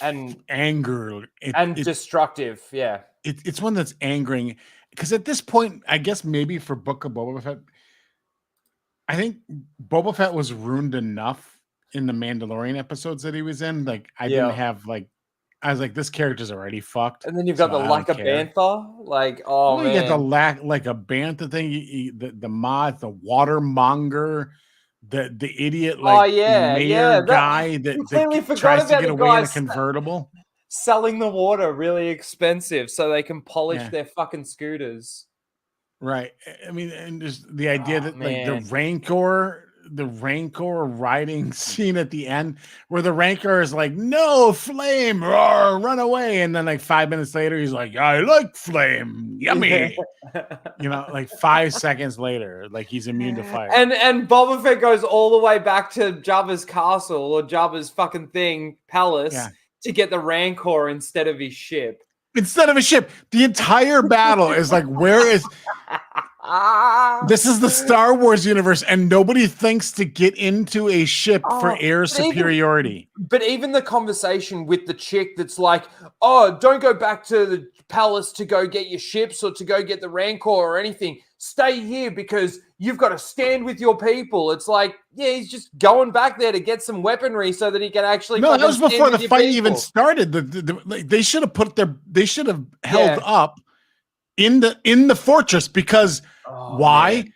Speaker 15: anger
Speaker 1: and destructive. Yeah,
Speaker 15: it's one that's angering because at this point, I guess maybe for Book of Boba Fett, I think Boba Fett was ruined enough in the Mandalorian episodes that he was in. I didn't have I was like, this character's already fucked.
Speaker 1: And then you've got the like a bantha, oh man,
Speaker 15: you get the like a bantha thing, the mod, the watermonger. The idiot mayor guy that tries to get away in a convertible,
Speaker 1: selling the water really expensive so they can polish their fucking scooters.
Speaker 15: Right. I mean, and just the idea that the Rancor riding scene at the end where the Rancor is like, no flame, roar, run away, and then 5 minutes later he's like, I like flame, yummy. 5 seconds later, he's immune to fire.
Speaker 1: And Boba Fett goes all the way back to Jabba's castle or Jabba's fucking palace to get the Rancor instead of his ship.
Speaker 15: Instead of a ship, the entire battle is where is this is the Star Wars universe, and nobody thinks to get into a ship for air superiority.
Speaker 1: But even the conversation with the chick that's like, oh, don't go back to the palace to go get your ships or to go get the Rancor or anything. Stay here because you've got to stand with your people. It's like, yeah, he's just going back there to get some weaponry so that he can actually.
Speaker 15: No, that was before the fight even started. They should have held up in the fortress because why? Man.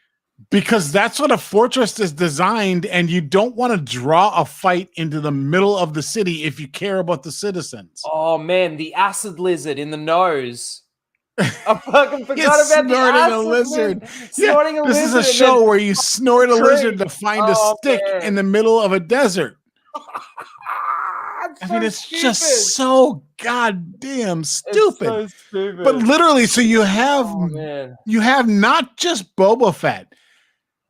Speaker 15: Because that's what a fortress is designed, and you don't want to draw a fight into the middle of the city if you care about the citizens.
Speaker 1: Oh man, the acid lizard in the nose. I fucking forgot about the acid
Speaker 15: lizard.
Speaker 1: Snorting a
Speaker 15: this
Speaker 1: lizard.
Speaker 15: Is a show where you snort a lizard to find a stick in the middle of a desert. I mean, it's just so goddamn stupid.
Speaker 1: So stupid.
Speaker 15: But literally, so you have not just Boba Fett,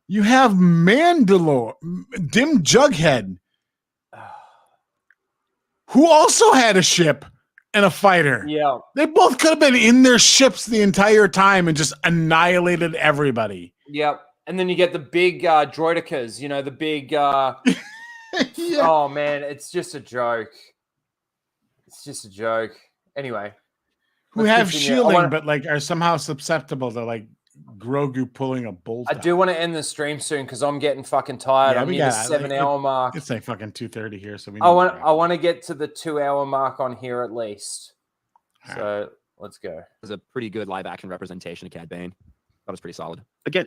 Speaker 15: you have Mandalore, Dim Jughead, who also had a ship and a fighter.
Speaker 1: Yeah,
Speaker 15: they both could have been in their ships the entire time and just annihilated everybody.
Speaker 1: Yep, and then you get the big droidekas, the big. Oh man, it's just a joke. It's just a joke. Anyway,
Speaker 15: who have shielding but are somehow susceptible to Grogu pulling a bolt.
Speaker 1: I do want to end the stream soon because I'm getting fucking tired. I'm near the 7-hour mark.
Speaker 15: It's fucking 2:30 here, so
Speaker 1: I want to get to the 2-hour mark on here at least. So let's go.
Speaker 17: It was a pretty good live action representation of Cad Bane. That was pretty solid.
Speaker 18: Again,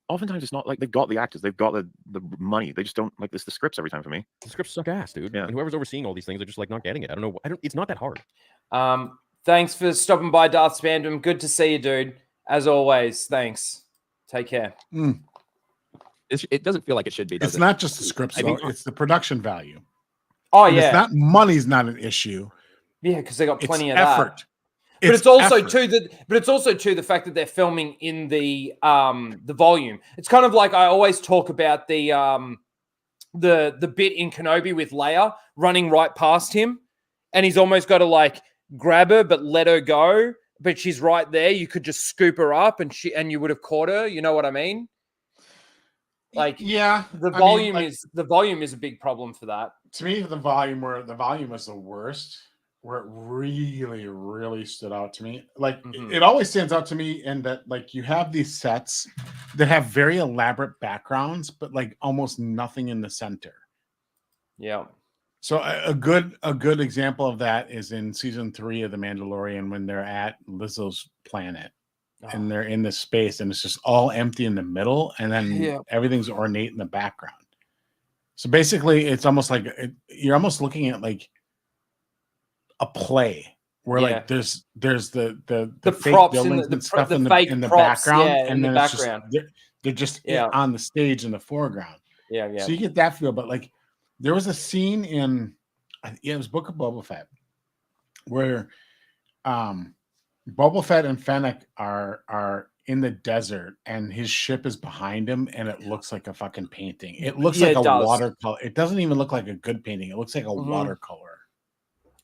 Speaker 18: oftentimes it's not they've got the actors, they've got the money. They just don't this the scripts every time for me.
Speaker 16: The scripts suck ass, dude.
Speaker 18: Yeah.
Speaker 16: And whoever's overseeing all these things are just not getting it. I don't know. It's not that hard.
Speaker 1: Thanks for stopping by, Darth Spandom. Good to see you, dude. As always, thanks. Take care.
Speaker 17: It doesn't feel like it should be.
Speaker 15: It's not just the scripts, though. It's the production value.
Speaker 1: Oh,
Speaker 15: and
Speaker 1: yeah.
Speaker 15: It's not money's not an issue.
Speaker 1: Yeah, because they got plenty of
Speaker 15: effort.
Speaker 1: That. But it's also the fact that they're filming in the volume. It's kind of like I always talk about the bit in Kenobi with Leia running right past him, and he's almost got to grab her but let her go, but she's right there. You could just scoop her up and you would have caught her. You know what I mean?
Speaker 15: Yeah,
Speaker 1: the volume is a big problem for that.
Speaker 15: To me, the volume is the worst. where it really, really stood out to me. Like
Speaker 1: Mhm.
Speaker 15: it always stands out to me in that like you have these sets that have very elaborate backgrounds, but like almost nothing in the center.
Speaker 1: Yeah.
Speaker 15: So a good example of that is in season 3 of The Mandalorian when they're at Lizzo's planet and they're in this space and it's just all empty in the middle and then
Speaker 1: Yeah.
Speaker 15: everything's ornate in the background. So basically it's almost like you're almost looking at like a play where
Speaker 1: Yeah.
Speaker 15: like there's the fake
Speaker 1: props in
Speaker 15: buildings
Speaker 1: the
Speaker 15: and stuff in
Speaker 1: fake
Speaker 15: the
Speaker 1: props,
Speaker 15: background
Speaker 1: yeah,
Speaker 15: and
Speaker 1: in the
Speaker 15: then
Speaker 1: background.
Speaker 15: it's just they're just
Speaker 1: Yeah.
Speaker 15: on the stage in the foreground.
Speaker 1: Yeah, yeah.
Speaker 15: So you get that feel, but like there was a scene in it was Book of Boba Fett where Boba Fett and Fennec are in the desert and his ship is behind him and it looks like a fucking painting. It looks
Speaker 1: Yeah,
Speaker 15: like
Speaker 1: it
Speaker 15: a
Speaker 1: does.
Speaker 15: watercolor. It doesn't even look like a good painting. It looks like a
Speaker 1: Mhm.
Speaker 15: watercolor.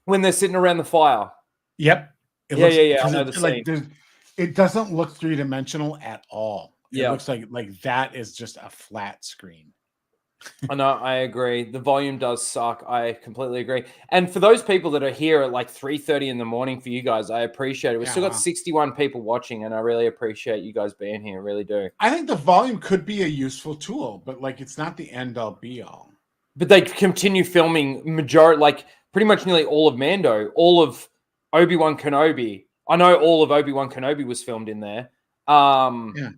Speaker 1: When they're sitting around the fire.
Speaker 15: Yep. It
Speaker 1: Yeah,
Speaker 15: looks,
Speaker 1: yeah, yeah. I
Speaker 15: because
Speaker 1: know
Speaker 15: it,
Speaker 1: the
Speaker 15: like
Speaker 1: scene.
Speaker 15: it doesn't look three-dimensional at all. It
Speaker 1: Yeah.
Speaker 15: looks like that is just a flat screen.
Speaker 1: I know, I agree. The volume does suck. I completely agree. And for those people that are here at like 3:30 in the morning for you guys, I appreciate it. We've
Speaker 15: Yeah,
Speaker 1: still got
Speaker 15: wow.
Speaker 1: 61 people watching, and I really appreciate you guys being here. I really do.
Speaker 15: I think the volume could be a useful tool, but like it's not the end all be all.
Speaker 1: But they continue filming like pretty much nearly all of Mando, all of Obi-Wan Kenobi. I know all of Obi-Wan Kenobi was filmed in there.
Speaker 15: Yeah.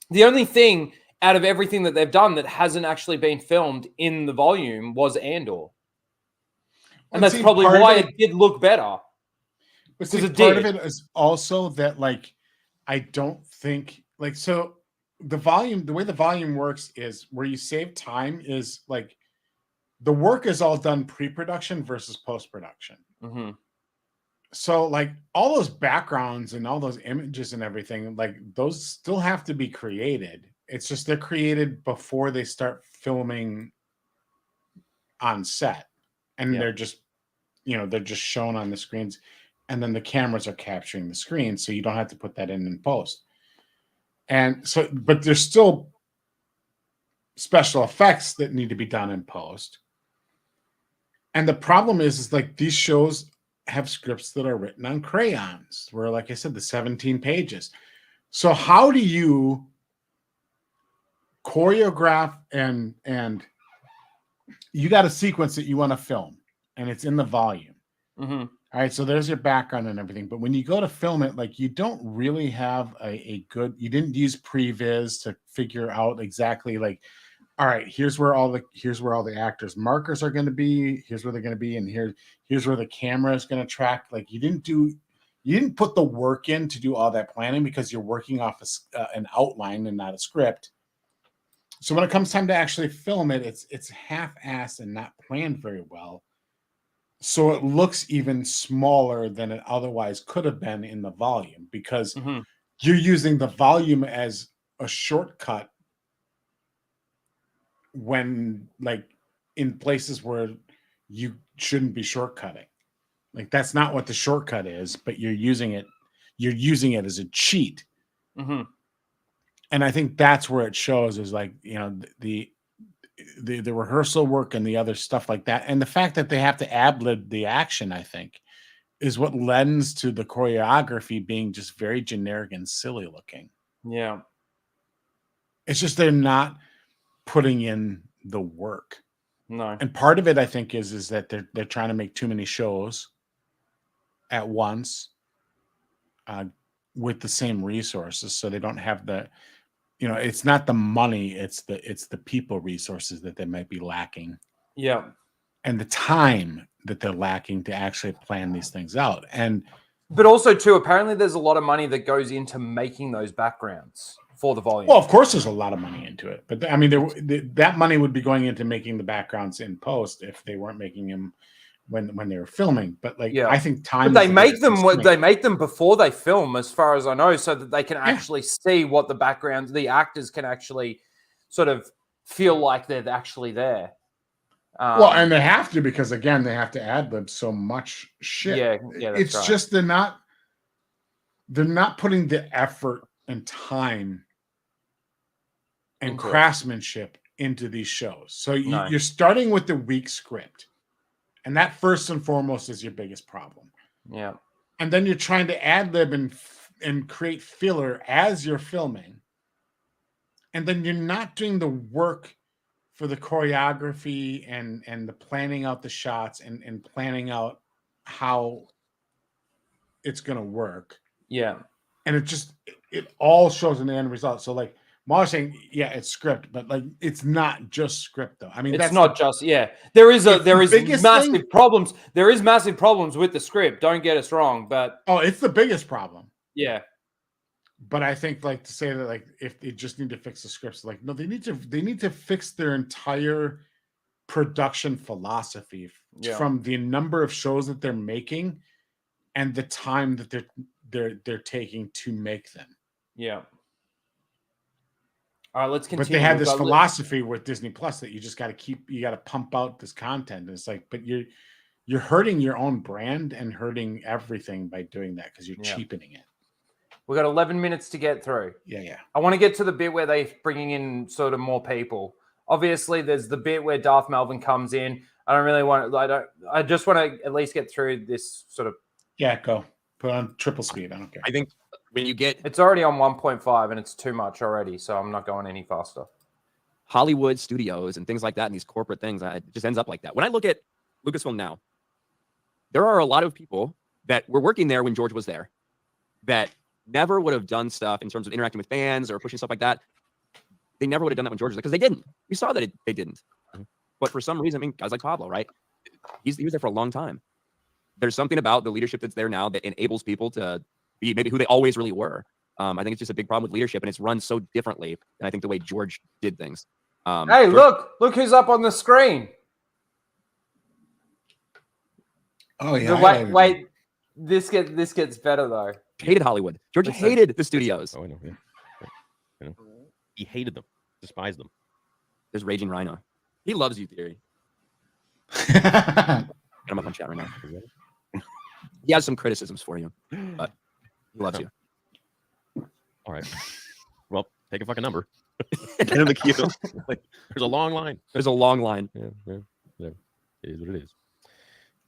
Speaker 1: The only thing out of everything that they've done that hasn't actually been filmed in the volume was Andor. And that's
Speaker 15: see,
Speaker 1: probably
Speaker 15: part of
Speaker 1: why
Speaker 15: it-
Speaker 1: it did look better.
Speaker 15: But see,
Speaker 1: 'Cause it
Speaker 15: part of
Speaker 1: did.
Speaker 15: it is also that like I don't think like so the way the volume works is where you save time is like the work is all done pre-production versus post-production.
Speaker 1: Mm-hmm.
Speaker 15: So like all those backgrounds and all those images and everything, like those still have to be created. It's just they're created before they start filming on set. And
Speaker 1: Yeah.
Speaker 15: they're just, they're just shown on the screens. And then the cameras are capturing the screen. So you don't have to put that in post. And so, but there's still special effects that need to be done in post. And the problem is like these shows have scripts that are written on crayons, where, like I said, the 17 pages. So how do you choreograph and you got a sequence that you want to film and it's in the volume.
Speaker 1: Mm-hmm.
Speaker 15: All right, so there's your background and everything. But when you go to film it, like you don't really have a good, you didn't use previs to figure out exactly like, all right, here's where all the actors markers are going to be. Here's where they're going to be, and here's where the camera is going to track. Like you didn't put the work in to do all that planning because you're working off an outline and not a script. So when it comes time to actually film it, it's half-assed and not planned very well. So it looks even smaller than it otherwise could have been in the volume because you're using the volume as a shortcut when like in places where you shouldn't be shortcutting. Like that's not what the shortcut is, but you're using it as a cheat.
Speaker 1: Mm-hmm.
Speaker 15: And I think that's where it shows is like, the rehearsal work and the other stuff like that. And the fact that they have to ad-lib the action, I think, is what lends to the choreography being just very generic and silly looking.
Speaker 1: Yeah.
Speaker 15: It's just they're not putting in the work.
Speaker 1: No.
Speaker 15: And part of it, I think, is that they're trying to make too many shows at once with the same resources. So they don't have the it's not the money, it's the people resources that they might be lacking.
Speaker 1: Yeah.
Speaker 15: And the time that they're lacking to actually plan these things out.
Speaker 1: But also too, apparently there's a lot of money that goes into making those backgrounds for the volume.
Speaker 15: Well, of course there's a lot of money into it. But I mean, that money would be going into making the backgrounds in post if they weren't making them when they were filming. But like, I think time.
Speaker 1: But they make them before they film, as far as I know, so that they can actually see what the backgrounds, the actors can actually sort of feel like they're actually there.
Speaker 15: Well, and they have to, because again, they have to ad-lib so much shit.
Speaker 1: Yeah, that's
Speaker 15: it's
Speaker 1: right.
Speaker 15: just they're not putting the effort and time and craftsmanship into these shows. So you're starting with the weak script. And that first and foremost is your biggest problem.
Speaker 1: Yeah.
Speaker 15: And then you're trying to ad lib and create filler as you're filming. And then you're not doing the work for the choreography and the planning out the shots and planning out how it's going to work.
Speaker 1: Yeah.
Speaker 15: And it all shows in the end result. So like Mar's saying, yeah, it's script, but like it's not just script though. I mean,
Speaker 1: It's not just there is
Speaker 15: biggest
Speaker 1: massive
Speaker 15: thing.
Speaker 1: problems. There is massive problems with the script. Don't get us wrong, but
Speaker 15: it's the biggest problem.
Speaker 1: Yeah.
Speaker 15: But I think like to say that like if they just need to fix the scripts, like no, they need to fix their entire production philosophy from the number of shows that they're making and the time that they're taking to make them.
Speaker 1: Yeah. All right, let's continue.
Speaker 15: But they have this philosophy with Disney Plus that you just got to pump out this content. And it's like, but you're hurting your own brand and hurting everything by doing that because you're cheapening it.
Speaker 1: We got 11 minutes to get through.
Speaker 15: Yeah.
Speaker 1: I want to get to the bit where they're bringing in sort of more people. Obviously, there's the bit where Darth Melvin comes in. I just want to at least get through this sort of.
Speaker 15: Yeah, go. Put on triple speed. I don't care.
Speaker 17: I think when you get...
Speaker 1: It's already on 1.5 and it's too much already, so I'm not going any faster.
Speaker 17: Hollywood studios and things like that and these corporate things, it just ends up like that. When I look at Lucasfilm now, there are a lot of people that were working there when George was there that never would have done stuff in terms of interacting with fans or pushing stuff like that. They never would have done that when George was there because they didn't. We saw that they didn't. But for some reason, I mean, guys like Pablo, right? He was there for a long time. There's something about the leadership that's there now that enables people to be maybe who they always really were. I think it's just a big problem with leadership, and it's run so differently than I think the way George did things.
Speaker 1: Hey, look who's up on the screen.
Speaker 15: Oh yeah.
Speaker 1: Wait. This gets better though.
Speaker 17: Hated Hollywood. George hated the studios.
Speaker 16: Oh, I know. Yeah. You know, he hated them, despised them.
Speaker 17: There's Raging Rhino. He loves you, Theory. I'm up on chat right now. He has some criticisms for you, but he loves you.
Speaker 16: All right. Well, take a fucking number.
Speaker 17: Get in the queue.
Speaker 16: There's a long line.
Speaker 17: There's a long line.
Speaker 16: Yeah. It is what it is.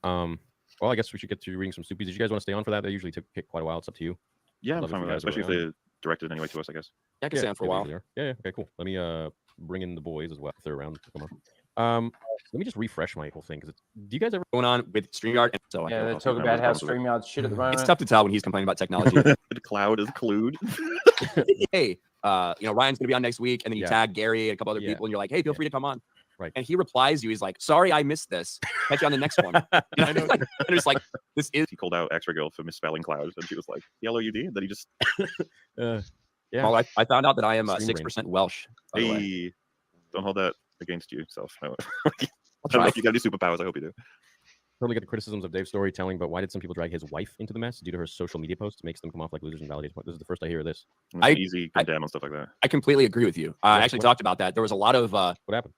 Speaker 16: Well, I guess we should get to reading some Soupies. Did you guys want to stay on for that? They usually take quite a while. It's up to you.
Speaker 18: Yeah, I'm fine with that, especially if they directed anyway to us, I guess.
Speaker 17: Yeah, I can stay on for a while.
Speaker 16: Yeah. Okay, cool. Let me bring in the boys as well if they're around. Come on. Let me just refresh my whole thing because do you guys ever
Speaker 17: going on with StreamYard? And so
Speaker 1: they talk about how StreamYard's shit at the moment.
Speaker 17: It's tough to tell when he's complaining about technology.
Speaker 18: The cloud is clued.
Speaker 17: Hey, Ryan's gonna be on next week, and then you tag Gary and a couple other people, and you're like, hey, feel free to come on.
Speaker 16: Right.
Speaker 17: And he replies you. He's like, sorry, I missed this. Catch you on the next one. I know. And it's like, this is.
Speaker 18: He called out Extra Girl for misspelling cloud, and she was like, "Yellow UD." Then he just.
Speaker 17: Yeah. Well, I found out that I am 6% Welsh.
Speaker 18: Hey, don't hold that against you yourself. No. I don't know if you got any superpowers. I hope you do.
Speaker 16: Totally get the criticisms of Dave's storytelling, but why did some people drag his wife into the mess due to her social media posts? Makes them come off like losers and validates. This is the first I hear of this.
Speaker 18: Easy condemn and stuff like that.
Speaker 17: I completely agree with you. I actually talked about that. There was a lot of
Speaker 16: what happened.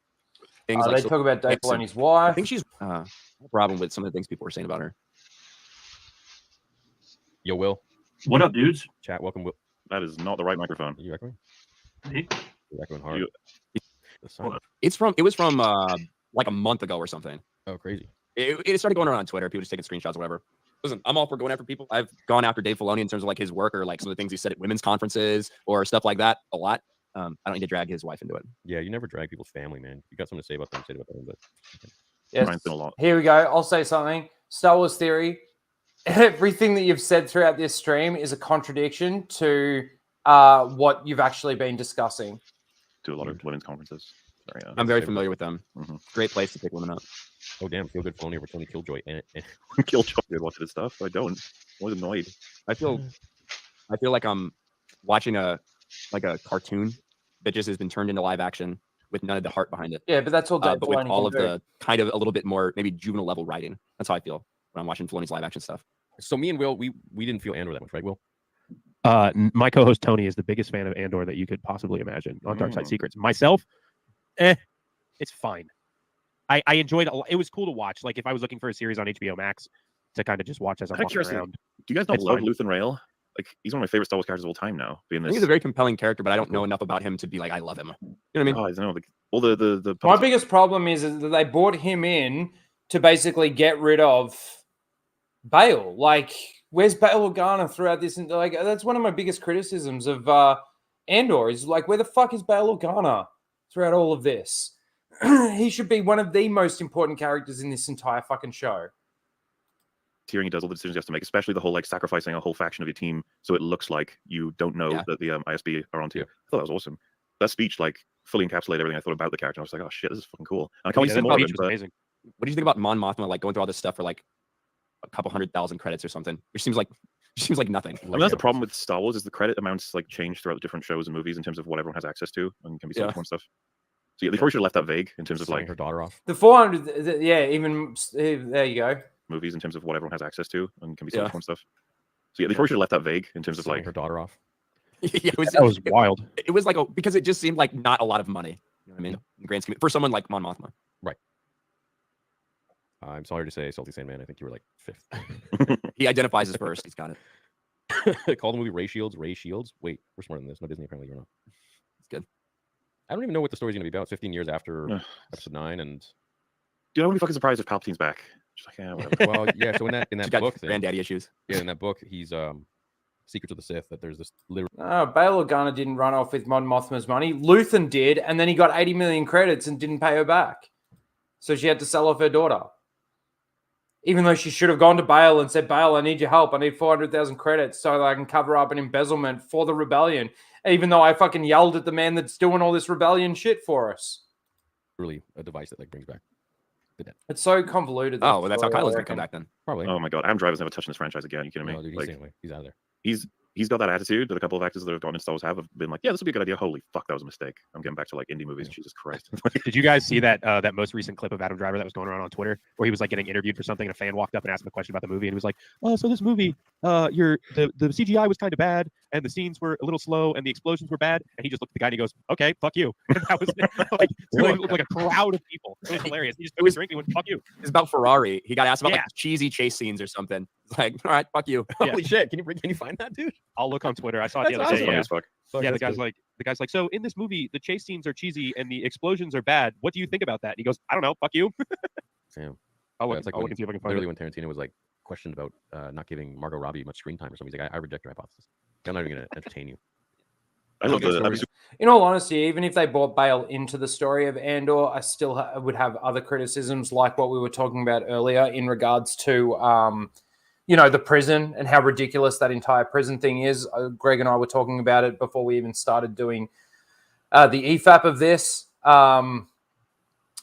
Speaker 17: Things
Speaker 1: they talk about Dave Filoni's wife.
Speaker 17: I think she's a problem with some of the things people were saying about her.
Speaker 16: Yo, Will.
Speaker 4: What up, dudes?
Speaker 16: Chat. Welcome, Will.
Speaker 18: That is not the right microphone.
Speaker 16: Are you echoing?
Speaker 4: Hey.
Speaker 16: You're echoing hard.
Speaker 17: It was from like a month ago or something.
Speaker 16: Oh, crazy.
Speaker 17: It started going around on Twitter. People just taking screenshots or whatever. Listen, I'm all for going after people. I've gone after Dave Filoni in terms of like his work or like some of the things he said at women's conferences or stuff like that a lot. I don't need to drag his wife into it.
Speaker 16: Yeah, you never drag people's family, man. You got something to say about them, say it about them. But
Speaker 1: yes.
Speaker 18: Mine's been a lot.
Speaker 1: Here we go. I'll say something. Star Wars Theory. Everything that you've said throughout this stream is a contradiction to what you've actually been discussing.
Speaker 18: To a lot of women's conferences. Sorry,
Speaker 17: I'm very familiar with them. Great place to pick women up.
Speaker 16: Oh damn, feel good Filoni over Tony Killjoy and
Speaker 18: Killjoy watching his stuff. I don't. I was annoyed.
Speaker 17: I feel like I'm watching a cartoon that just has been turned into live action with none of the heart behind it.
Speaker 1: Yeah, but that's all.
Speaker 17: But with all of the kind of a little bit more maybe juvenile level writing. That's how I feel when I'm watching Filoni's live action stuff.
Speaker 16: So me and Will, we didn't feel Andor that much, right, Will?
Speaker 22: My co-host Tony is the biggest fan of Andor that you could possibly imagine on Dark Side Secrets. Myself, it's fine. I enjoyed it. It was cool to watch. Like if I was looking for a series on HBO Max to kind of just watch as I'm walking around.
Speaker 18: Do you guys not love Luthen Rail? Like he's one of my favorite Star Wars characters of all time now. Being this,
Speaker 17: I think he's a very compelling character, but I don't know enough about him to be like I love him. You know what I mean?
Speaker 18: Oh, I know. Like all the
Speaker 1: my biggest problem is that they brought him in to basically get rid of Bail. Like, where's Bail Organa throughout this? And like, that's one of my biggest criticisms of Andor is like, where the fuck is Bail Organa throughout all of this? He should be one of the most important characters in this entire fucking show.
Speaker 18: Hearing he does all the decisions he has to make, especially the whole like sacrificing a whole faction of your team so it looks like you don't know that the ISB are onto you. I thought that was awesome. That speech like fully encapsulated everything I thought about the character. I was like, oh shit, this is fucking cool. And I can't wait to see more of him.
Speaker 17: Amazing. What do you think about Mon Mothma like going through all this stuff for like a couple 100,000 credits or something? Which seems like nothing.
Speaker 18: I mean, that's the problem with Star Wars is the credit amounts like change throughout the different shows and movies in terms of what everyone has access to and can be sold for and stuff. So yeah, they probably should have left that vague in terms of like
Speaker 16: her daughter off.
Speaker 1: The 400, even there you go.
Speaker 18: Movies in terms of what everyone has access to and can be sold for and stuff. So yeah, they probably should have left that vague in terms of like
Speaker 16: her daughter off.
Speaker 17: Yeah,
Speaker 22: that was wild.
Speaker 17: It was like because it just seemed like not a lot of money. You know what I mean? In the grand scheme, for someone like Mon Mothma.
Speaker 16: Right. I'm sorry to say, Salty Sandman, I think you were like 5th.
Speaker 17: He identifies as first. He's got
Speaker 16: it. Call the movie Ray Shields. Ray Shields. Wait, we're smarter than this. No, Disney apparently you're not.
Speaker 17: It's good.
Speaker 16: I don't even know what the story's going to be about. 15 years after episode 9, and
Speaker 18: dude, I wouldn't be fucking surprised if Palpatine's back. Just like, yeah, whatever.
Speaker 16: Well, yeah. So in that book,
Speaker 17: granddaddy issues.
Speaker 16: Yeah, in that book, he's Secrets of the Sith. That there's this literal.
Speaker 1: Bail Organa didn't run off with Mon Mothma's money. Luthen did, and then he got 80 million credits and didn't pay her back. So she had to sell off her daughter. Even though she should have gone to Bail and said, Bail, I need your help. I need 400,000 credits so that I can cover up an embezzlement for the rebellion. Even though I fucking yelled at the man that's doing all this rebellion shit for us.
Speaker 16: Really a device that like brings back the dead.
Speaker 1: It's so convoluted.
Speaker 17: Oh, well, that's how Kylo's gonna come back then.
Speaker 16: Probably.
Speaker 18: Oh my god, Adam Driver's never touching this franchise again. You kidding me?
Speaker 16: No, dude, he's out of there.
Speaker 18: He's got that attitude that a couple of actors that have gone in Star Wars have been like, yeah, this would be a good idea. Holy fuck, that was a mistake. I'm getting back to like indie movies. Jesus Christ.
Speaker 22: Did you guys see that that most recent clip of Adam Driver that was going around on Twitter where he was like getting interviewed for something and a fan walked up and asked him a question about the movie and he was like, oh, so this movie, the CGI was kind of bad and the scenes were a little slow and the explosions were bad, and he just looked at the guy and he goes, okay, fuck you. And that was like, it looked like a crowd of people. It was hilarious. He just took his drink and went, fuck you.
Speaker 17: It's about Ferrari. He got asked about like cheesy chase scenes or something. It's like, all right, fuck you.
Speaker 16: Holy shit. Can you find that, dude?
Speaker 22: I'll look on Twitter. I saw it the other day. Yeah, the guy's like, so in this movie, the chase scenes are cheesy and the explosions are bad. What do you think about that? And he goes, I don't know. Fuck you.
Speaker 16: Damn.
Speaker 22: I'll look and see if I can find
Speaker 16: literally
Speaker 22: it.
Speaker 16: when Tarantino was like questioned about not giving Margot Robbie much screen time or something, he's like, I reject your hypothesis. I'm not even going to entertain you.
Speaker 18: I love the.
Speaker 1: In all honesty, even if they brought Bail into the story of Andor, I still would have other criticisms like what we were talking about earlier in regards to, the prison and how ridiculous that entire prison thing is. Greg and I were talking about it before we even started doing the EFAP of this.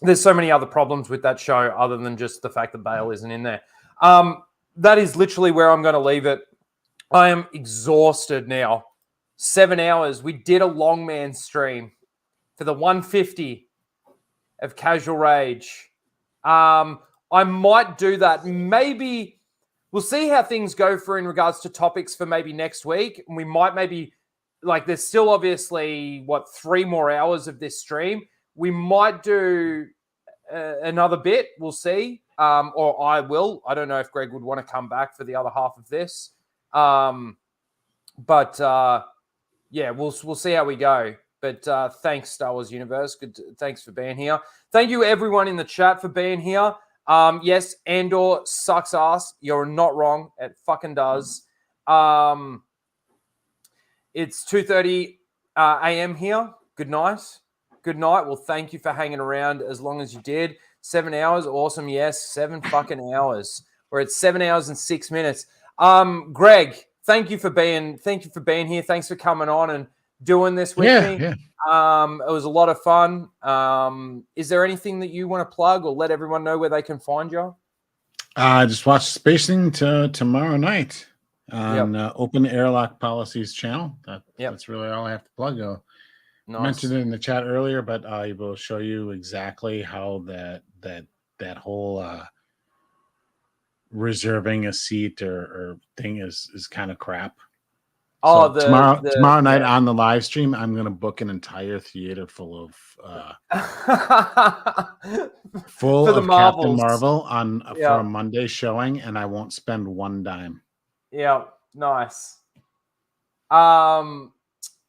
Speaker 1: There's so many other problems with that show other than just the fact that Bail isn't in there. That is literally where I'm going to leave it. I am exhausted now. 7 hours. We did a long man stream for the 150 of Casual Rage. I might do that. Maybe we'll see how things go in regards to topics for maybe next week. And we might there's still obviously 3 more hours of this stream. We might do another bit. We'll see. Or I will. I don't know if Greg would want to come back for the other half of this. Yeah, we'll see how we go. But thanks, Star Wars Universe. Thanks for being here. Thank you, everyone in the chat, for being here. Yes, Andor sucks ass. You're not wrong. It fucking does. It's 2:30 a.m. here. Good night. Good night. Well, thank you for hanging around as long as you did. 7 hours. Awesome. Yes, 7 fucking hours. We're at 7 hours and 6 minutes. Greg, thank you for being here. Thanks for coming on and doing this with me.
Speaker 15: Yeah.
Speaker 1: It was a lot of fun. Is there anything that you want to plug or let everyone know where they can find you?
Speaker 15: Just watch Spacing tomorrow night on Open Airlock Policies channel. That's really all I have to plug. I mentioned it in the chat earlier, but I will show you exactly how that whole reserving a seat or thing is kind of crap.
Speaker 1: Oh,
Speaker 15: so tomorrow night on the live stream, I'm going to book an entire theater full of Captain Marvel for a Monday showing, and I won't spend one dime.
Speaker 1: Yeah, nice.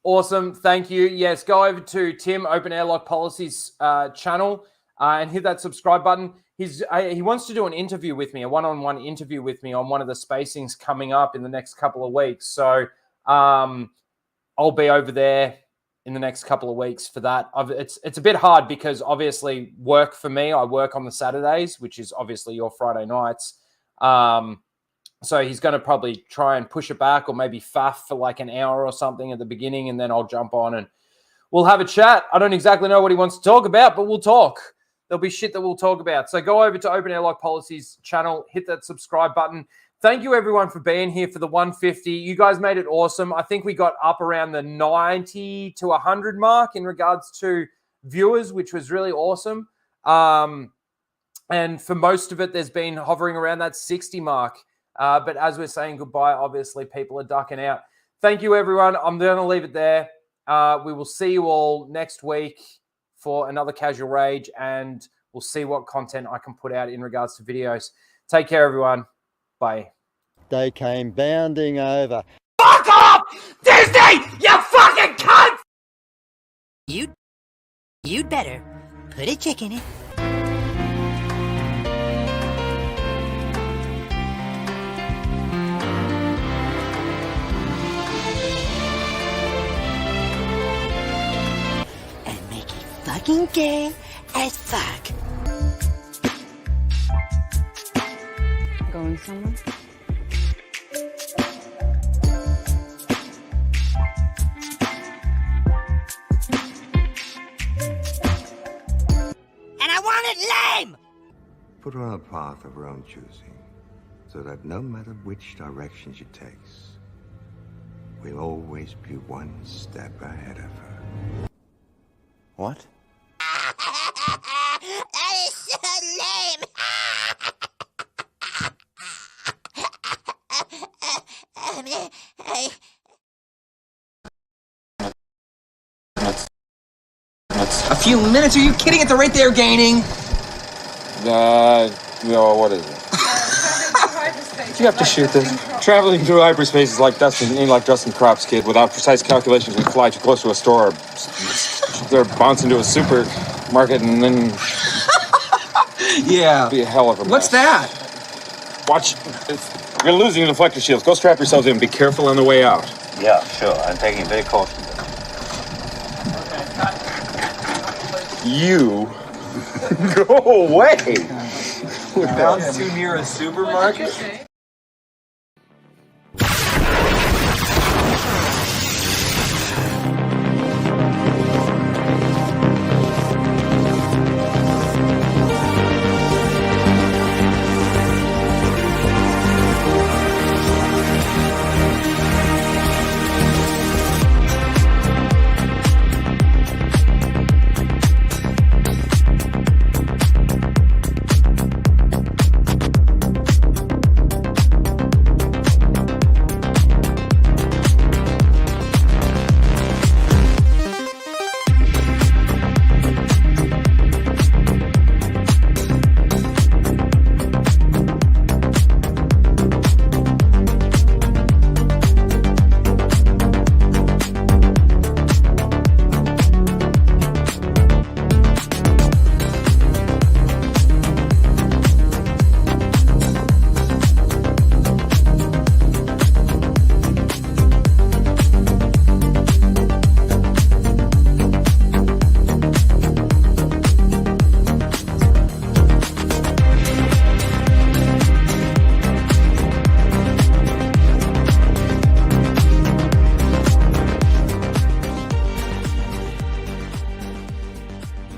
Speaker 1: Awesome, thank you. Yes, go over to Tim Open Airlock Policies channel. and hit that subscribe button. He wants to do an interview with me, a one-on-one interview with me on one of the spacings coming up in the next couple of weeks. So I'll be over there in the next couple of weeks for that. It's a bit hard because obviously work for me. I work on the Saturdays, which is obviously your Friday nights. So he's going to probably try and push it back, or maybe faff for like an hour or something at the beginning, and then I'll jump on and we'll have a chat. I don't exactly know what he wants to talk about, but we'll talk. There'll be shit that we'll talk about. So go over to Open Airlock Policies channel, hit that subscribe button. Thank you, everyone, for being here for the 150. You guys made it awesome. I think we got up around the 90 to 100 mark in regards to viewers, which was really awesome. And for most of it, there's been hovering around that 60 mark. But as we're saying goodbye, obviously, people are ducking out. Thank you, everyone. I'm going to leave it there. We will see you all next week for another Casual Rage, and we'll see what content I can put out in regards to videos. Take care, everyone. Bye.
Speaker 4: They came bounding over.
Speaker 12: Fuck off! Disney! You fucking cunt!
Speaker 6: You'd better put a chick in it. And make it fucking gay as fuck.
Speaker 3: Going somewhere?
Speaker 6: And I want it lame!
Speaker 9: Put her on a path of her own choosing, so that no matter which direction she takes, we'll always be one step ahead of her.
Speaker 10: What?
Speaker 6: That is so lame!
Speaker 20: A few minutes? Are you kidding? At the rate they're gaining?
Speaker 23: No, what is it? Do you have to shoot this? Traveling through hyperspace is like dusting, ain't like dusting crops, kid. Without precise calculations, we fly too close to a store. They're bouncing to a supermarket and then...
Speaker 20: Yeah.
Speaker 23: Be a hell of a mess.
Speaker 20: What's that?
Speaker 23: Watch. You're losing your deflector shields. Go strap yourselves in. Be careful on the way out.
Speaker 10: Yeah, sure. I'm taking very cautious.
Speaker 23: You go away.
Speaker 20: Bounce too near a supermarket?